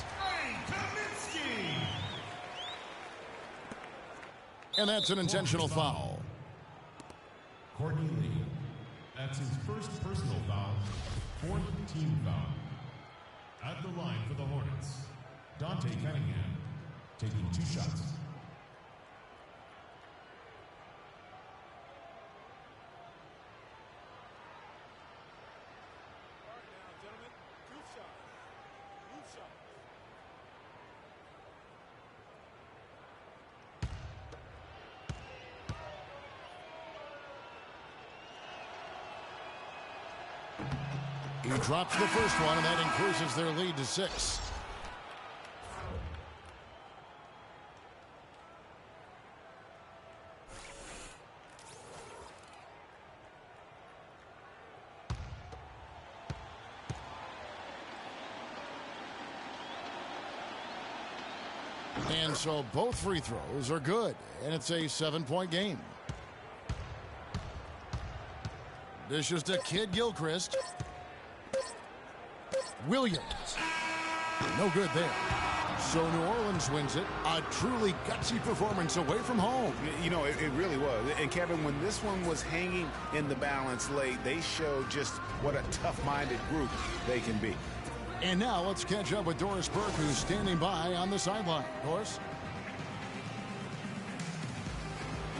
And that's an intentional foul. Courtney Lee. That's his first personal foul. Fourth team foul. At the line for the Hornets, Dante Cunningham taking 2 shots. He drops the first one, and that increases their lead to 6. And so both free throws are good, and it's a 7-point game. Dishes to Kid Gilchrist. Williams. No good there. So New Orleans wins it. A truly gutsy performance away from home. You know, it really was. And Kevin, when this one was hanging in the balance late, they showed just what a tough-minded group they can be. And now let's catch up with Doris Burke, who's standing by on the sideline. Doris?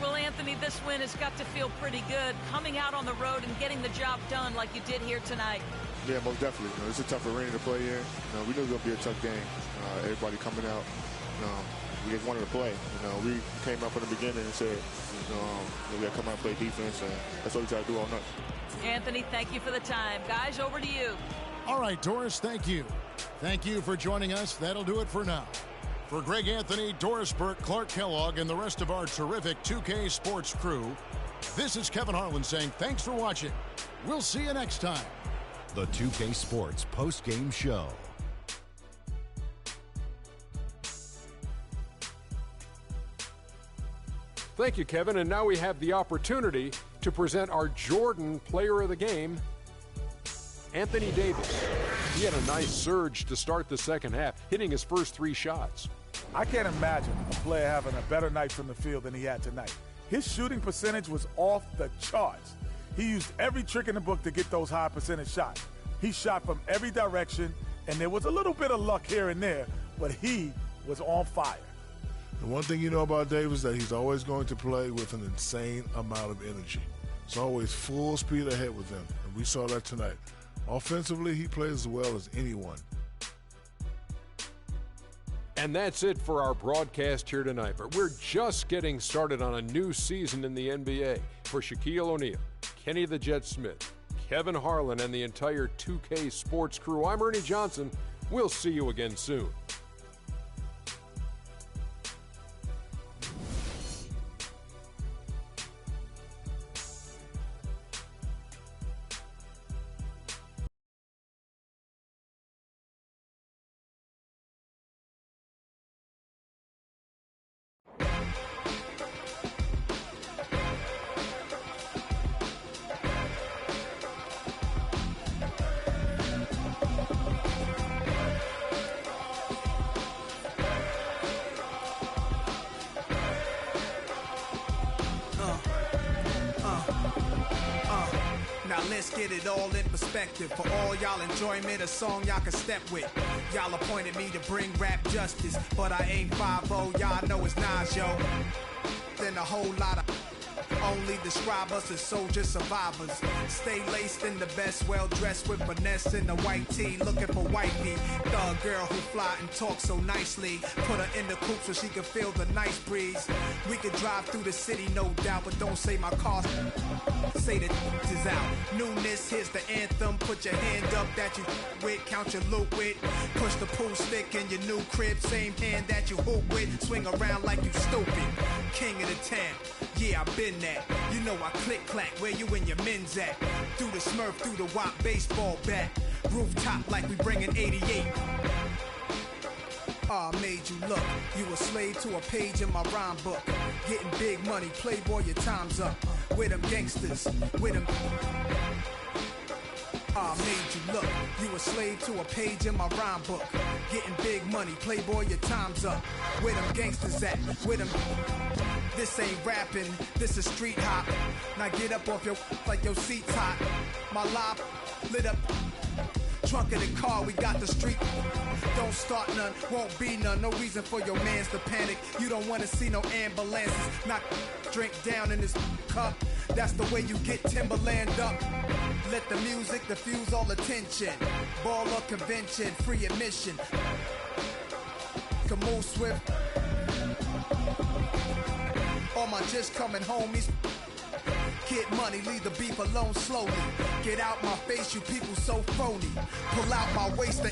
Well, Anthony, this win has got to feel pretty good, coming out on the road and getting the job done like you did here tonight. Yeah, most definitely. It's a tough arena to play in. We knew it was going to be a tough game. Everybody coming out, we just wanted to play. We came out from the beginning and said, we got to come out and play defense, and that's what we try to do all night. Anthony, thank you for the time. Guys, over to you. All right, Doris, thank you. Thank you for joining us. That'll do it for now. For Greg Anthony, Doris Burke, Clark Kellogg, and the rest of our terrific 2K Sports crew, this is Kevin Harlan saying thanks for watching. We'll see you next time. The 2K Sports post-game show. Thank you, Kevin. And now we have the opportunity to present our Jordan Player of the Game, Anthony Davis. He had a nice surge to start the second half, hitting his first 3 shots. I can't imagine a player having a better night from the field than he had tonight. His shooting percentage was off the charts. He used every trick in the book to get those high percentage shots. He shot from every direction, and there was a little bit of luck here and there, but he was on fire. The one thing you know about Davis is that he's always going to play with an insane amount of energy. It's always full speed ahead with him, and we saw that tonight. Offensively, he plays as well as anyone. And that's it for our broadcast here tonight. But we're just getting started on a new season in the NBA. For Shaquille O'Neal, Kenny the Jet Smith, Kevin Harlan, and the entire 2K Sports crew, I'm Ernie Johnson. We'll see you again soon. Let's get it all in perspective. For all y'all enjoyment, a song y'all can step with. Y'all appointed me to bring rap justice, but I ain't 5-0, y'all know it's Nas, yo. Then a whole lot of only describe us as soldier survivors. Stay laced in the best, well dressed with finesse in the white tee, looking for wifey. Thug girl who fly and talk so nicely. Put her in the coupe so she can feel the nice breeze. We could drive through the city, no doubt, but don't say my car. Say that is out. Newness, here's the anthem. Put your hand up that you with, count your loot with. Push the pool stick in your new crib, same hand that you hoop with. Swing around like you stupid. King of the town, yeah, I've been that. You know I click clack, where you and your men's at? Through the Smurf, through the WAP baseball bat. Rooftop like we bringing 88. I made you look. You a slave to a page in my rhyme book. Getting big money, playboy, your time's up. With them gangsters, with them. I made you look. You a slave to a page in my rhyme book. Getting big money, playboy, your time's up. Where them gangsters at? With them. This ain't rapping, this is street hop. Now get up off your like your seat's hot. My life lit up. Trunk of the car, we got the street. Don't start none, won't be none. No reason for your mans to panic. You don't wanna see no ambulances. Knock drink down in this cup. That's the way you get Timberland up. Let the music diffuse all attention. Ball or convention, free admission. Can move swift. All my just coming homies. Get money, leave the beef alone slowly. Get out my face, you people so phony. Pull out my waist.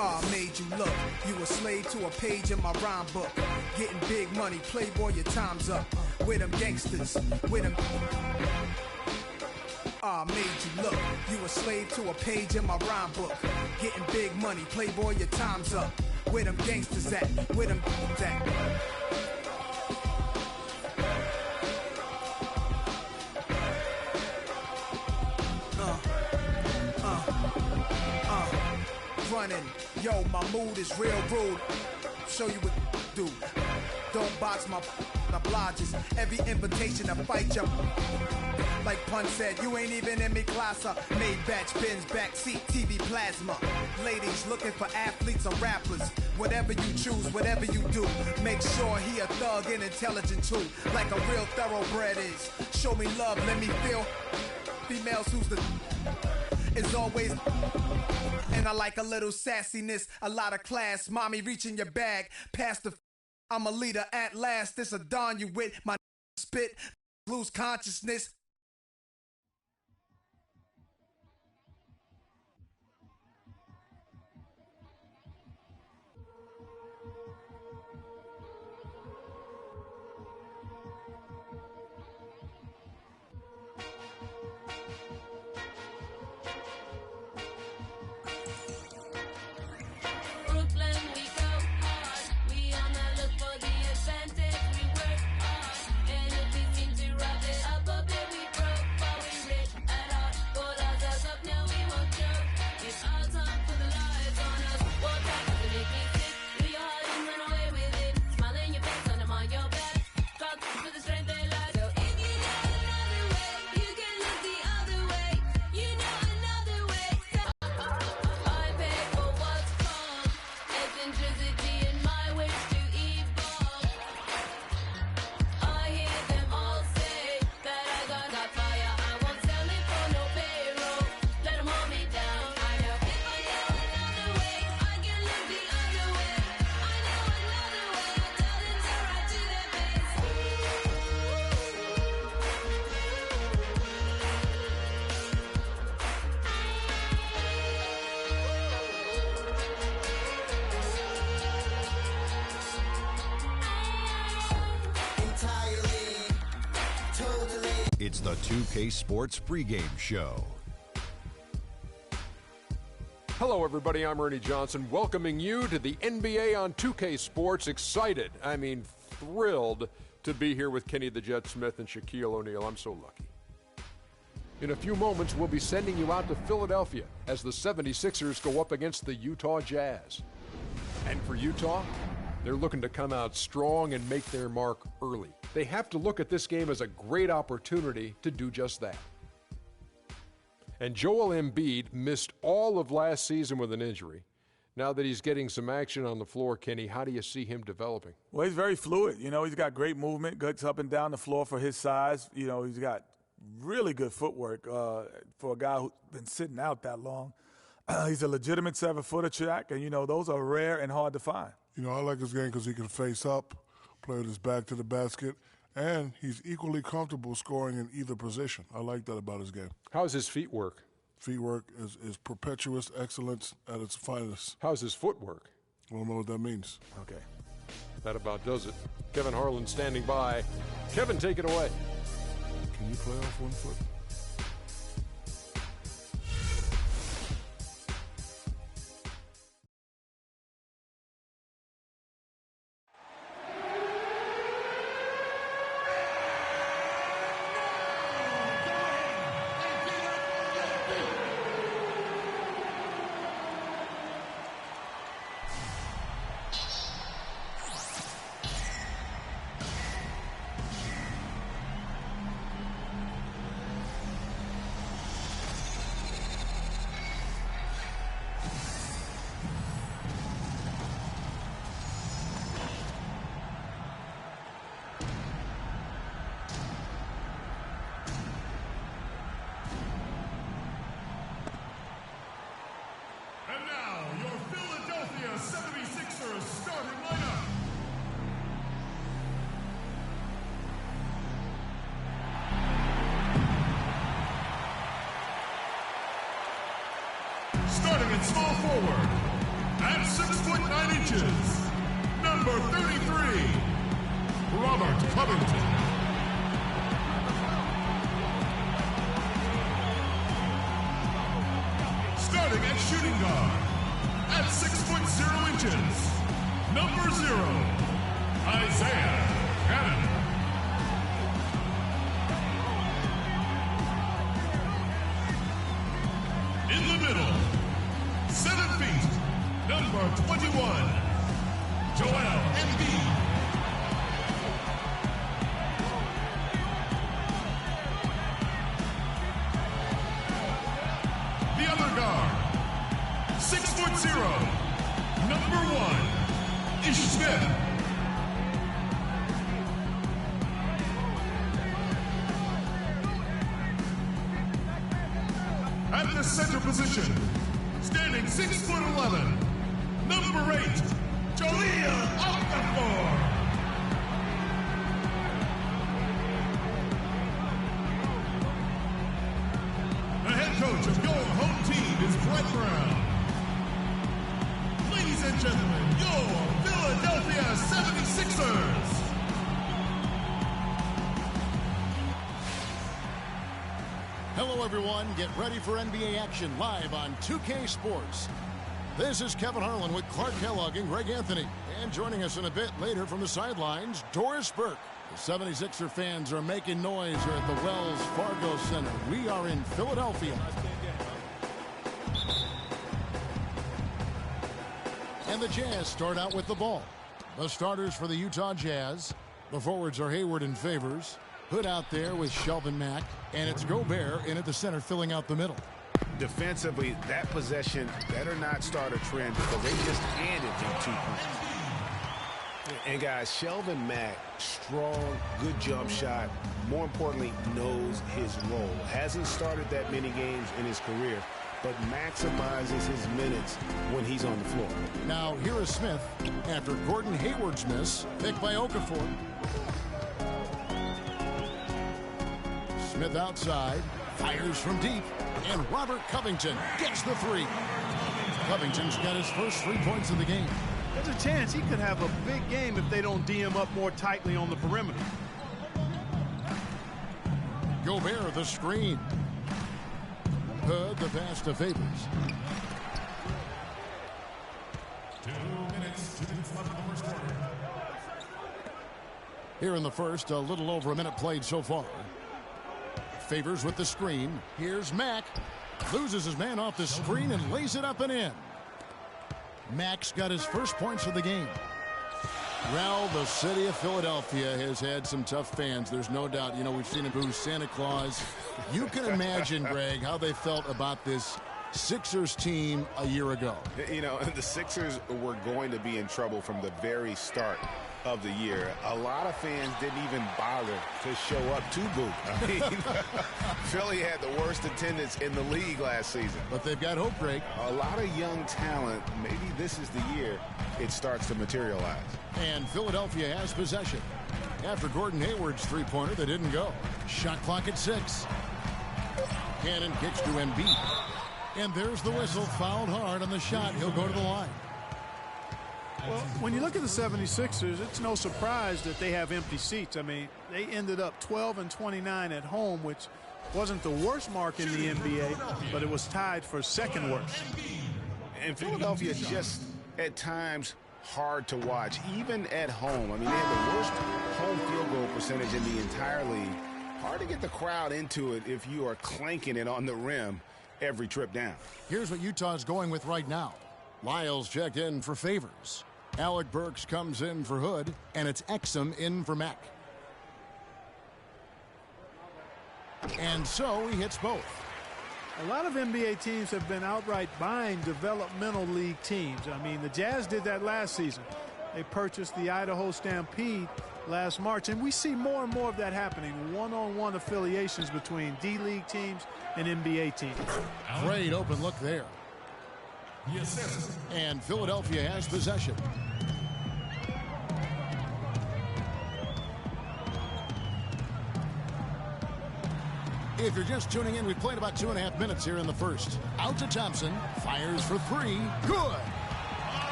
I made you look. You a slave to a page in my rhyme book. Getting big money, playboy, your time's up. With them gangsters, with them. I made you look. You a slave to a page in my rhyme book. Getting big money, playboy, your time's up. Where them gangsters at? Where them at? Running, yo, my mood is real rude. Show you what to do. Don't box my obliges. Every invitation to fight you. Like Pun said, you ain't even in me class. Made batch pins, backseat, TV plasma. Ladies looking for athletes or rappers. Whatever you choose, whatever you do, make sure he a thug and intelligent too. Like a real thoroughbred is. Show me love, let me feel. Females who's the is always. And I like a little sassiness, a lot of class. Mommy, reach in your bag, pass the. I'm a leader at last. This a don you with my spit, lose consciousness. It's the 2K Sports pregame show. Hello, everybody. I'm Ernie Johnson, welcoming you to the NBA on 2K Sports. Excited, thrilled to be here with Kenny the Jet Smith and Shaquille O'Neal. I'm so lucky. In a few moments, we'll be sending you out to Philadelphia as the 76ers go up against the Utah Jazz. And for Utah, they're looking to come out strong and make their mark early. They have to look at this game as a great opportunity to do just that. And Joel Embiid missed all of last season with an injury. Now that he's getting some action on the floor, Kenny, how do you see him developing? Well, he's very fluid. You know, he's got great movement, gets up and down the floor for his size. You know, he's got really good footwork for a guy who's been sitting out that long. He's a legitimate 7-footer, Shaq, and, you know, those are rare and hard to find. You know, I like his game because he can face up, play with his back to the basket, and he's equally comfortable scoring in either position. I like that about his game. How's his feet work? Feet work is perpetuous excellence at its finest. How's his footwork? I don't know what that means. Okay. That about does it. Kevin Harlan standing by. Kevin, take it away. Can you play off one foot? Starting at small forward, at 6'9" number 33, Robert Covington. Starting at shooting guard, At 6'0" number 0, Isaiah Cannon. In the middle, 7 feet, number 21, Joel Embiid. The other guard, 6'0", number 1, Ish Smith. At the center position, standing 6'11", number 8, Jaleel Okafor. The head coach of your home team is Brett Brown. Ladies and gentlemen, your Philadelphia 76ers. Hello, everyone. Get ready for NBA action live on 2K Sports. This is Kevin Harlan with Clark Kellogg and Greg Anthony. And joining us in a bit later from the sidelines, Doris Burke. The 76er fans are making noise here at the Wells Fargo Center. We are in Philadelphia. And the Jazz start out with the ball. The starters for the Utah Jazz. The forwards are Hayward and Favors. Hood out there with Shelvin Mack. And it's Gobert in at the center filling out the middle. Defensively, that possession better not start a trend because they just handed him 2 points. And guys, Shelvin Mack, strong, good jump shot. More importantly, knows his role. Hasn't started that many games in his career, but maximizes his minutes when he's on the floor. Now here is Smith after Gordon Hayward's miss, picked by Okafor. Smith outside, fires from deep, and Robert Covington gets the 3. Covington's got his first 3 points of the game. There's a chance he could have a big game if they don't D him up more tightly on the perimeter. Gobert the screen. Hood the pass to Favors. 2 minutes, 2 minutes left in the first quarter. Here in the first, a little over a minute played so far. Favors with the screen. Here's Mack. Loses his man off the screen and lays it up and in. Mack's got his first points of the game. Well, the city of Philadelphia has had some tough fans. There's no doubt. You know, we've seen him boo Santa Claus. You can imagine, Greg, how they felt about this Sixers team a year ago. You know, the Sixers were going to be in trouble from the very start of the year. A lot of fans didn't even bother to show up to boo. I mean, Philly had the worst attendance in the league last season. But they've got hope, Greg. A lot of young talent. Maybe this is the year it starts to materialize. And Philadelphia has possession. After Gordon Hayward's three-pointer, they didn't go. Shot clock at 6. Cannon kicks to Embiid. And there's the whistle. Fouled hard on the shot. He'll go to the line. Well, when you look at the 76ers, it's no surprise that they have empty seats. I mean, they ended up 12-29 at home, which wasn't the worst mark in the NBA, but it was tied for second worst. And Philadelphia is just, at times, hard to watch, even at home. I mean, they have the worst home field goal percentage in the entire league. Hard to get the crowd into it if you are clanking it on the rim every trip down. Here's what Utah's going with right now. Lyles checked in for Favors. Alec Burks comes in for Hood, and it's Exum in for Mack. And so he hits both. A lot of NBA teams have been outright buying developmental league teams. I mean, the Jazz did that last season. They purchased the Idaho Stampede last March, and we see more and more of that happening. One-on-one affiliations between D-League teams and NBA teams. Great open look there. Yes, and Philadelphia has possession. If you're just tuning in, we've played about 2.5 minutes here in the first. Out to Thompson, fires for 3, good.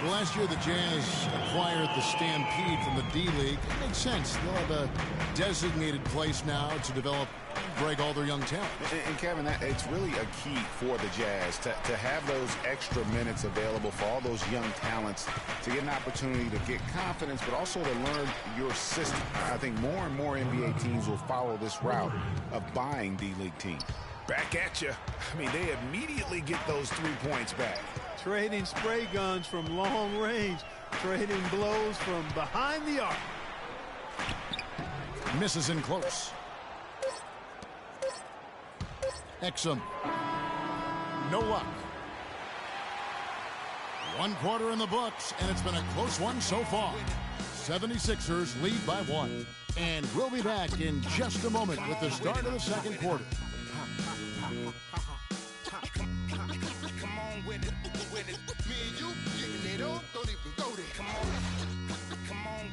Well, last year the Jazz acquired the Stampede from the D-League. It makes sense. They'll have a designated place now to develop, Greg, all their young talent. And Kevin, it's really a key for the Jazz to have those extra minutes available for all those young talents to get an opportunity to get confidence, but also to learn your system. I think more and more NBA teams will follow this route of buying D-League teams. Back at you. I mean, they immediately get those 3 points back. Trading spray guns from long range. Trading blows from behind the arc. Misses in close. Exum. No luck. 1 quarter in the books, and it's been a close one so far. 76ers lead by 1. And we'll be back in just a moment with the start of the second quarter. Come on with it, with it. Me and you getting it up, don't even go there. Come on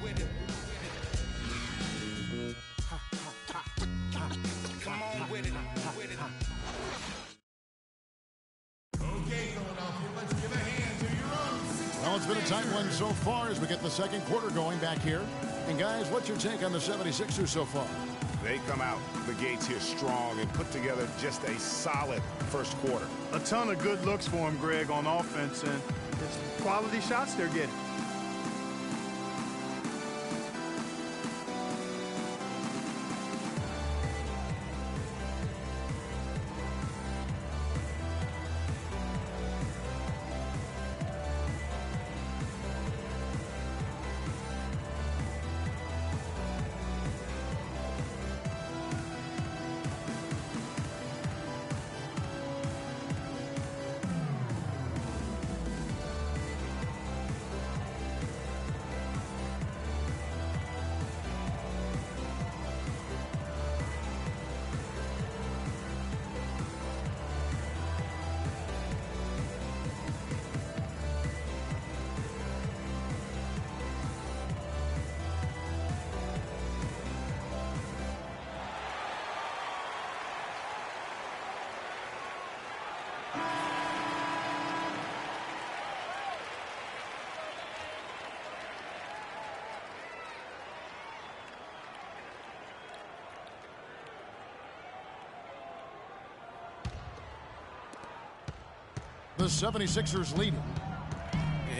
with it. Come on with it, with it. Okay, going off here. Let's give a hand to your own. Well, it's been a tight one so far as we get the second quarter going back here. And guys, what's your take on the 76ers so far? They come out the gates here strong and put together just a solid first quarter. A ton of good looks for him, Greg, on offense, and it's quality shots they're getting. The 76ers leading.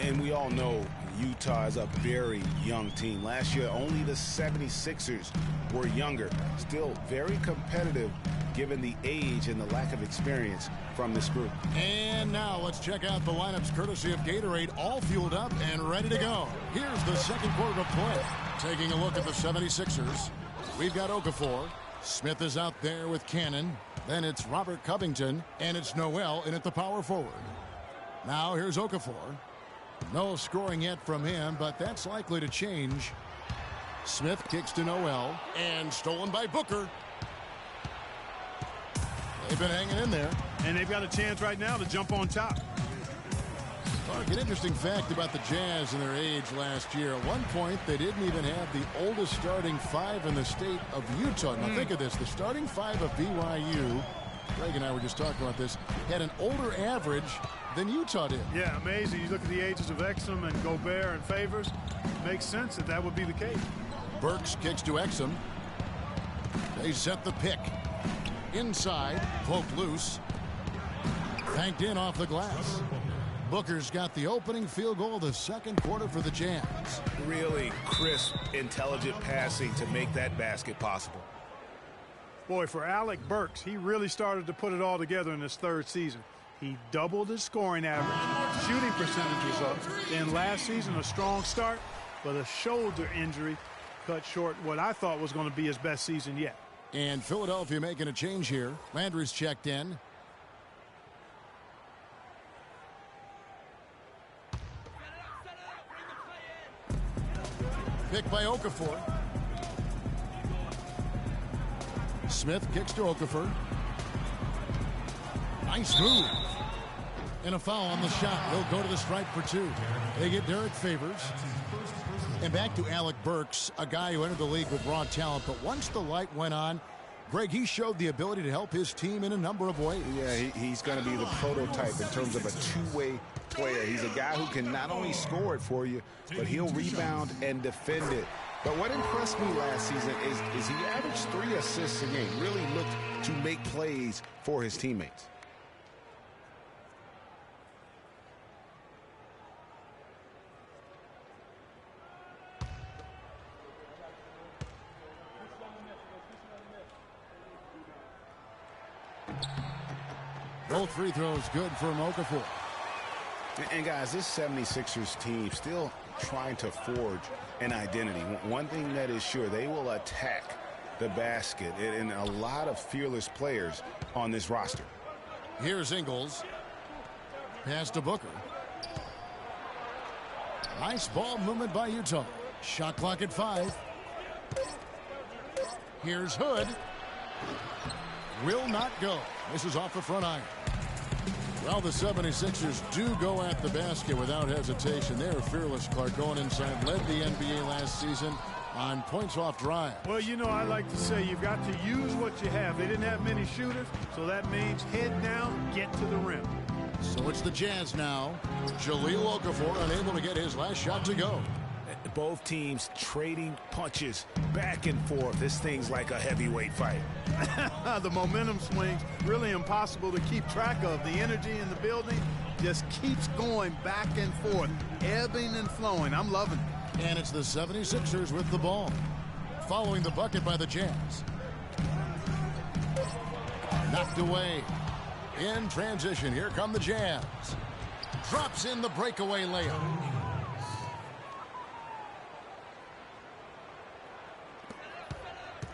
And we all know Utah is a very young team. Last year, only the 76ers were younger. Still very competitive given the age and the lack of experience from this group. And now let's check out the lineups courtesy of Gatorade, all fueled up and ready to go. Here's the second quarter of play. Taking a look at the 76ers, we've got Okafor. Smith is out there with Cannon. Then it's Robert Covington, and it's Noel in at the power forward. Now here's Okafor. No scoring yet from him, but that's likely to change. Smith kicks to Noel, and stolen by Booker. They've been hanging in there. And they've got a chance right now to jump on top. Mark, an interesting fact about the Jazz and their age last year. At one point, they didn't even have the oldest starting 5 in the state of Utah. Now think of this. The starting 5 of BYU, Greg and I were just talking about this, had an older average than Utah did. Yeah, amazing. You look at the ages of Exum and Gobert and Favors. It makes sense that that would be the case. Burks kicks to Exum. They set the pick. Inside, poked loose. Banked in off the glass. Booker's got the opening field goal of the second quarter for the Jazz. Really crisp, intelligent passing to make that basket possible. Boy, for Alec Burks, he really started to put it all together in his third season. He doubled his scoring average, shooting percentage was up. Then last season, a strong start, but a shoulder injury cut short what I thought was going to be his best season yet. And Philadelphia making a change here. Landry's checked in. Pick by Okafor. Smith kicks to Okafor. Nice move. And a foul on the shot. He'll go to the stripe for 2. They get Derek Favors. And back to Alec Burks, a guy who entered the league with raw talent. But once the light went on, Greg, he showed the ability to help his team in a number of ways. Yeah, he's going to be the prototype in terms of a two-way player. He's a guy who can not only score it for you, but he'll rebound and defend it. But what impressed me last season is he averaged 3 assists a game, really looked to make plays for his teammates. Both free throws good from Okafor. And guys, this 76ers team still trying to forge an identity. One thing that is sure, they will attack the basket, and a lot of fearless players on this roster. Here's Ingles. Pass to Booker. Nice ball movement by Utah. Shot clock at 5. Here's Hood. Will not go. This is off the front iron. Well, the 76ers do go at the basket without hesitation. They're fearless, Clark, going inside. Led the NBA last season on points off drive. Well, you know, I like to say you've got to use what you have. They didn't have many shooters, so that means head down, get to the rim. So it's the Jazz now. Jahlil Okafor unable to get his last shot to go. Both teams trading punches back and forth. This thing's like a heavyweight fight. The momentum swings, really impossible to keep track of. The energy in the building just keeps going back and forth, ebbing and flowing. I'm loving it. And it's the 76ers with the ball. Following the bucket by the Jazz. Knocked away. In transition, here come the Jazz. Drops in the breakaway layup.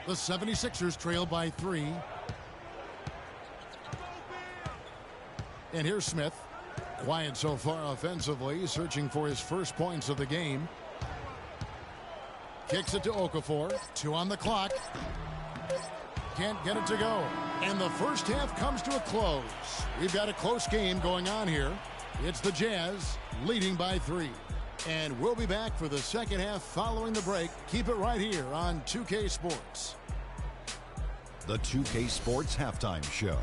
The 76ers trail by 3. And here's Smith. Quiet so far offensively, searching for his first points of the game. Kicks it to Okafor. 2 on the clock. Can't get it to go. And the first half comes to a close. We've got a close game going on here. It's the Jazz leading by 3. And we'll be back for the second half following the break. Keep it right here on 2K Sports. The 2K Sports Halftime Show.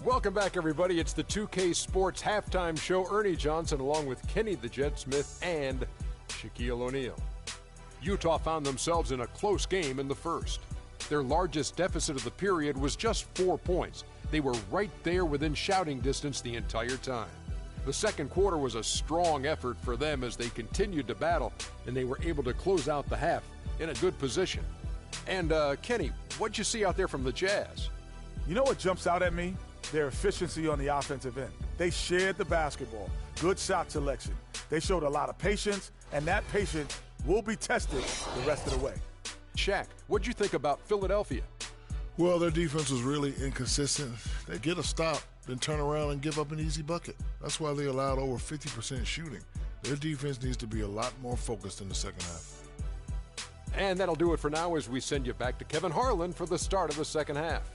Welcome back, everybody. It's the 2K Sports Halftime Show. Ernie Johnson along with Kenny the Jet Smith and Shaquille O'Neal. Utah found themselves in a close game in the first. Their largest deficit of the period was just 4 points. They were right there within shouting distance the entire time. The second quarter was a strong effort for them as they continued to battle, and they were able to close out the half in a good position. And, Kenny, what'd you see out there from the Jazz? You know what jumps out at me? Their efficiency on the offensive end. They shared the basketball. Good shot selection. They showed a lot of patience, and that patience will be tested the rest of the way. Shaq, what'd you think about Philadelphia? Well, their defense was really inconsistent. They get a stop, then turn around and give up an easy bucket. That's why they allowed over 50% shooting. Their defense needs to be a lot more focused in the second half. And that'll do it for now as we send you back to Kevin Harlan for the start of the second half.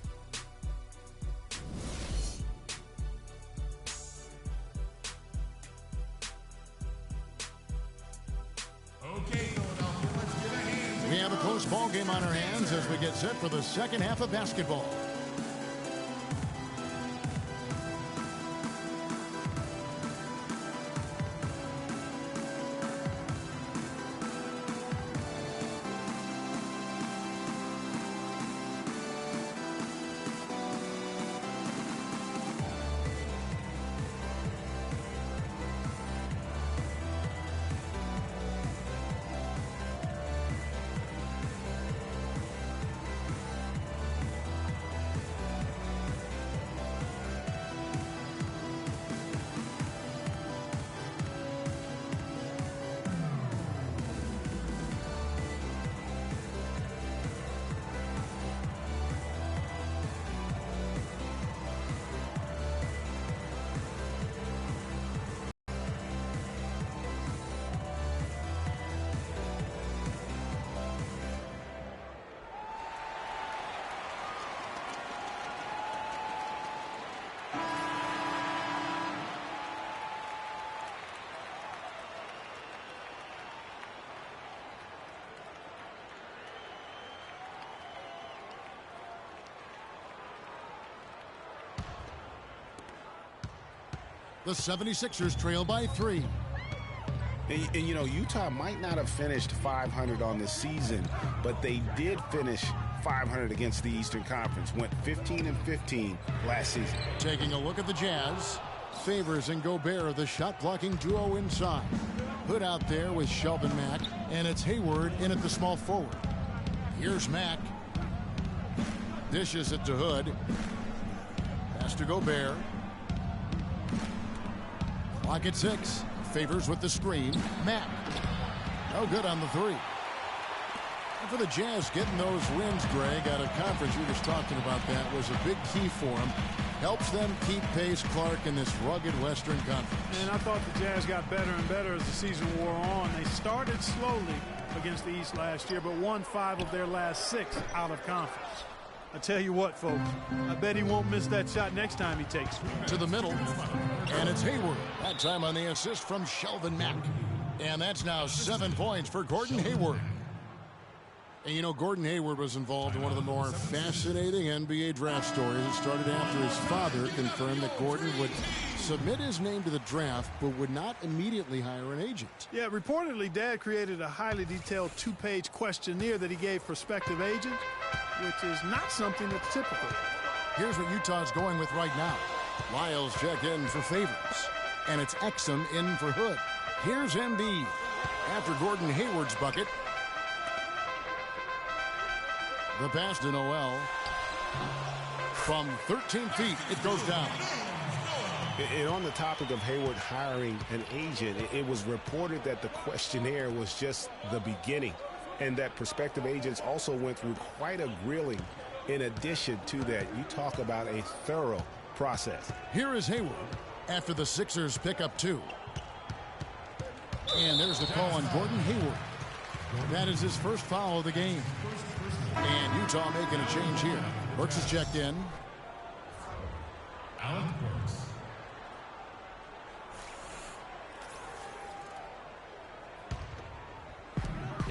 We have a close ball game on our hands as we get set for the second half of basketball. The 76ers trail by 3. And you know, Utah might not have finished 500 on the season, but they did finish 500 against the Eastern Conference. Went 15-15 last season. Taking a look at the Jazz. Favors and Gobert, the shot-blocking duo inside. Hood out there with Shelvin Mack, and it's Hayward in at the small forward. Here's Mack. Dishes it to Hood. Pass to Gobert. Clock at 6. Favors with the screen. Mack. No good on the 3. And for the Jazz, getting those wins, Greg, out of conference, you were just talking about that, was a big key for them. Helps them keep pace, Clark, in this rugged Western Conference. And I thought the Jazz got better and better as the season wore on. They started slowly against the East last year, but won 5 of their last 6 out of conference. I tell you what, folks, I bet he won't miss that shot next time he takes it. To the middle, and it's Hayward. That time on the assist from Shelvin Mack. And that's now 7 points for Gordon Hayward. And you know, Gordon Hayward was involved in one of the more fascinating NBA draft stories. It started after his father confirmed that Gordon would submit his name to the draft, but would not immediately hire an agent. Yeah, reportedly, Dad created a highly detailed 2-page questionnaire that he gave prospective agents, which is not something that's typical. Here's what Utah's going with right now. Lyles check in for Favors, and it's Exum in for Hood. Here's Embiid. After Gordon Hayward's bucket, the pass to Noel. From 13 feet, it goes down. And on the topic of Hayward hiring an agent, it was reported that the questionnaire was just the beginning, and that prospective agents also went through quite a grilling. In addition to that, you talk about a thorough process. Here is Hayward after the Sixers pick up 2. And there's the call on Gordon Hayward. That is his first foul of the game. And Utah making a change here. Burks is checked in. Alec Burks.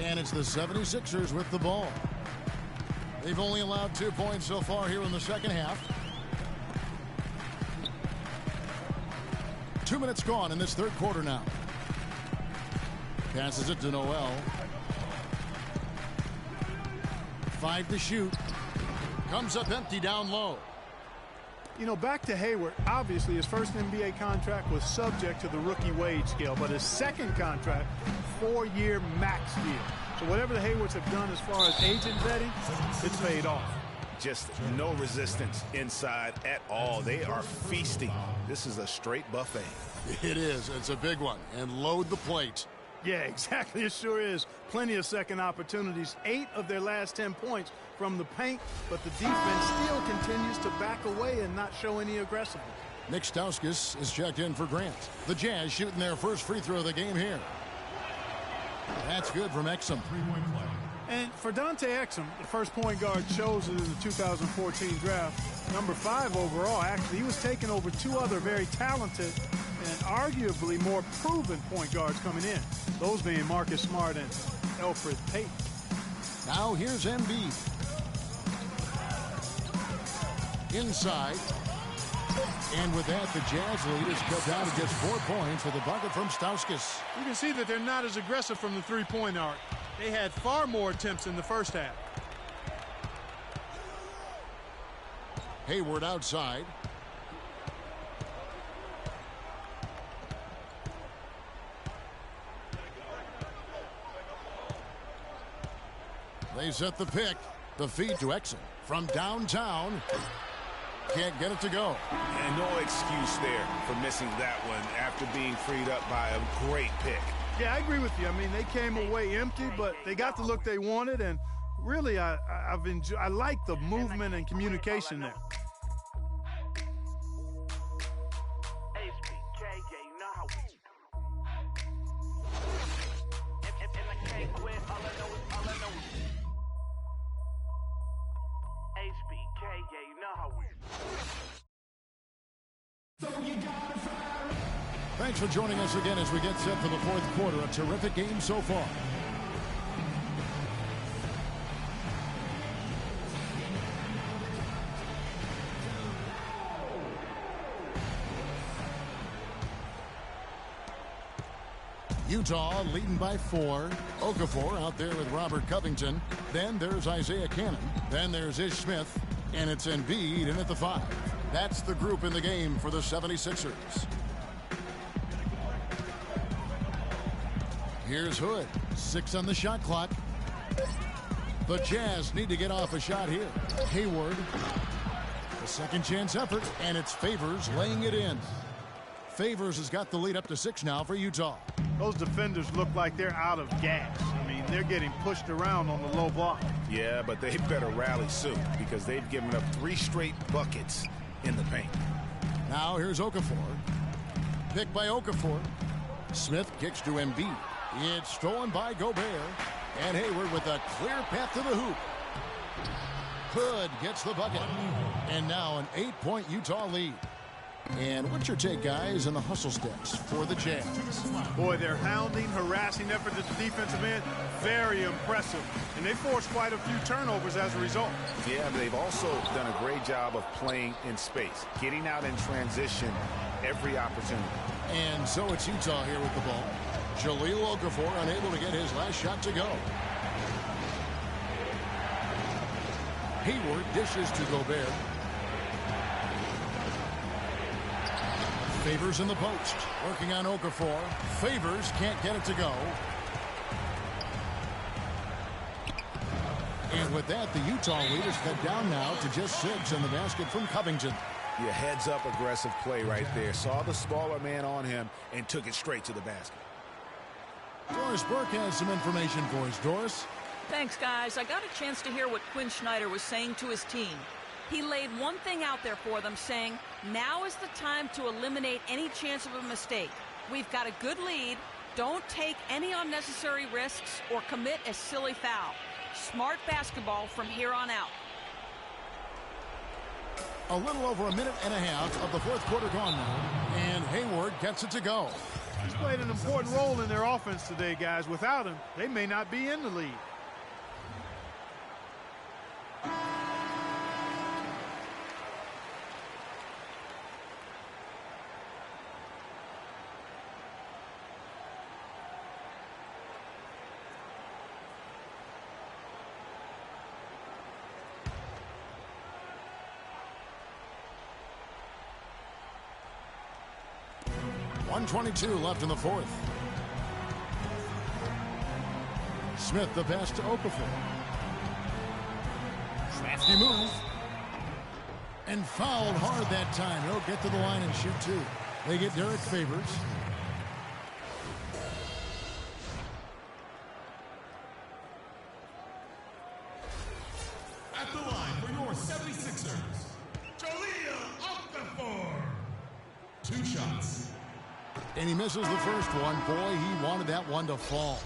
And it's the 76ers with the ball. They've only allowed 2 points so far here in the second half. 2 minutes gone in this third quarter now. Passes it to Noel. 5 to shoot. Comes up empty down low. You know, back to Hayward, obviously his first NBA contract was subject to the rookie wage scale, but his second contract, 4-year max deal. So whatever the Haywards have done as far as agent vetting, it's paid off. Just no resistance inside at all. They are feasting. This is a straight buffet. It is. It's a big one. And load the plate. Yeah, exactly. It sure is. Plenty of second opportunities. 8 of their last 10 points from the paint, but the defense still continues to back away and not show any aggressiveness. Nick Stauskas is checked in for Grant. The Jazz shooting their first free throw of the game here. That's good from Exum. And for Dante Exum, the first point guard chosen in the 2014 draft, number 5 overall, actually, he was taken over 2 other very talented and arguably more proven point guards coming in, those being Marcus Smart and Elfrid Payton. Now here's Embiid. Inside. And with that, the Jazz lead is cut down to just 4 points with a bucket from Stauskas. You can see that they're not as aggressive from the three-point arc. They had far more attempts in the first half. Hayward outside. They set the pick. The feed to Exum from downtown. Can't get it to go. And no excuse there for missing that one after being freed up by a great pick. Yeah, I agree with you. I mean, they came away empty, but they got the look they wanted, and really, I like the movement and communication there. Thanks for joining us again as we get set for the fourth quarter. A terrific game so far. Utah leading by 4. Okafor out there with Robert Covington. Then there's Isaiah Cannon. Then there's Ish Smith. And it's Embiid in at the 5. That's the group in the game for the 76ers. Here's Hood. 6 on the shot clock. The Jazz need to get off a shot here. Hayward. A second chance effort, and it's Favors laying it in. Favors has got the lead up to 6 now for Utah. Those defenders look like they're out of gas. I mean, they're getting pushed around on the low block. Yeah, but they better rally soon because they've given up 3 straight buckets in the paint. Now here's Okafor. Pick by Okafor. Smith kicks to Embiid. It's stolen by Gobert. And Hayward with a clear path to the hoop. Hood gets the bucket. And now an 8-point Utah lead. And what's your take, guys, on the hustle steps for the Jazz? Boy, their hounding, harassing effort at the defensive end, very impressive. And they forced quite a few turnovers as a result. Yeah, they've also done a great job of playing in space, getting out in transition every opportunity. And so it's Utah here with the ball. Jahlil Okafor unable to get his last shot to go. Hayward dishes to Gobert. Favors in the post. Working on Okafor. Favors can't get it to go. And with that, the Utah lead is cut down now to just 6 in the basket from Covington. Yeah, heads up aggressive play right there. Saw the smaller man on him and took it straight to the basket. Doris Burke has some information for us. Doris? Thanks, guys. I got a chance to hear what Quinn Snyder was saying to his team. He laid one thing out there for them, saying, now is the time to eliminate any chance of a mistake. We've got a good lead. Don't take any unnecessary risks or commit a silly foul. Smart basketball from here on out. A little over a minute and a half of the fourth quarter gone now, and Hayward gets it to go. He's played an important role in their offense today, guys. Without him, they may not be in the lead. .122 left in the fourth. Smith the pass to Okafor. Crafty move. And fouled hard that time. He'll get to the line and shoot 2. They get Derek Favors. At the line for your 76ers, Jahlil Okafor. 2 shots. And he misses the first one. Boy, he wanted that one to fall.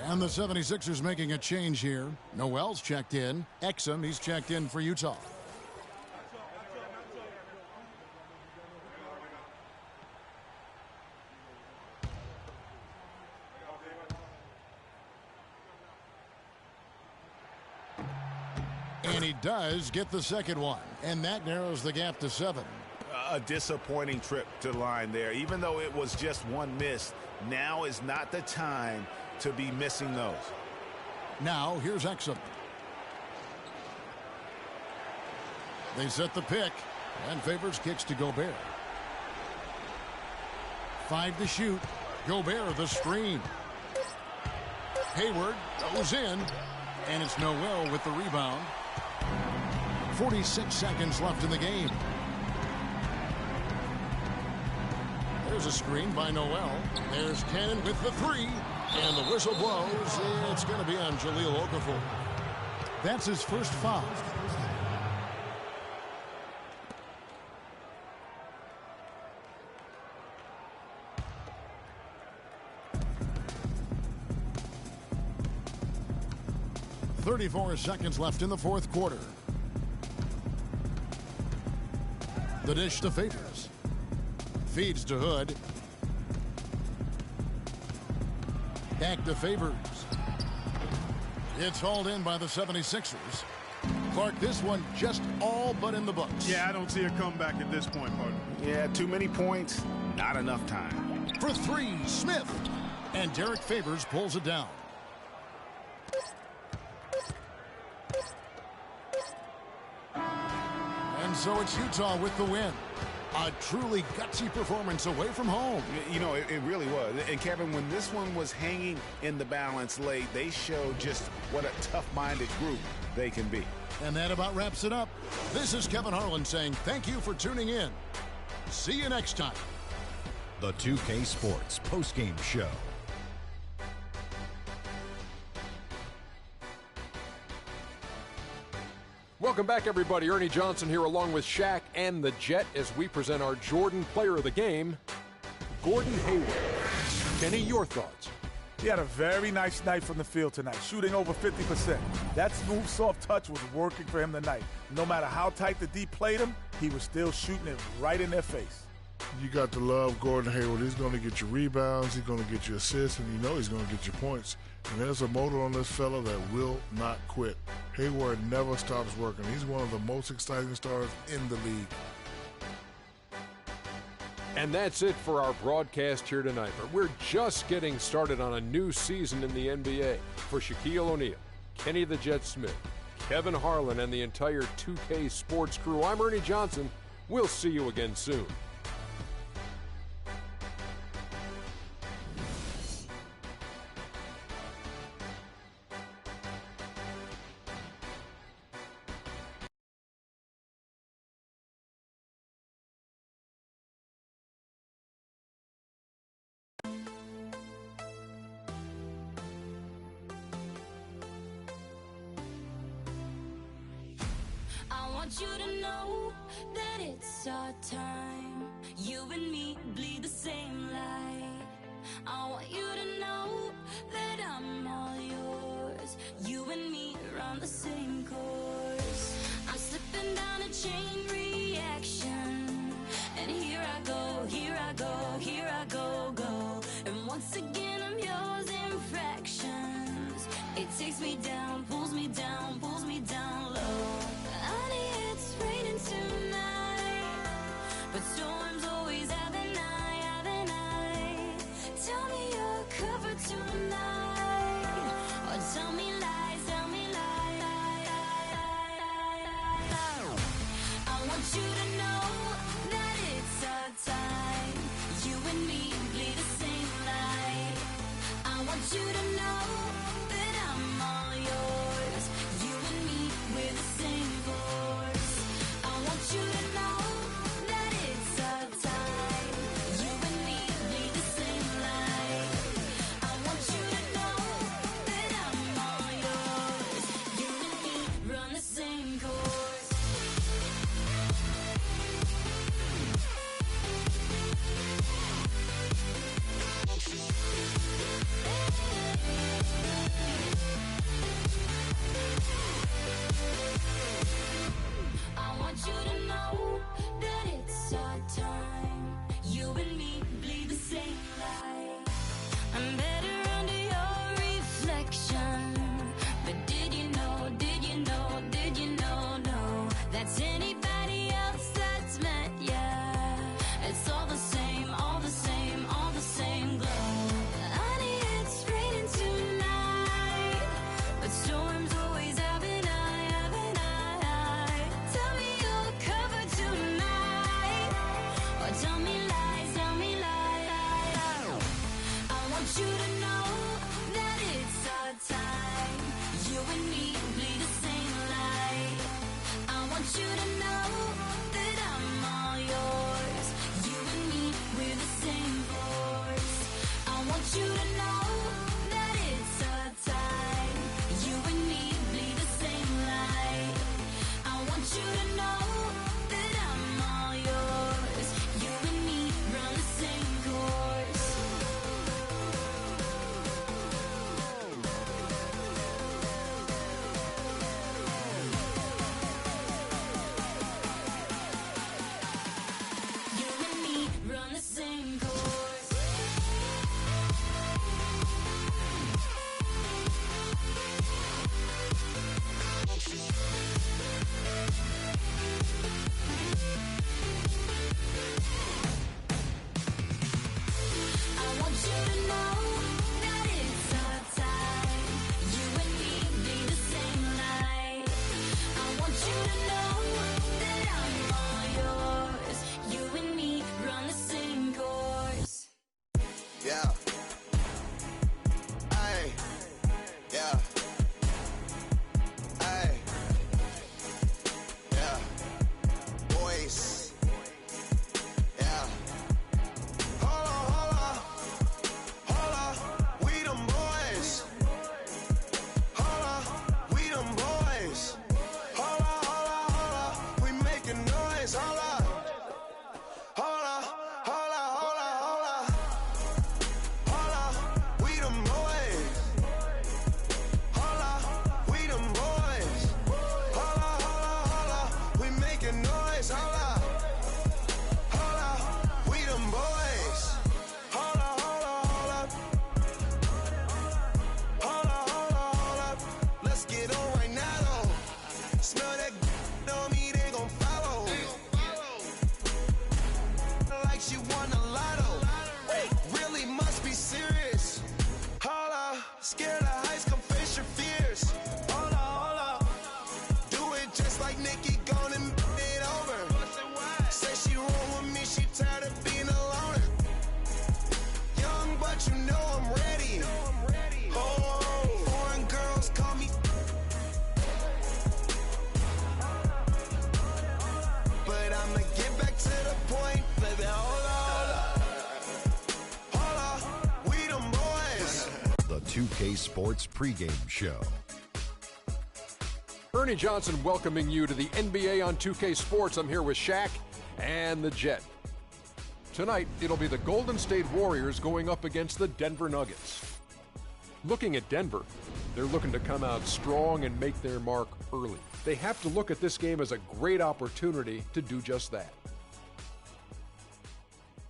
And the 76ers making a change here. Noel's checked in. Exum, he's checked in for Utah. And he does get the second one. And that narrows the gap to 7. A disappointing trip to the line there. Even though it was just one miss, now is not the time to be missing those. Now here's Exum. They set the pick, and Favors kicks to Gobert. 5 to shoot. Gobert the screen. Hayward goes in, and it's Noel with the rebound. 46 seconds left in the game. There's a screen by Noel. There's Cannon with the 3. And the whistle blows. It's going to be on Jahlil Okafor. That's his first foul. .34 seconds left in the fourth quarter. The dish to Favors. Feeds to Hood. Back to Favors. It's hauled in by the 76ers. Clark, this one just all but in the books. Yeah, I don't see a comeback at this point, partner. Yeah, too many points, not enough time. For 3, Smith. And Derek Favors pulls it down. And so it's Utah with the win. A truly gutsy performance away from home. You know, it really was. And Kevin, when this one was hanging in the balance late, they showed just what a tough-minded group they can be. And that about wraps it up. This is Kevin Harlan saying thank you for tuning in. See you next time. The 2K Sports postgame show. Welcome back, everybody. Ernie Johnson here along with Shaq and the Jet as we present our Jordan Player of the Game, Gordon Hayward. Kenny, your thoughts? He had a very nice night from the field tonight, shooting over 50%. That smooth, soft touch was working for him tonight. No matter how tight the D played him, he was still shooting it right in their face. You got to love Gordon Hayward. He's going to get you rebounds. He's going to get you assists, and you know he's going to get you points. And there's a motor on this fella that will not quit. Hayward never stops working. He's one of the most exciting stars in the league. And that's it for our broadcast here tonight. But we're just getting started on a new season in the NBA. For Shaquille O'Neal, Kenny the Jet Smith, Kevin Harlan, and the entire 2K Sports crew, I'm Ernie Johnson. We'll see you again soon. I want you to know that it's our time. You and me bleed the same light. I want you to know that I'm all yours. You and me run the same course. I'm slipping down a chain reaction, and here I go, here I go, here I go, go. And once again I'm yours in fractions. It takes me down, pulls me down low. Honey, it's raining tonight, but storms always have an eye. Tell me you're covered tonight, or tell me lies, I want you to know that it's our time. You and me bleed the same light. I want you to know that I'm all yours. You and me, we're Smell that on me, they gon' follow. Like she won a lotto. Really must be serious. Holla, scared of heights, come face your fears. Holla. Do it just like Nikki, gone and it over. Say she roll with me, she tired of being alone. Young, but you know I'm ready. Oh, foreign girls call me. But I'ma get back to the point, baby. Holla, we them boys. The 2K Sports pregame show. Ernie Johnson welcoming you to the NBA on 2K Sports. I'm here with Shaq and the Jet. Tonight, it'll be the Golden State Warriors going up against the Denver Nuggets. Looking at Denver, they're looking to come out strong and make their mark early. They have to look at this game as a great opportunity to do just that.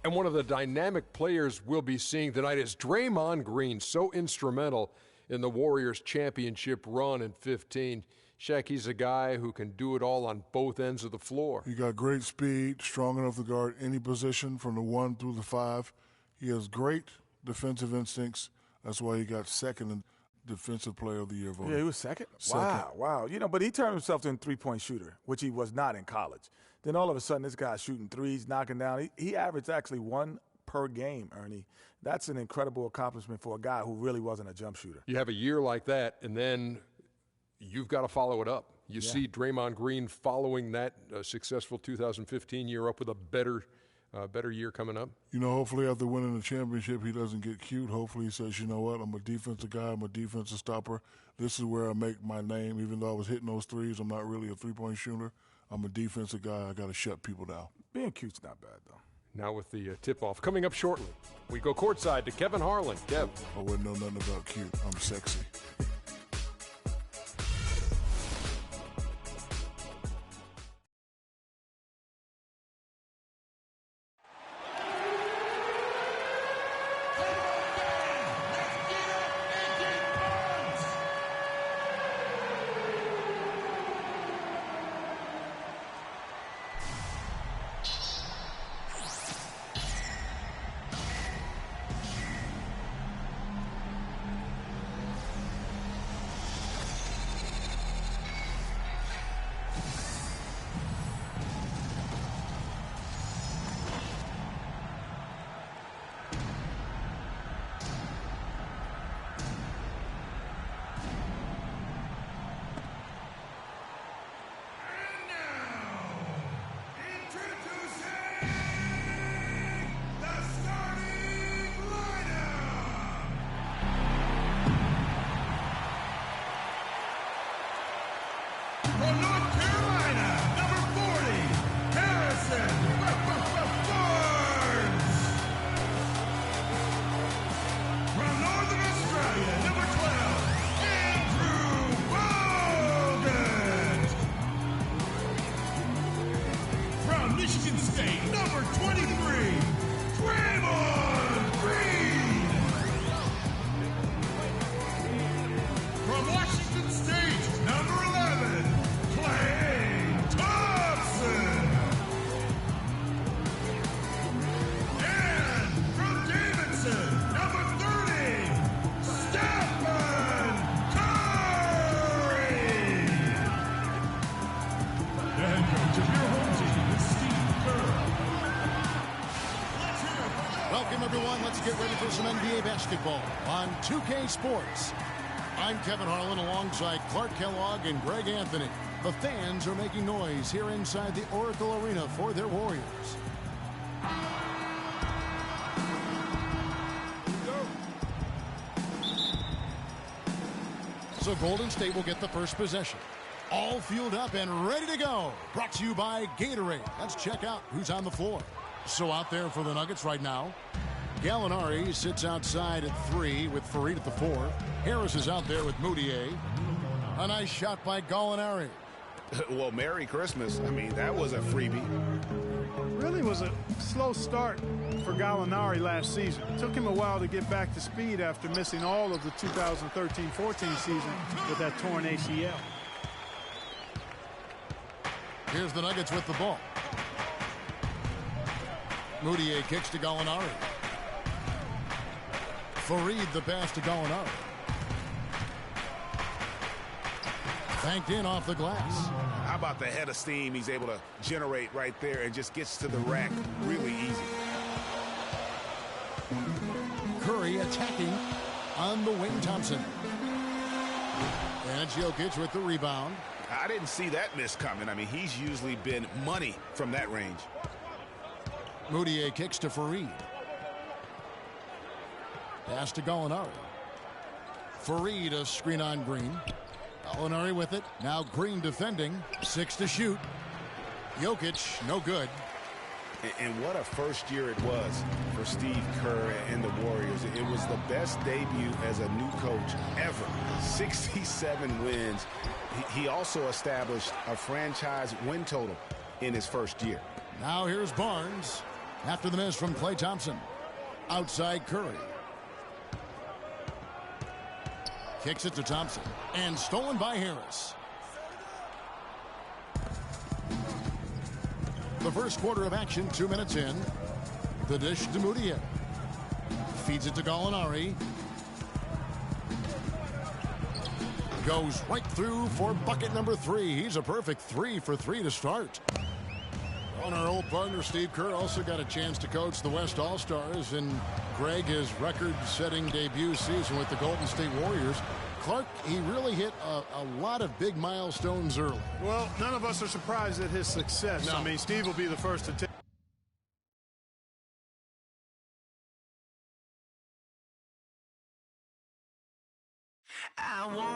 And one of the dynamic players we'll be seeing tonight is Draymond Green, so instrumental in the Warriors championship run in 15. Shaq, he's a guy who can do it all on both ends of the floor. He got great speed, strong enough to guard any position from the 1 through the 5. He has great defensive instincts. That's why he got second in Defensive Player of the Year voting. Yeah, he was second? Wow. You know, but he turned himself into a three-point shooter, which he was not in college. Then all of a sudden, this guy's shooting threes, knocking down. He averaged actually 1 per game, Ernie. That's an incredible accomplishment for a guy who really wasn't a jump shooter. You have a year like that, and then you've got to follow it up. You see Draymond Green following that successful 2015 year up with a better year coming up. You know, hopefully after winning the championship, he doesn't get cute. Hopefully he says, you know what, I'm a defensive guy. I'm a defensive stopper. This is where I make my name. Even though I was hitting those threes, I'm not really a three-point shooter. I'm a defensive guy. I got to shut people down. Being cute's not bad, though. Now with the tip-off coming up shortly, we go courtside to Kevin Harlan. Kev. I wouldn't know nothing about cute. I'm sexy. Let's get ready for some NBA basketball on 2K Sports. I'm Kevin Harlan alongside Clark Kellogg and Greg Anthony. The fans are making noise here inside the Oracle Arena for their Warriors. So Golden State will get the first possession. All fueled up and ready to go. Brought to you by Gatorade. Let's check out who's on the floor. So out there for the Nuggets right now, Gallinari sits outside at 3 with Farid at the 4. Harris is out there with Moutier. A nice shot by Gallinari. Well, Merry Christmas. I mean, that was a freebie. Really was a slow start for Gallinari last season. It took him a while to get back to speed after missing all of the 2013-14 season with that torn ACL. Here's the Nuggets with the ball. Moutier kicks to Gallinari. Fareed the pass to Gallinari. Banked in off the glass. How about the head of steam he's able to generate right there and just gets to the rack really easy. Curry attacking on the wing. Thompson. And Jokic with the rebound. I didn't see that miss coming. I mean, he's usually been money from that range. Moutier kicks to Fareed. Pass to Gallinari. Fareed a screen on Green. Gallinari with it. Now Green defending. 6 to shoot. Jokic, no good. And what a first year it was for Steve Kerr and the Warriors. It was the best debut as a new coach ever. 67 wins. He also established a franchise win total in his first year. Now here's Barnes after the miss from Klay Thompson. Outside Curry. Kicks it to Thompson. And stolen by Harris. The first quarter of action, 2 minutes in. The dish to Moutier. Feeds it to Gallinari. Goes right through for bucket number 3. He's a perfect 3 for 3 to start. On our old partner, Steve Kerr, also got a chance to coach the West All-Stars. And Greg, his record-setting debut season with the Golden State Warriors. Clark, he really hit a lot of big milestones early. Well, none of us are surprised at his success. No. I mean, Steve will be the first to take. I want